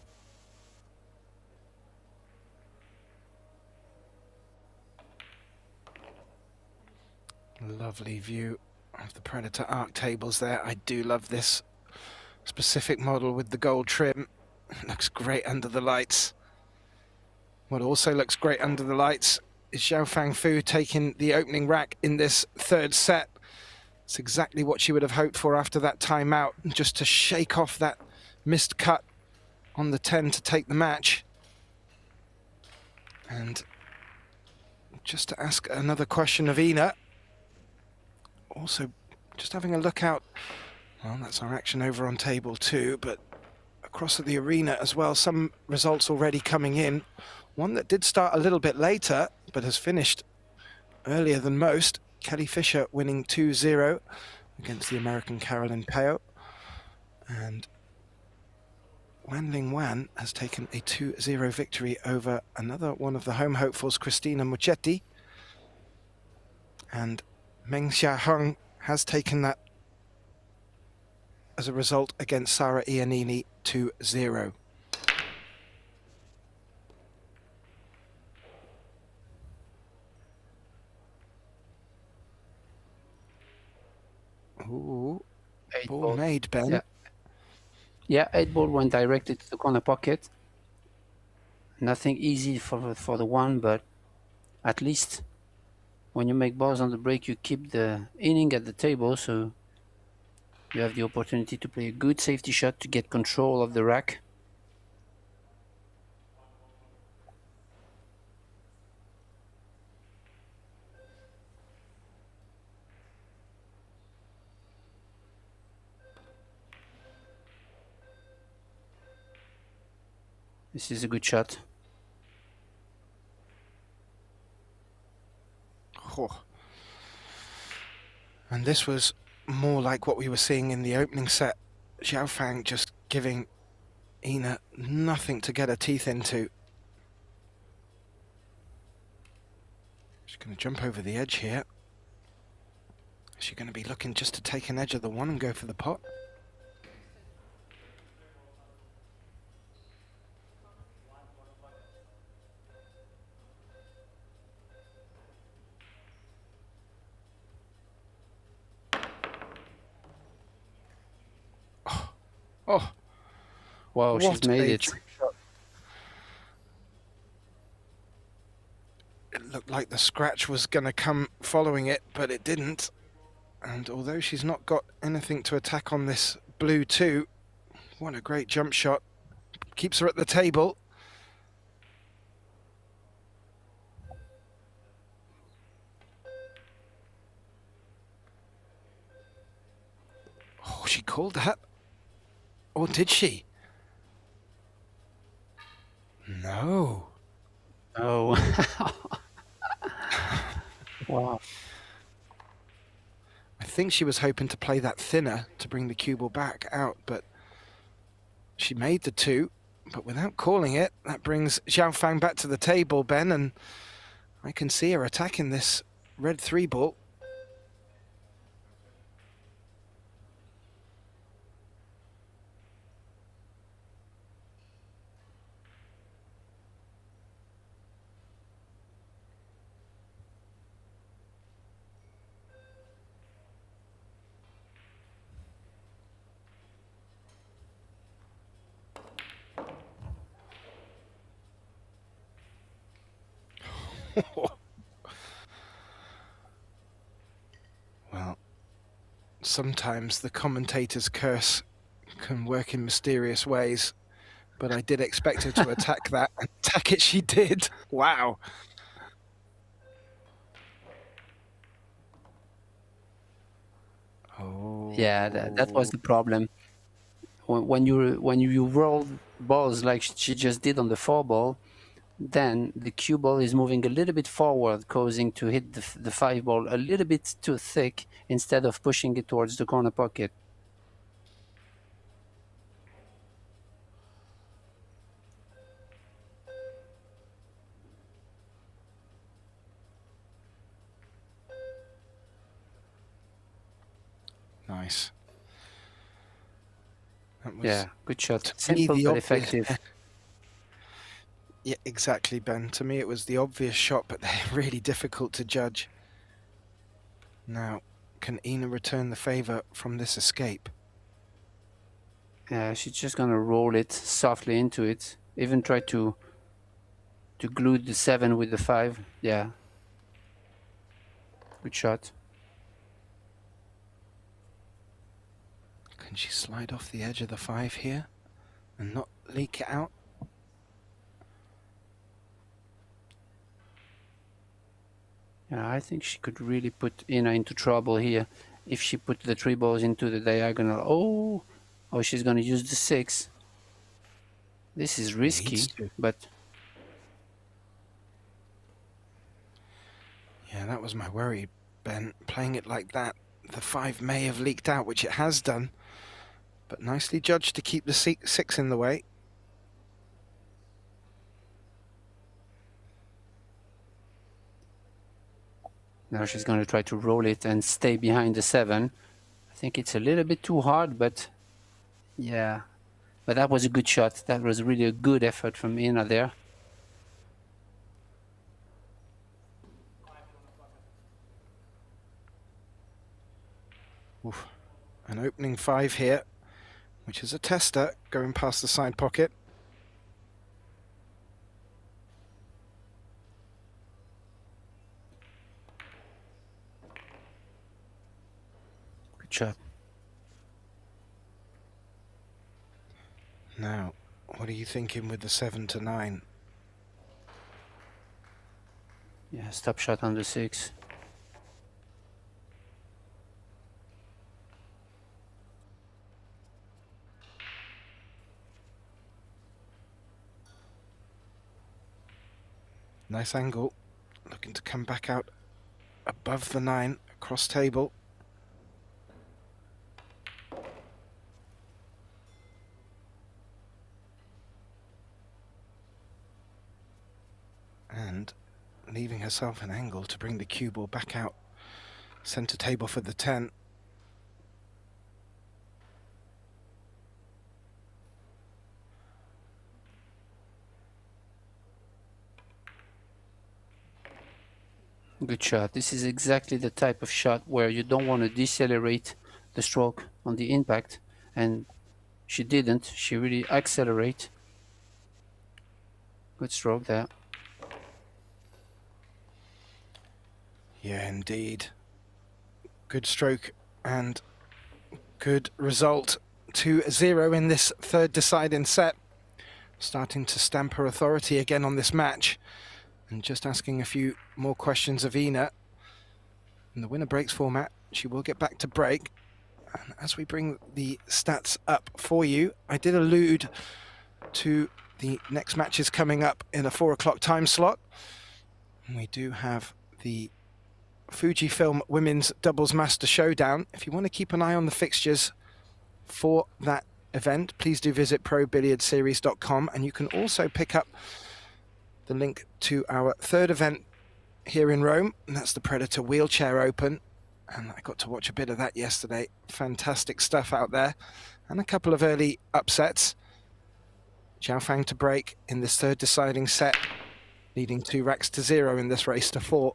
B: Lovely view of the Predator arc tables there. I do love this specific model with the gold trim. Looks great under the lights. What also looks great under the lights is Xiaofang Fu taking the opening rack in this third set. It's exactly what she would have hoped for after that timeout, just to shake off that missed cut on the 10 to take the match. And just to ask another question of Ina, also just having a look out, well, that's our action over on table 2, but across at the arena as well, some results already coming in. One that did start a little bit later, but has finished earlier than most. Kelly Fisher winning 2-0 against the American Carolyn Peo. And Wanling Wan has taken a 2-0 victory over another one of the home hopefuls, Christina Muchetti. And Meng Xiahong has taken that as a result against Sara Iannini 2-0. Ooh, ball made, Ben.
C: Yeah. Yeah, 8 ball went directly to the corner pocket. Nothing easy for the 1, but at least when you make balls on the break, you keep the inning at the table, so you have the opportunity to play a good safety shot to get control of the rack. This is a good shot.
B: Oh. And this was more like what we were seeing in the opening set. Xiaofang just giving Ina nothing to get her teeth into. She's going to jump over the edge here. Is she going to be looking just to take an edge of the 1 and go for the pot? Oh,
C: wow, she's made it.
B: It looked like the scratch was going to come following it, but it didn't. And although she's not got anything to attack on this blue 2, what a great jump shot. Keeps her at the table. call that? Or did she? No.
C: Oh. Wow.
B: I think she was hoping to play that thinner to bring the cue ball back out, but she made the 2, but without calling it. That brings Xiao Fang back to the table, Ben, and I can see her attacking this red 3 ball. Well, sometimes the commentator's curse can work in mysterious ways, but I did expect her to attack that, and attack it she did. Wow. Oh.
C: Yeah, that was the problem. When you roll balls like she just did on the 4 ball, then the cue ball is moving a little bit forward, causing to hit the 5 ball a little bit too thick instead of pushing it towards the corner pocket.
B: Nice. That was,
C: Yeah, good shot.
B: to me,
C: Simple
B: the
C: but
B: obvious-
C: effective.
B: Yeah, exactly, Ben. To me, it was the obvious shot, but they're really difficult to judge. Now, can Ina return the favor from this escape?
C: Yeah, she's just gonna roll it softly into it. Even try to glue the 7 with the 5. Yeah. Good shot.
B: Can she slide off the edge of the 5 here and not leak it out?
C: Yeah, I think she could really put Ina into trouble here if she put the 3 balls into the diagonal. Oh, she's gonna use the 6. This is risky,
B: Needs to.
C: but
B: Yeah, that was my worry, Ben. Playing it like that, the 5 may have leaked out, which it has done. But nicely judged to keep the 6 in the way.
C: now she's gonna try to roll it and stay behind the 7. I think it's a little bit too hard, but yeah. But that was a good shot. That was really a good effort from Ina there.
B: Oof. An opening 5 here, which is a tester going past the side pocket.
C: Good shot.
B: Now, what are you thinking with the 7 to 9?
C: Yeah, stop shot on the 6.
B: Nice angle. Looking to come back out above the 9, across table. And leaving herself an angle to bring the cue ball back out center table for the 10.
C: Good shot. This is exactly the type of shot where you don't want to decelerate the stroke on the impact, and she didn't. She really accelerate. Good stroke there.
B: Yeah, indeed. Good stroke and good result. 2-0 in this third deciding set. Starting to stamp her authority again on this match. And just asking a few more questions of Ina. In the winner breaks format, she will get back to break. And as we bring the stats up for you, I did allude to the next matches coming up in a 4 o'clock time slot. And we do have the Fujifilm Women's Doubles Master Showdown. If you want to keep an eye on the fixtures for that event, please do visit probilliardseries.com, and you can also pick up the link to our third event here in Rome, and that's the Predator Wheelchair Open. And I got to watch a bit of that yesterday. Fantastic stuff out there, and a couple of early upsets. Jiaofang to break in this third deciding set, leading 2 racks to 0 in this race to 4.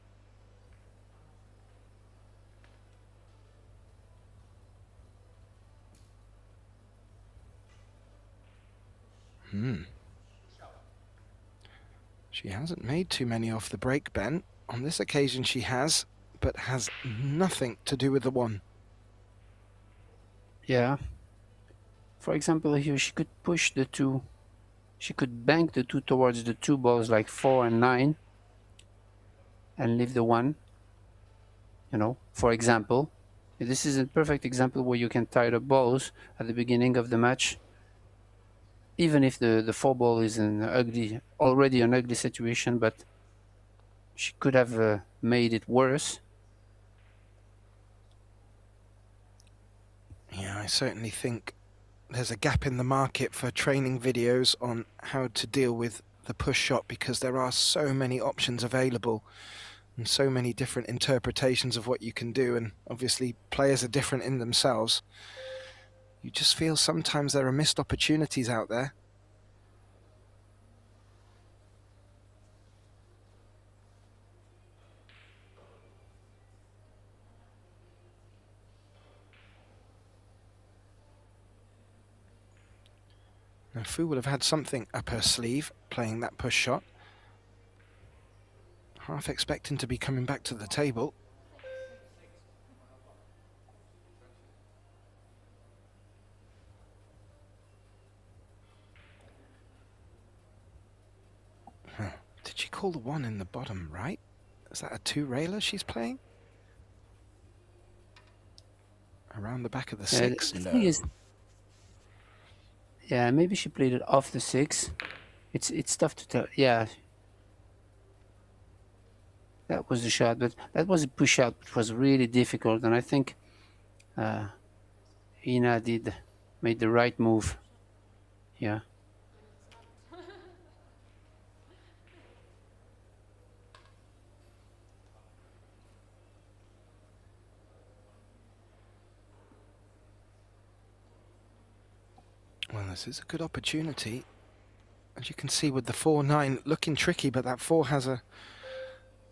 B: She hasn't made too many off the break, Ben. On this occasion she has, but has nothing to do with the 1.
C: Yeah. For example, here she could push the 2. She could bank the 2 towards the 2 balls like 4 and 9 and leave the 1. You know, for example. This is a perfect example where you can tie the balls at the beginning of the match. Even if the 4 ball is already an ugly situation, but she could have made it worse.
B: Yeah, I certainly think there's a gap in the market for training videos on how to deal with the push shot, because there are so many options available and so many different interpretations of what you can do, and obviously players are different in themselves. You just feel sometimes there are missed opportunities out there. Now Fu will have had something up her sleeve playing that push shot. Half expecting to be coming back to the table. Did she call the 1 in the bottom right? Is that a 2-railer she's playing? Around the back of the 6?
C: The
B: No.
C: thing is, yeah, maybe she played it off the 6. It's tough to tell. Yeah, that was the shot, but that was a push out, which was really difficult, and I think Ina made the right move. Yeah.
B: Well, this is a good opportunity. As you can see with the 4-9 looking tricky, but that 4 has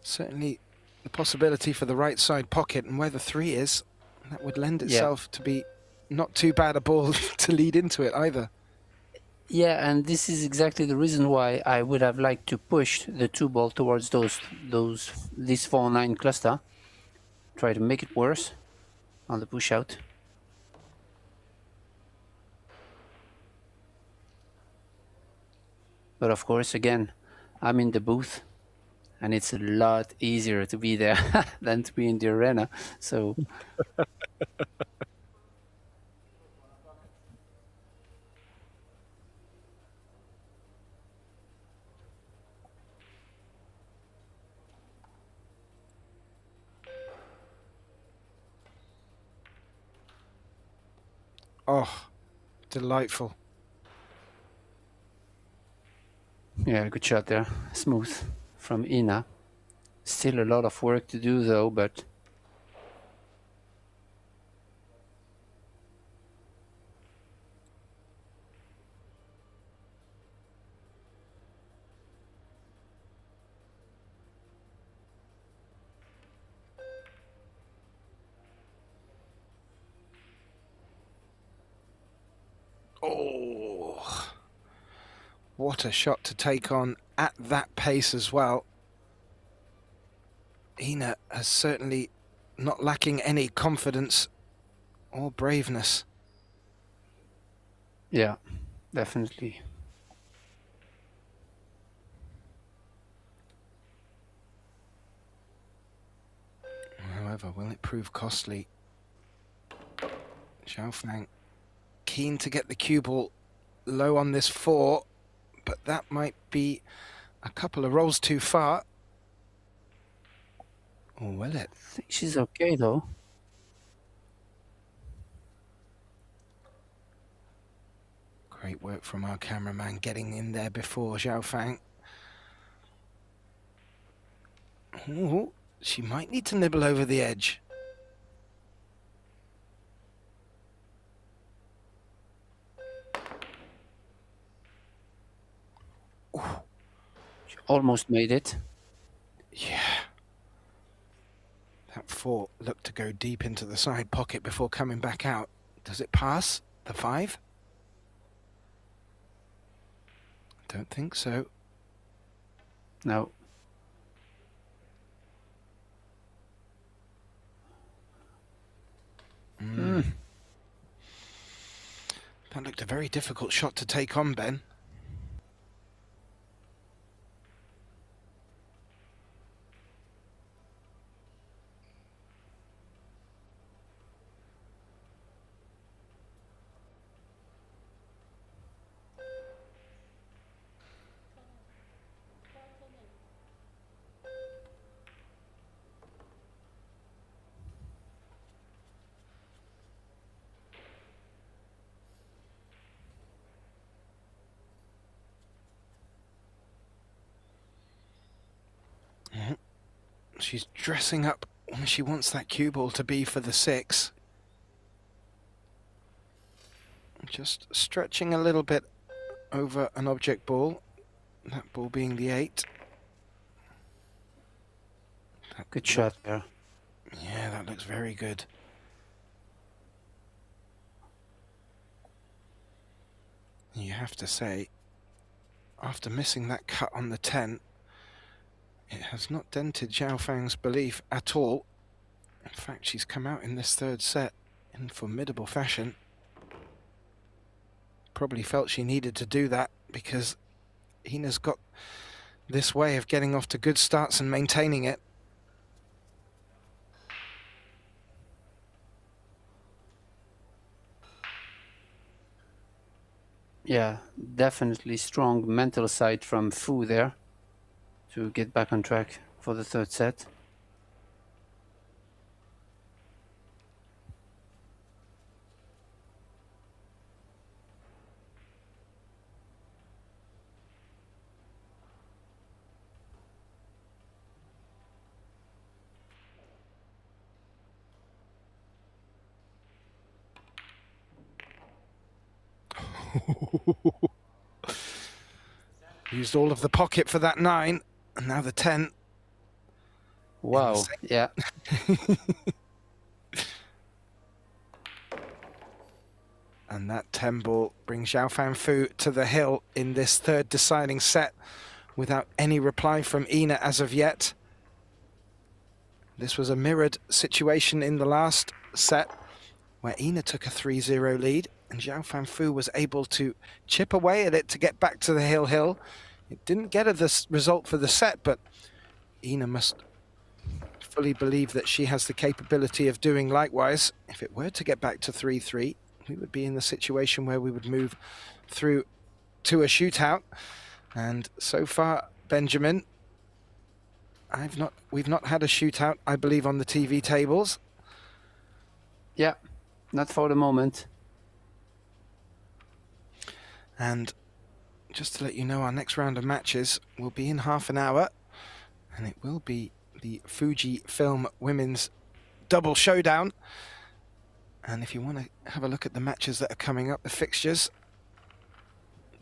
B: certainly the possibility for the right side pocket, and where the 3 is, that would lend itself to be not too bad a ball to lead into it either.
C: Yeah, and this is exactly the reason why I would have liked to push the 2 ball towards this 4-9 cluster. Try to make it worse on the push out. But of course, again, I'm in the booth, and it's a lot easier to be there than to be in the arena. So.
B: Oh, delightful.
C: Yeah, good shot there. Smooth from Ina. Still a lot of work to do though, but
B: Oh, what a shot to take on at that pace as well. Ina has certainly not lacking any confidence or braveness.
C: yeah, definitely.
B: However, will it prove costly? Zhao Fang keen to get the cue ball low on this 4, but that might be a couple of rolls too far. Or will it?
C: I think she's okay though.
B: Great work from our cameraman getting in there before Zhao Fang. Ooh, she might need to nibble over the edge.
C: She almost made it.
B: Yeah. That 4 looked to go deep into the side pocket before coming back out. Does it pass the 5? Don't think so.
C: No.
B: That looked a very difficult shot to take on, Ben. She's dressing up when she wants that cue ball to be for the 6. Just stretching a little bit over an object ball, that ball being the 8.
C: Good shot there.
B: Yeah, that looks very good. You have to say, after missing that cut on the 10, it has not dented Zhao Fang's belief at all. In fact, she's come out in this 3rd set in formidable fashion. Probably felt she needed to do that because Ina's got this way of getting off to good starts and maintaining it.
C: Yeah, definitely strong mental side from Fu there to get back on track for the 3rd set.
B: Used all of the pocket for that 9, and now the 10.
C: Wow, yeah.
B: And that 10 ball brings Zhao Fan Fu to the hill in this 3rd deciding set without any reply from Ina as of yet. This was a mirrored situation in the last set where Ina took a 3-0 lead and Zhao Fan Fu was able to chip away at it to get back to the hill. It didn't get her this result for the set, but Ina must fully believe that she has the capability of doing likewise. If it were to get back to 3-3, we would be in the situation where we would move through to a shootout. And so far, Benjamin, we've not had a shootout, I believe, on the TV tables.
C: Yeah, not for the moment.
B: And just to let you know, our next round of matches will be in half an hour, and it will be the Fujifilm Women's Double Showdown. And if you want to have a look at the matches that are coming up, the fixtures,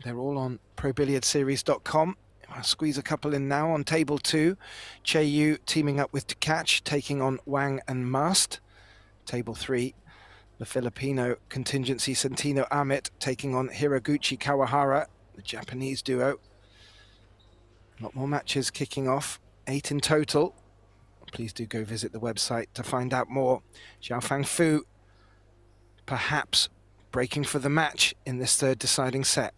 B: they're all on ProBilliardSeries.com. I'll squeeze a couple in now. On table 2, Che Yu teaming up with Tkach, taking on Wang and Mast. Table 3, the Filipino contingency Santino Amit taking on Hiraguchi Kawahara, the Japanese duo. A lot more matches kicking off, 8 in total. Please do go visit the website to find out more. Zhao Fan Fu perhaps breaking for the match in this 3rd deciding set.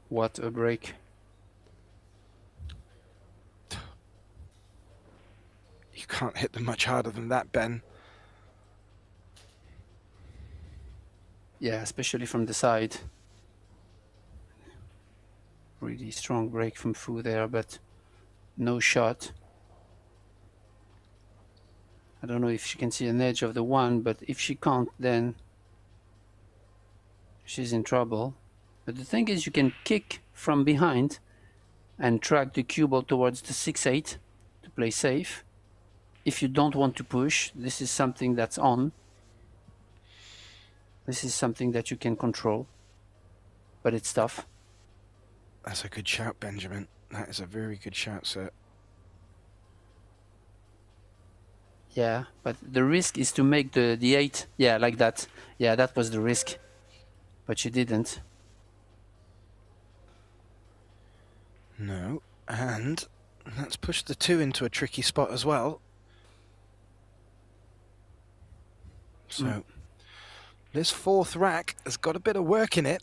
C: What a break.
B: can't hit them much harder than that, Ben.
C: Yeah, especially from the side. Really strong break from Fu there, but no shot. I don't know if she can see an edge of the one, but if she can't, then she's in trouble. But the thing is, you can kick from behind and track the cue ball towards the 6-8 to play safe. If you don't want to push, this is something that's on. This is something that you can control, but it's tough.
B: That's a good shout, Benjamin. That is a very good shout, sir.
C: Yeah, but the risk is to make the 8. Yeah, like that. Yeah, that was the risk. But she didn't.
B: No, and let's push the 2 into a tricky spot as well. So this 4th rack has got a bit of work in it.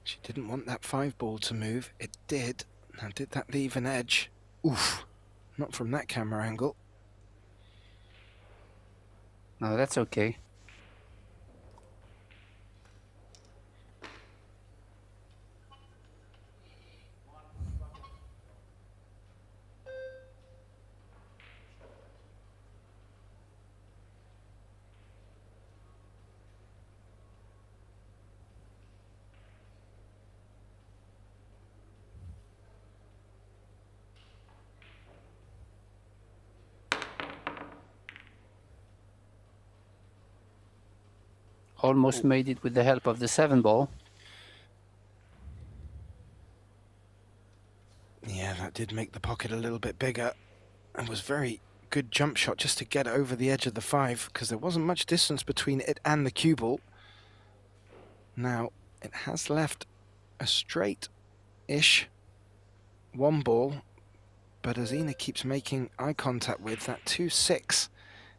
B: She didn't want that 5 ball to move. It did. Now, did that leave an edge? Oof, not from that camera angle.
C: No, that's okay. Almost made it with the help of the 7 ball.
B: Yeah, that did make the pocket a little bit bigger. And was very good jump shot just to get over the edge of the 5, because there wasn't much distance between it and the cue ball. Now, it has left a straight-ish 1 ball, but as Ina keeps making eye contact with, that 2-6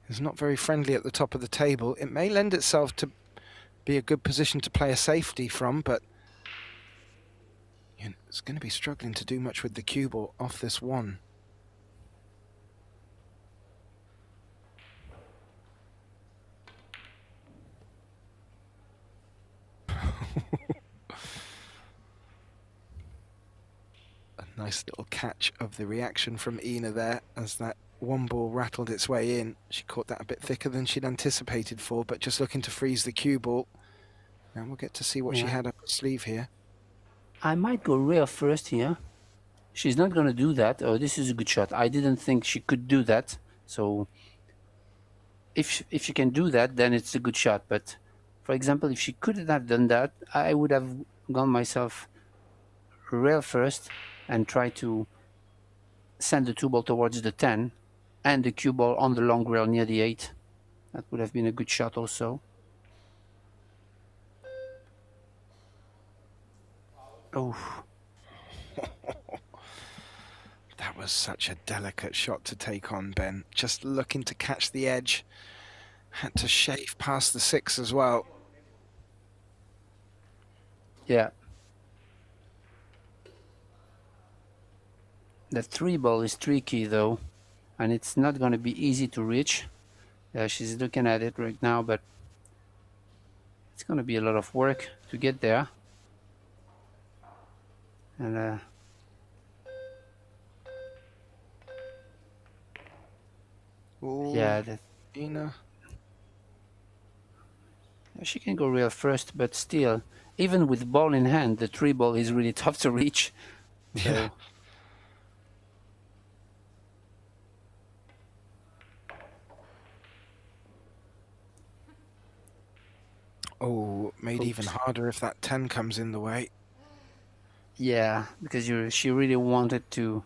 B: is not very friendly at the top of the table. It may lend itself to be a good position to play a safety from, but it's going to be struggling to do much with the cue ball off this 1. A nice little catch of the reaction from Ina there as that 1 ball rattled its way in. She caught that a bit thicker than she'd anticipated for, but just looking to freeze the cue ball. Now we'll get to see what she had up her sleeve here.
C: I might go rear first here. She's not going to do that. Oh, this is a good shot. I didn't think she could do that. So if she can do that, then it's a good shot. But for example, if she couldn't have done that, I would have gone myself rail first and try to send the 2 ball towards the 10 and the cue ball on the long rail near the 8. That would have been a good shot also. Oh.
B: That was such a delicate shot to take on, Ben. Just looking to catch the edge. Had to shave past the 6 as well.
C: Yeah. The 3 ball is tricky though, and it's not going to be easy to reach. Yeah, she's looking at it right now, but it's going to be a lot of work to get there. And
B: Ooh,
C: yeah,
B: Ina.
C: she can go real first, but still, even with ball in hand, the 3 ball is really tough to reach. So.
B: Yeah. Oh, made even harder if that 10 comes in the way.
C: Yeah, because she really wanted to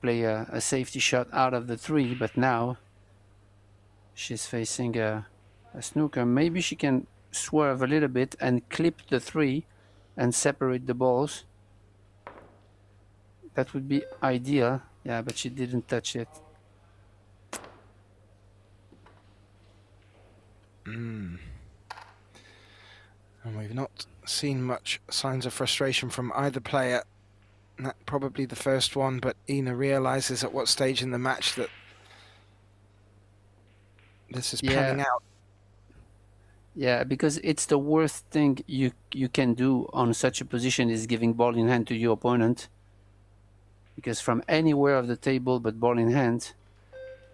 C: play a safety shot out of the 3, but now she's facing a snooker. Maybe she can swerve a little bit and clip the 3 and separate the balls. That would be ideal. Yeah, but she didn't touch it.
B: And we've not seen much signs of frustration from either player. That probably the first one, but Ina realizes at what stage in the match that this is panning out.
C: Yeah, because it's the worst thing you can do on such a position is giving ball in hand to your opponent. Because from anywhere of the table but ball in hand,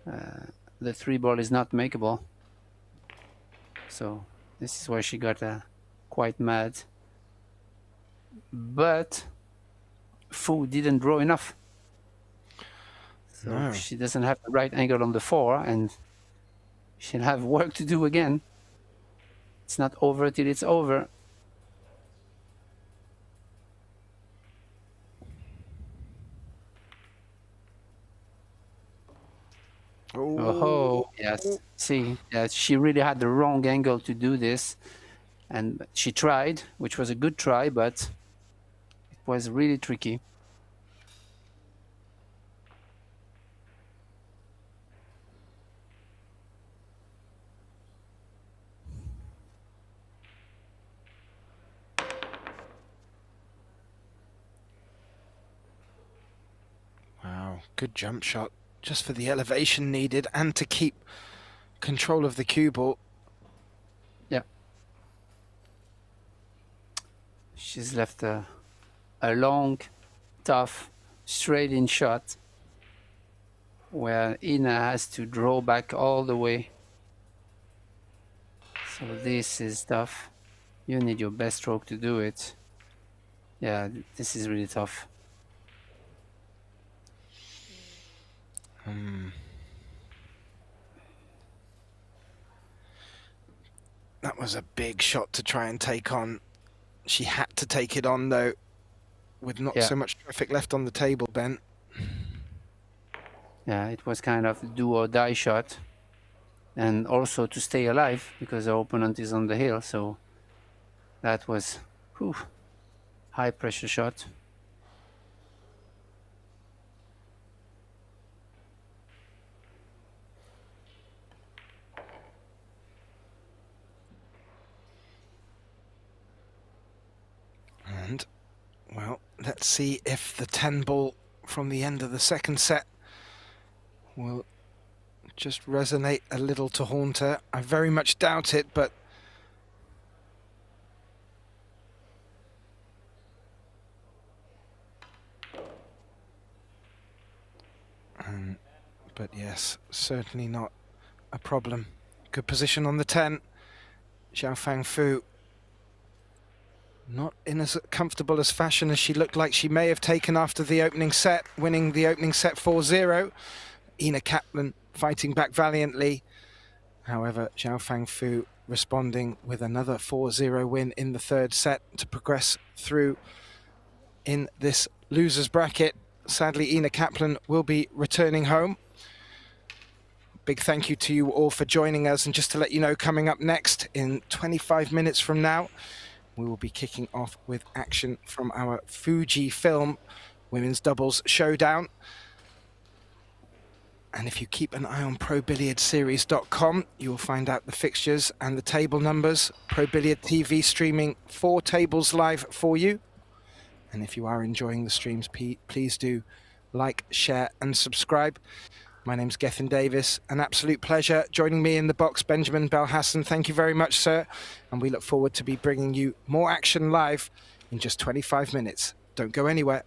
C: the 3-ball is not makeable. So this is why she got quite mad. But Fu didn't draw enough. So
B: No.
C: she doesn't have the right angle on the 4, and she'll have work to do again. It's not over till it's over. Oh, yes. See, yeah, she really had the wrong angle to do this. And she tried, which was a good try, but it was really tricky.
B: Wow, good jump shot. Just for the elevation needed and to keep control of the cue ball.
C: Yeah. She's left a long, tough, straight-in shot where Ina has to draw back all the way. So this is tough. You need your best stroke to do it. Yeah, this is really tough.
B: That was a big shot to try and take on. She had to take it on, though, with not so much traffic left on the table, Ben.
C: Yeah, it was kind of a do or die shot. And also to stay alive, because our opponent is on the hill, so that was high pressure shot.
B: And, well, let's see if the 10 ball from the end of the second set will just resonate a little to haunt her. I very much doubt it, but yes, certainly not a problem. Good position on the 10. Zhao Fang Fu not in as comfortable as fashion as she looked like she may have taken after the opening set, winning the opening set 4-0. Ina Kaplan fighting back valiantly. However, Zhao Fang Fu responding with another 4-0 win in the third set to progress through in this losers bracket. Sadly, Ina Kaplan will be returning home. Big thank you to you all for joining us. And just to let you know, coming up next in 25 minutes from now, we will be kicking off with action from our Fujifilm Women's Doubles Showdown. And if you keep an eye on ProBilliardSeries.com, you will find out the fixtures and the table numbers. Pro Billiard TV streaming 4 tables live for you. And if you are enjoying the streams, please do like, share and subscribe. My name's Gethin Davis. An absolute pleasure. Joining me in the box, Benjamin Belhassan. Thank you very much, sir. And we look forward to be bringing you more action live in just 25 minutes. Don't go anywhere.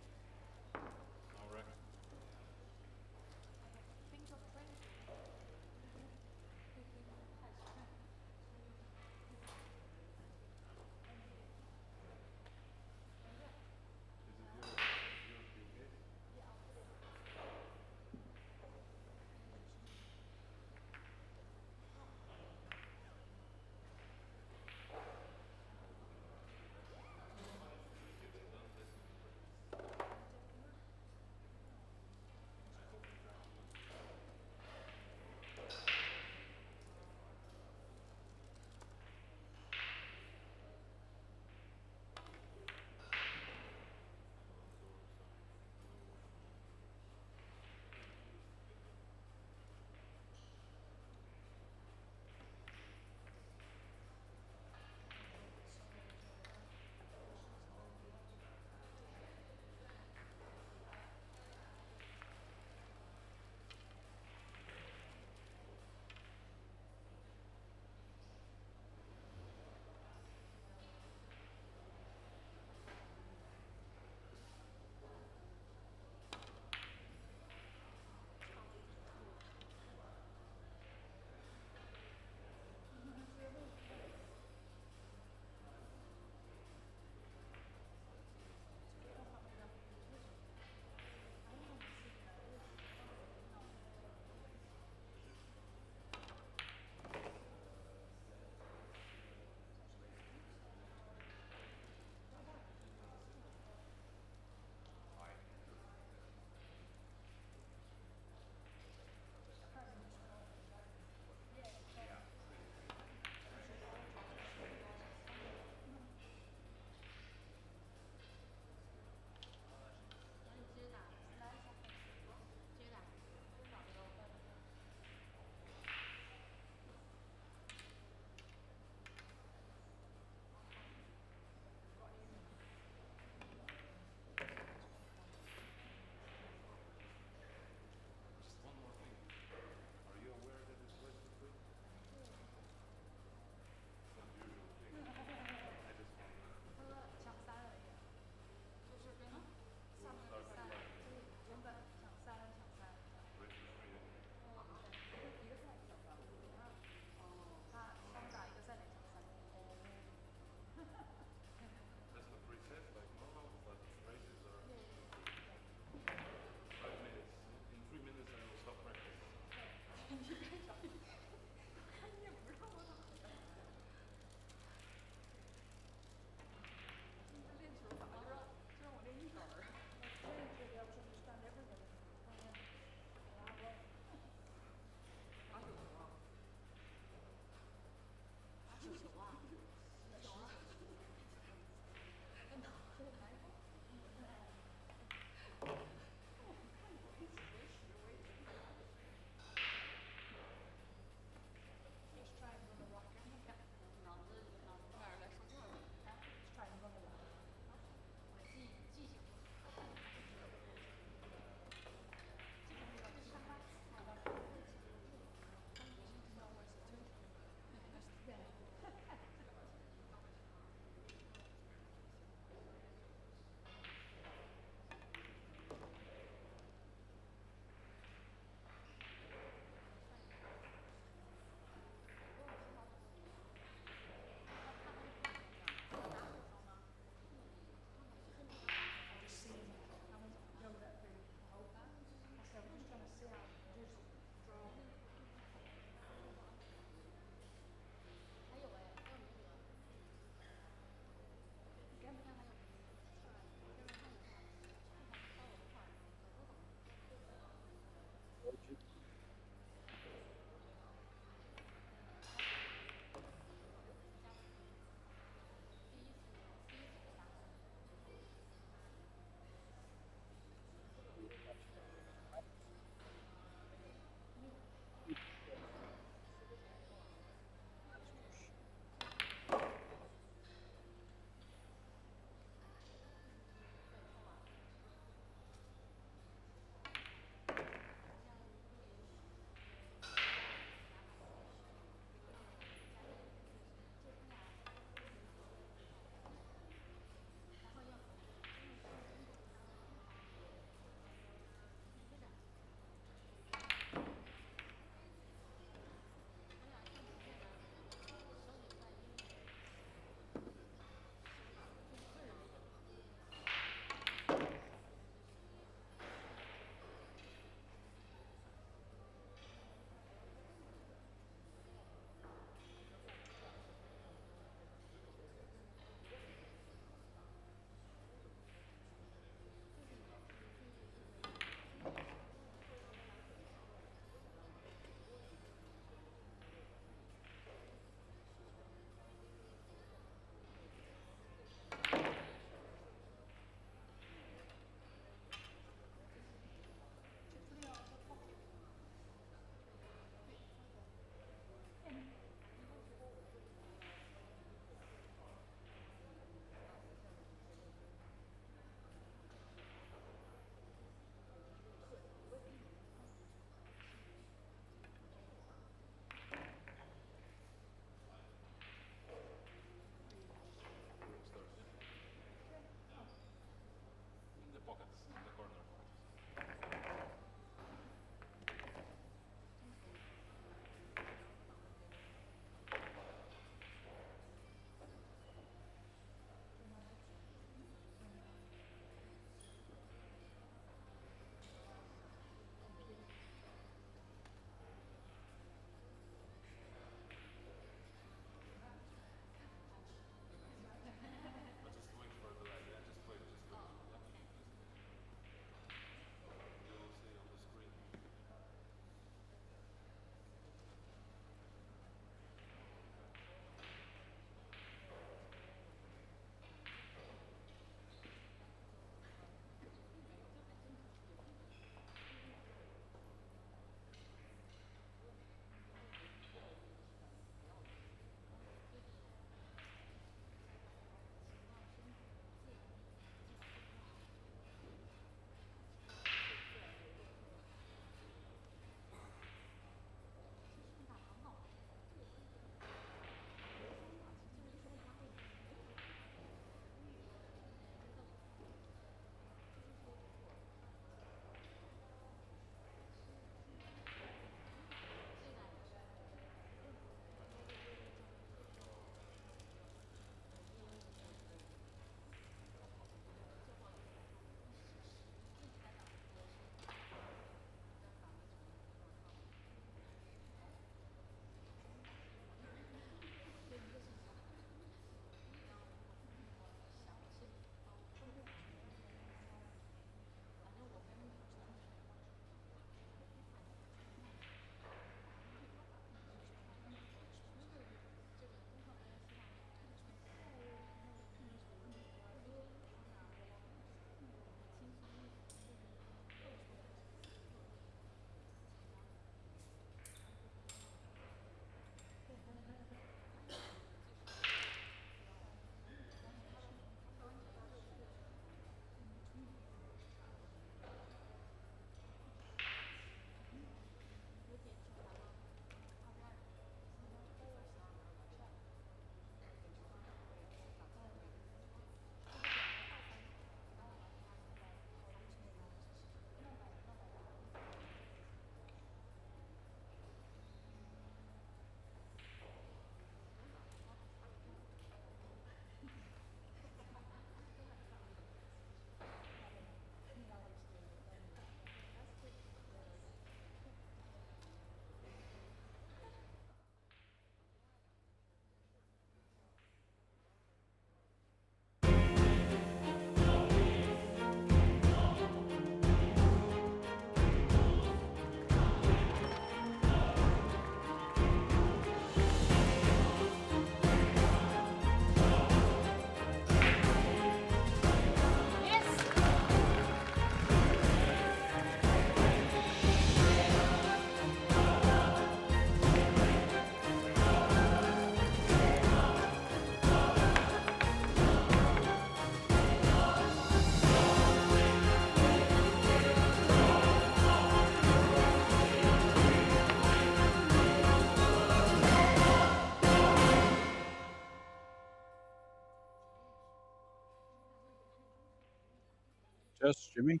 E: test, Jimmy.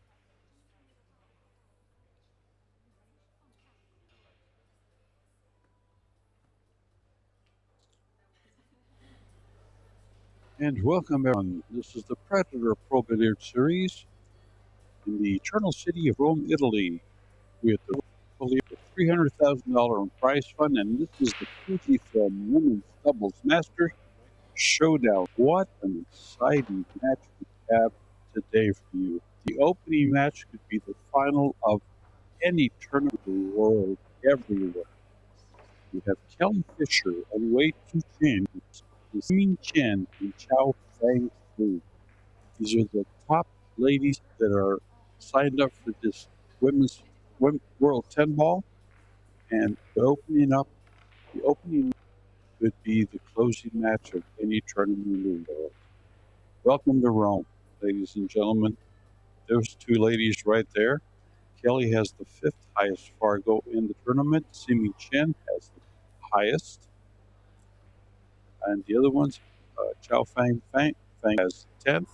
E: And welcome everyone. This is the Predator Pro Billiard Series in the eternal city of Rome, Italy, with the $300,000 prize fund, and this is the Fujifilm Women's Doubles Masters Showdown. What an exciting match we have today for you. The opening match could be the final of any tournament in the world, everywhere. We have Kelly Fisher and Wei Tu Chin, Min Chen, and Chao Fang Fu. These are the top ladies that are signed up for this women's World 10 ball, and the opening could be the closing match of any tournament in the world. Welcome to Rome, ladies and gentlemen. Those two ladies right there. Kelly has the 5th highest Fargo in the tournament. Simi Chen has the highest. And the other ones, Chao Fang has 10th.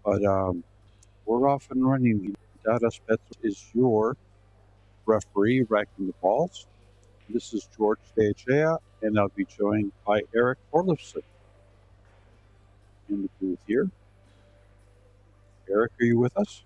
E: But we're off and running. Dadas Petros is your referee racking the balls. This is George Deegea, and I'll be joined by Eric Orlifson in the booth here. Eric, are you with us?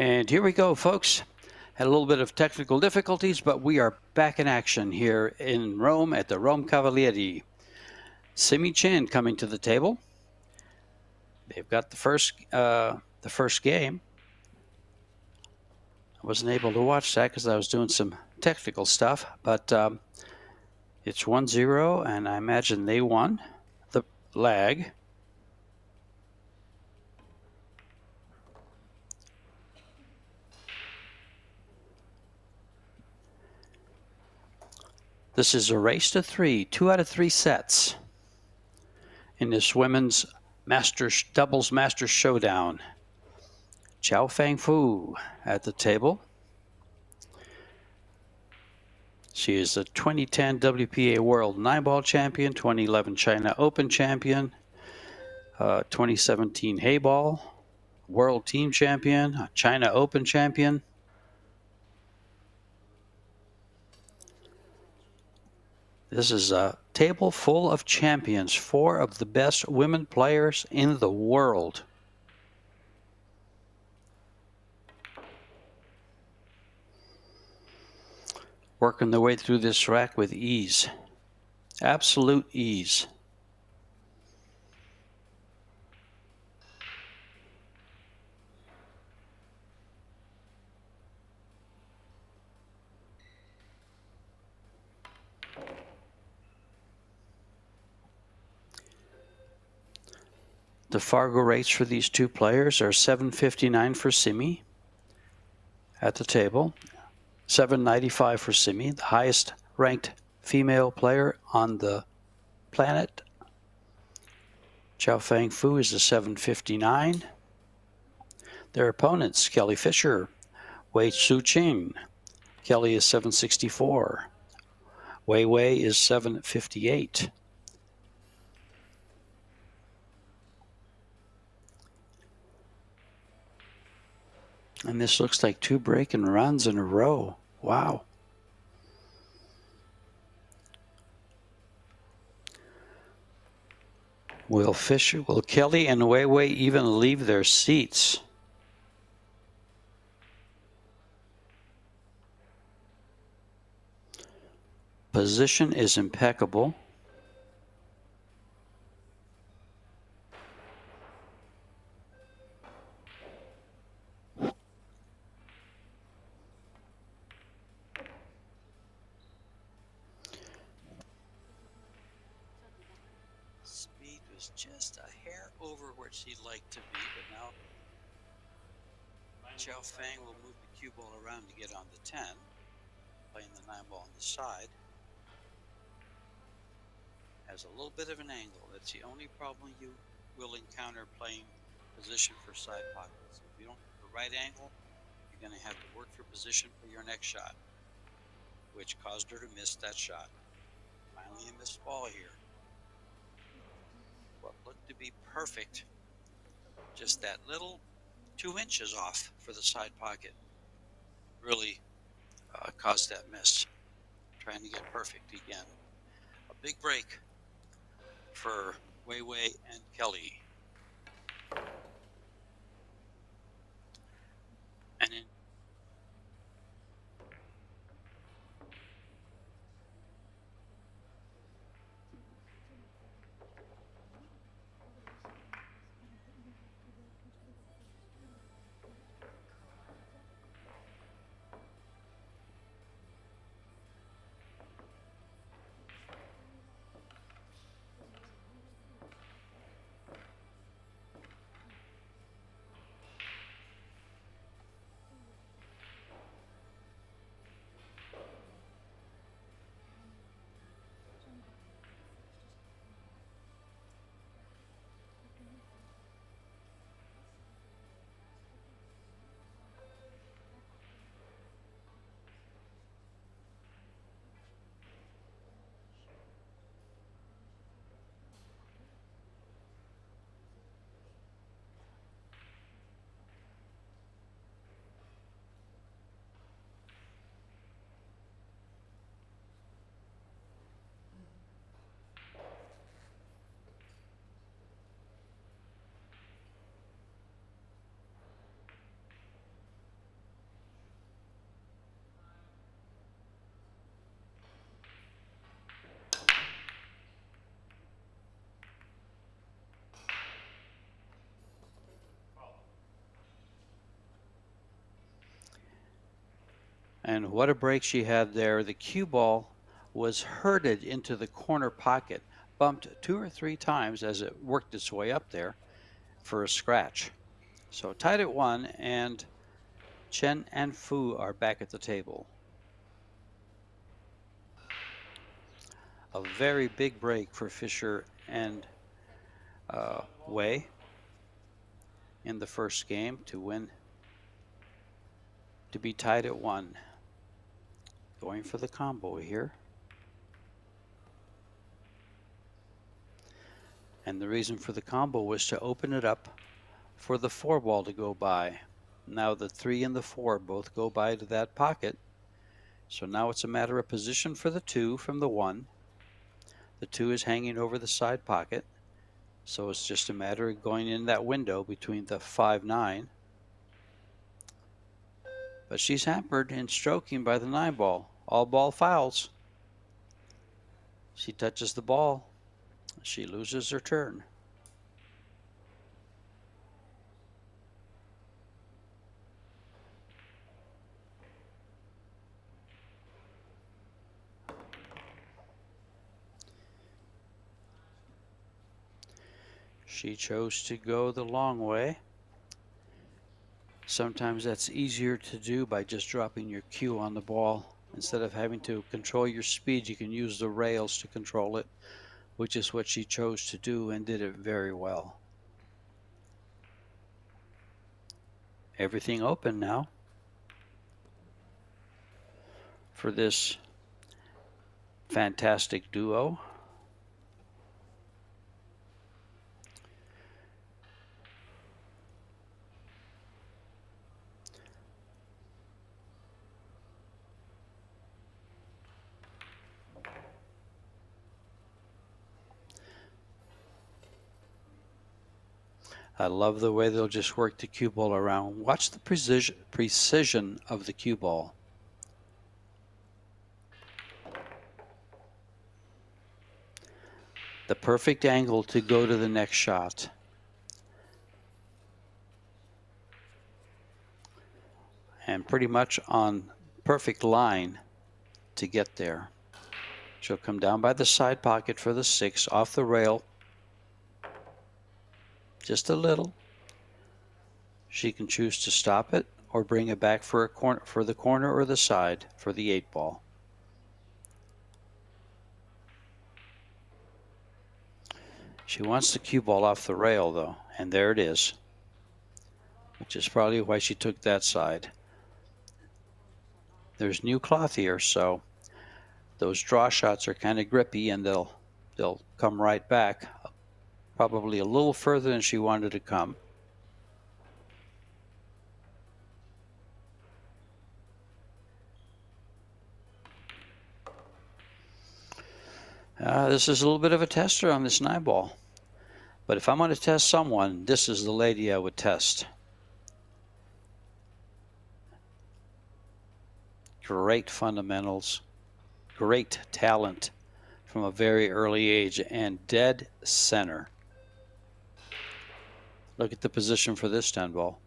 F: And here we go, folks. Had a little bit of technical difficulties, but we are back in action here in Rome at the Rome Cavalieri. Simi Chen coming to the table. They've got the first game. I wasn't able to watch that because I was doing some technical stuff, but it's 1-0, and I imagine they won the lag. This is a race to 3, 2 out of 3 sets in this women's doubles Masters Showdown. Chao Fang Fu at the table. She is the 2010 WPA World 9-ball champion, 2011 China Open champion, 2017 Hayball World Team champion, China Open champion. This is a table full of champions, 4 of the best women players in the world. Working their way through this rack with ease. Absolute ease. The Fargo rates for these two players are $7.59 for Simi at the table, $7.95 for Simi, the highest ranked female player on the planet. Chao Fang Fu is a $7.59. Their opponents, Kelly Fisher, Wei Tzu Ching. Kelly is $7.64. Wei Wei is $7.58. And this looks like 2 breaking runs in a row. Wow. Will Kelly and Wei Wei even leave their seats? Position is impeccable. Just a hair over where she'd like to be, but now Chao Fang will move the cue ball around to get on the 10, playing the 9 ball on the side. Has a little bit of an angle. That's the only problem you will encounter playing position for side pockets. If you don't have the right angle, you're going to have to work for position for your next shot, which caused her to miss that shot. Finally a missed ball here. What looked to be perfect, just that little 2 inches off for the side pocket really caused that miss. Trying to get perfect again. A big break for Wei Wei and Kelly. And then And what a break she had there. The cue ball was herded into the corner pocket, bumped 2 or 3 times as it worked its way up there for a scratch. So tied at 1, and Chen and Fu are back at the table. A very big break for Fischer and Wei in the first game to win, to be tied at 1. Going for the combo here. And the reason for the combo was to open it up for the 4 ball to go by. Now the 3 and the 4 both go by to that pocket. So now it's a matter of position for the 2 from the 1. The 2 is hanging over the side pocket. So it's just a matter of going in that window between the 5-9. But she's hampered in stroking by the 9 ball. All ball fouls. She touches the ball. She loses her turn. She chose to go the long way. Sometimes that's easier to do by just dropping your cue on the ball. Instead of having to control your speed, you can use the rails to control it, which is what she chose to do and did it very well. Everything open now for this fantastic duo. I love the way they'll just work the cue ball around. Watch the precision of the cue ball. The perfect angle to go to the next shot. And pretty much on perfect line to get there. She'll come down by the side pocket for the 6, off the rail. Just a little. She can choose to stop it or bring it back for a corner, for the corner or the side for the 8 ball. She wants the cue ball off the rail though, and there it is, which is probably why she took that side. There's new cloth here, so those draw shots are kind of grippy, and they'll come right back. Probably a little further than she wanted to come. This is a little bit of a tester on this 9 ball. But if I'm going to test someone, this is the lady I would test. Great fundamentals, great talent from a very early age, and dead center. Look at the position for this 10 ball.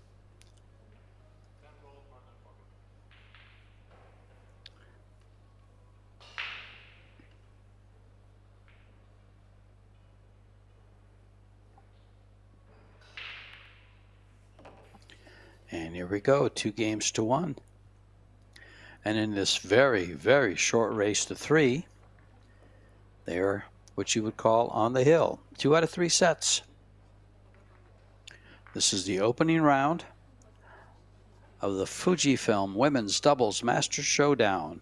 F: And here we go, 2 games to 1. And in this very, very short race to 3, they're what you would call on the hill. 2 out of 3 sets. This is the opening round of the Fujifilm Women's Doubles Masters Showdown.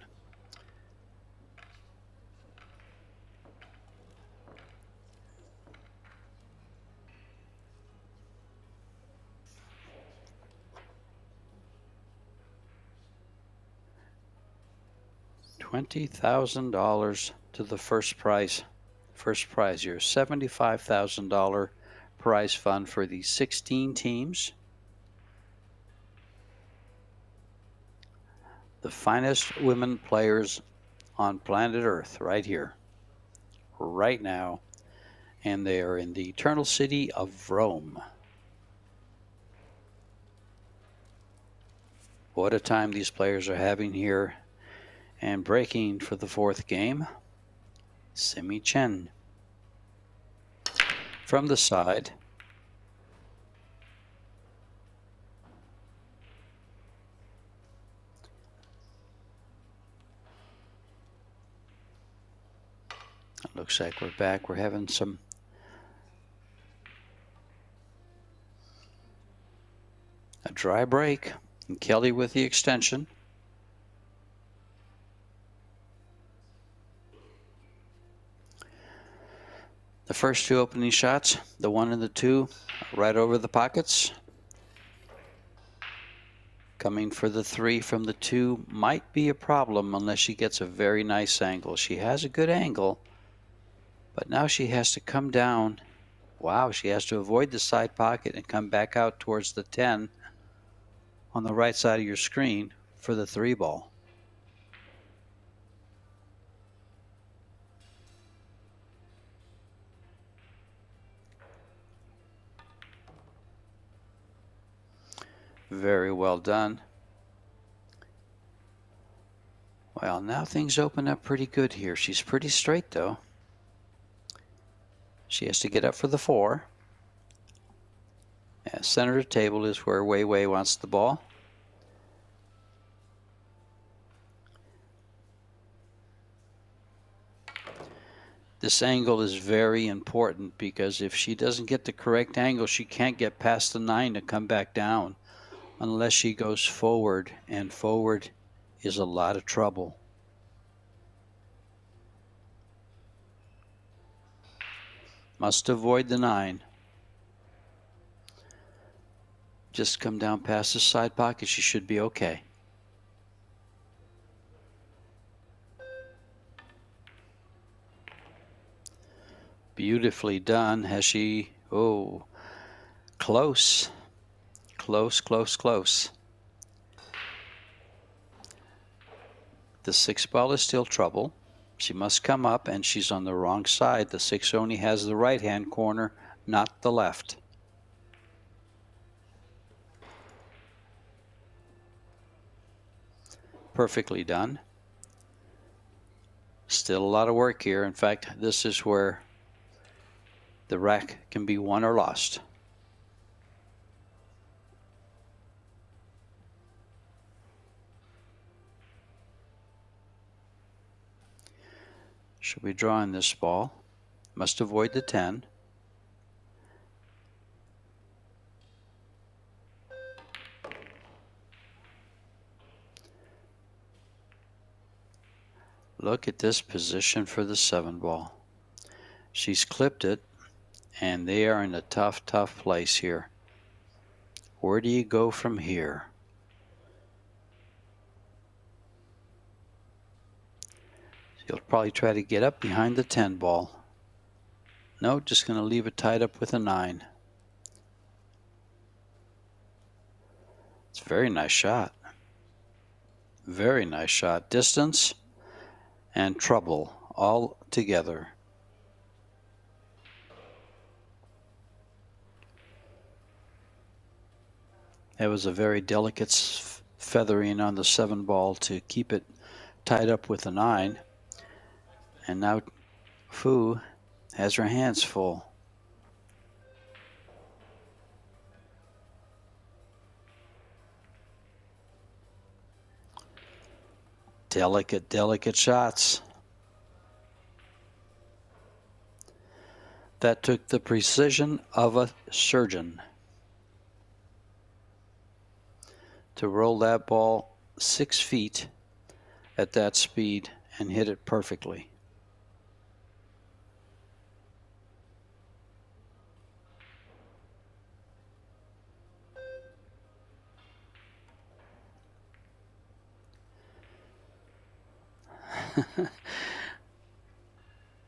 F: $20,000 to the first prize. First prize here, $75,000 prize fund for the 16 teams. The finest women players on planet Earth right here, right now. And they are in the eternal city of Rome. What a time these players are having here. And breaking for the fourth game, Simi Chen. From the side. It looks like we're back. We're having a dry break. And Kelly with the extension. The first two opening shots, the 1 and the 2, right over the pockets. Coming for the 3 from the 2 might be a problem unless she gets a very nice angle. She has a good angle, but now she has to come down. Wow, she has to avoid the side pocket and come back out towards the 10 on the right side of your screen for the 3 ball. Very well done. Well, now things open up pretty good here. She's pretty straight, though. She has to get up for the 4. Yeah, center of the table is where Wei Wei wants the ball. This angle is very important because if she doesn't get the correct angle, she can't get past the 9 to come back down unless she goes forward, and forward is a lot of trouble. Must avoid the 9. Just come down past the side pocket. She should be okay. Beautifully done. Has she? Oh, close. Close, close, close. The 6 ball is still trouble. She must come up, and she's on the wrong side. The 6 only has the right-hand corner, not the left. Perfectly done. Still a lot of work here. In fact, this is where the rack can be won or lost. Should we draw in this ball? Must avoid the 10. Look at this position for the 7 ball. She's clipped it, and they are in a tough, tough place here. Where do you go from here? He'll probably try to get up behind the 10 ball. No, just going to leave it tied up with a 9. It's a very nice shot. Very nice shot. Distance and trouble all together. That was a very delicate feathering on the 7 ball to keep it tied up with a 9. And now Fu has her hands full. Delicate, delicate shots. That took the precision of a surgeon to roll that ball 6 feet at that speed and hit it perfectly.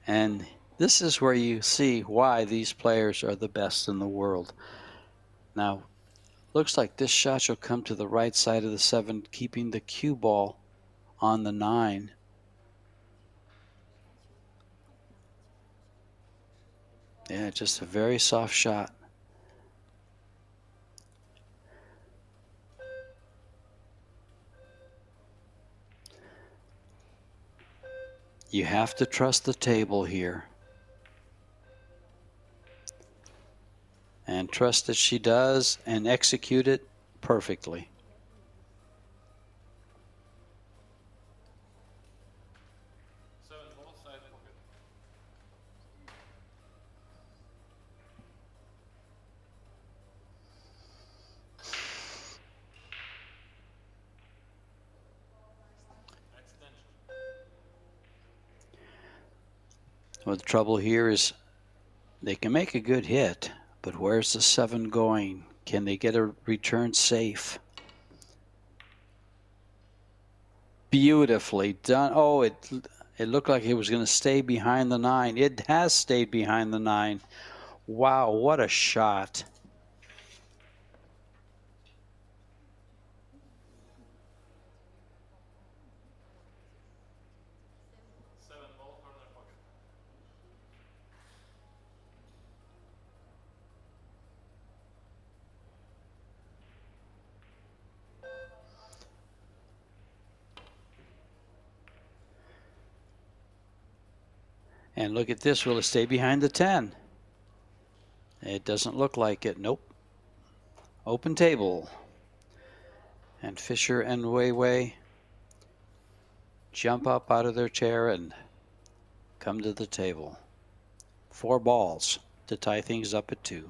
F: And this is where you see why these players are the best in the world. Now, looks like this shot shall come to the right side of the 7, keeping the cue ball on the 9. Yeah, just a very soft shot. You have to trust the table here. And trust that she does and execute it perfectly. Well, the trouble here is they can make a good hit, but where's the 7 going? Can they get a return safe? Beautifully done. Oh, it looked like it was going to stay behind the 9. It has stayed behind the 9. Wow, what a shot. And look at this. Will it stay behind the 10? It doesn't look like it. Nope. Open table. And Fisher and Wei jump up out of their chair and come to the table. 4 balls to tie things up at 2.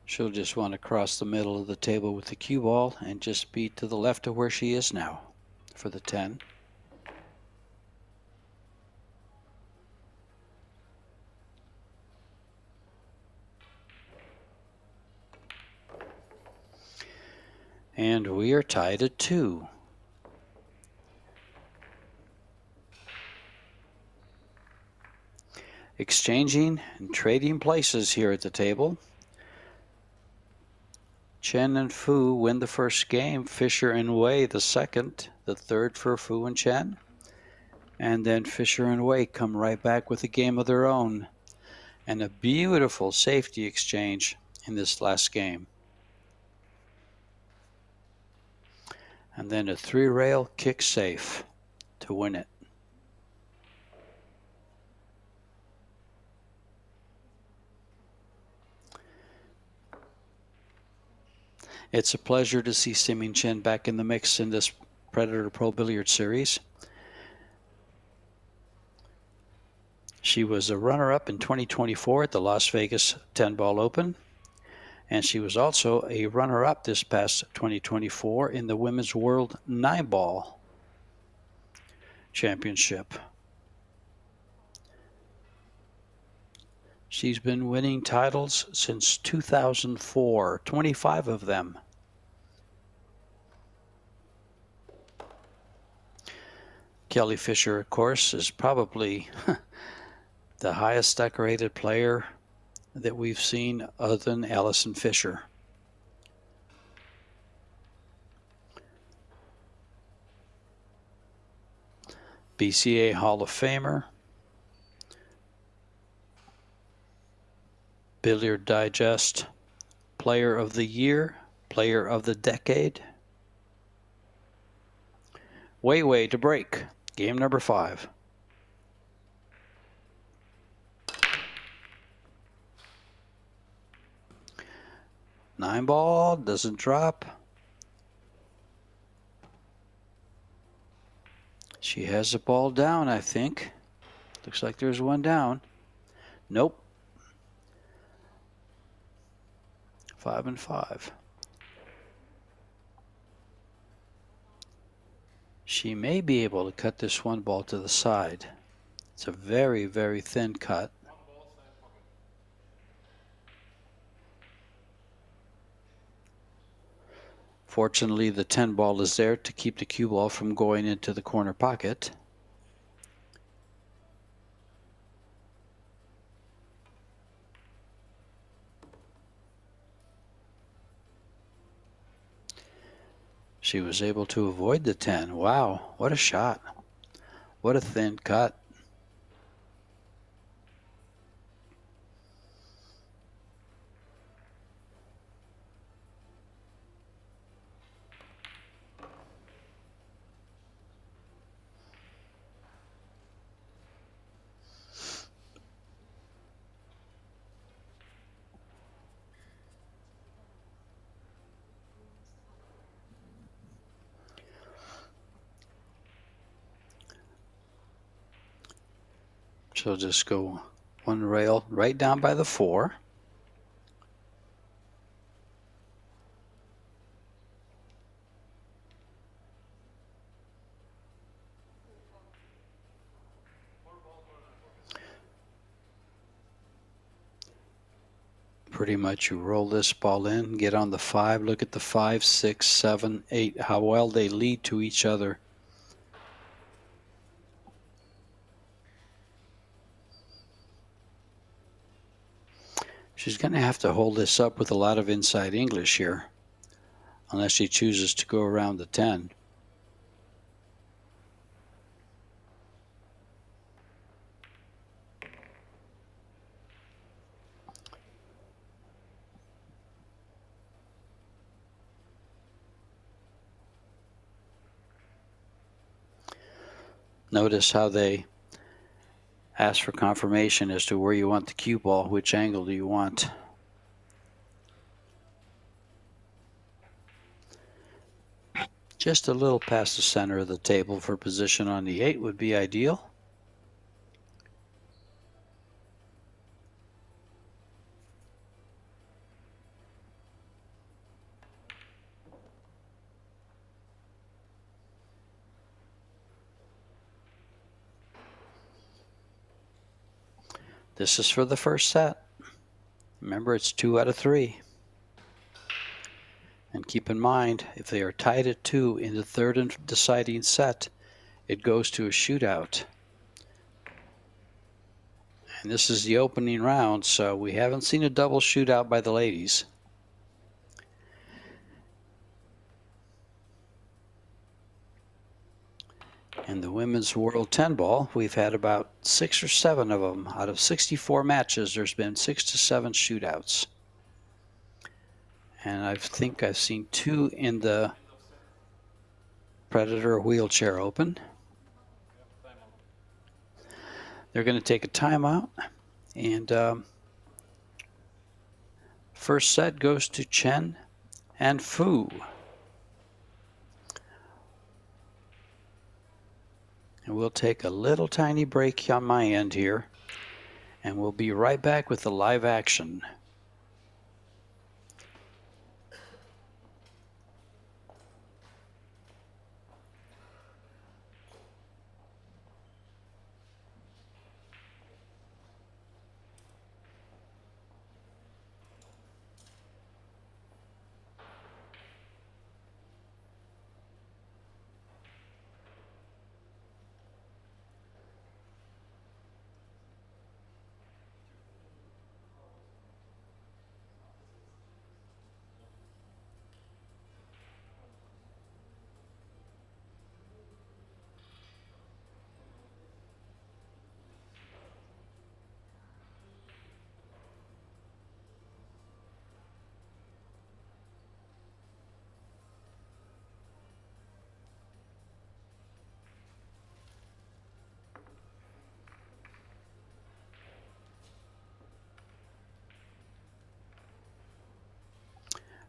F: She'll just want to cross the middle of the table with the cue ball and just be to the left of where she is now for the 10. And we are tied at 2. Exchanging and trading places here at the table. Chen and Fu win the first game. Fisher and Wei the second. The third for Fu and Chen. And then Fisher and Wei come right back with a game of their own. And a beautiful safety exchange in this last game. And then a 3-rail kick safe to win it. It's a pleasure to see Simin Chen back in the mix in this Predator Pro Billiard Series. She was a runner-up in 2024 at the Las Vegas 10-Ball Open. And she was also a runner-up this past 2024 in the Women's World 9-Ball Championship. She's been winning titles since 2004, 25 of them. Kelly Fisher, of course, is probably the highest decorated player that we've seen other than Allison Fisher. BCA Hall of Famer. Billiard Digest Player of the Year, Player of the Decade. Wei to break. Game number 5. Nine ball, doesn't drop. She has the ball down, I think. Looks like there's one down. Nope. 5 and 5. She may be able to cut this one ball to the side. It's a very, very thin cut. Fortunately, the 10 ball is there to keep the cue ball from going into the corner pocket. She was able to avoid the 10. Wow, what a shot. What a thin cut. So just go one rail right down by the 4. Pretty much you roll this ball in, get on the 5, look at the 5, 6, 7, 8, how well they lead to each other. She's going to have to hold this up with a lot of inside English here, unless she chooses to go around the 10. Notice how they ask for confirmation as to where you want the cue ball, which angle do you want. Just a little past the center of the table for position on the 8 would be ideal. This is for the first set. Remember, it's 2 out of 3. And keep in mind, if they are tied at 2 in the third and deciding set, it goes to a shootout. And this is the opening round, so we haven't seen a double shootout by the ladies. In the women's World 10 ball, we've had about 6 or 7 of them. Out of 64 matches, there's been 6 to 7 shootouts. And I think I've seen 2 in the Predator Wheelchair Open. They're going to take a timeout. And first set goes to Chen and Fu. And we'll take a little tiny break on my end here, and we'll be right back with the live action.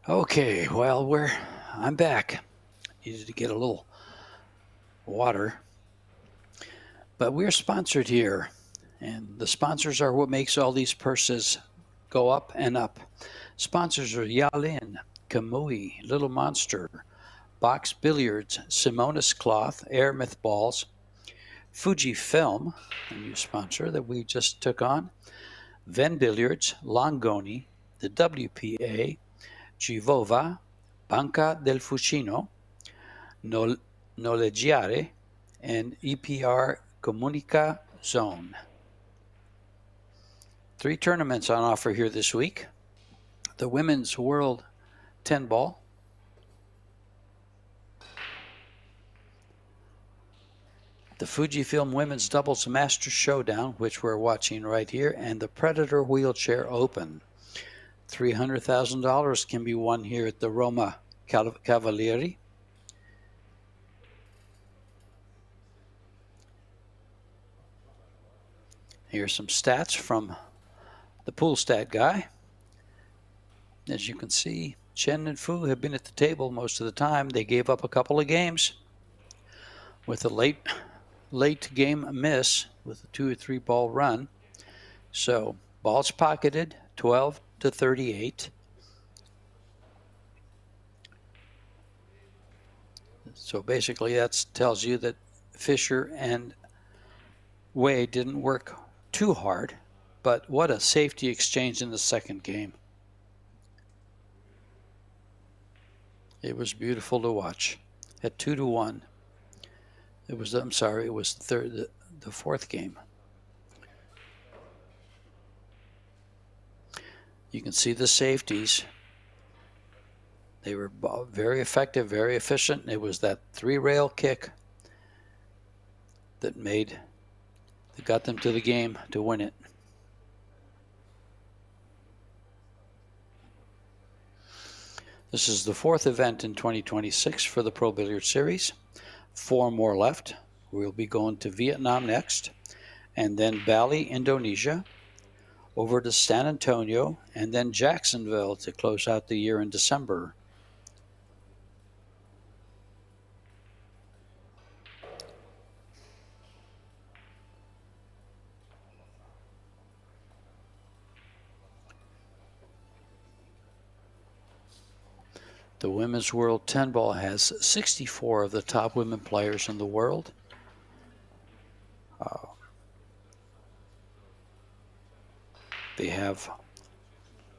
F: Okay, well, I'm back. Needed to get a little water. But we're sponsored here, and the sponsors are what makes all these purses go up and up. Sponsors are Yalin, Kamui, Little Monster, Box Billiards, Simonis Cloth, Aramith Balls, Fujifilm, a new sponsor that we just took on, Venbilliards, Longoni, the WPA, Givova, Banca del Fucino, Noleggiare, and EPR Comunica Zone. 3 tournaments on offer here this week. The Women's World 10 Ball, the Fujifilm Women's Doubles Master Showdown, which we're watching right here, and the Predator Wheelchair Open. $300,000 can be won here at the Roma Cavalieri. Here's some stats from the pool stat guy. As you can see, Chen and Fu have been at the table most of the time. They gave up a couple of games with a late game miss with a 2 or 3 ball run. So balls pocketed, 12-38. So basically that tells you that Fischer and Wei didn't work too hard, but what a safety exchange in the second game. It was beautiful to watch. At 2-1. It was the fourth game. You can see the safeties. They were very effective, very efficient. It was that 3-rail kick that got them to the game to win it. This is the 4th event in 2026 for the Pro Billiard Series. 4 more left. We'll be going to Vietnam next, and then Bali, Indonesia, over to San Antonio, and then Jacksonville to close out the year in December. The Women's World 10 Ball has 64 of the top women players in the world. They have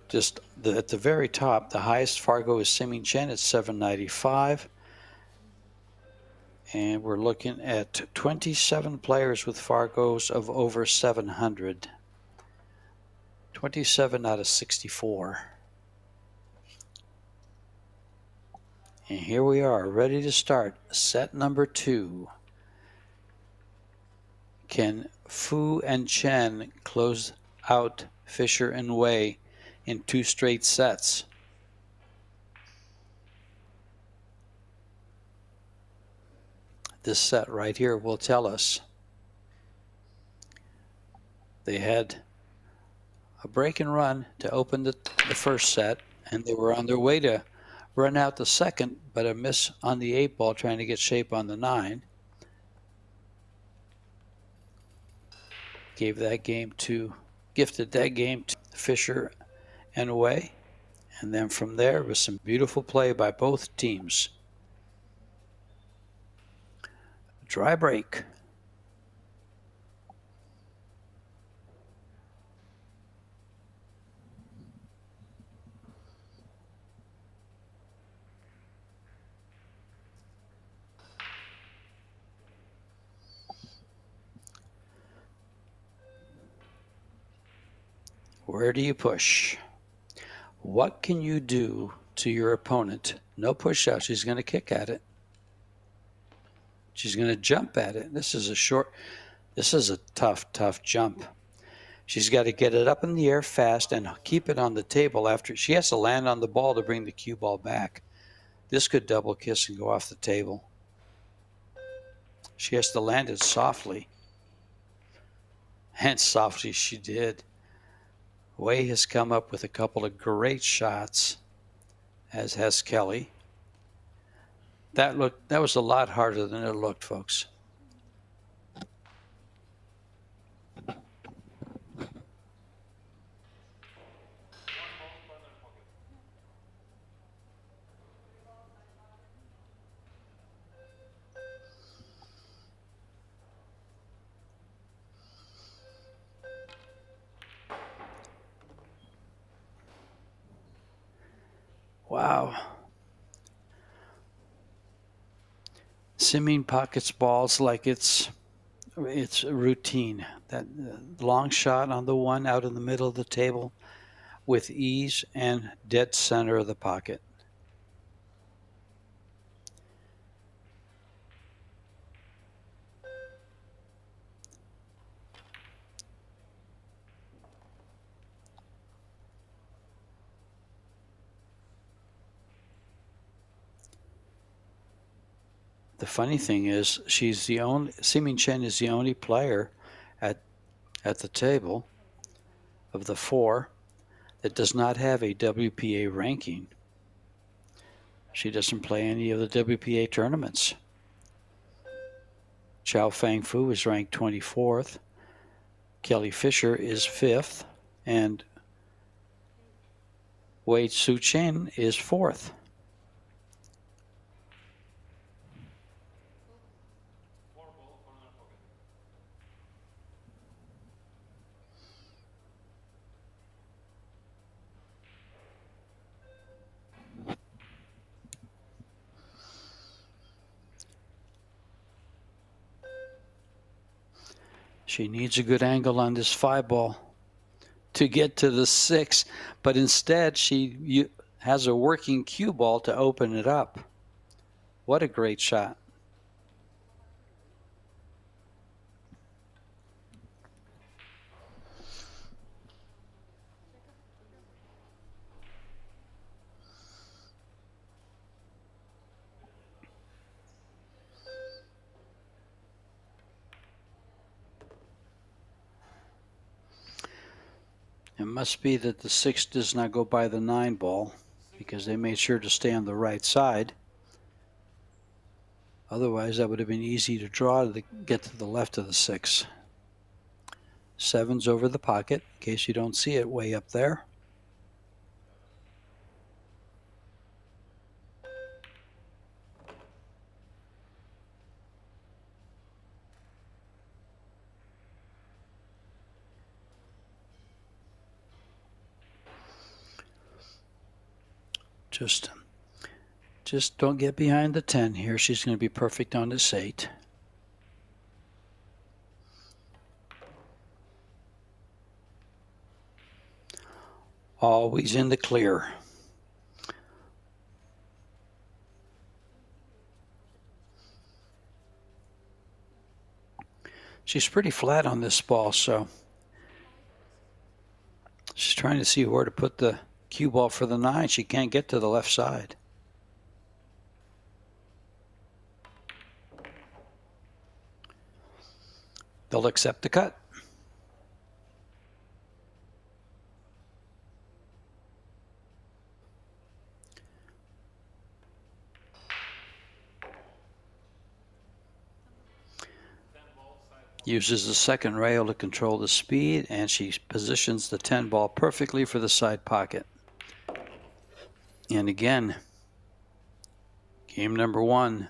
F: just at the very top, the highest Fargo is Simin Chen at 795. And we're looking at 27 players with Fargos of over 700. 27 out of 64. And here we are, ready to start set number 2. Can Fu and Chen close out Fischer and Wei in 2 straight sets? This set right here will tell us. They had a break and run to open the first set, and they were on their way to run out the second, but a miss on the 8 ball trying to get shape on the 9. Gifted that game to Fischer and Wei. And then from there was some beautiful play by both teams. Dry break. Where do you push? What can you do to your opponent? No push out. She's going to kick at it. She's going to jump at it. This is a tough jump. She's got to get it up in the air fast and keep it on the table after. She has to land on the ball to bring the cue ball back. This could double kiss and go off the table. She has to land it softly. And softly she did. Wei has come up with a couple of great shots, as has Kelly. That was a lot harder than it looked, folks. Wow. Simin pockets balls like it's routine. That long shot on the 1 out in the middle of the table with ease and dead center of the pocket. The funny thing is, Simin Chen is the only player at the table of the 4 that does not have a WPA ranking. She doesn't play any of the WPA tournaments. Chao Fang Fu is ranked 24th. Kelly Fisher is 5th. And Wei Su Chen is 4th. She needs a good angle on this 5 ball to get to the 6, but instead she has a working cue ball to open it up. What a great shot. It must be that the 6 does not go by the 9 ball because they made sure to stay on the right side. Otherwise, that would have been easy to draw to get to the left of the 6. 7's over the pocket, in case you don't see it way up there. Just don't get behind the 10 here. She's going to be perfect on this 8. Always in the clear. She's pretty flat on this ball, so she's trying to see where to put the cue ball for the 9. She can't get to the left side. They'll accept the cut. Uses the second rail to control the speed, and she positions the 10 ball perfectly for the side pocket. And again, game number 1.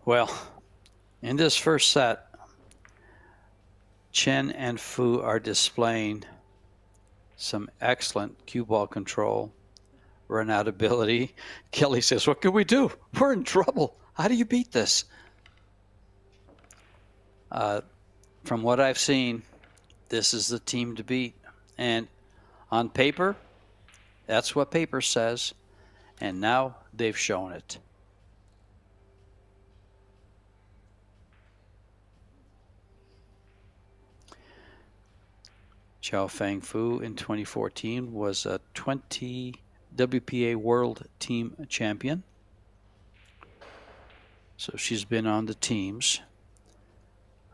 F: Well, in this first set, Chen and Fu are displaying some excellent cue ball control, run out ability. Kelly says, "What can we do? We're in trouble. How do you beat this?" From what I've seen, this is the team to beat. And on paper, that's what paper says. And now they've shown it. Chao Fang Fu in 2014 was a 20 WPA World Team Champion. So she's been on the teams.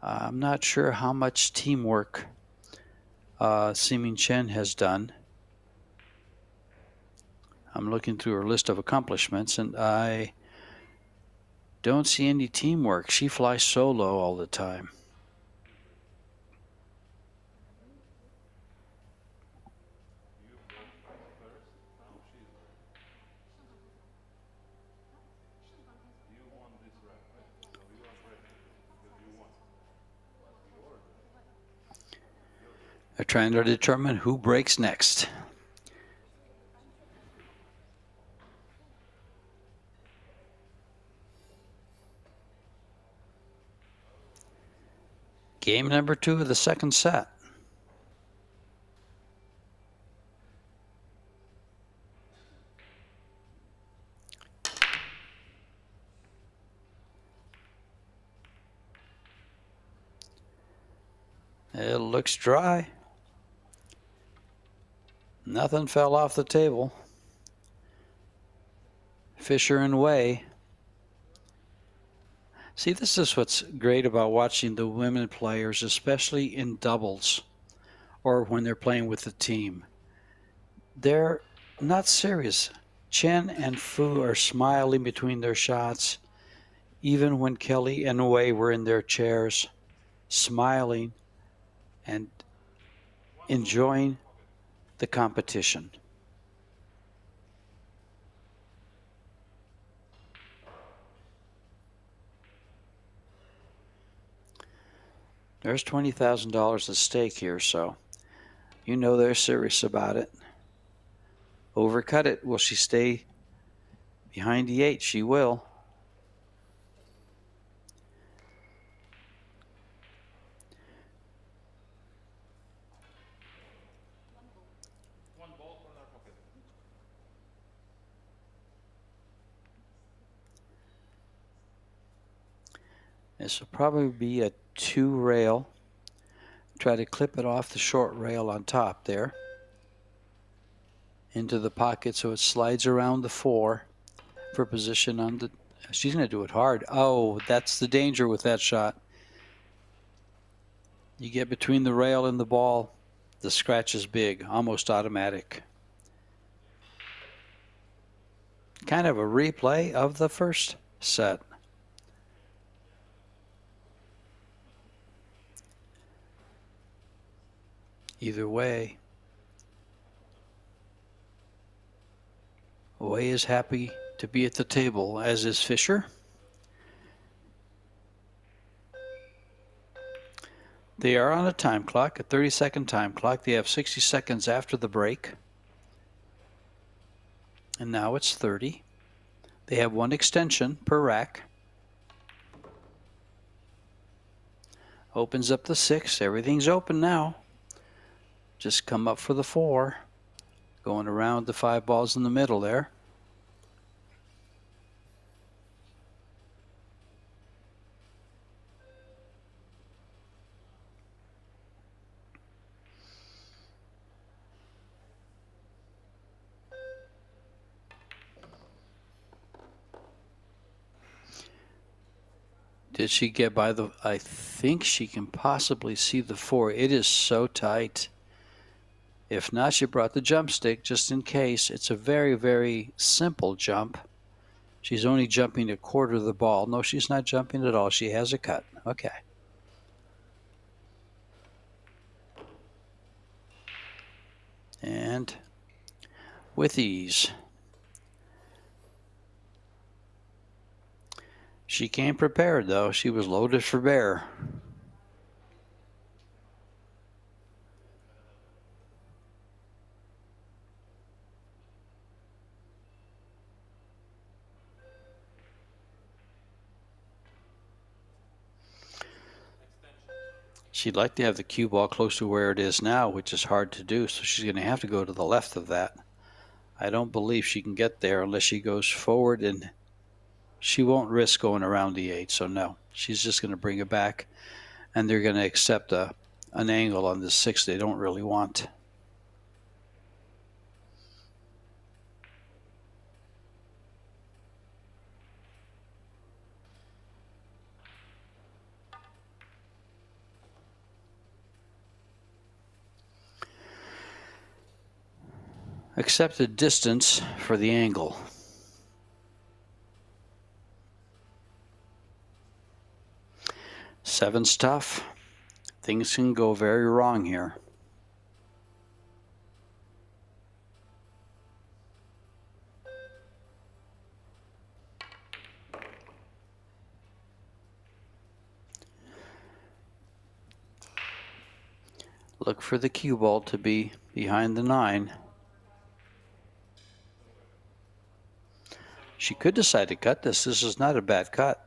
F: I'm not sure how much teamwork Simin Chen has done. I'm looking through her list of accomplishments, and I don't see any teamwork. She flies solo all the time. They're trying to determine who breaks next. Game number 2 of the second set. It looks dry. Nothing fell off the table. Fisher and Wei See, this is what's great about watching the women players, especially in doubles or when they're playing with the team. They're not serious. Chen and Fu are smiling between their shots, even when Kelly and Wei were in their chairs, smiling and enjoying the competition. There's $20,000 at stake here, so you know they're serious about it. Overcut it. Will she stay behind the 8? She will. This will probably be a 2 rail. Try to clip it off the short rail on top there into the pocket so it slides around the 4 for position on the. She's going to do it hard. Oh, that's the danger with that shot. You get between the rail and the ball, the scratch is big, almost automatic. Kind of a replay of the first set. Either way, Wei is happy to be at the table, as is Fischer. They are on a time clock, a 30-second time clock. They have 60 seconds after the break. And now it's 30. They have 1 extension per rack. Opens up the 6. Everything's open now. Just come up for the 4. Going around the 5 balls in the middle there. Did she get by the... I think she can possibly see the 4. It is so tight. If not, she brought the jump stick just in case. It's a very, very simple jump. She's only jumping a quarter of the ball. No, she's not jumping at all. She has a cut. Okay. And with ease. She came prepared, though. She was loaded for bear. She'd like to have the cue ball close to where it is now, which is hard to do, so she's going to have to go to the left of that. I don't believe she can get there unless she goes forward, and she won't risk going around the 8, so no. She's just going to bring it back, and they're going to accept an angle on the 6 they don't really want. Accepted distance for the angle. Seven's tough. Things can go very wrong here. Look for the cue ball to be behind the 9. She could decide to cut this. This is not a bad cut.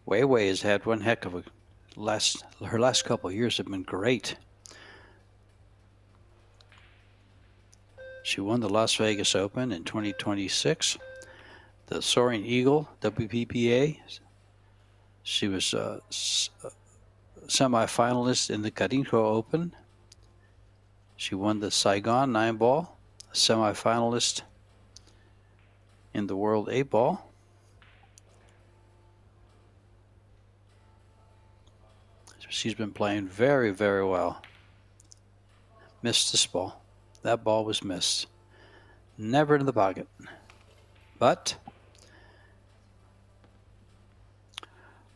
F: Wei Wei has had one heck of a her last couple of years have been great. She won the Las Vegas Open in 2026, the Soaring Eagle WPPA. She was a semifinalist in the Garinho Open. She won the Saigon 9-ball, a semifinalist in the World 8-ball. She's been playing very, very well. Missed this ball. That ball was missed. Never in the pocket. But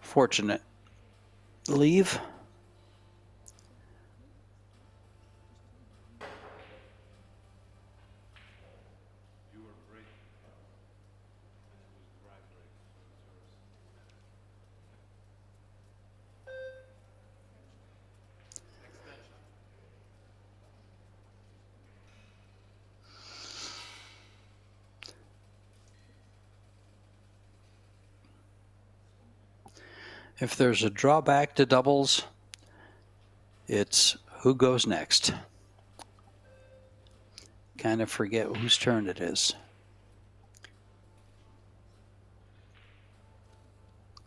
F: fortunate leave. If there's a drawback to doubles, it's who goes next. Kind of forget whose turn it is.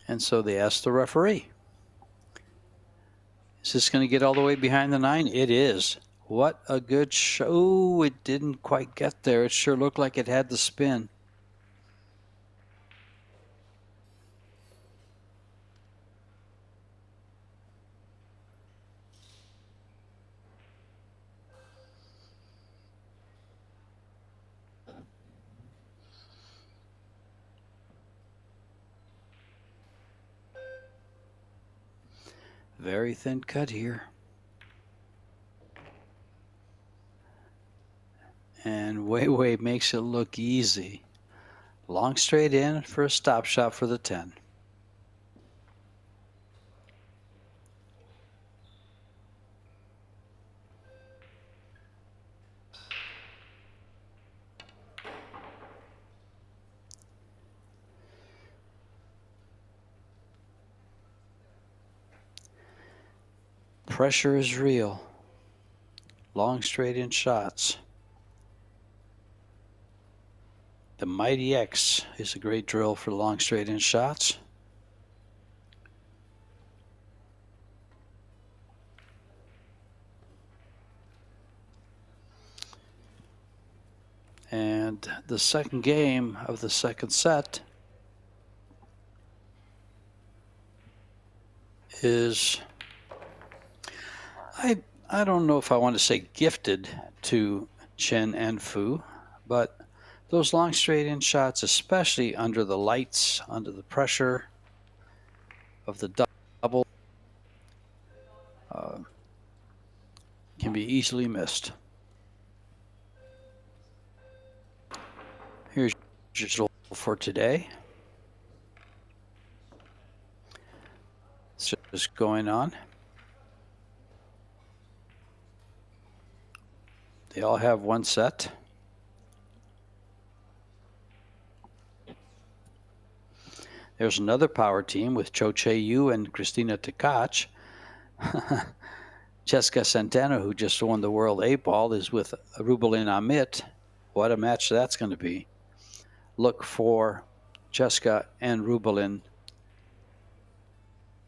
F: And so they asked the referee, is this going to get all the way behind the 9? It is. What a good show. It didn't quite get there. It sure looked like it had the spin. Very thin cut here. And Wei makes it look easy. Long straight in for a stop shot for the 10. Pressure is real. Long straight in shots. The Mighty X is a great drill for long straight in shots. And the second game of the second set is, I don't know if I want to say gifted to Chen and Fu, but those long straight in shots, especially under the lights, under the pressure of the double, can be easily missed. Here's your result for today. It's just going on. They all have one set. There's another power team with Cho Che-Yu and Christina Tkach. Cheska Santana, who just won the World 8-ball, is with Rubelin Amit. What a match that's going to be. Look for Cheska and Rubelin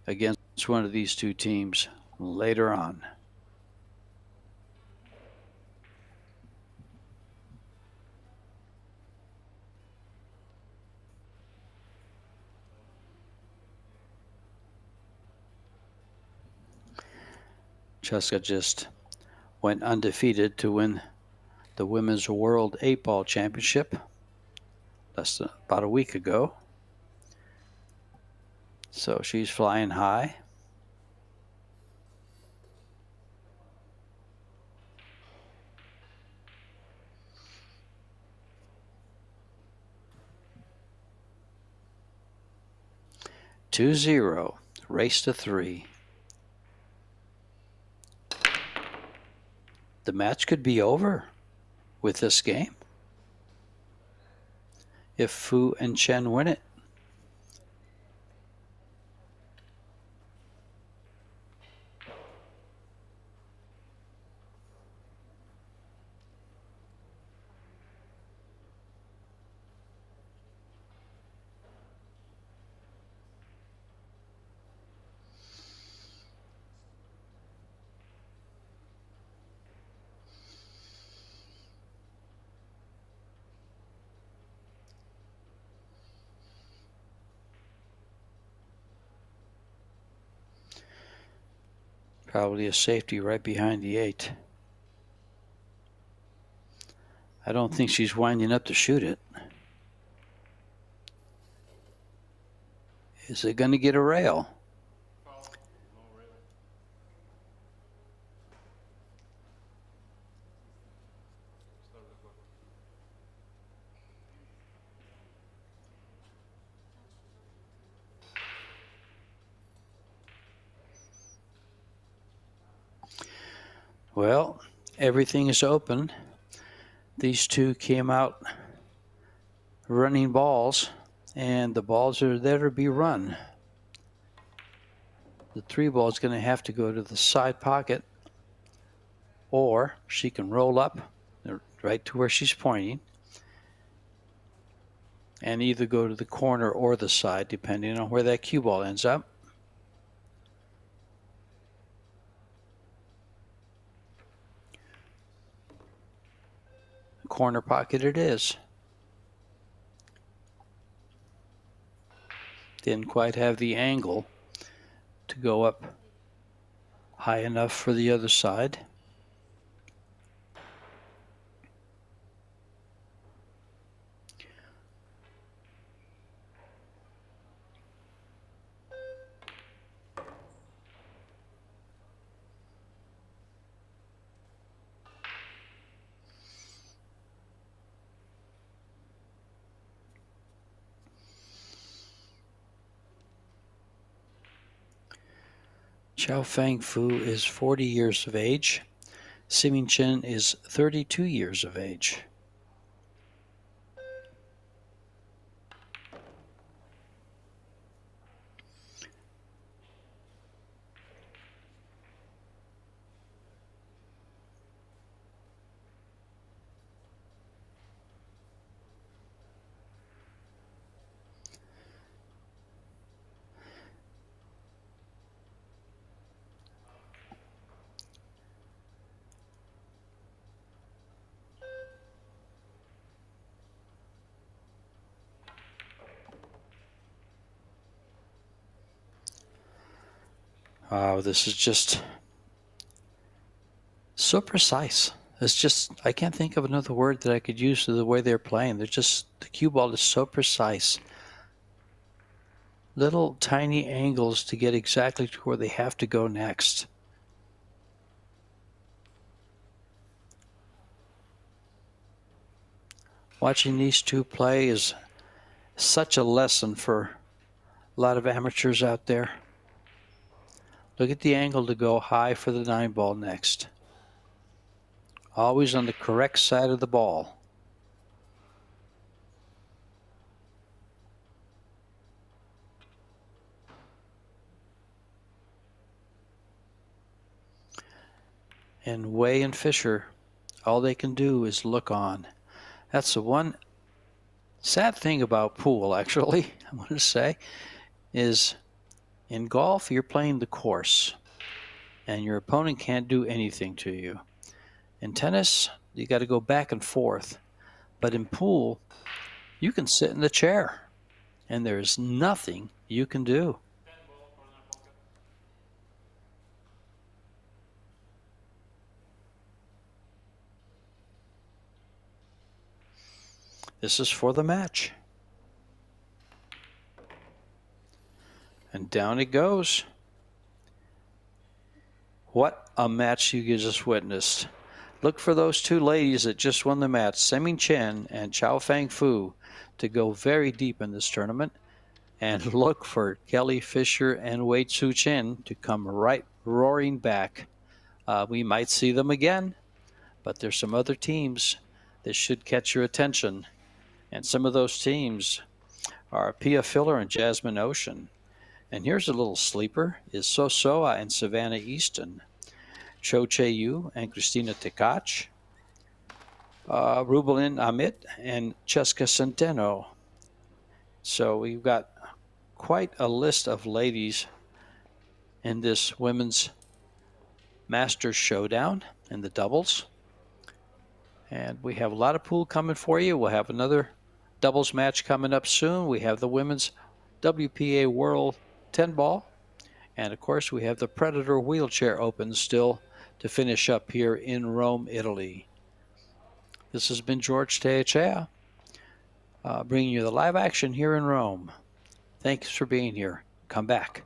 F: against one of these two teams later on. Cheska just went undefeated to win the Women's World 8-ball Championship less than about a week ago. So she's flying high. Two zero, race to 3. The match could be over with this game if Fu and Chen win it. Probably a safety right behind the 8. I don't think she's winding up to shoot it. Is it going to get a rail? Well, everything is open. These two came out running balls, and the balls are there to be run. The 3 ball is going to have to go to the side pocket, or she can roll up right to where she's pointing and either go to the corner or the side, depending on where that cue ball ends up. Corner pocket it is. Didn't quite have the angle to go up high enough for the other side. Chao Fang Fu is 40 years of age. Simin Chen is 32 years of age. Wow, this is just so precise. It's just, I can't think of another word that I could use for the way they're playing. They're just, the cue ball is so precise. Little tiny angles to get exactly to where they have to go next. Watching these two play is such a lesson for a lot of amateurs out there. Look at the angle to go high for the 9 ball next. Always on the correct side of the ball. And Wei and Fisher, all they can do is look on. That's the one sad thing about pool, actually, I'm going to say, is in golf, you're playing the course, and your opponent can't do anything to you. In tennis, you got to go back and forth. But in pool, you can sit in the chair, and there's nothing you can do. This is for the match. And down it goes. What a match you just witnessed. Look for those two ladies that just won the match, Simin Chen and Chao Fang Fu, to go very deep in this tournament. And look for Kelly Fisher and Wei Tzu Chen to come right roaring back. We might see them again, but there's some other teams that should catch your attention. And some of those teams are Pia Filler and Jasmine Ocean. And here's a little sleeper, is Sosoa and Savannah Easton, Cho Che-yu and Christina Tekach, Rubelin Amit and Cheska Centeno. So we've got quite a list of ladies in this women's Masters Showdown in the doubles. And we have a lot of pool coming for you. We'll have another doubles match coming up soon. We have the women's WPA World 10 ball And of course, we have the Predator wheelchair open still to finish up here in Rome, Italy. This has been George Teachea, bringing you the live action here in Rome. Thanks for being here. Come back.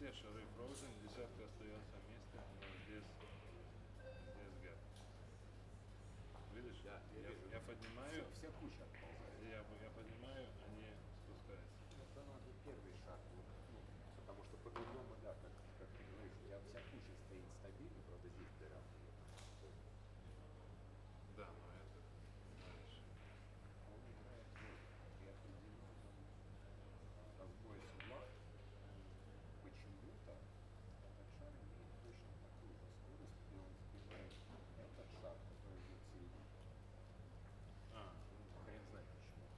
D: Все шары frozen, десятка остается на месте, но здесь гэп. Видишь? Я поднимаю. Вся куча. Я поднимаю, они спускаются. Это надо первый шаг. Потому что по-другому, да, как ты говоришь, у тебя вся куча стоит стабильно, правда, здесь дыра. Да, но это, знаешь, он играет и определенно разбой с угла. Почему-то этот шар имеет точно такую же скорость, и он сбивает этот шар, который идет в середине. Хрен знает почему.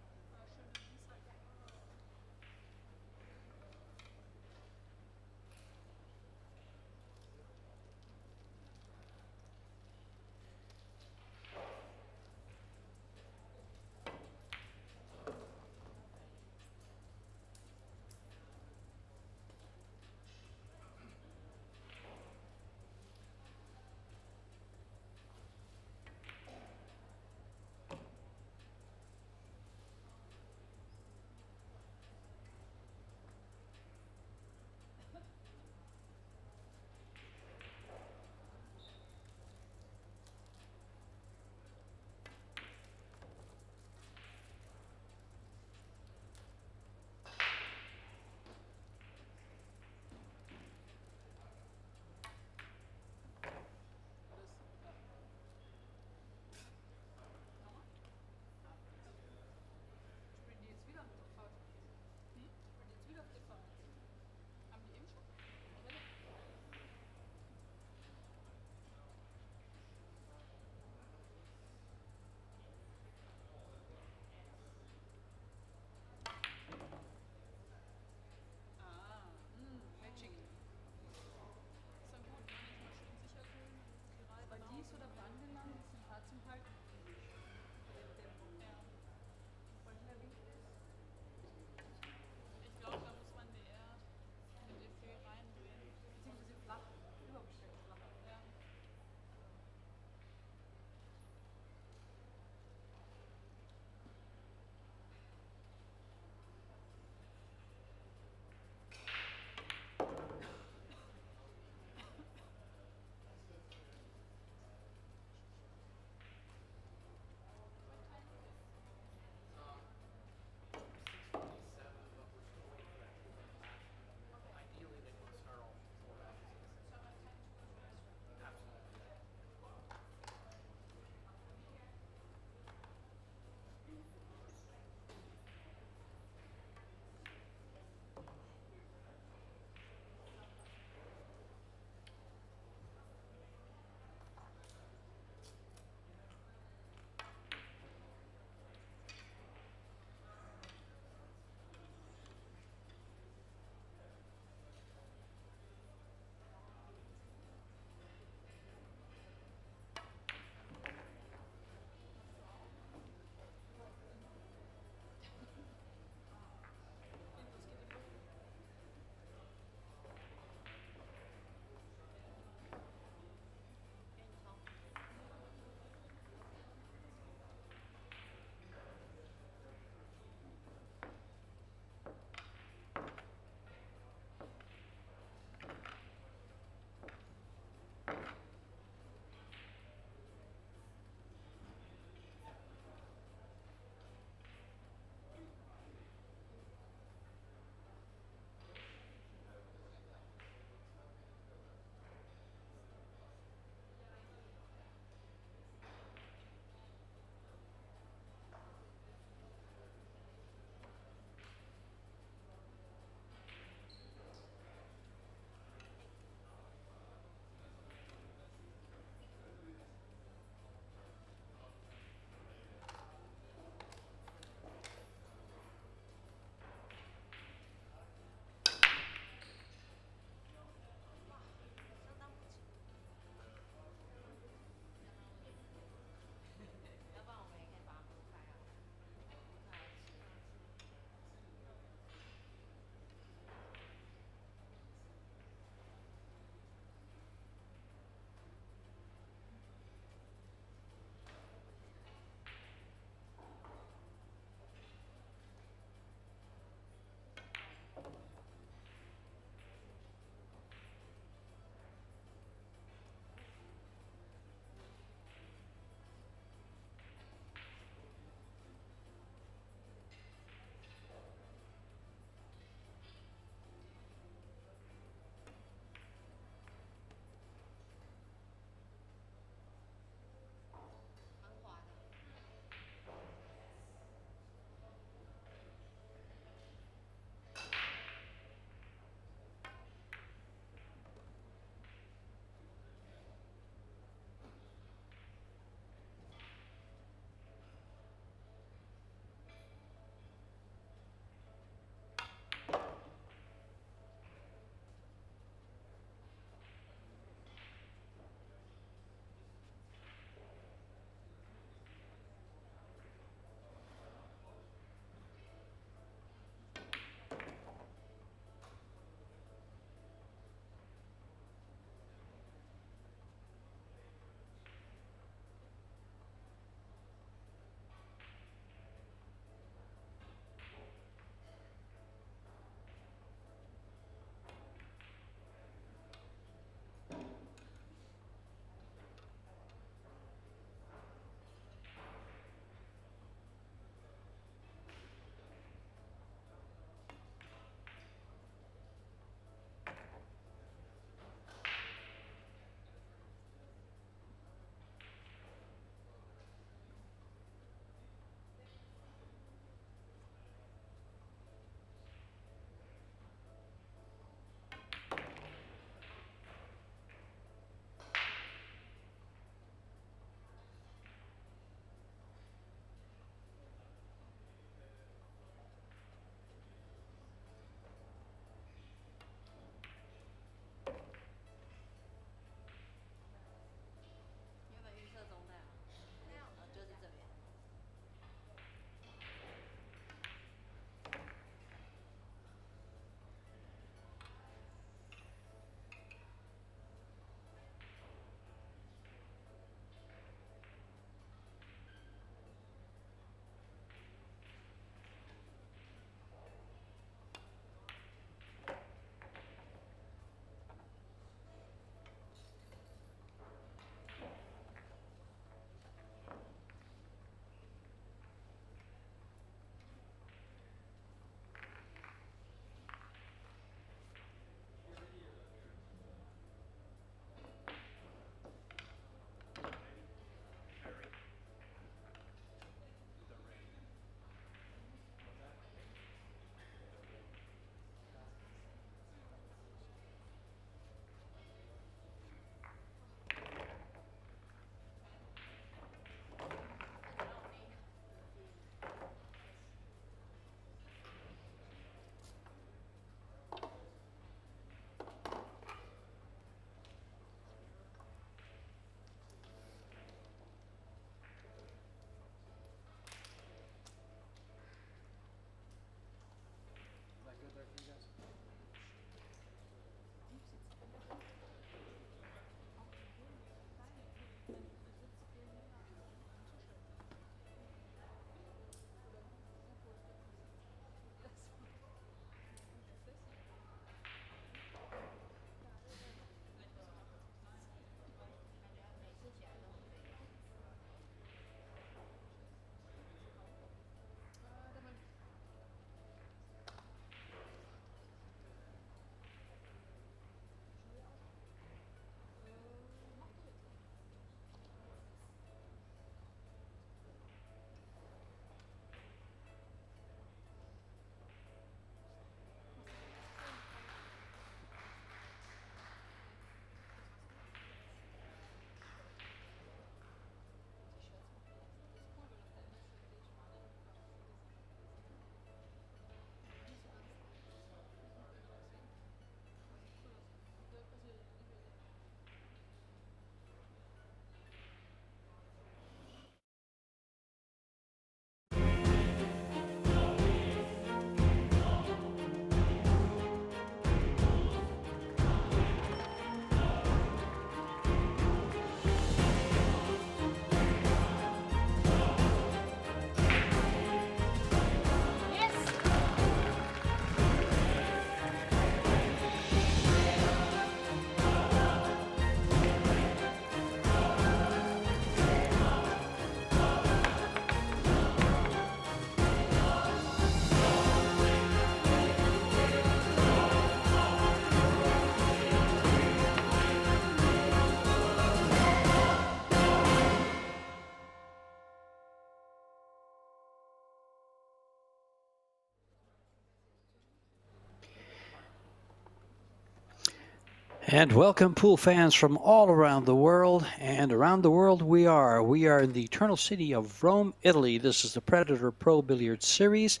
F: And welcome, pool fans from all around the world. And around the world we are. We are in the eternal city of Rome, Italy. This is the Predator Pro Billiards Series.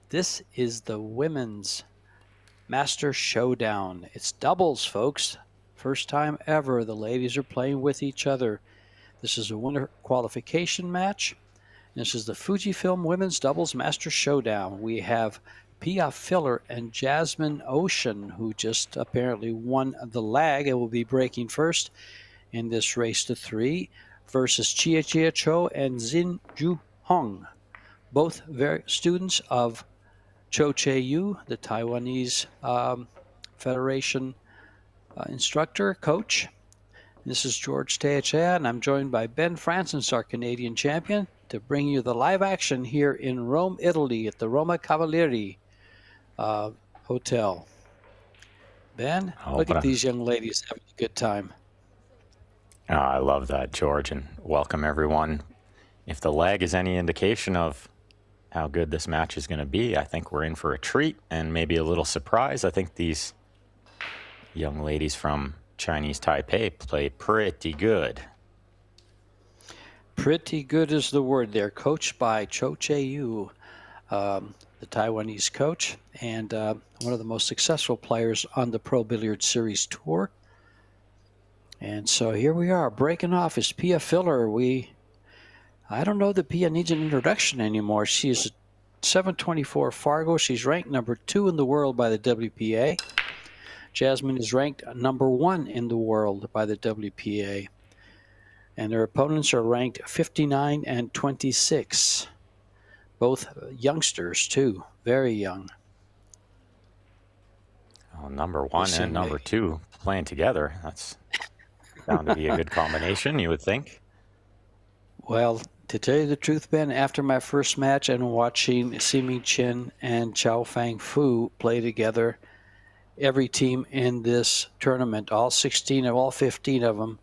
F: This is the Women's Master Showdown. It's doubles, folks. First time ever the ladies are playing with each other. This is a winter qualification match. This is the Fujifilm Women's Doubles Master Showdown. We have Pia Filler and Jasmine Ocean, who just apparently won the lag and will be breaking first in this race to 3, versus Chia Chia Cho and Xin Ju Hong, both students of Cho Che Yu, the Taiwanese Federation instructor, coach. This is George Teachea, and I'm joined by Ben Francis, our Canadian champion, to bring you the live action here in Rome, Italy, at the Roma Cavalieri Hotel. Ben, look at these young ladies having a good time.
G: Oh, I love that, George, and welcome everyone. If the lag is any indication of how good this match is going to be, I think we're in for a treat and maybe a little surprise. I think these young ladies from Chinese Taipei play pretty good.
F: Pretty good is the word. They're coached by Cho Che Yu, the Taiwanese coach, and one of the most successful players on the Pro Billiard Series Tour. And so here we are, breaking off is Pia Filler. I don't know that Pia needs an introduction anymore. She is a 724 Fargo. She's ranked number 2 in the world by the WPA. Jasmine is ranked number 1 in the world by the WPA. And their opponents are ranked 59 and 26. Both youngsters, too. Very young.
G: Well, number 1 and number 2 playing together. That's bound to be a good combination, you would think.
F: Well, to tell you the truth, Ben, after my first match and watching Simi Chen and Chao Fang Fu play together, every team in this tournament, all 15 of them,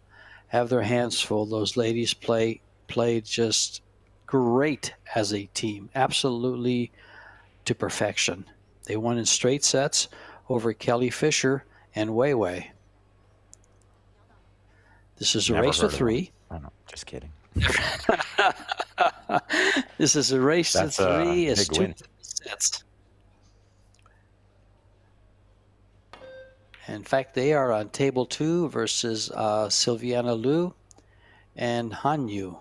F: have their hands full. Those ladies played just great as a team, absolutely to perfection. They won in straight sets over Kelly Fisher and Wei Wei. This is a race to 3.
G: Oh, no, just kidding.
F: This is a race to 3. It's 2 sets. In fact, they are on table 2 versus Sylviana Liu and Han Yu.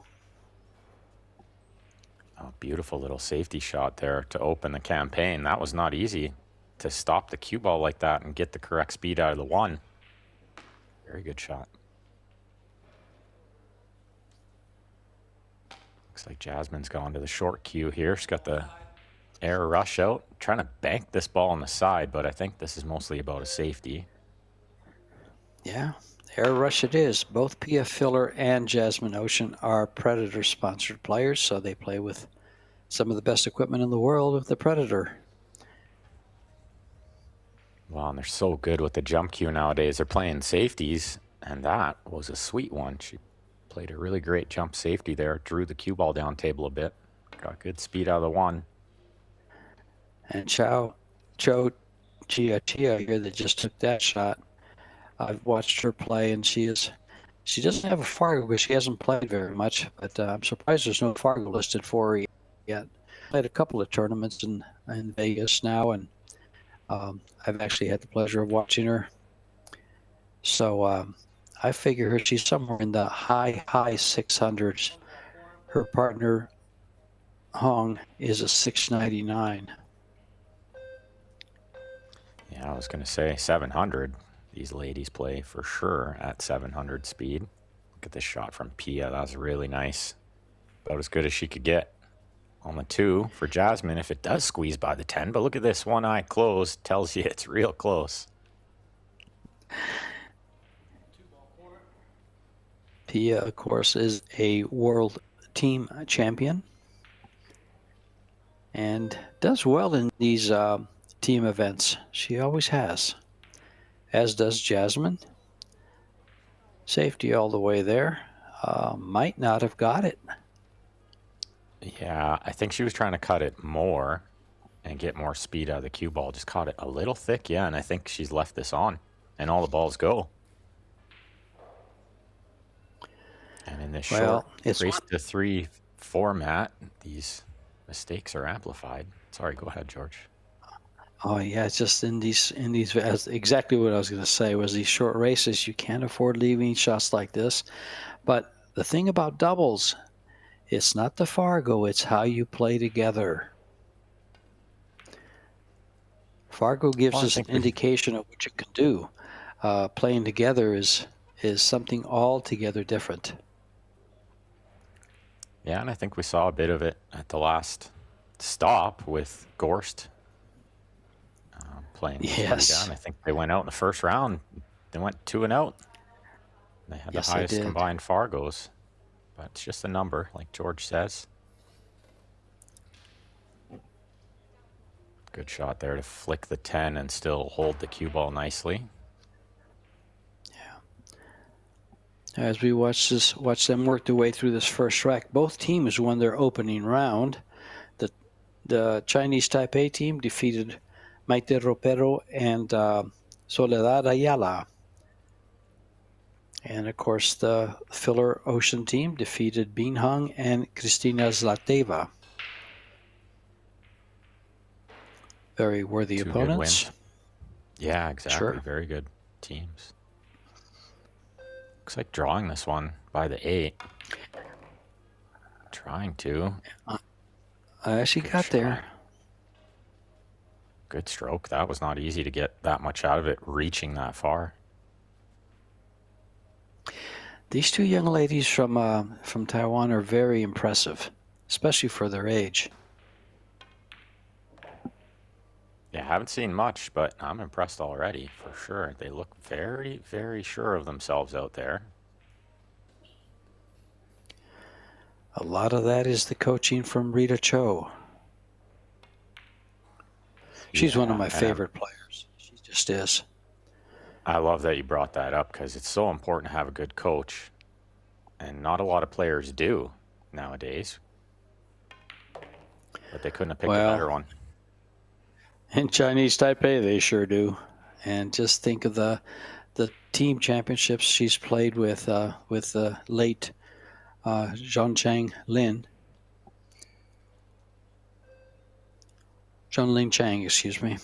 G: Oh, beautiful little safety shot there to open the campaign. That was not easy to stop the cue ball like that and get the correct speed out of the 1. Very good shot. Looks like Jasmine's gone to the short cue here. She's got the air rush out, trying to bank this ball on the side, but I think this is mostly about a safety.
F: Yeah, air rush it is. Both Pia Filler and Jasmine Ocean are Predator-sponsored players, so they play with some of the best equipment in the world with the Predator.
G: Wow, and they're so good with the jump cue nowadays. They're playing safeties, and that was a sweet one. She played a really great jump safety there, drew the cue ball down table a bit, got good speed out of the 1.
F: And Cho Chia here that just took that shot. I've watched her play, and she doesn't have a Fargo because she hasn't played very much, but I'm surprised there's no Fargo listed for her yet. Played a couple of tournaments in Vegas now, and I've actually had the pleasure of watching her. So I figure she's somewhere in the high 600s. Her partner, Hong, is a 699.
G: Yeah, I was going to say 700. These ladies play for sure at 700 speed. Look at this shot from Pia. That was really nice. About as good as she could get. On the 2 for Jasmine, if it does squeeze by the 10. But look at this, one eye closed. Tells you it's real close.
F: Pia, of course, is a world team champion and does well in these team events. She always has. As does Jasmine. Safety all the way there. Might not have got it.
G: Yeah, I think she was trying to cut it more and get more speed out of the cue ball. Just caught it a little thick, yeah, and I think she's left this on. And all the balls go. And in this
C: Well,
G: short
C: it's
G: race to 3 format, these mistakes are amplified. Sorry, go ahead, George.
C: Oh yeah, it's just in these as exactly what I was going to say was these short races. You can't afford leaving shots like this. But the thing about doubles, it's not the Fargo; it's how you play together. Fargo gives
G: Well, I
C: us an
G: think
C: indication of what you can do. Playing together is something altogether different.
G: Yeah, and I think we saw a bit of it at the last stop with Gorst playing with
C: Yes.
G: Rita. And I think they went out in the first round. They went 2-0. They had
C: Yes,
G: the
C: they
G: highest
C: did.
G: combined Fargos. But it's just a number, like George says. Good shot there to flick the 10 and still hold the cue ball nicely.
C: As we watch them work their way through this first rack, both teams won their opening round. The Chinese Taipei team defeated Maite Ropero and Soledad Ayala. And of course, the Filler Ocean team defeated Bin Hung and Kristina Zlateva. Very worthy
G: 2
C: opponents.
G: good wins. Yeah, exactly.
C: Sure.
G: Very good teams. Looks like drawing this one by the 8. Trying to.
C: I actually
G: Good
C: got
G: shot.
C: there.
G: Good stroke. That was not easy to get that much out of it, reaching that far.
C: These two young ladies from Taiwan are very impressive, especially for their age.
G: Yeah, I haven't seen much, but I'm impressed already, for sure. They look very, very sure of themselves out there.
C: A lot of that is the coaching from Rita Cho. She's one of
G: Yeah,
C: my
G: and
C: favorite players. She just is.
G: I love that you brought that up because it's so important to have a good coach. And not a lot of players do nowadays. But they couldn't have picked a better one.
C: In Chinese Taipei, they sure do. And just think of the team championships she's played with the late Zhongchang Lin. Zhongling Chang, excuse me.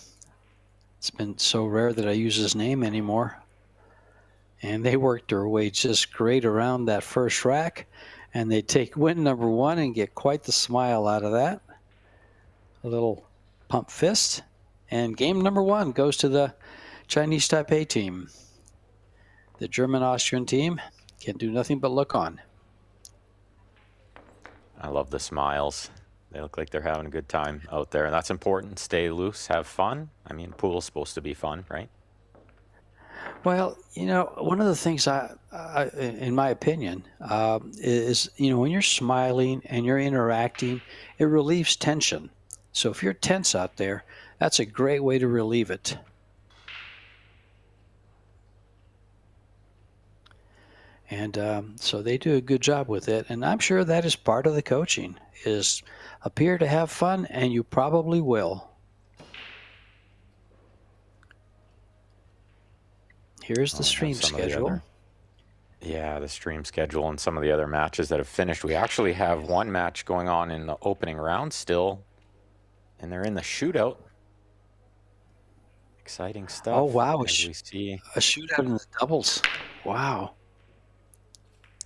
C: It's been so rare that I use his name anymore. And they worked their way just great around that first rack. And they take win number 1 and get quite the smile out of that. A little pump fist. And game number 1 goes to the Chinese Taipei team. The German-Austrian team can do nothing but look on.
G: I love the smiles. They look like they're having a good time out there. And that's important. Stay loose, have fun. I mean, pool's supposed to be fun, right?
C: Well, one of the things in my opinion, is, when you're smiling and you're interacting, it relieves tension. So if you're tense out there, that's a great way to relieve it. And so they do a good job with it. And I'm sure that is part of the coaching, is appear to have fun, and you probably will. Here's the stream schedule.
G: The stream schedule and some of the other matches that have finished. We actually have one match going on in the opening round still, and they're in the shootout. Exciting stuff.
C: Oh, wow.
G: As we see
C: A shootout in the doubles. Wow.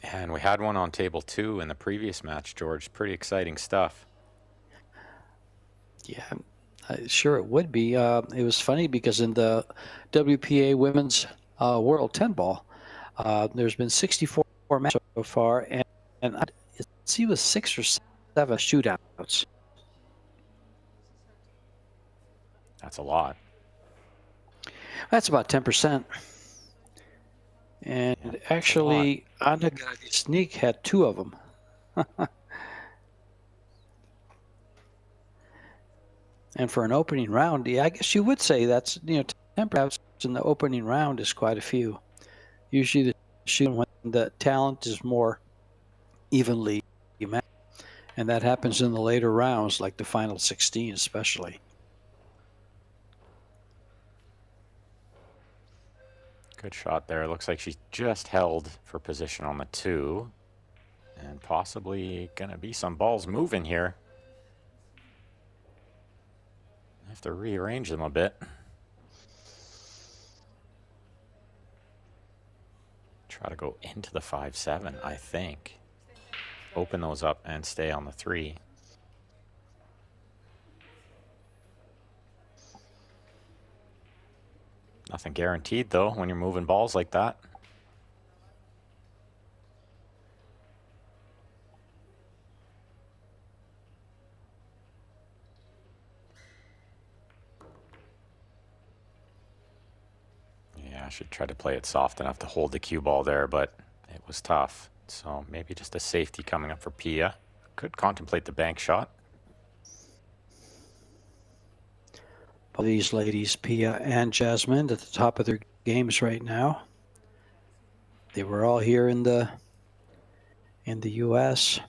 G: And we had one on table 2 in the previous match, George. Pretty exciting stuff.
C: Yeah, sure it would be. It was funny because in the WPA Women's World 10 Ball, there's been 64 matches so far, and let's see, with 6 or 7 shootouts.
G: That's a lot.
C: That's about 10%. And actually, Anna Sneak had 2 of them. And for an opening round, I guess you would say that's, 10% in the opening round is quite a few. Usually the shooting when the talent is more evenly matched. And that happens in the later rounds, like the final 16 especially.
G: Good shot there. Looks like she just held for position on the 2. and possibly going to be some balls moving here. I have to rearrange them a bit. Try to go into the 5-7, I think. Open those up and stay on the 3. Nothing guaranteed, though, when you're moving balls like that. Yeah, I should try to play it soft enough to hold the cue ball there, but it was tough. So maybe just a safety coming up for Pia. Could contemplate the bank shot.
F: These ladies, Pia and Jasmine, at the top of their games right now. They were all here in the U.S.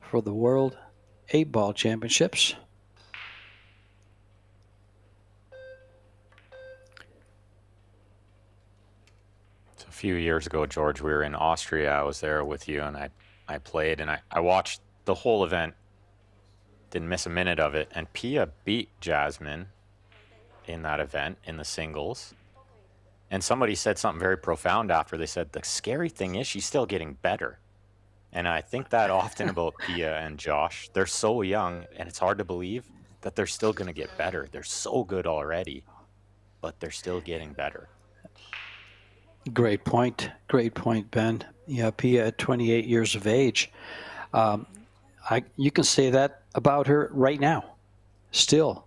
F: for the World 8-Ball Championships.
G: So a few years ago, George, we were in Austria. I was there with you, and I played, and I watched the whole event. Didn't miss a minute of it, and Pia beat Jasmine in that event in the singles. And somebody said something very profound after. They said, the scary thing is she's still getting better. And I think that often about Pia and Josh. They're so young, and it's hard to believe that they're still going to get better. They're so good already, but they're still getting better.
F: Great point, Ben. Yeah, Pia at 28 years of age. You can say that about her right now. Still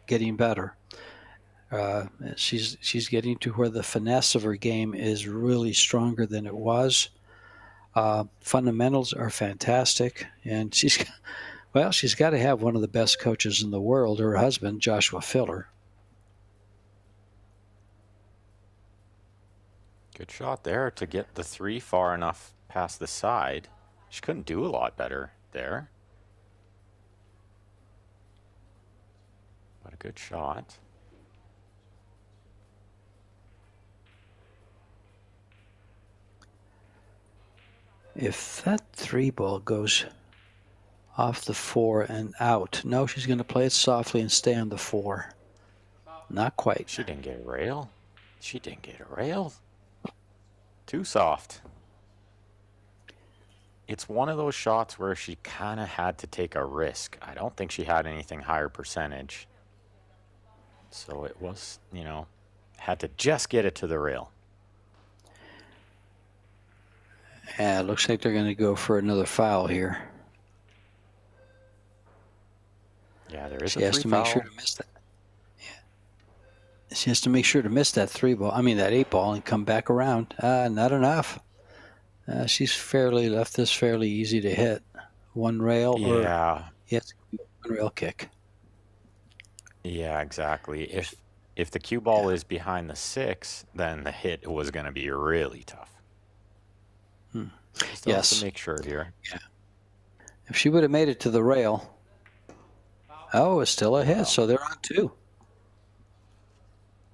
F: getting better. She's getting to where the finesse of her game is really stronger than it was. Fundamentals are fantastic, and she's got to have one of the best coaches in the world. Her husband, Joshua Filler.
G: Good shot there to get the 3 far enough past the side. She couldn't do a lot better there. But a good shot.
F: If that 3 ball goes off the 4 and out, no, she's going to play it softly and stay on the 4. Not quite.
G: She didn't get a rail. She didn't get a rail. Too soft. It's one of those shots where she kind of had to take a risk. I don't think she had anything higher percentage. So it was, had to just get it to the rail.
F: Yeah, it looks like they're going to go for another foul here.
G: Yeah, there is
F: she
G: a
F: has to
G: foul.
F: Make sure to miss that. Yeah. She has to make sure to miss that 8 ball and come back around. Not enough. She's left this fairly easy to hit. One rail or yes, one rail kick.
G: Yeah, exactly. If the cue ball is behind the 6, then the hit was going to be really tough. Still have to make sure here.
F: Yeah. If she would have made it to the rail, it's still a hit, so they're on 2.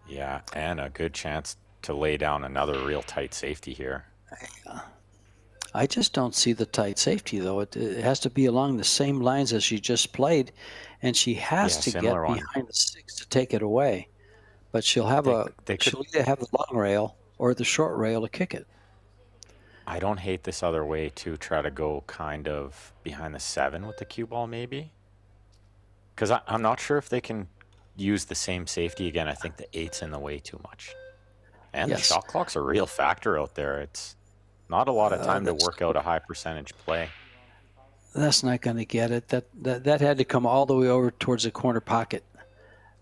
G: Yeah, and a good chance to lay down another real tight safety here.
F: I just don't see the tight safety, though. It has to be along the same lines as she just played, and she has to get behind the 6 to take it away. But she'll have she'll either have the long rail or the short rail to kick it.
G: I don't hate this other way to try to go kind of behind the 7 with the cue ball, maybe. Because I'm not sure if they can use the same safety again. I think the 8's in the way too much. And the shot clock's a real factor out there. It's not a lot of time to work out a high percentage play.
F: That's not going to get it. That had to come all the way over towards the corner pocket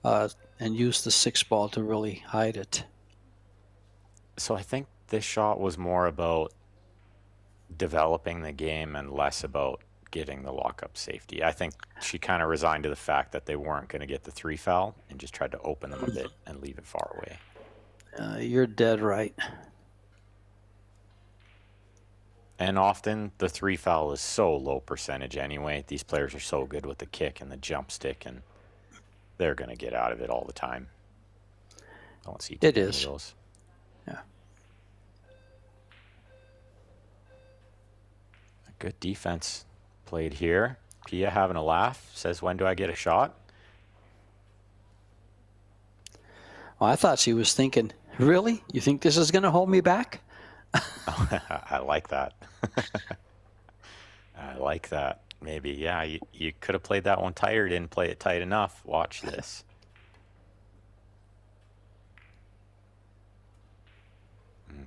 F: and use the 6 ball to really hide it.
G: So I think this shot was more about developing the game and less about getting the lockup safety. I think she kind of resigned to the fact that they weren't going to get the 3 foul and just tried to open them a bit and leave it far away.
F: You're dead right.
G: And often the 3 foul is so low percentage anyway. These players are so good with the kick and the jump stick, and they're going to get out of it all the time. Don't see too many of those.
F: Yeah.
G: Good defense played here. Pia having a laugh, says, when do I get a shot?
F: Well, I thought she was thinking, really? You think this is going to hold me back?
G: I like that. I like that. Maybe, yeah, you could have played that one tighter, didn't play it tight enough. Watch this.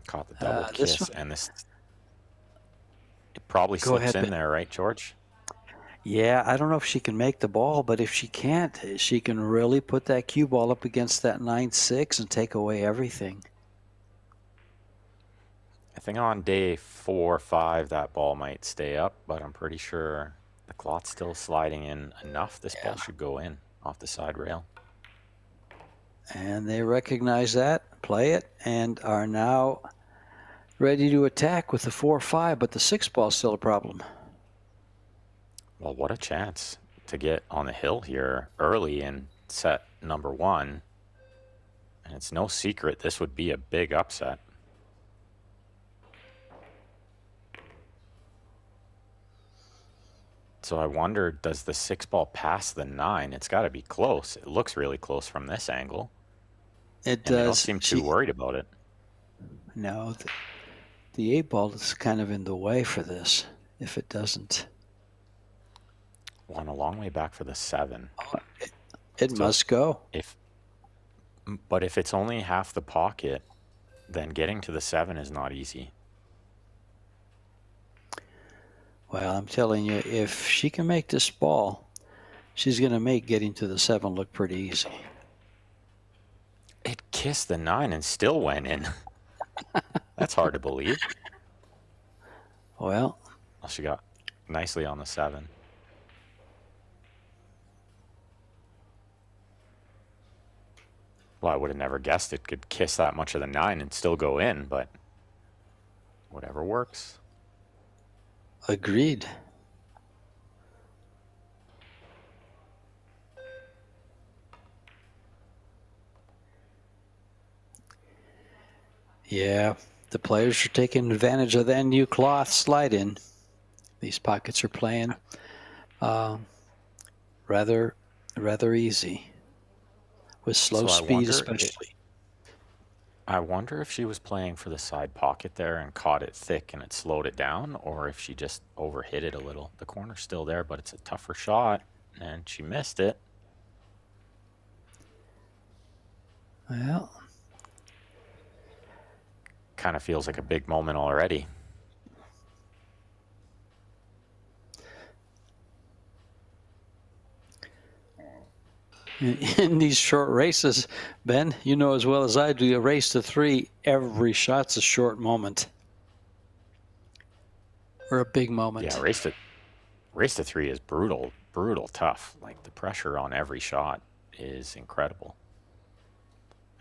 G: Caught the double kiss, and this it probably
F: Go
G: slips
F: ahead,
G: in there, right, George?
F: Yeah, I don't know if she can make the ball, but if she can't, she can really put that cue ball up against that 9-6 and take away everything.
G: I think on day 4 or 5 that ball might stay up, but I'm pretty sure the clot's still sliding in enough. This ball should go in off the side rail.
F: And they recognize that, play it, and are now ready to attack with the 4-5, but the 6 ball's still a problem.
G: Well, what a chance to get on the hill here early in set number 1. And it's no secret this would be a big upset. So I wonder, does the 6 ball pass the 9? It's got to be close. It looks really close from this angle.
F: It
G: And they don't
F: does.
G: seem too worried about it.
F: No, the 8 ball is kind of in the way for this if it doesn't.
G: Won a long way back for the 7.
F: It
G: So
F: must go.
G: But if it's only half the pocket, then getting to the 7 is not easy.
F: Well, I'm telling you, if she can make this ball, she's going to make getting to the 7 look pretty easy.
G: It kissed the 9 and still went in. That's hard to believe.
F: Well,
G: She got nicely on the 7. Well, I would have never guessed it could kiss that much of the 9 and still go in, but whatever works.
F: agreed. Yeah, the players are taking advantage of that new cloth slide in. These pockets are playing rather easy with slow
G: So I
F: speed
G: wonder
F: especially.
G: I wonder if she was playing for the side pocket there and caught it thick and it slowed it down, or if she just overhit it a little. The corner's still there, but it's a tougher shot, and she missed it.
F: Well,
G: Kind of feels like a big moment already.
F: in these short races, Ben, you know as well as I do, a race to 3, every shot's a short moment. Or a big moment.
G: Yeah, race to 3 is brutal tough. Like, the pressure on every shot is incredible.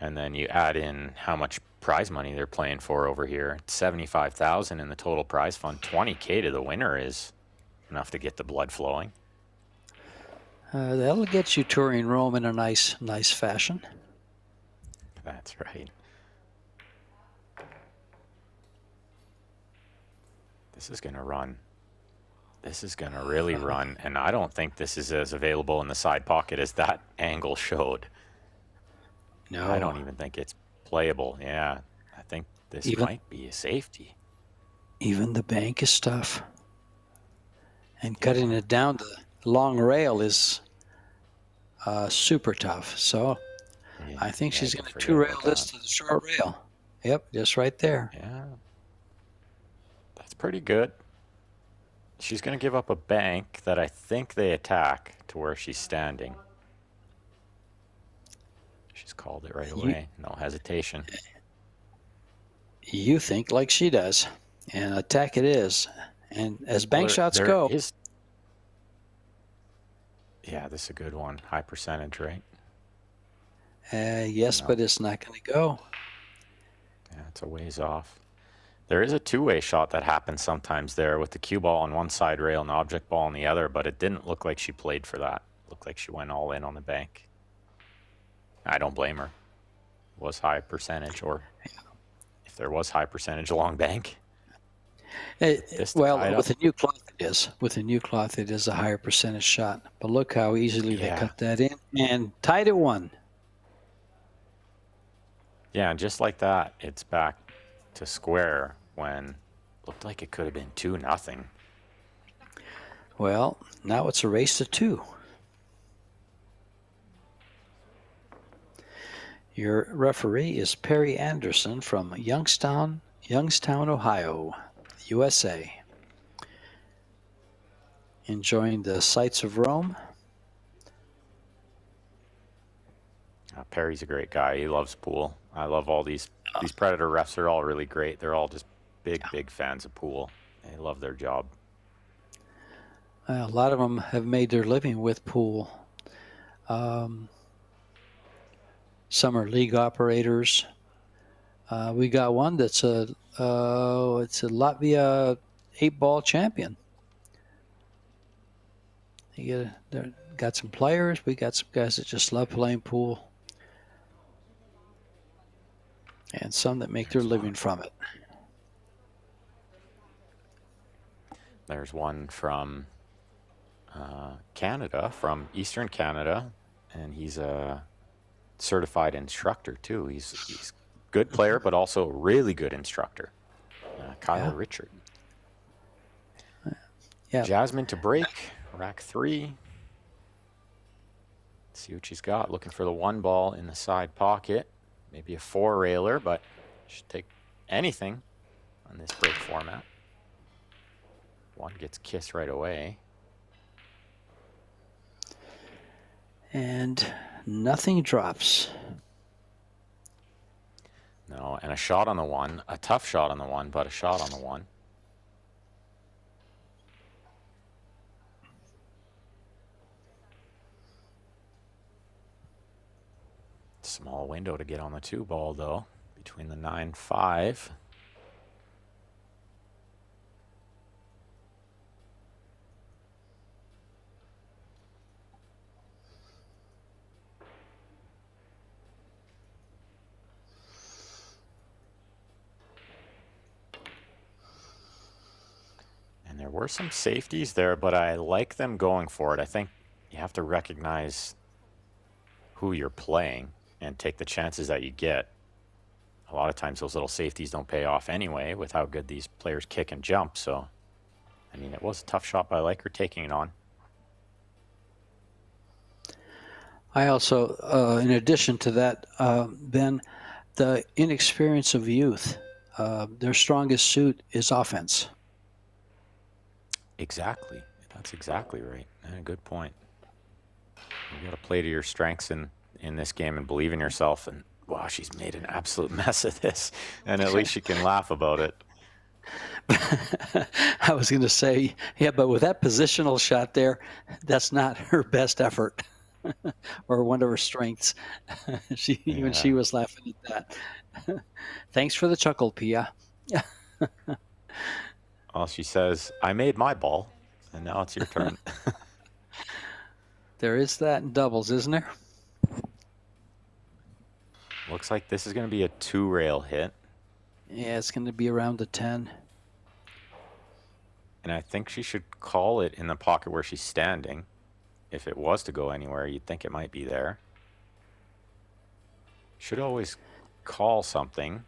G: And then you add in how much prize money they're playing for over here. It's 75,000 in the total prize fund. 20K to the winner is enough to get the blood flowing.
F: That'll get you touring Rome in a nice fashion.
G: That's right. This is going to run. This is going to really run. And I don't think this is as available in the side pocket as that angle showed.
F: No.
G: I don't even think it's playable. Yeah, I think this might be a safety.
F: Even the bank is tough. And cutting it down to the long rail is super tough. So
G: Yeah,
F: I think she's
G: you
F: going to
G: forget
F: 2-rail
G: about
F: this
G: that.
F: to the short rail. Yep, just right there.
G: Yeah, that's pretty good. She's going to give up a bank that I think they attack to where she's standing. She's called it right away. No hesitation.
F: You think like she does. And attack it is. And as bank shots
G: There
F: go.
G: Yeah, this is a good one. High percentage, right?
F: Yes, but it's not going to go.
G: Yeah, it's a ways off. There is a two-way shot that happens sometimes there with the cue ball on one side rail and the object ball on the other, but it didn't look like she played for that. It looked like she went all in on the bank. I don't blame her. It was high percentage, or if there was high percentage long bank. This
C: Well,
G: tied
C: with
G: up.
C: a new cloth it is. With a new cloth it is a higher percentage shot. But look how easily they
G: Yeah.
C: cut that in and tied at 1.
G: Yeah, and just like that, it's back to square when looked like it could have been 2-0.
C: Well, now it's a race to 2. Your referee is Perry Anderson from Youngstown, Ohio, USA. Enjoying the sights of Rome.
G: Perry's a great guy. He loves pool. I love all these Predator refs are all really great. They're all just big fans of pool. They love their job.
C: A lot of them have made their living with pool. Some are league operators. We got one that's it's a Latvia 8-ball champion. They got some players. We got some guys that just love playing pool. And some that make their living from it.
G: There's one from Canada, from Eastern Canada, and he's a certified instructor too. He's good player, but also a really good instructor. Kyle Richard.
C: Yeah.
G: Jasmine to break, rack 3. Let's see what she's got. Looking for the 1 ball in the side pocket. Maybe a 4-railer, but should take anything on this break format. 1 gets kissed right away.
C: And nothing drops.
G: No, and a shot on the 1. A tough shot on the 1, but a shot on the 1. Small window to get on the 2 ball, though, between the 9-5. And there were some safeties there, but I like them going for it. I think you have to recognize who you're playing and take the chances that you get. A lot of times those little safeties don't pay off anyway with how good these players kick and jump. So, I mean, it was a tough shot, but I like her taking it on.
C: I also, in addition to that, Ben, the inexperience of youth, their strongest suit is offense.
G: Exactly. That's exactly right. Good point. You got to play to your strengths in this game and believe in yourself. And wow, she's made an absolute mess of this. And at least she can laugh about it.
C: I was going to say, yeah, but with that positional shot there, that's not her best effort or one of her strengths. Even she was laughing at that. Thanks for the chuckle, Pia.
G: Well, she says, I made my ball, and now it's your turn.
C: There is that in doubles, isn't there?
G: Looks like this is going to be a 2-rail hit.
C: Yeah, it's going to be around the 10.
G: And I think she should call it in the pocket where she's standing. If it was to go anywhere, you'd think it might be there. Should always call something,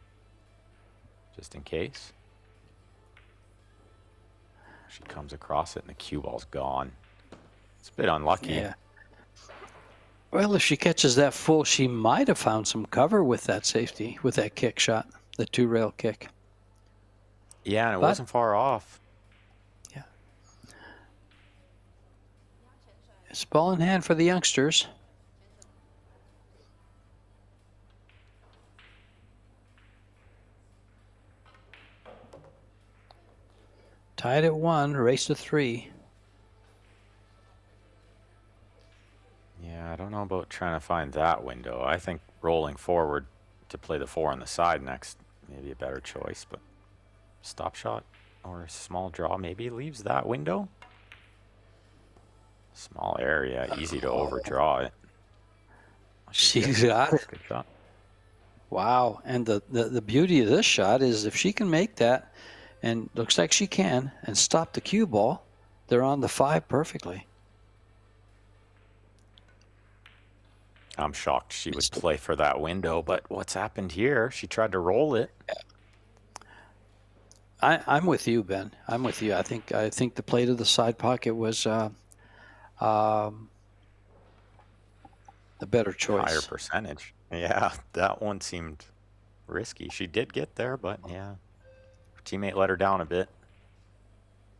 G: just in case. She comes across it and the cue ball's gone. It's a bit unlucky.
C: Yeah. Well, if she catches that full, she might have found some cover with that safety, with that kick shot, the 2-rail kick.
G: Yeah, and it wasn't far off.
C: Yeah. It's ball in hand for the youngsters. Tied at 1, race to 3.
G: Yeah, I don't know about trying to find that window. I think rolling forward to play the 4 on the side next may be a better choice, but stop shot or a small draw maybe leaves that window. Small area, easy to overdraw it.
C: She's got it.
G: Good shot.
C: Wow. And the beauty of this shot is if she can make that,
F: And looks like she can, and stop the cue ball. They're on the 5 perfectly.
G: I'm shocked she would play for that window, but what's happened here? She tried to roll it.
F: I'm with you, Ben. I'm with you. I think the play to the side pocket was the better choice.
G: Higher percentage. Yeah, that one seemed risky. She did get there, but yeah, her teammate let her down a bit.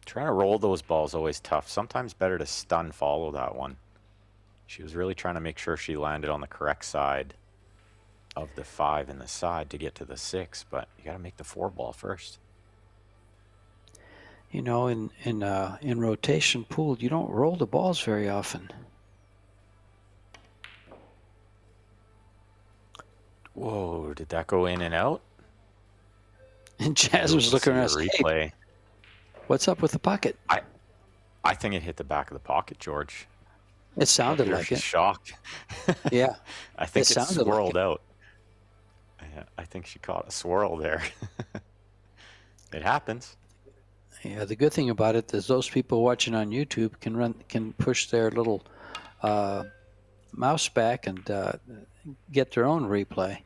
G: Trying to roll those balls always tough. Sometimes better to stun follow that one. She was really trying to make sure she landed on the correct side of the 5 in the side to get to the 6, but you got to make the 4 ball first.
F: You know, in rotation pool, you don't roll the balls very often.
G: Whoa, did that go in and out?
F: And Jazz was looking at us.
G: Replay.
F: Hey, what's up with the pocket?
G: I think it hit the back of the pocket, George.
F: It sounded like it.
G: Shocked.
F: Yeah.
G: I think it swirled
F: like
G: out. Yeah, I think she caught a swirl there. It happens.
F: Yeah, the good thing about it is those people watching on YouTube can push their little mouse back and get their own replay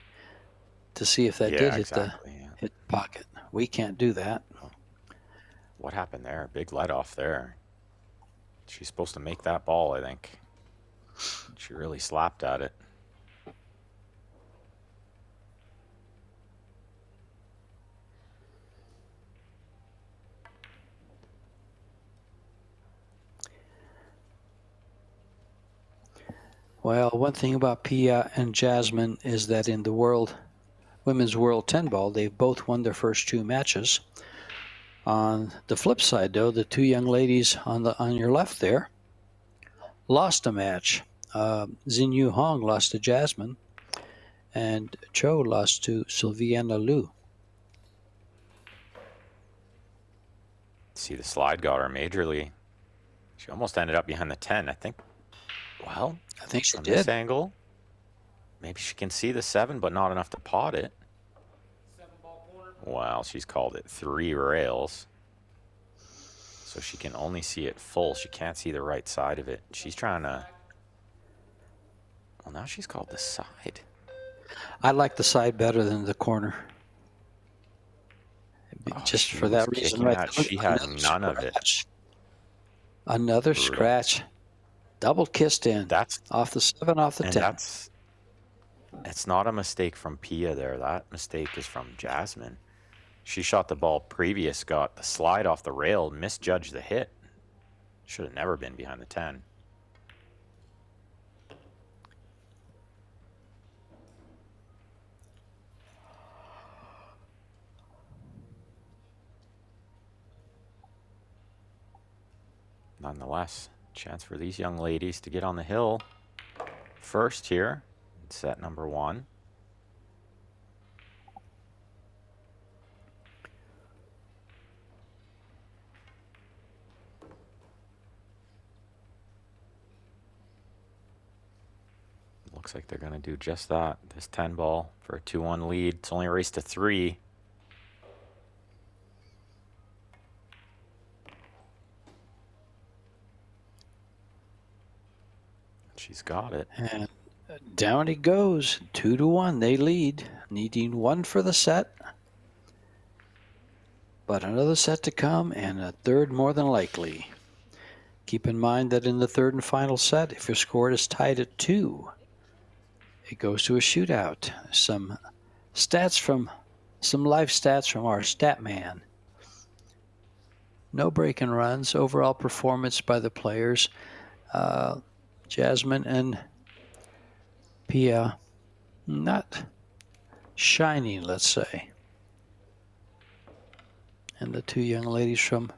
F: to see if that did hit the pocket. We can't do that.
G: What happened there? Big let off there. She's supposed to make that ball, I think. She really slapped at it.
F: Well, one thing about Pia and Jasmine is that in the women's World 10 ball, they've both won their first 2 matches. On the flip side, though, the 2 young ladies on your left there lost a match. Xinyu Hong lost to Jasmine, and Cho lost to Sylviana Liu.
G: See, the slide got her majorly. She almost ended up behind the 10, I think. Well,
F: I think she
G: from
F: did.
G: This angle, maybe she can see the 7, but not enough to pot it.
A: 7 ball corner.
G: Well, she's called it 3 rails. So she can only see it full. She can't see the right side of it. She's trying to... Well, now she's called the side.
F: I like the side better than the corner. Just for that reason, right?
G: She had none of it.
F: Another scratch. Double kissed in.
G: That's
F: off the 7, off the 10.
G: It's not a mistake from Pia there. That mistake is from Jasmine. She shot the ball previous, got the slide off the rail, misjudged the hit. Should have never been behind the 10. Nonetheless, chance for these young ladies to get on the hill first here in set number 1. Looks like they're going to do just that. This 10 ball for a 2-1 lead. It's only a race to 3. She's got it.
F: And down it goes. 2-1. They lead, needing 1 for the set. But another set to come, and a third more than likely. Keep in mind that in the third and final set, if your score is tied at 2, it goes to a shootout. Some live stats from our stat man. No break and runs. Overall performance by the players. Jasmine and Pia, not shining, let's say. And the 2 young ladies from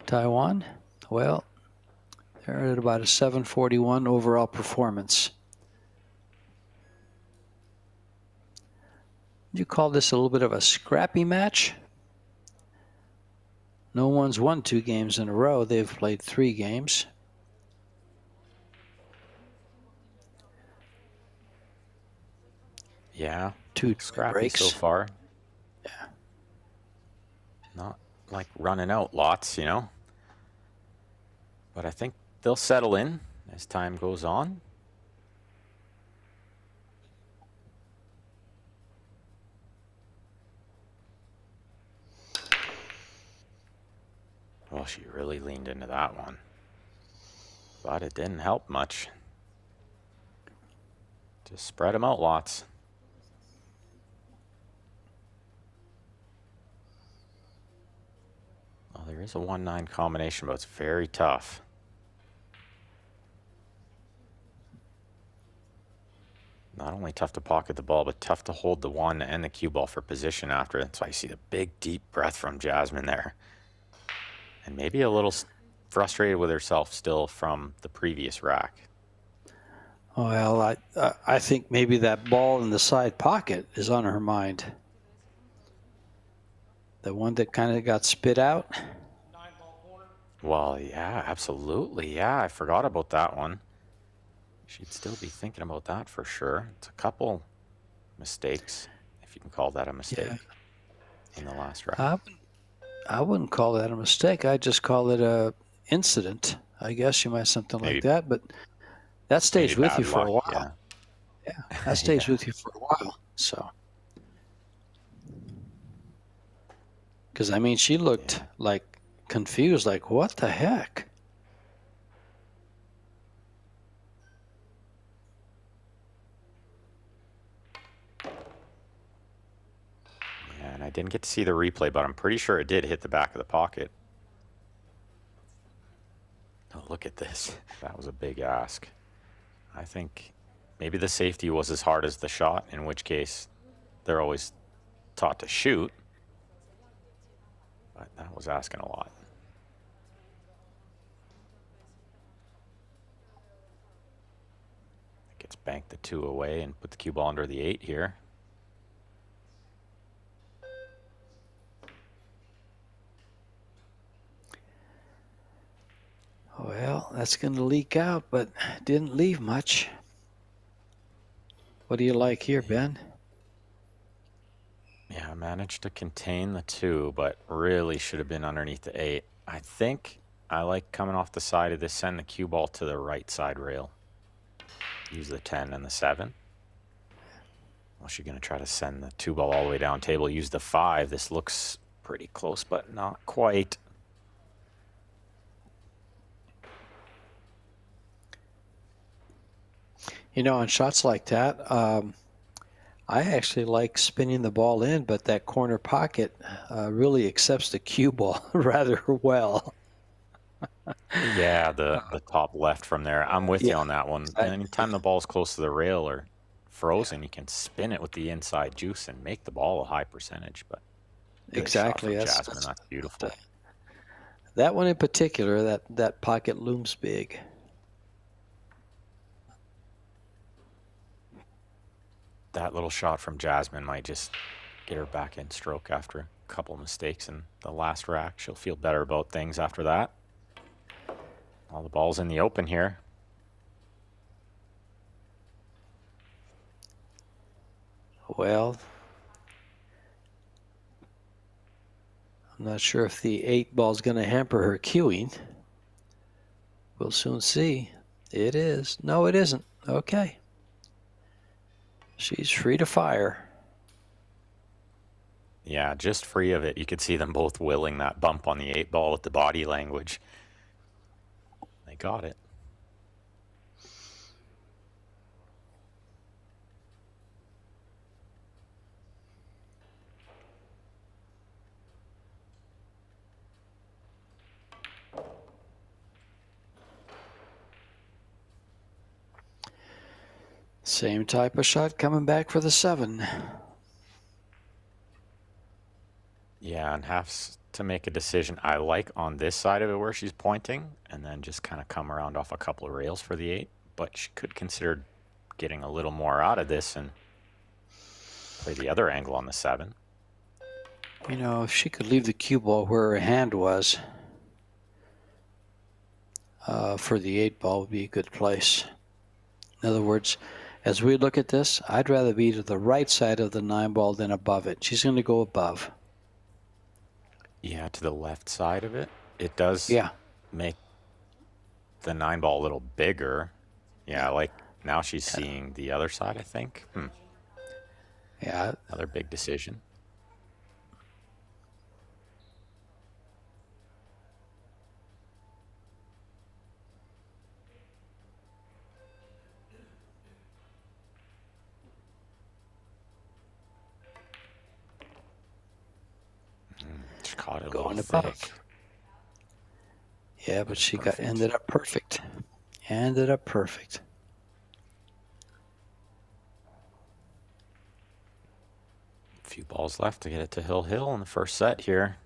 F: Taiwan, well, they're at about a 741 overall performance. Would you call this a little bit of a scrappy match? No one's won 2 games in a row. They've played 3 games.
G: Yeah,
F: 2
G: scrappy
F: breaks
G: so far.
F: Yeah.
G: Not like running out lots, you know. But I think they'll settle in as time goes on. Well, she really leaned into that one. But it didn't help much. Just spread them out lots. Well, there is a 1-9 combination, but it's very tough. Not only tough to pocket the ball, but tough to hold the 1 and the cue ball for position after. That's why you see the big, deep breath from Jasmine there. And maybe a little frustrated with herself still from the previous rack.
F: Well, I think maybe that ball in the side pocket is on her mind. The one that kind of got spit out.
G: Well, yeah, absolutely. Yeah, I forgot about that one. She'd still be thinking about that for sure. It's a couple mistakes, if you can call that a mistake, in the last rack.
F: I wouldn't call that a mistake. I'd just call it a incident. I guess you might something
G: Maybe.
F: like that, but that stays
G: Maybe
F: with
G: bad
F: you for a
G: luck,
F: while. Yeah, that stays with you for a while. So, because I mean, she looked like confused, like what the heck?
G: Yeah, and I didn't get to see the replay, but I'm pretty sure it did hit the back of the pocket. Oh, look at this. That was a big ask. I think maybe the safety was as hard as the shot, in which case they're always taught to shoot. But that was asking a lot. Gets banked the 2 away and put the cue ball under the 8 here.
F: Well, that's going to leak out, but didn't leave much. What do you like here, Ben?
G: Yeah, I managed to contain the 2, but really should have been underneath the 8. I think I like coming off the side of this, send the cue ball to the right side rail. Use the 10 and the 7. Well, she's going to try to send the 2 ball all the way down table. Use the 5. This looks pretty close, but not quite.
F: You know, on shots like that, I actually like spinning the ball in, but that corner pocket really accepts the cue ball rather well.
G: Yeah, the top left from there. I'm with you on that one. Anytime the ball's close to the rail or frozen, you can spin it with the inside juice and make the ball a high percentage. But
F: exactly,
G: Jasmine, that's beautiful.
F: That one in particular, that pocket looms big.
G: That little shot from Jasmine might just get her back in stroke after a couple mistakes in the last rack. She'll feel better about things after that. All the balls in the open here.
F: Well, I'm not sure if the 8 ball is going to hamper her cueing. We'll soon see. It is. No, it isn't. Okay. She's free to fire.
G: Yeah, just free of it. You could see them both willing that bump on the 8 ball with the body language. They got it.
F: Same type of shot coming back for the 7.
G: Yeah, and has to make a decision. I like on this side of it where she's pointing, and then just kind of come around off a couple of rails for the 8. But she could consider getting a little more out of this and play the other angle on the 7.
F: You know, if she could leave the cue ball where her hand was for the 8 ball would be a good place. In other words, as we look at this, I'd rather be to the right side of the 9 ball than above it. She's going to go above.
G: Yeah, to the left side of it. It does
C: Yeah.
G: make the 9-ball a little bigger. Yeah, like now she's seeing the other side, I think.
C: Yeah.
G: Another big decision. She caught it a
C: Going
G: little
C: above.
G: thick.
C: Yeah, but she
G: Perfect.
C: ended up perfect. Ended up perfect.
G: A few balls left to get it to Hill in the first set here.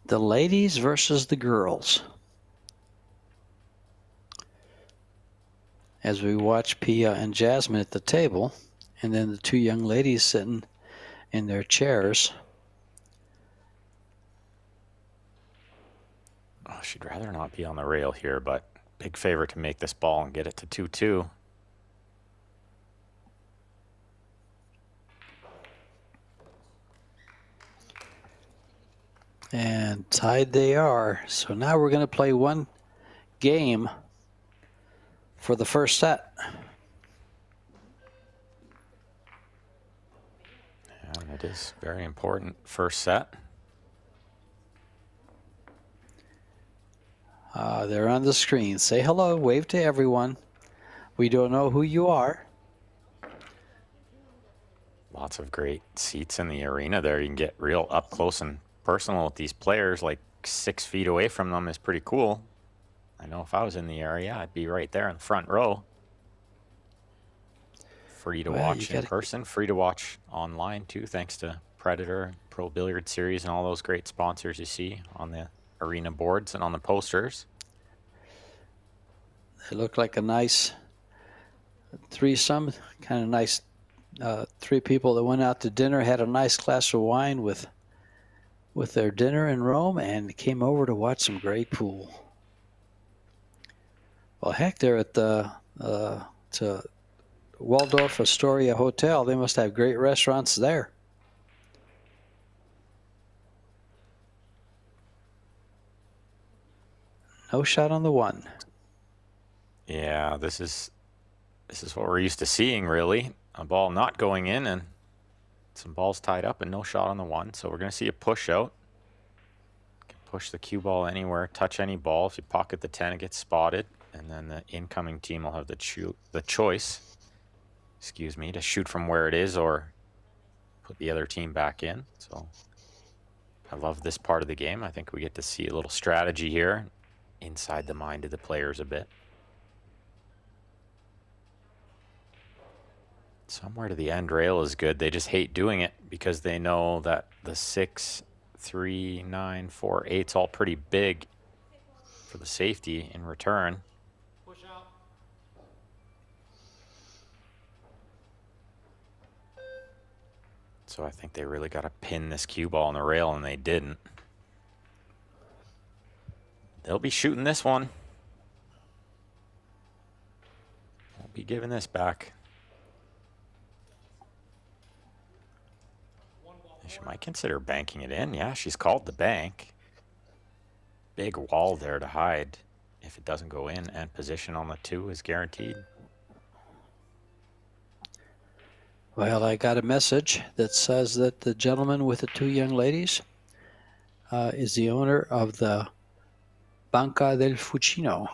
C: The ladies versus the girls. As we watch Pia and Jasmine at the table, and then the two young ladies sitting in their chairs.
G: Oh, she'd rather not be on the rail here, but big favor to make this ball and get it to 2-2.
C: And tied they are. So now we're going to play one game for the first set.
G: Yeah, it is very important. First set.
C: They're on the screen. Say hello, wave to everyone. We don't know who you are.
G: Lots of great seats in the arena there. You can get real up close and personal with these players. Like 6 feet away from them is pretty cool. I know if I was in the area, I'd be right there in the front row. Free to watch in person, free to watch online too, thanks to Predator, Pro Billiard Series, and all those great sponsors you see on the arena boards and on the posters.
C: They look like a nice threesome, kind of nice. 3 people that went out to dinner, had a nice glass of wine with their dinner in Rome, and came over to watch some great pool. Well, heck, they're at the Waldorf Astoria Hotel. They must have great restaurants there. No shot on the one.
G: Yeah, this is what we're used to seeing, really. A ball not going in and some balls tied up and no shot on the one. So we're going to see a push out. Can push the cue ball anywhere, touch any ball. If you pocket the 10, it gets spotted. And then the incoming team will have the choice, to shoot from where it is or put the other team back in. So I love this part of the game. I think we get to see a little strategy here inside the mind of the players a bit. Somewhere to the end rail is good. They just hate doing it because they know that the 6, 3, 9, 4, 8's all pretty big for the safety in return.
A: Push out.
G: So I think they really got to pin this cue ball on the rail, and they didn't. They'll be shooting this one. Won't be giving this back. She might consider banking it in. Yeah, she's called the bank. Big wall there to hide if it doesn't go in, and position on the 2 is guaranteed.
C: Well, I got a message that says that the gentleman with the 2 young ladies is the owner of the Banca del Fucino.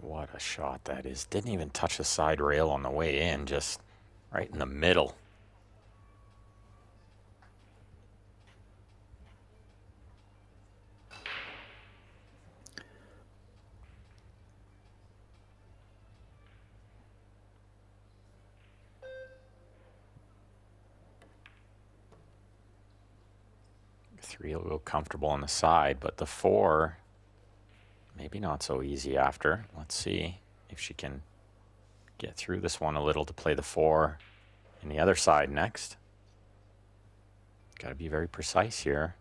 G: What a shot that is. Didn't even touch the side rail on the way in, just right in the middle. Three will go comfortable on the side, but the 4, maybe not so easy after. Let's see if she can get through this one a little to play the 4. And the other side next. Got to be very precise here.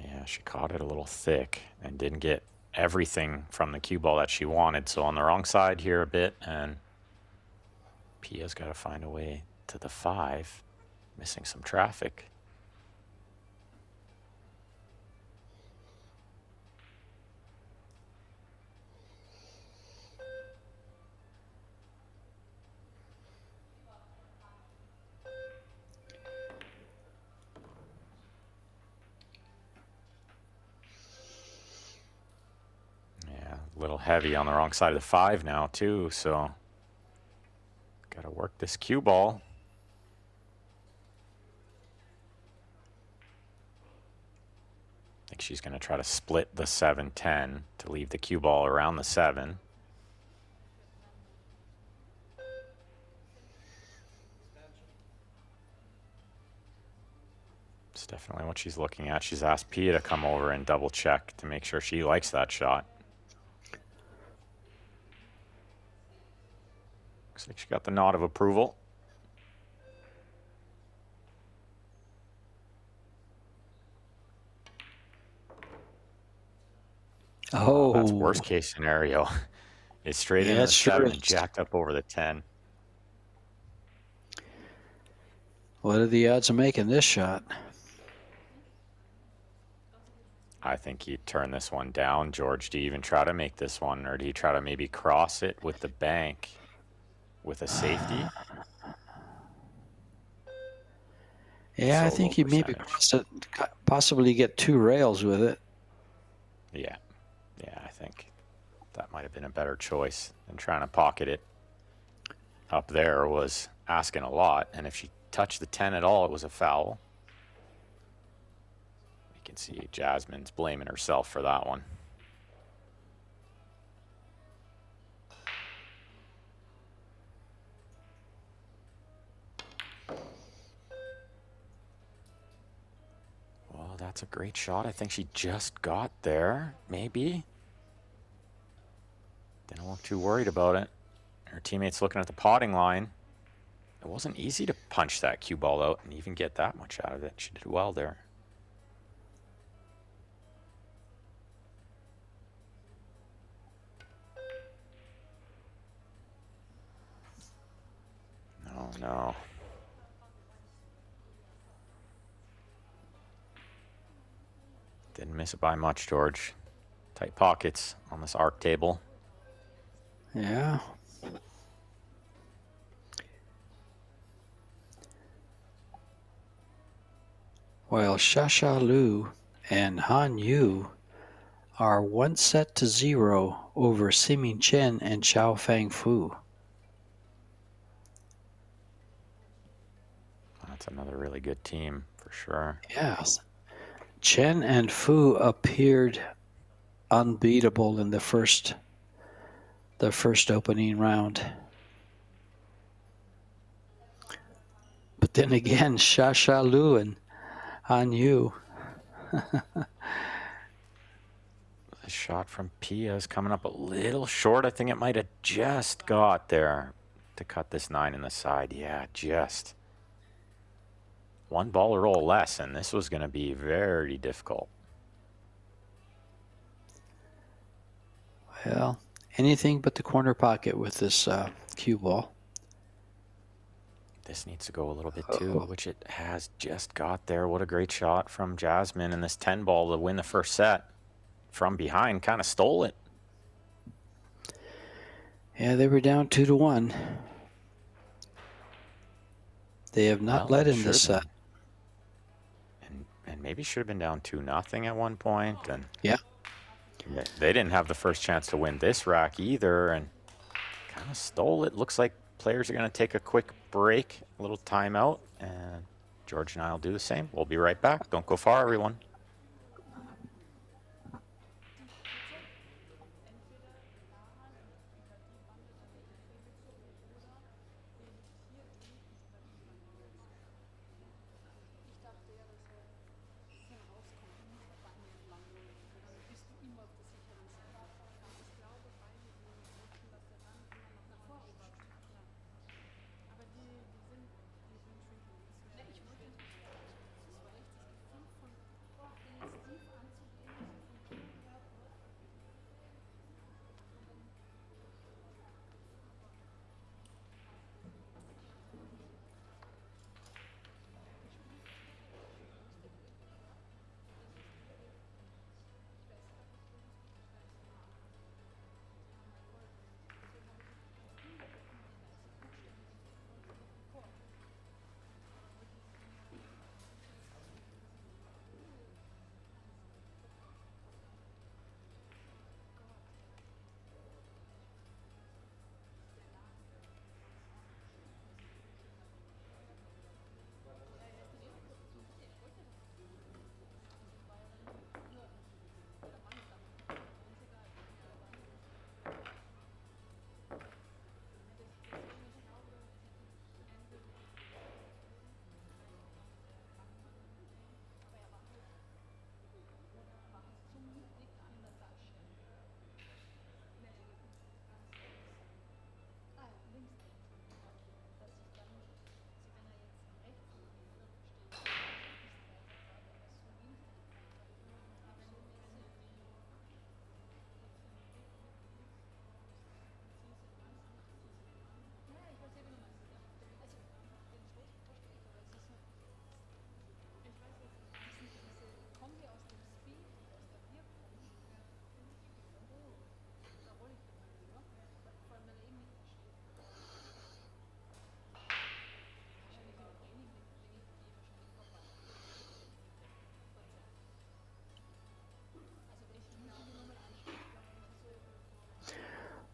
G: Yeah, she caught it a little thick and didn't get everything from the cue ball that she wanted. So on the wrong side here a bit, and Pia's got to find a way to the 5, missing some traffic. A little heavy on the wrong side of the 5 now too, so got to work this cue ball. I think she's going to try to split the 7-10 to leave the cue ball around the 7. It's definitely what she's looking at. She's asked Pia to come over and double check to make sure she likes that shot. Looks like she got the nod of approval.
F: Oh,
G: That's worst case scenario. It's straight into the 7 and jacked up over the 10.
F: What are the odds of making this shot?
G: I think he'd turn this one down. George, do you even try to make this one, or do you try to maybe cross it with the bank with a safety?
F: Yeah, I
G: So
F: think
G: low
F: you maybe
G: percentage.
F: possibly get 2 rails with it.
G: Yeah, I think that might have been a better choice than trying to pocket it. Up there was asking a lot, and if she touched the 10 at all, it was a foul. You can see Jasmine's blaming herself for that one. Well, that's a great shot. I think she just got there, maybe. Didn't look too worried about it. Her teammate's looking at the potting line. It wasn't easy to punch that cue ball out and even get that much out of it. She did well there. No. Didn't miss it by much, George. Tight pockets on this arc table.
F: Yeah. While Shasha Lu and Han Yu are 1-0 over Simin Chen and Chao Fang Fu.
G: That's another really good team for sure.
F: Yes. Chen and Fu appeared unbeatable in the first opening round. But then again, Shasha Lu and Han Yu.
G: The shot from Pia is coming up a little short. I think it might have just got there to cut this 9 in the side. Yeah, just. One ball roll less, and this was going to be very difficult.
F: Well, anything but the corner pocket with this cue ball.
G: This needs to go a little bit too, which it has just got there. What a great shot from Jasmine, and this 10 ball to win the first set from behind kind of stole it.
F: Yeah, they were down 2-1. They have not led in this set.
G: And maybe should have been down 2-0 at one point. And
F: yeah,
G: they didn't have the first chance to win this rack either, and kind of stole it. Looks like players are going to take a quick break, a little timeout, and George and I will do the same. We'll be right back. Don't go far, everyone.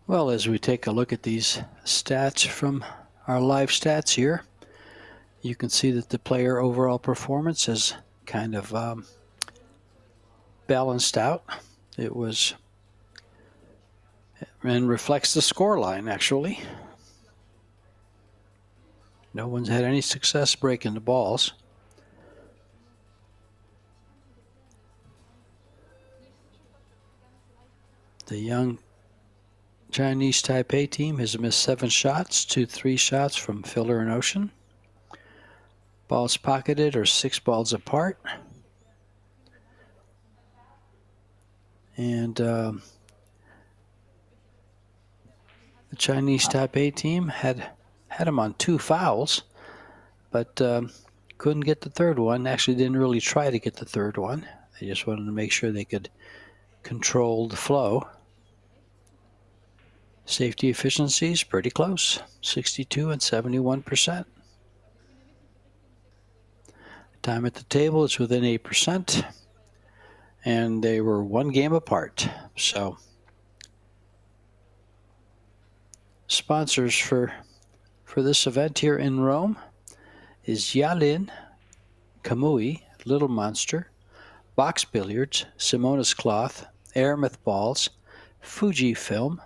F: Well, as we take a look at these stats from our live stats here, you can see that the player overall performance is kind of balanced out. It was, and reflects the score line, actually. No one's had any success breaking the balls. The young Chinese Taipei team has missed 7 shots to 3 shots from filler and ocean. Balls pocketed are 6 balls apart. And the Chinese Taipei team had them on 2 fouls, but couldn't get the third one. Actually didn't really try to get the third one. They just wanted to make sure they could control the flow. Safety efficiency is pretty close, 62 and 71%. Time at the table is within 8%, and they were 1 game apart. So sponsors for this event here in Rome is Yalin, Kamui, Little Monster, Box Billiards, Simonis Cloth, Aramith Balls, Fujifilm,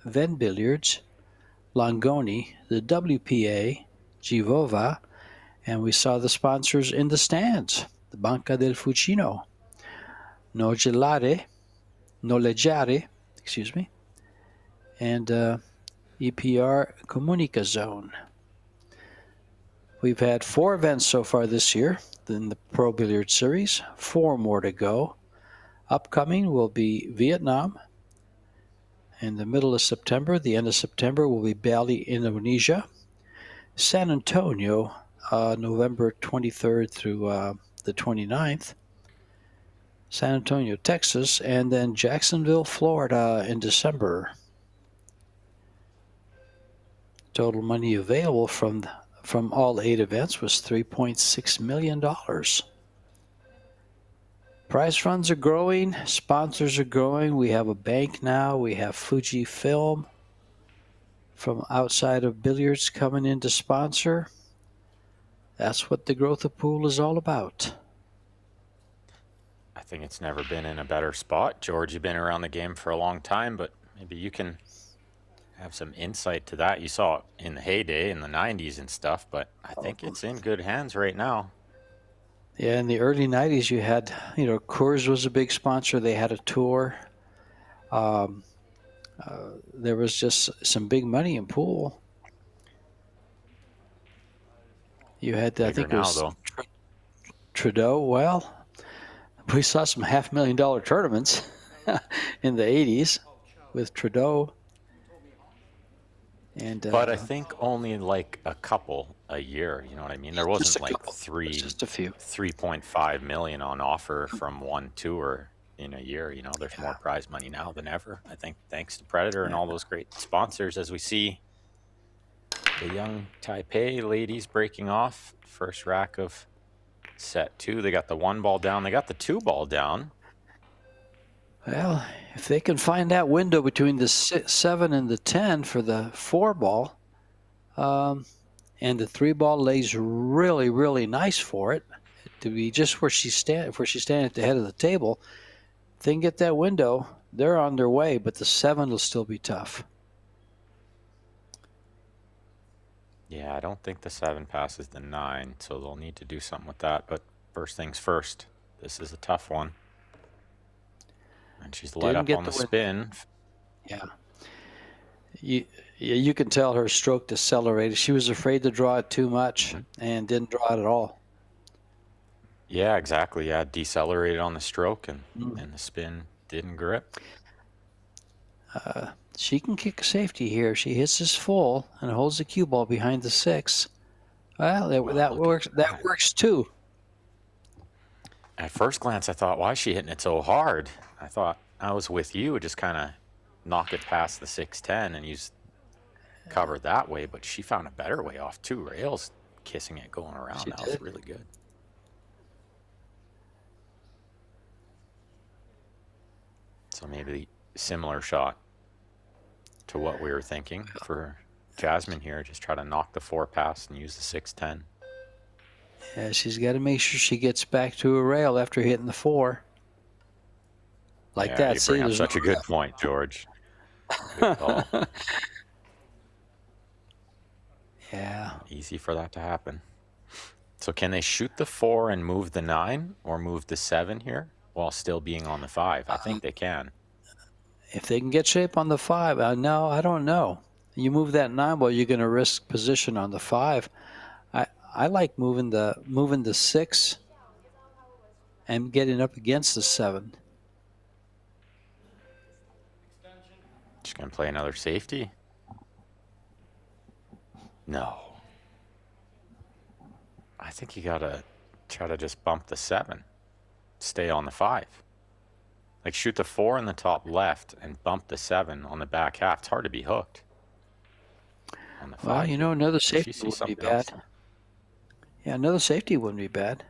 F: Venbilliards, Longoni, the WPA, Givova, and we saw the sponsors in the stands, the Banca del Fucino, Noleggiare, and EPR Comunica Zone. We've had 4 events so far this year in the Pro Billiard Series, 4 more to go. Upcoming will be Vietnam. In the middle of September, the end of September, will be Bali, Indonesia. San Antonio, November 23rd through the 29th. San Antonio, Texas, and then Jacksonville, Florida in December. Total money available from all 8 events was $3.6 million. Prize funds are growing, sponsors are growing. We have a bank now. We have Fujifilm from outside of billiards coming in to sponsor. That's what the growth of pool is all about.
G: I think it's never been in a better spot. George, you've been around the game for a long time, but maybe you can have some insight to that. You saw it in the heyday in the 90s and stuff, but I think it's in good hands right now.
F: Yeah, in the early 90s, you had, Coors was a big sponsor. They had a tour. There was just some big money in pool. You had, I think it was Trudeau. Well, we saw some $500,000 tournaments in the 80s with Trudeau.
G: But I think only like a couple a year, you know what I mean? There wasn't like
F: just a few.
G: 3.5 million on offer from one tour in a year. There's more prize money now than ever. I think thanks to Predator and all those great sponsors, as we see the young Taipei ladies breaking off. First rack of set 2. They got the 1 ball down. They got the 2 ball down.
F: Well, if they can find that window between the 7 and the 10 for the 4 ball, and the 3 ball lays really, really nice for it to be just where she's standing at the head of the table. If they can get that window, they're on their way, but the 7 will still be tough.
G: Yeah, I don't think the 7 passes the 9, so they'll need to do something with that. But first things first, this is a tough one. And she's let up on the spin.
F: Yeah. You can tell her stroke decelerated. She was afraid to draw it too much and didn't draw it at all.
G: Yeah, exactly. Yeah, decelerated on the stroke and the spin didn't grip.
F: She can kick a safety here. She hits this full and holds the cue ball behind the 6. Well, that works. That works too.
G: At first glance, I thought, why is she hitting it so hard? I thought I was with you, just kind of knock it past the 610 and use cover that way. But she found a better way off 2 rails, kissing it going around. That was really good. So maybe similar shot to what we were thinking for Jasmine here. Just try to knock the 4 past and use the 6-10.
C: Yeah, she's got to make sure she gets back to a rail after hitting the 4. Like
G: Yeah,
C: that.
G: you
C: See,
G: bring up
C: there's
G: such a
C: no
G: good point, George. Good call.
C: Yeah.
G: Easy for that to happen. So can they shoot the 4 and move the 9 or move the 7 here while still being on the 5? I think they can.
C: If they can get shape on the 5, no, I don't know. You move that 9, well, you're going to risk position on the 5. I like moving the 6 and getting up against the 7.
G: Just going to play another safety? No. I think you got to try to just bump the 7. Stay on the 5. Like shoot the 4 in the top left and bump the 7 on the back half. It's hard to be hooked on the 5.
C: Well, you know, another
G: If you
C: safety
G: see
C: wouldn't be
G: something else.
C: bad. Yeah, another safety wouldn't be bad.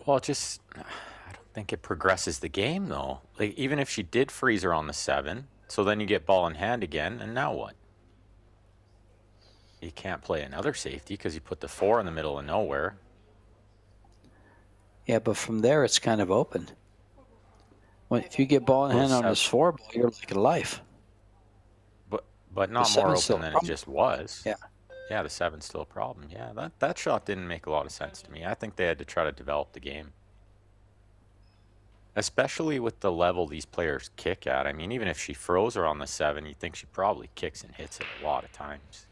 G: Well, just I don't think it progresses the game though. Like even if she did freeze her on the 7, so then you get ball in hand again, and now what? You can't play another safety because you put the 4 in the middle of nowhere.
C: Yeah, but from there it's kind of open. If you get ball in hand on this 4 ball, you're like a life.
G: But not
C: The
G: more
C: 7's still
G: open
C: a
G: than it
C: problem.
G: just was.
C: Yeah.
G: Yeah, the 7's still a problem. Yeah, that shot didn't make a lot of sense to me. I think they had to try to develop the game. Especially with the level these players kick at. I mean, even if she froze her on the 7, you'd think she probably kicks and hits it a lot of times.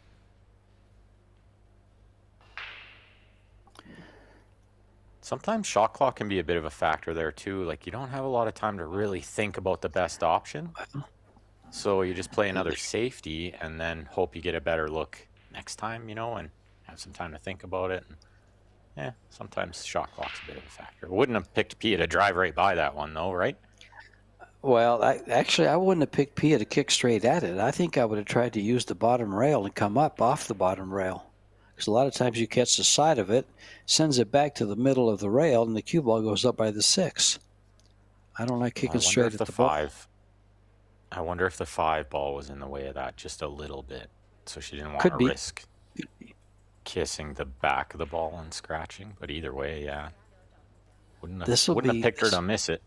G: Sometimes shot clock can be a bit of a factor there too. Like you don't have a lot of time to really think about the best option. So you just play another safety and then hope you get a better look next time, you know, and have some time to think about it. And, yeah, sometimes shot clock's a bit of a factor. Wouldn't have picked Pia to drive right by that one though, right?
C: Well, I wouldn't have picked Pia to kick straight at it. I think I would have tried to use the bottom rail and come up off the bottom rail. Because a lot of times you catch the side of it, sends it back to the middle of the rail, and the cue ball goes up by the 6. I don't like kicking straight at the ball.
G: 5. I wonder if the 5 ball was in the way of that just a little bit. So she didn't want
C: Could
G: to
C: be.
G: risk kissing the back of the ball and scratching. But either way, yeah. Wouldn't have picked her to miss it.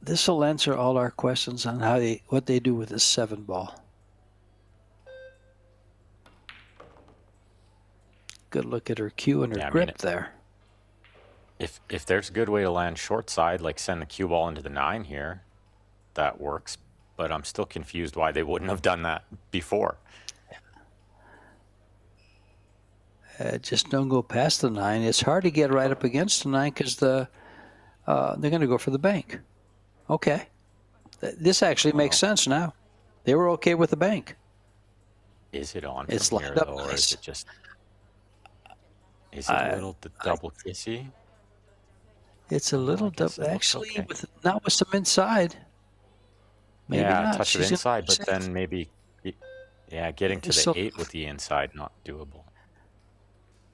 C: This will answer all our questions on what they do with this 7 ball. Good look at her cue and her grip there.
G: If there's a good way to land short side, like send the cue ball into the 9 here, that works. But I'm still confused why they wouldn't have done that before.
C: Just don't go past the 9. It's hard to get right up against the 9 because they're going to go for the bank. Okay. This actually makes sense now. They were okay with the bank.
G: Is it on
C: It's
G: from
C: lined
G: here,
C: up
G: though, or
C: nice.
G: is it just... Is it a little double kissy?
C: It's a little double. Actually, not with some inside. Maybe
G: yeah,
C: not.
G: a touch
C: She's
G: of inside, but
C: safe.
G: then maybe... Yeah, getting to the
C: So-
G: 8 with the inside, not doable.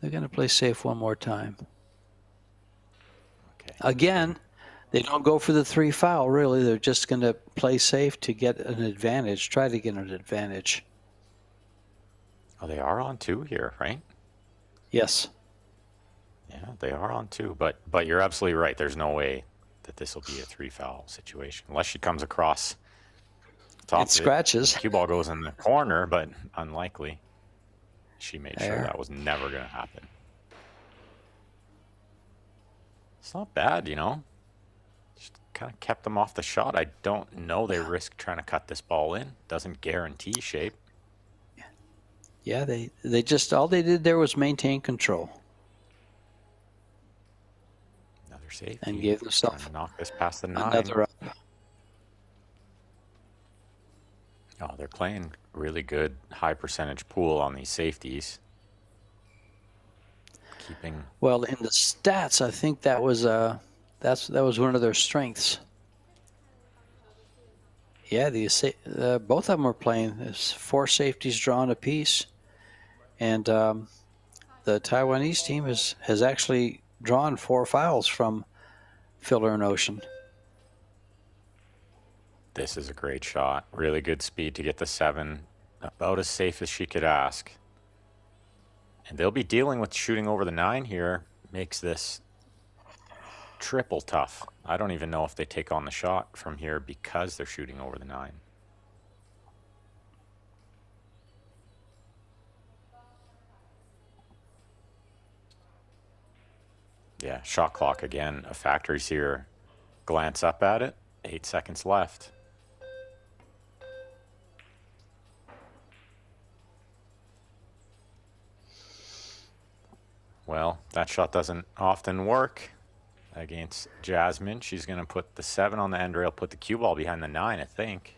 C: They're going to play safe one more time.
G: Okay.
C: Again, they don't go for the 3 foul, really. They're just going to play safe to get an advantage, try to get an advantage.
G: Oh, they are on 2 here, right?
C: Yes.
G: Yeah, they are on 2, but you're absolutely right. There's no way that this will be a 3 foul situation unless she comes across top.
C: It scratches.
G: Cue ball goes in the corner, but unlikely. She made sure
C: There.
G: that was never going to happen. It's not bad, you know. Just kind of kept them off the shot. I don't know they risk trying to cut this ball in. Doesn't guarantee shape.
C: Yeah, they just, all they did there was maintain control.
G: Another safety.
C: And gave
G: Trying
C: themselves
G: to knock this past the 9.
C: another up.
G: Oh, they're playing really good high percentage pool on these safeties. Keeping
C: Well, in the stats, I think that was that was one of their strengths. Yeah, both of them were playing. There's 4 safeties drawn apiece, and the Taiwanese team has actually drawn 4 fouls from Filler and Ocean.
G: This is a great shot. Really good speed to get the 7. About as safe as she could ask. And they'll be dealing with shooting over the 9 here. Makes this triple tough. I don't even know if they take on the shot from here because they're shooting over the 9. Yeah, shot clock again. A factory's here. Glance up at it. 8 seconds left. Well, that shot doesn't often work against Jasmine. She's going to put the 7 on the end rail, put the cue ball behind the 9, I think.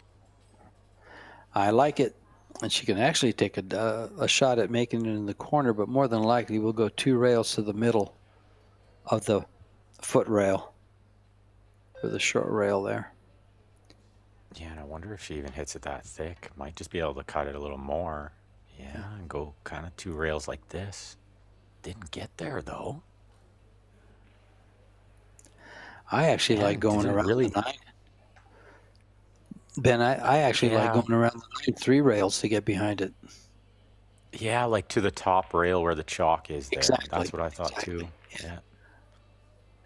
F: I like it. And she can actually take a shot at making it in the corner, but more than likely we'll go 2 rails to the middle of the foot rail for the short rail there.
G: Yeah, and I wonder if she even hits it that thick. Might just be able to cut it a little more. Yeah, and go kind of 2 rails like this. Didn't get there, though.
F: I actually like going around the 9. Ben, I actually like going around the 9 3 rails to get behind it.
G: Yeah, like to the top rail where the chalk is there.
F: Exactly.
G: That's what I thought too. Yeah.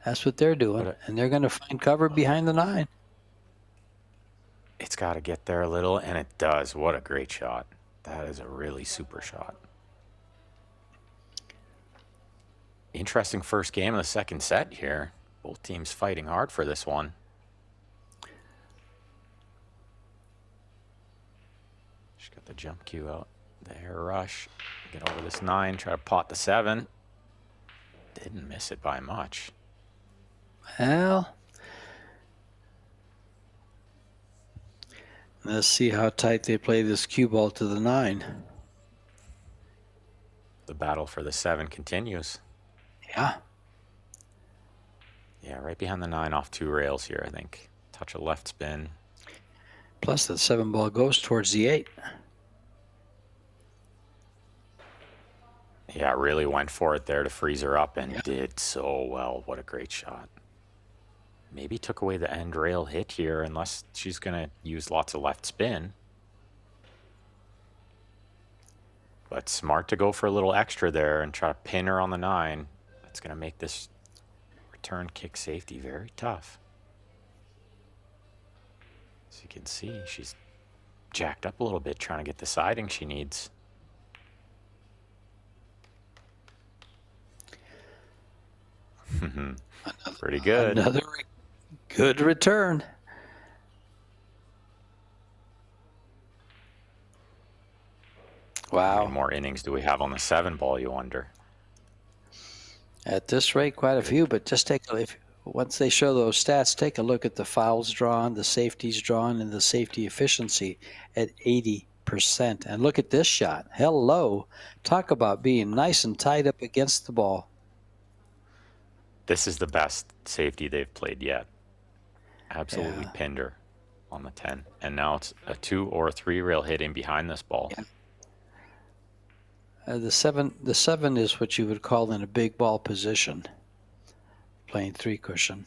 F: That's what they're doing. And they're going to find cover behind the 9.
G: It's got to get there a little, and it does. What a great shot. That is a really super shot. Interesting first game of the second set here. Both teams fighting hard for this one. She's got the jump cue out. The air rush. Get over this 9. Try to pot the 7. Didn't miss it by much.
F: Well, let's see how tight they play this cue ball to the 9.
G: The battle for the 7 continues.
F: Yeah.
G: Yeah, right behind the 9 off 2 rails here, I think. Touch of left spin.
F: Plus the 7 ball goes towards the 8.
G: Yeah, really went for it there to freeze her up and did so well. What a great shot. Maybe took away the end rail hit here unless she's going to use lots of left spin. But smart to go for a little extra there and try to pin her on the 9. That's going to make this return kick safety very tough. As you can see, she's jacked up a little bit trying to get the siding she needs. Pretty good.
F: Another good return. Wow.
G: How many more innings do we have on the 7 ball, you wonder?
F: At this rate, quite a few, but just once they show those stats, take a look at the fouls drawn, the safeties drawn, and the safety efficiency at 80%. And look at this shot. Hello. Talk about being nice and tied up against the ball.
G: This is the best safety they've played yet. Absolutely pinned her on the 10. And now it's a 2 or a 3 rail hit in behind this ball.
F: Yeah. The seven is what you would call in a big ball position, playing 3 cushion.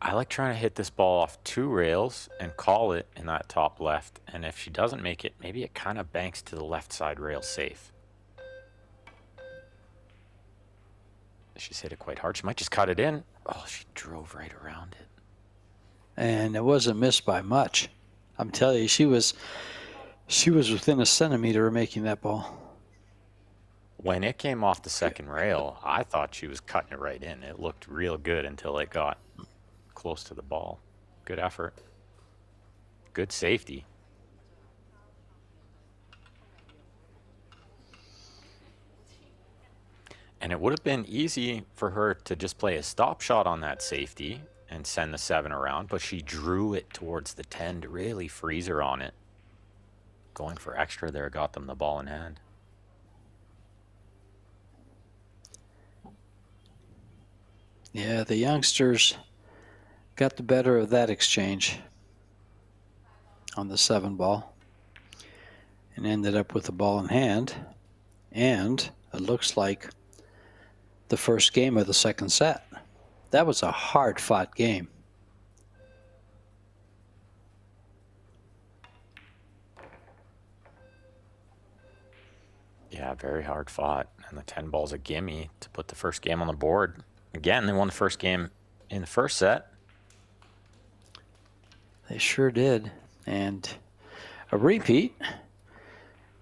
G: I like trying to hit this ball off 2 rails and call it in that top left. And if she doesn't make it, maybe it kind of banks to the left side rail safe. She's hit it quite hard. She might just cut it in. Oh, she drove right around it.
F: And it wasn't missed by much. I'm telling you, she was within a centimeter of making that ball.
G: When it came off the second rail, I thought she was cutting it right in. It looked real good until it got close to the ball. Good effort. Good safety. And it would have been easy for her to just play a stop shot on that safety and send the 7 around, but she drew it towards the 10 to really freeze her on it. Going for extra there got them the ball in hand.
F: Yeah, the youngsters got the better of that exchange on the 7 ball and ended up with the ball in hand. And it looks like the first game of the second set. That was a hard-fought game.
G: Yeah, very hard fought. And the 10 ball's a gimme to put the first game on the board. Again, they won the first game in the first set.
F: They sure did. And a repeat.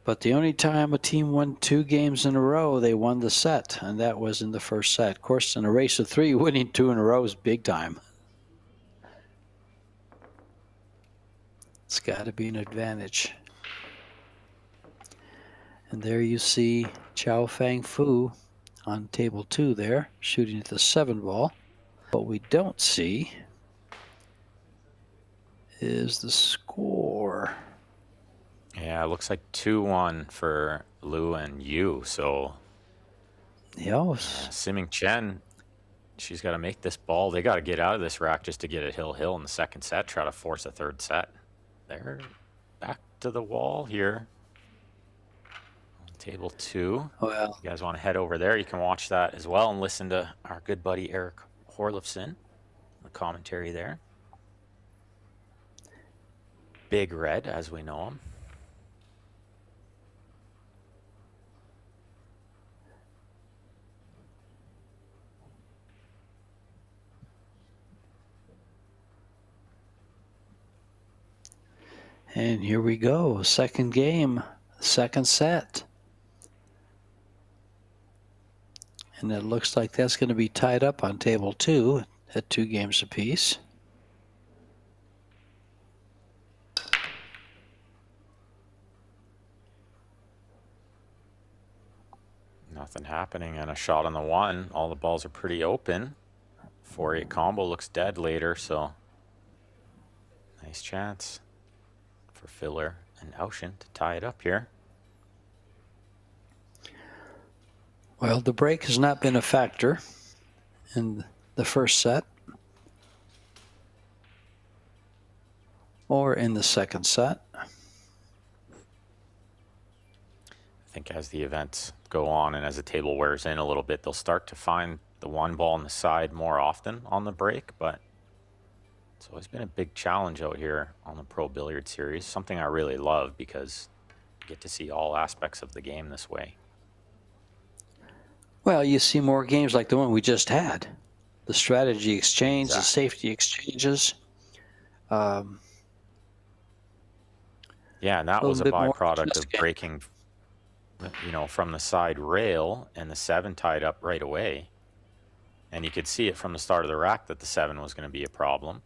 F: But the only time a team won 2 games in a row, they won the set, and that was in the first set. Of course, in a race of 3, winning 2 in a row is big time. It's got to be an advantage. And there you see Chao Fang Fu on table 2 there, shooting at the 7 ball. What we don't see is the score.
G: Yeah, it looks like 2-1 for Liu and Yu. So Siming Chen, she's got to make this ball. They got to get out of this rack just to get it hill in the second set, try to force a third set. They're back to the wall here. On table 2.
F: Well,
G: if you guys want to head over there, you can watch that as well and listen to our good buddy Eric Horlifson, the commentary there. Big Red, as we know him.
F: and here we go. Second game, second set. And it looks like that's going to be tied up on table 2 at 2 games apiece.
G: Nothing happening, and a shot on the 1. All the balls are pretty open. 4-8 combo looks dead later, so nice chance for Filler and Ocean to tie it up here.
F: Well, the break has not been a factor in the first set or in the second set.
G: I think as the events go on and as the table wears in a little bit, they'll start to find the 1 ball on the side more often on the break, but it's always been a big challenge out here on the Pro Billiard Series, something I really love because you get to see all aspects of the game this way.
F: Well, you see more games like the one we just had. The strategy exchange,
G: Exactly.
F: the safety exchanges.
G: Yeah, and that was a
F: little bit more
G: byproduct
F: this
G: of
F: game.
G: breaking, you know, from the side rail and the 7 tied up right away. And you could see it from the start of the rack that the 7 was going to be a problem.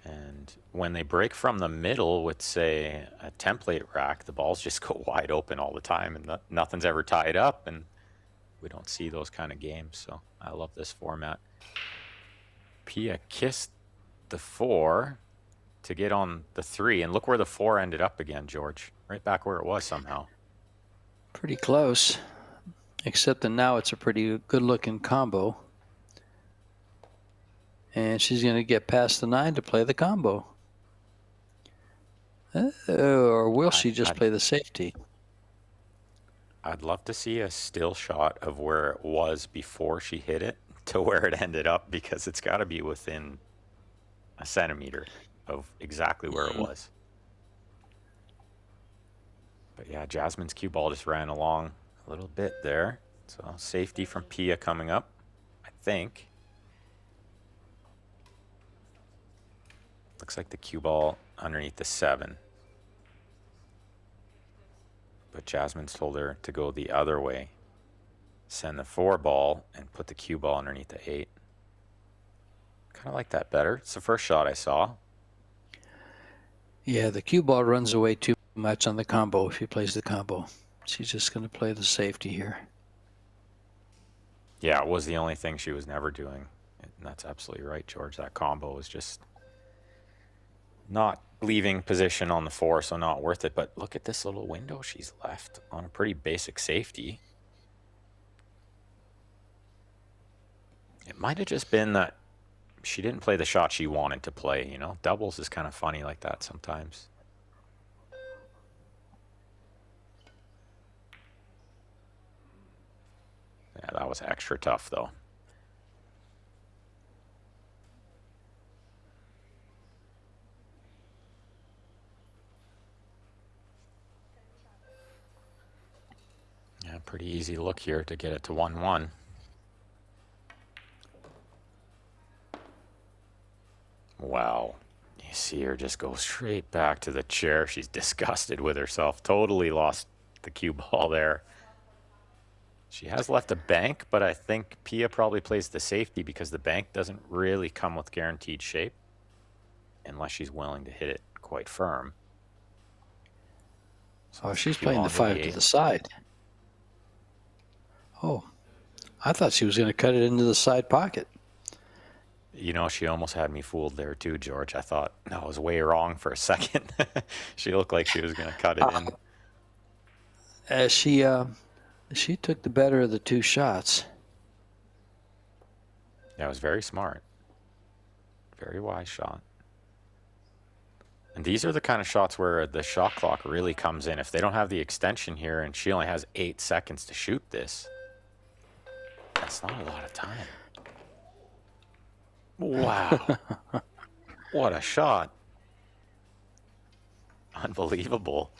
G: And when they break from the middle with, say, a template rack, the balls just go wide open all the time and nothing's ever tied up. And we don't see those kind of games. So I love this format. Pia kissed the 4 to get on the 3. And look where the 4 ended up again, George. Right back where it was somehow.
F: Pretty close, except that now it's a pretty good-looking combo. And she's going to get past the 9 to play the combo. Or will she just play the safety?
G: I'd love to see a still shot of where it was before she hit it to where it ended up, because it's got to be within a centimeter of exactly where it was. But yeah, Jasmine's cue ball just ran along a little bit there. So safety from Pia coming up, I think. Looks like the cue ball underneath the 7. But Jasmine's told her to go the other way. Send the 4 ball and put the cue ball underneath the 8. Kind of like that better. It's the first shot I saw.
F: Yeah, the cue ball runs away too much on the combo if he plays the combo. She's just going to play the safety here.
G: Yeah, it was the only thing she was never doing. And that's absolutely right, George. That combo was just not leaving position on the 4, so not worth it. But look at this little window she's left on a pretty basic safety. It might have just been that she didn't play the shot she wanted to play, you know? Doubles is kind of funny like that sometimes. Yeah, that was extra tough, though. Pretty easy look here to get it to 1-1. Wow. You see her just go straight back to the chair. She's disgusted with herself. Totally lost the cue ball there. She has left a bank, but I think Pia probably plays the safety because the bank doesn't really come with guaranteed shape unless she's willing to hit it quite firm. So
F: Oh, she's
G: cue
F: playing the
G: on
F: 5 to the side. Oh, I thought she was going to cut it into the side pocket.
G: You know, she almost had me fooled there too, George. I thought I was way wrong for a second. She looked like she was going to cut it in.
F: As she took the better of the 2 shots.
G: That was very smart. Very wise shot. And these are the kind of shots where the shot clock really comes in. If they don't have the extension here and she only has 8 seconds to shoot this, that's not a lot of time. Wow. What a shot. Unbelievable.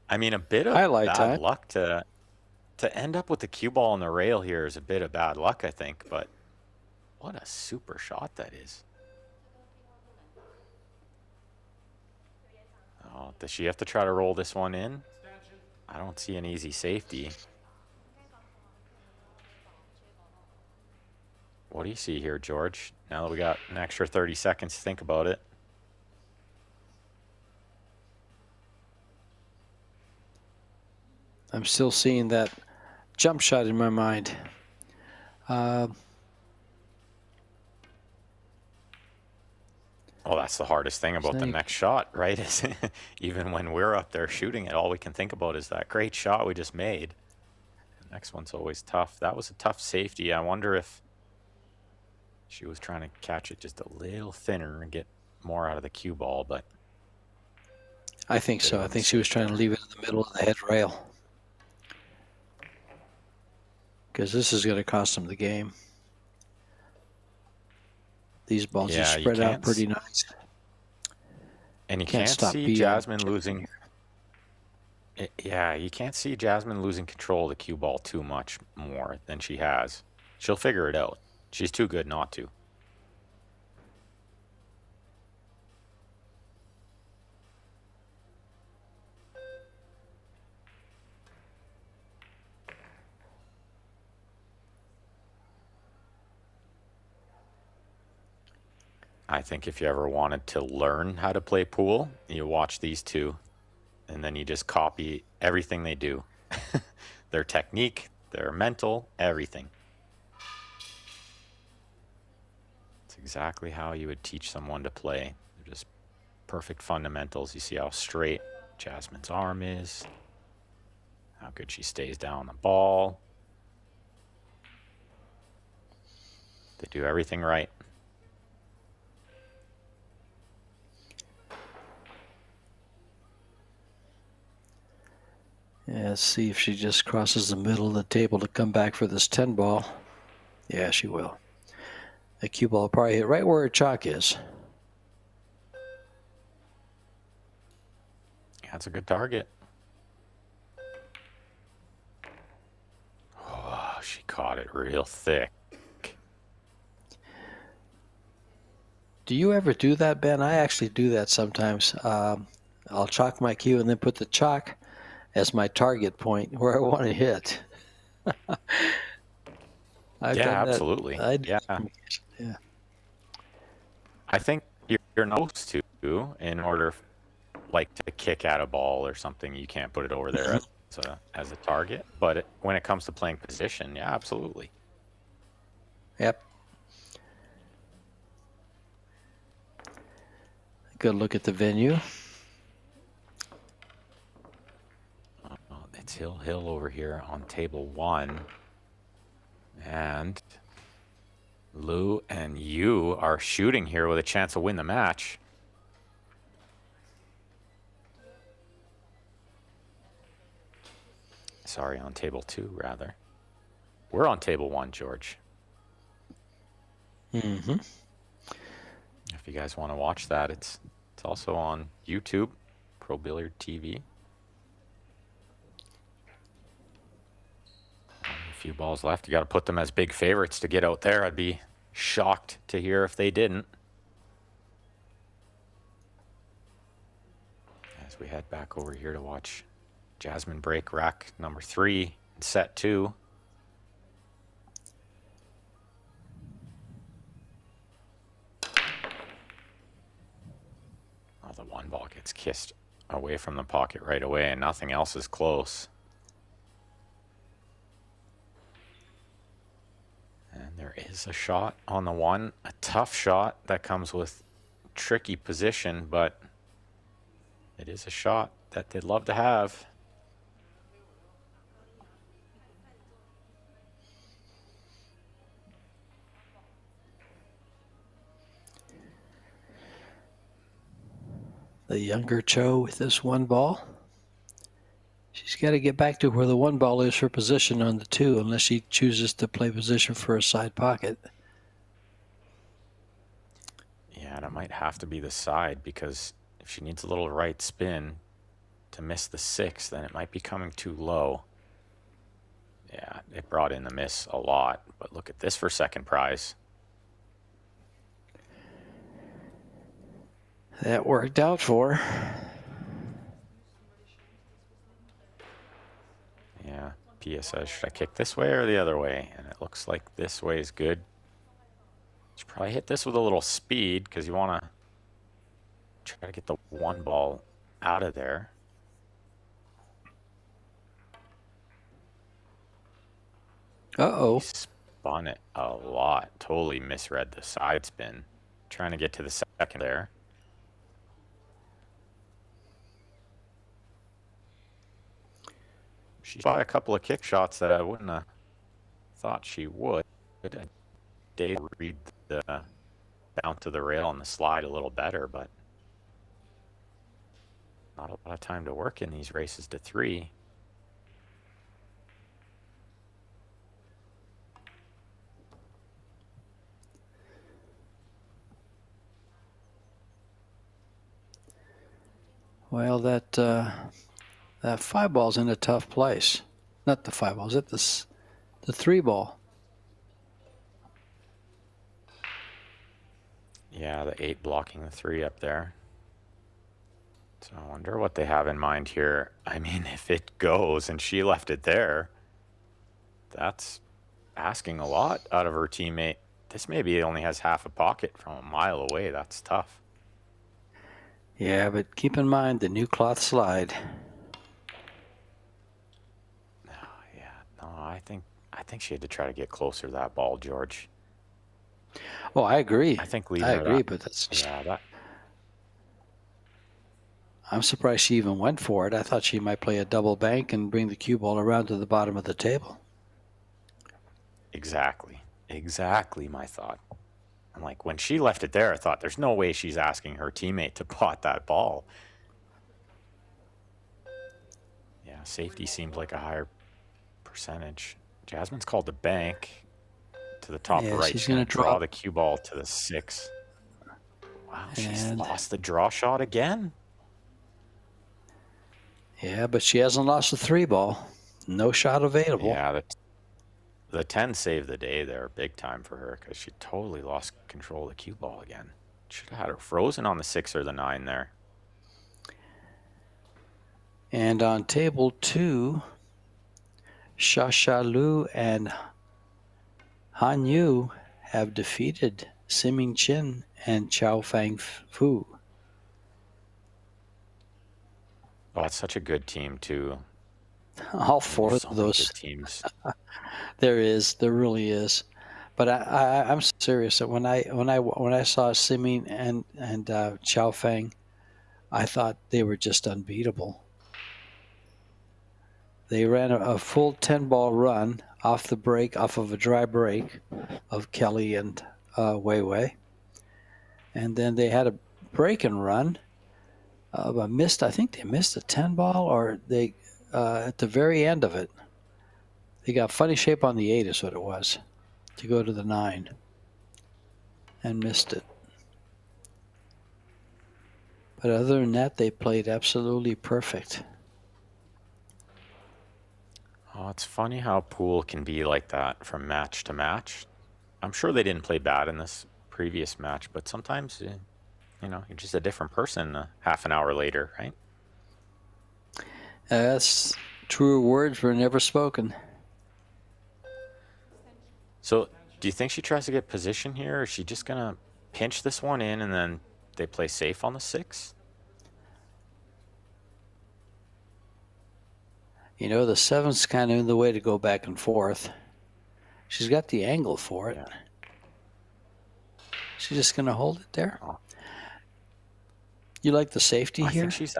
G: I mean, a bit of bad luck to end up with the cue ball on the rail here is a bit of bad luck, I think, but what a super shot that is. Oh, does she have to try to roll this one in? I don't see an easy safety. What do you see here, George? Now that we got an extra 30 seconds to think about it.
F: I'm still seeing that jump shot in my mind.
G: Well, that's the hardest thing about the next shot, right? Is even when we're up there shooting it, all we can think about is that great shot we just made. The next one's always tough. That was a tough safety. I wonder if she was trying to catch it just a little thinner and get more out of the cue ball, but
F: I think so. I think she was trying to leave it in the middle of the head rail. Because this is going to cost them the game. These balls are spread out pretty nice.
G: And you can't see Jasmine losing. Yeah, you can't see Jasmine losing control of the cue ball too much more than she has. She'll figure it out. She's too good not to. I think if you ever wanted to learn how to play pool, you watch these two, and then you just copy everything they do. Their technique, their mental, everything. It's exactly how you would teach someone to play. They're just perfect fundamentals. You see how straight Jasmine's arm is, how good she stays down the ball. They do everything right.
F: Yeah, let's see if she just crosses the middle of the table to come back for this 10 ball. Yeah, she will. The cue ball will probably hit right where her chalk is.
G: That's a good target. Oh, she caught it real thick.
F: Do you ever do that, Ben? I actually do that sometimes. I'll chalk my cue and then put the chalk as my target point where I want to hit.
G: Yeah, absolutely. Yeah. I think you're not supposed to, in order, like, to kick at a ball or something, you can't put it over there as a target. But when it comes to playing position, yeah, absolutely.
F: Yep. Good look at the venue.
G: It's Hill over here on table 1. And Lou and you are shooting here with a chance to win the match. Sorry, on table 2, rather. We're on table 1, George.
F: Mm-hmm.
G: If you guys want to watch that, it's also on YouTube, Pro Billiard TV. few balls left. You got to put them as big favorites to get out there. I'd be shocked to hear if they didn't. As we head back over here to watch Jasmine break rack number 3 in set 2. Oh, the one ball gets kissed away from the pocket right away, and nothing else is close. And there is a shot on the one, a tough shot that comes with tricky position, but it is a shot that they'd love to have.
F: The younger Cho with this one ball. She's got to get back to where the one ball is her position on the 2, unless she chooses to play position for a side pocket.
G: Yeah, and it might have to be the side, because if she needs a little right spin to miss the 6, then it might be coming too low. Yeah, it brought in the miss a lot, but look at this for second prize.
F: That worked out for her.
G: Yeah, Pia says, should I kick this way or the other way? And it looks like this way is good. Should probably hit this with a little speed, because you want to try to get the one ball out of there.
F: Uh-oh.
G: He spun it a lot. Totally misread the side spin. Trying to get to the second there. She's by a couple of kick shots that I wouldn't have thought she would. Dave read the bounce to the rail and the slide a little better, but not a lot of time to work in these races to 3.
F: Well, that 5 ball's in a tough place. Not the 5 balls, it's the 3 ball.
G: Yeah, the 8 blocking the 3 up there. So I wonder what they have in mind here. I mean, if it goes and she left it there, that's asking a lot out of her teammate. This maybe only has half a pocket from a mile away. That's tough.
F: Yeah, but keep in mind the new cloth slide.
G: No, I think she had to try to get closer to that ball, George.
F: Oh, I agree.
G: I think
F: I agree, but that's just, I'm surprised she even went for it. I thought she might play a double bank and bring the cue ball around to the bottom of the table.
G: Exactly my thought. I'm like, when she left it there, I thought there's no way she's asking her teammate to pot that ball. Yeah, safety seemed like a higher percentage. Jasmine's called the bank to the top right.
F: She's going to
G: draw the cue ball to the 6. Wow, she's lost the draw shot again.
F: Yeah, but she hasn't lost the 3 ball. No shot available.
G: Yeah, the 10 saved the day there big time for her, because she totally lost control of the cue ball again. Should have had her frozen on the 6 or the 9 there.
F: And on table 2, Shashalu and Han Yu have defeated Siming Chin and Chao Fang Fu.
G: Oh, it's such a good team too.
F: All 4
G: So
F: of
G: many
F: those.
G: good teams.
F: There really is. But I'm serious that when I saw Siming and Chao Fang, I thought they were just unbeatable. They ran a full 10-ball run off of a dry break of Kelly and Wei Wei. And then they had a break and run. I think they missed a 10-ball, or they at the very end of it. They got funny shape on the 8 is what it was, to go to the 9, and missed it. But other than that, they played absolutely perfect.
G: Oh, it's funny how pool can be like that from match to match. I'm sure they didn't play bad in this previous match, but sometimes, you're just a different person half an hour later, right?
F: That's truer words were never spoken.
G: So, do you think she tries to get position here, or is she just gonna pinch this one in and then they play safe on the 6?
F: The 7's kind of in the way to go back and forth. She's got the angle for it.
G: Yeah.
F: She's just going to hold it there.
G: Oh.
F: You like the safety
G: I
F: here?
G: think she's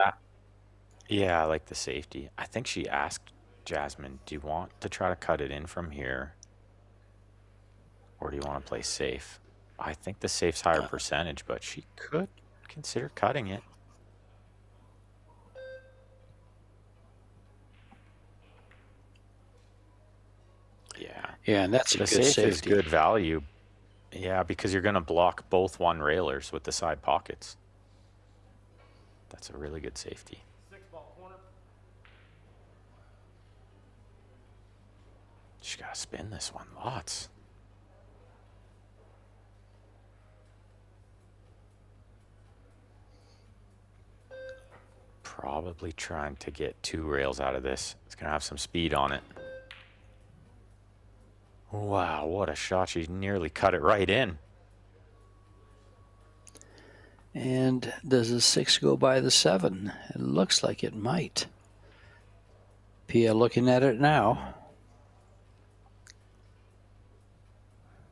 G: Yeah, I like the safety. I think she asked Jasmine, do you want to try to cut it in from here? Or do you want to play safe? I think the safe's higher percentage, but she could consider cutting it. Yeah.
F: Yeah, and that's a
G: The
F: good
G: safe is
F: safety.
G: good value. Yeah, because you're going to block both one railers with the side pockets. That's a really good safety.
A: 6-ball corner.
G: She got to spin this one lots. Probably trying to get 2 rails out of this. It's going to have some speed on it. Wow, what a shot. She nearly cut it right in.
F: And does the 6 go by the 7? It looks like it might. Pia looking at it now.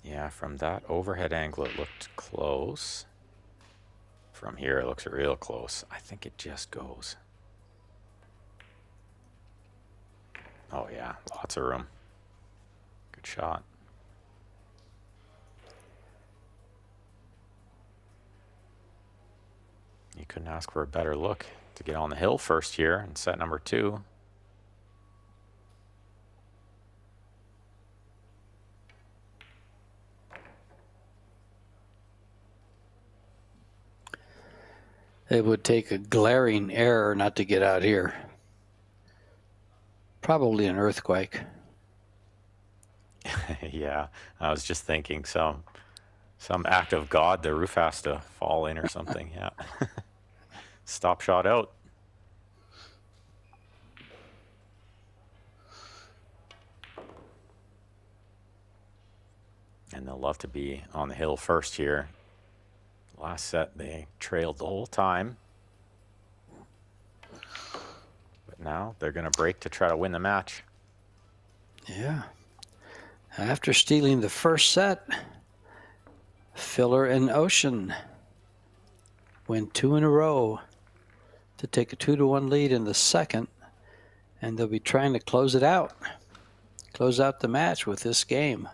G: Yeah, from that overhead angle, it looked close. From here, it looks real close. I think it just goes. Oh, yeah, lots of room. Good shot. You couldn't ask for a better look to get on the hill first here in set number 2.
F: It would take a glaring error not to get out here. Probably an earthquake.
G: Yeah, I was just thinking some act of God, the roof has to fall in or something. Yeah. Stop shot out. And they'll love to be on the hill first here. Last set, they trailed the whole time. But now they're going to break to try to win the match.
F: Yeah. After stealing the first set, Filler and Ocean win 2 in a row to take a 2-1 lead in the second. And they'll be trying to close it out. Close out the match with this game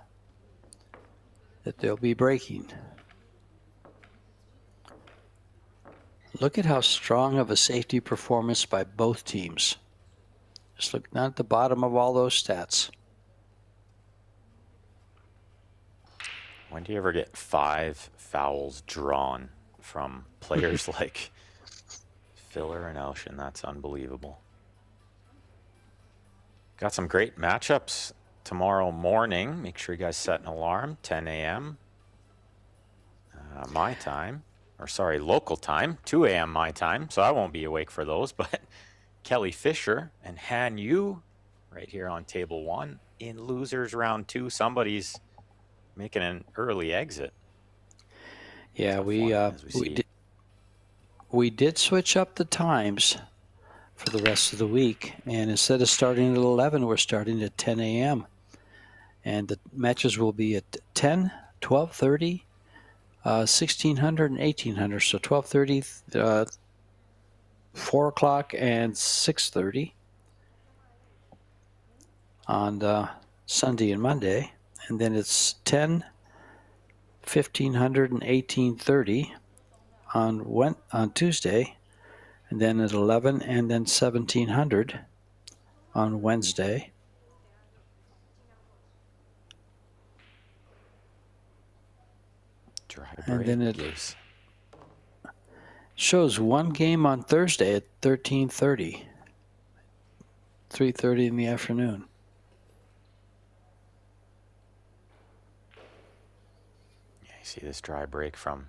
F: that they'll be breaking. Look at how strong of a safety performance by both teams. Just look down at the bottom of all those stats.
G: When do you ever get 5 fouls drawn from players like Filler and Ocean? That's unbelievable. Got some great matchups tomorrow morning. Make sure you guys set an alarm, 10 a.m. My time. Or sorry, local time, 2 a.m. my time, so I won't be awake for those. But Kelly Fisher and Han Yu right here on table 1 in losers round 2. Somebody's making an early exit.
F: Yeah, we did switch up the times for the rest of the week, and instead of starting at 11, we're starting at 10 a.m. And the matches will be at 10, 12:30, 1600 and 1800. So 12:30, 4 o'clock, and 6:30 on Sunday and Monday. And then it's 10, 1500, and 1830 on Tuesday. And then at 11 and then 1700 on Wednesday. And then it shows one game on Thursday at 13:30, 3:30 in the afternoon.
G: see this dry break from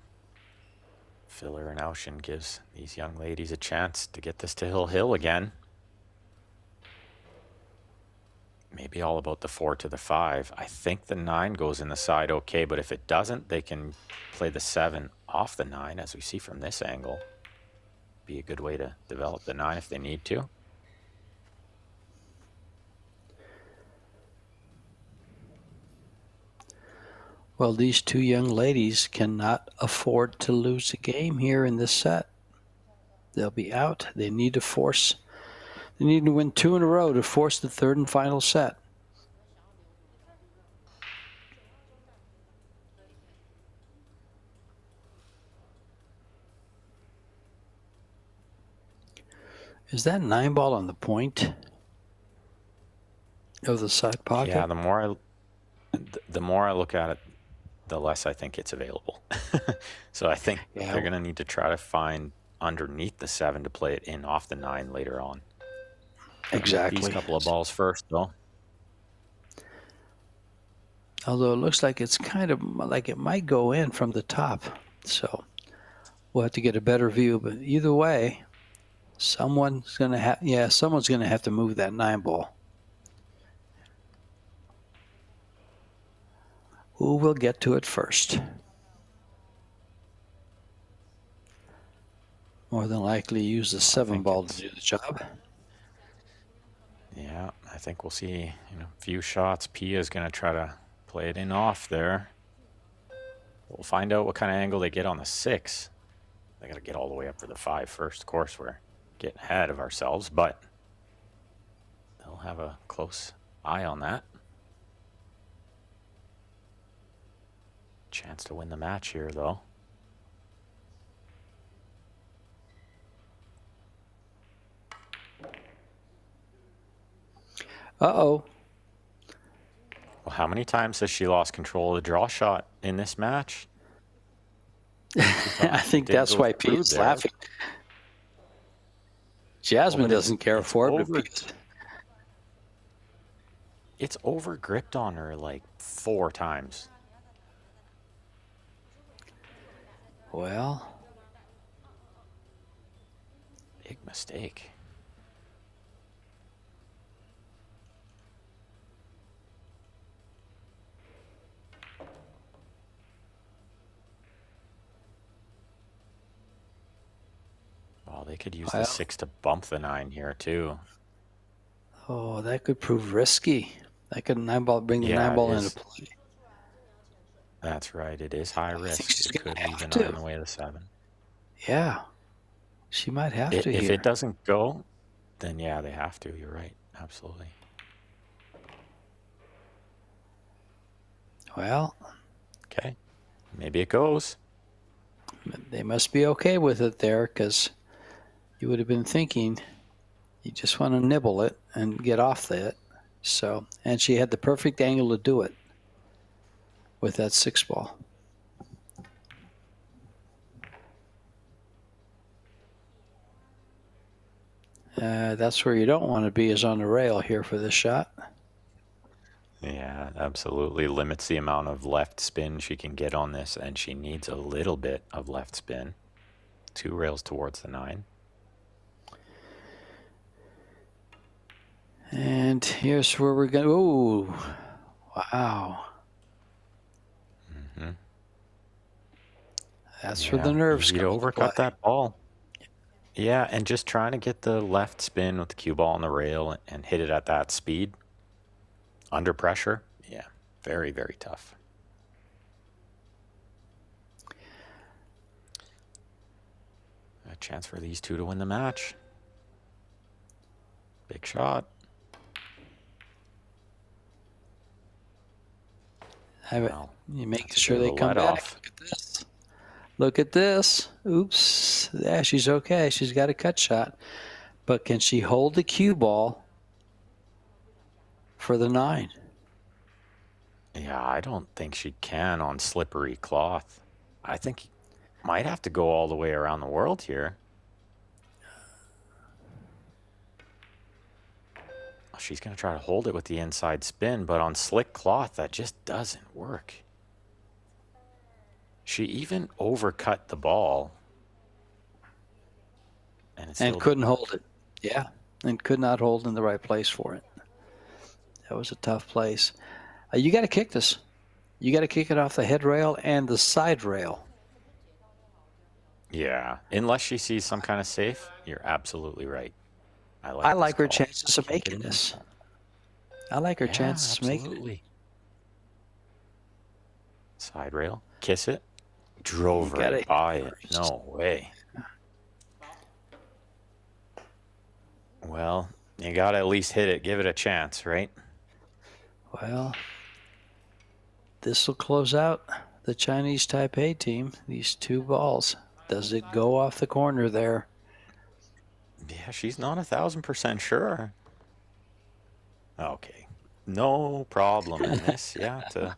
G: Filler and Ocean gives these young ladies a chance to get this to Hill again. Maybe all about the 4 to the 5. I think the 9 goes in the side okay, but if it doesn't, they can play the 7 off the 9, as we see from this angle. Be a good way to develop the 9 if they need to.
F: Well, these two young ladies cannot afford to lose a game here in this set. They'll be out. They need to force. They need to win 2 in a row to force the third and final set. Is that 9 ball on the point of the side pocket?
G: Yeah, the more I look at it, the less I think it's available. So I think they're going to need to try to find underneath the 7 to play it in off the 9 later on.
F: Exactly.
G: These couple of balls first, though.
F: Although it looks like it's kind of like it might go in from the top. So we'll have to get a better view. But either way, someone's going to have to move that 9 ball. Who will get to it first? More than likely use the 7 ball to do the job.
G: Yeah, I think we'll see a few shots. Pia's going to try to play it in off there. We'll find out what kind of angle they get on the 6. They got to get all the way up for the 5 first. Of course, we're getting ahead of ourselves, but they'll have a close eye on that. Chance to win the match here, though.
F: Uh-oh.
G: Well, how many times has she lost control of the draw shot in this match?
F: I think that's why Pete's laughing. Jasmine doesn't care for it, but Pete...
G: It's over gripped on her like 4 times.
F: Well,
G: big mistake. Well, they could use the 6 to bump the 9 here too.
F: Oh, that could prove risky. That could bring the 9 ball into play.
G: That's right. It is high risk. It could leave the 9 in the way of the 7.
F: Yeah. She might have to
G: If
F: here.
G: it doesn't go, then yeah, they have to. You're right. Absolutely.
F: Well.
G: Okay. Maybe it goes.
F: They must be okay with it there, because you would have been thinking you just want to nibble it and get off that. So, and she had the perfect angle to do it with that 6 ball. That's where you don't want to be, is on the rail here for this shot.
G: Yeah, absolutely. Limits the amount of left spin she can get on this, and she needs a little bit of left spin. 2 rails towards the 9.
F: And here's where we're going. Ooh, wow.
G: Mm-hmm.
F: That's where the nerves
G: come. You overcut that ball. Yeah, and just trying to get the left spin with the cue ball on the rail and hit it at that speed under pressure. Yeah, very, very tough. A chance for these two to win the match. Big shot.
F: You making sure they come back. Off. Look at this. Look at this. Oops. Yeah, she's okay. She's got a cut shot. But can she hold the cue ball for the 9?
G: Yeah, I don't think she can on slippery cloth. I think he might have to go all the way around the world here. She's going to try to hold it with the inside spin, but on slick cloth, that just doesn't work. She even overcut the ball. And
F: couldn't hold it. Yeah, and could not hold in the right place for it. That was a tough place. You got to kick this. You got to kick it off the head rail and the side rail.
G: Yeah, unless she sees some kind of safe, you're absolutely right.
F: I like her
G: call.
F: chances of making this. I like her chances of making it.
G: Absolutely. Side rail, kiss it, drove
F: You gotta
G: right by it.
F: hit
G: No way. Well, you got to at least hit it. Give it a chance, right?
F: Well, this will close out the Chinese Taipei team. These two balls. Does it go off the corner there?
G: Yeah, she's not 1,000% sure. Okay, no problem in this. Yeah, to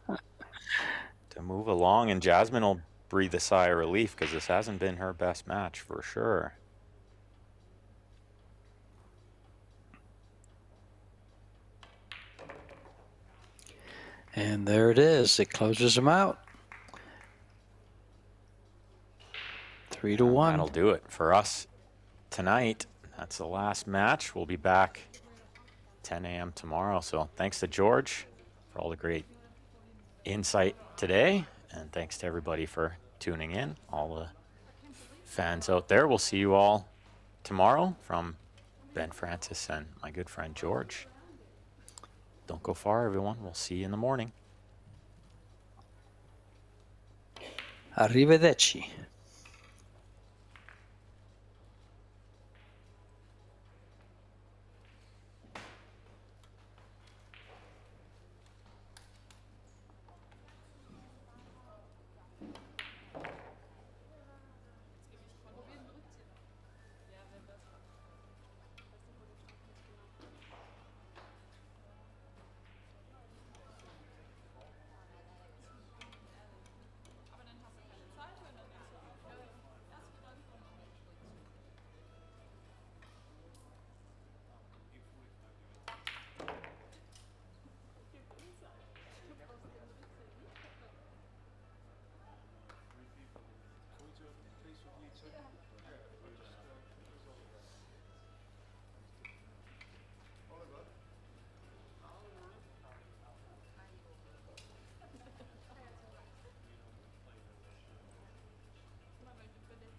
G: move along, and Jasmine will breathe a sigh of relief because this hasn't been her best match for sure.
F: And there it is. It closes them out. 3-1.
G: That'll do it for us tonight. That's the last match. We'll be back 10 a.m. tomorrow. So thanks to George for all the great insight today. And thanks to everybody for tuning in, all the fans out there. We'll see you all tomorrow from Ben Francis and my good friend George. Don't go far, everyone. We'll see you in the morning.
F: Arrivederci.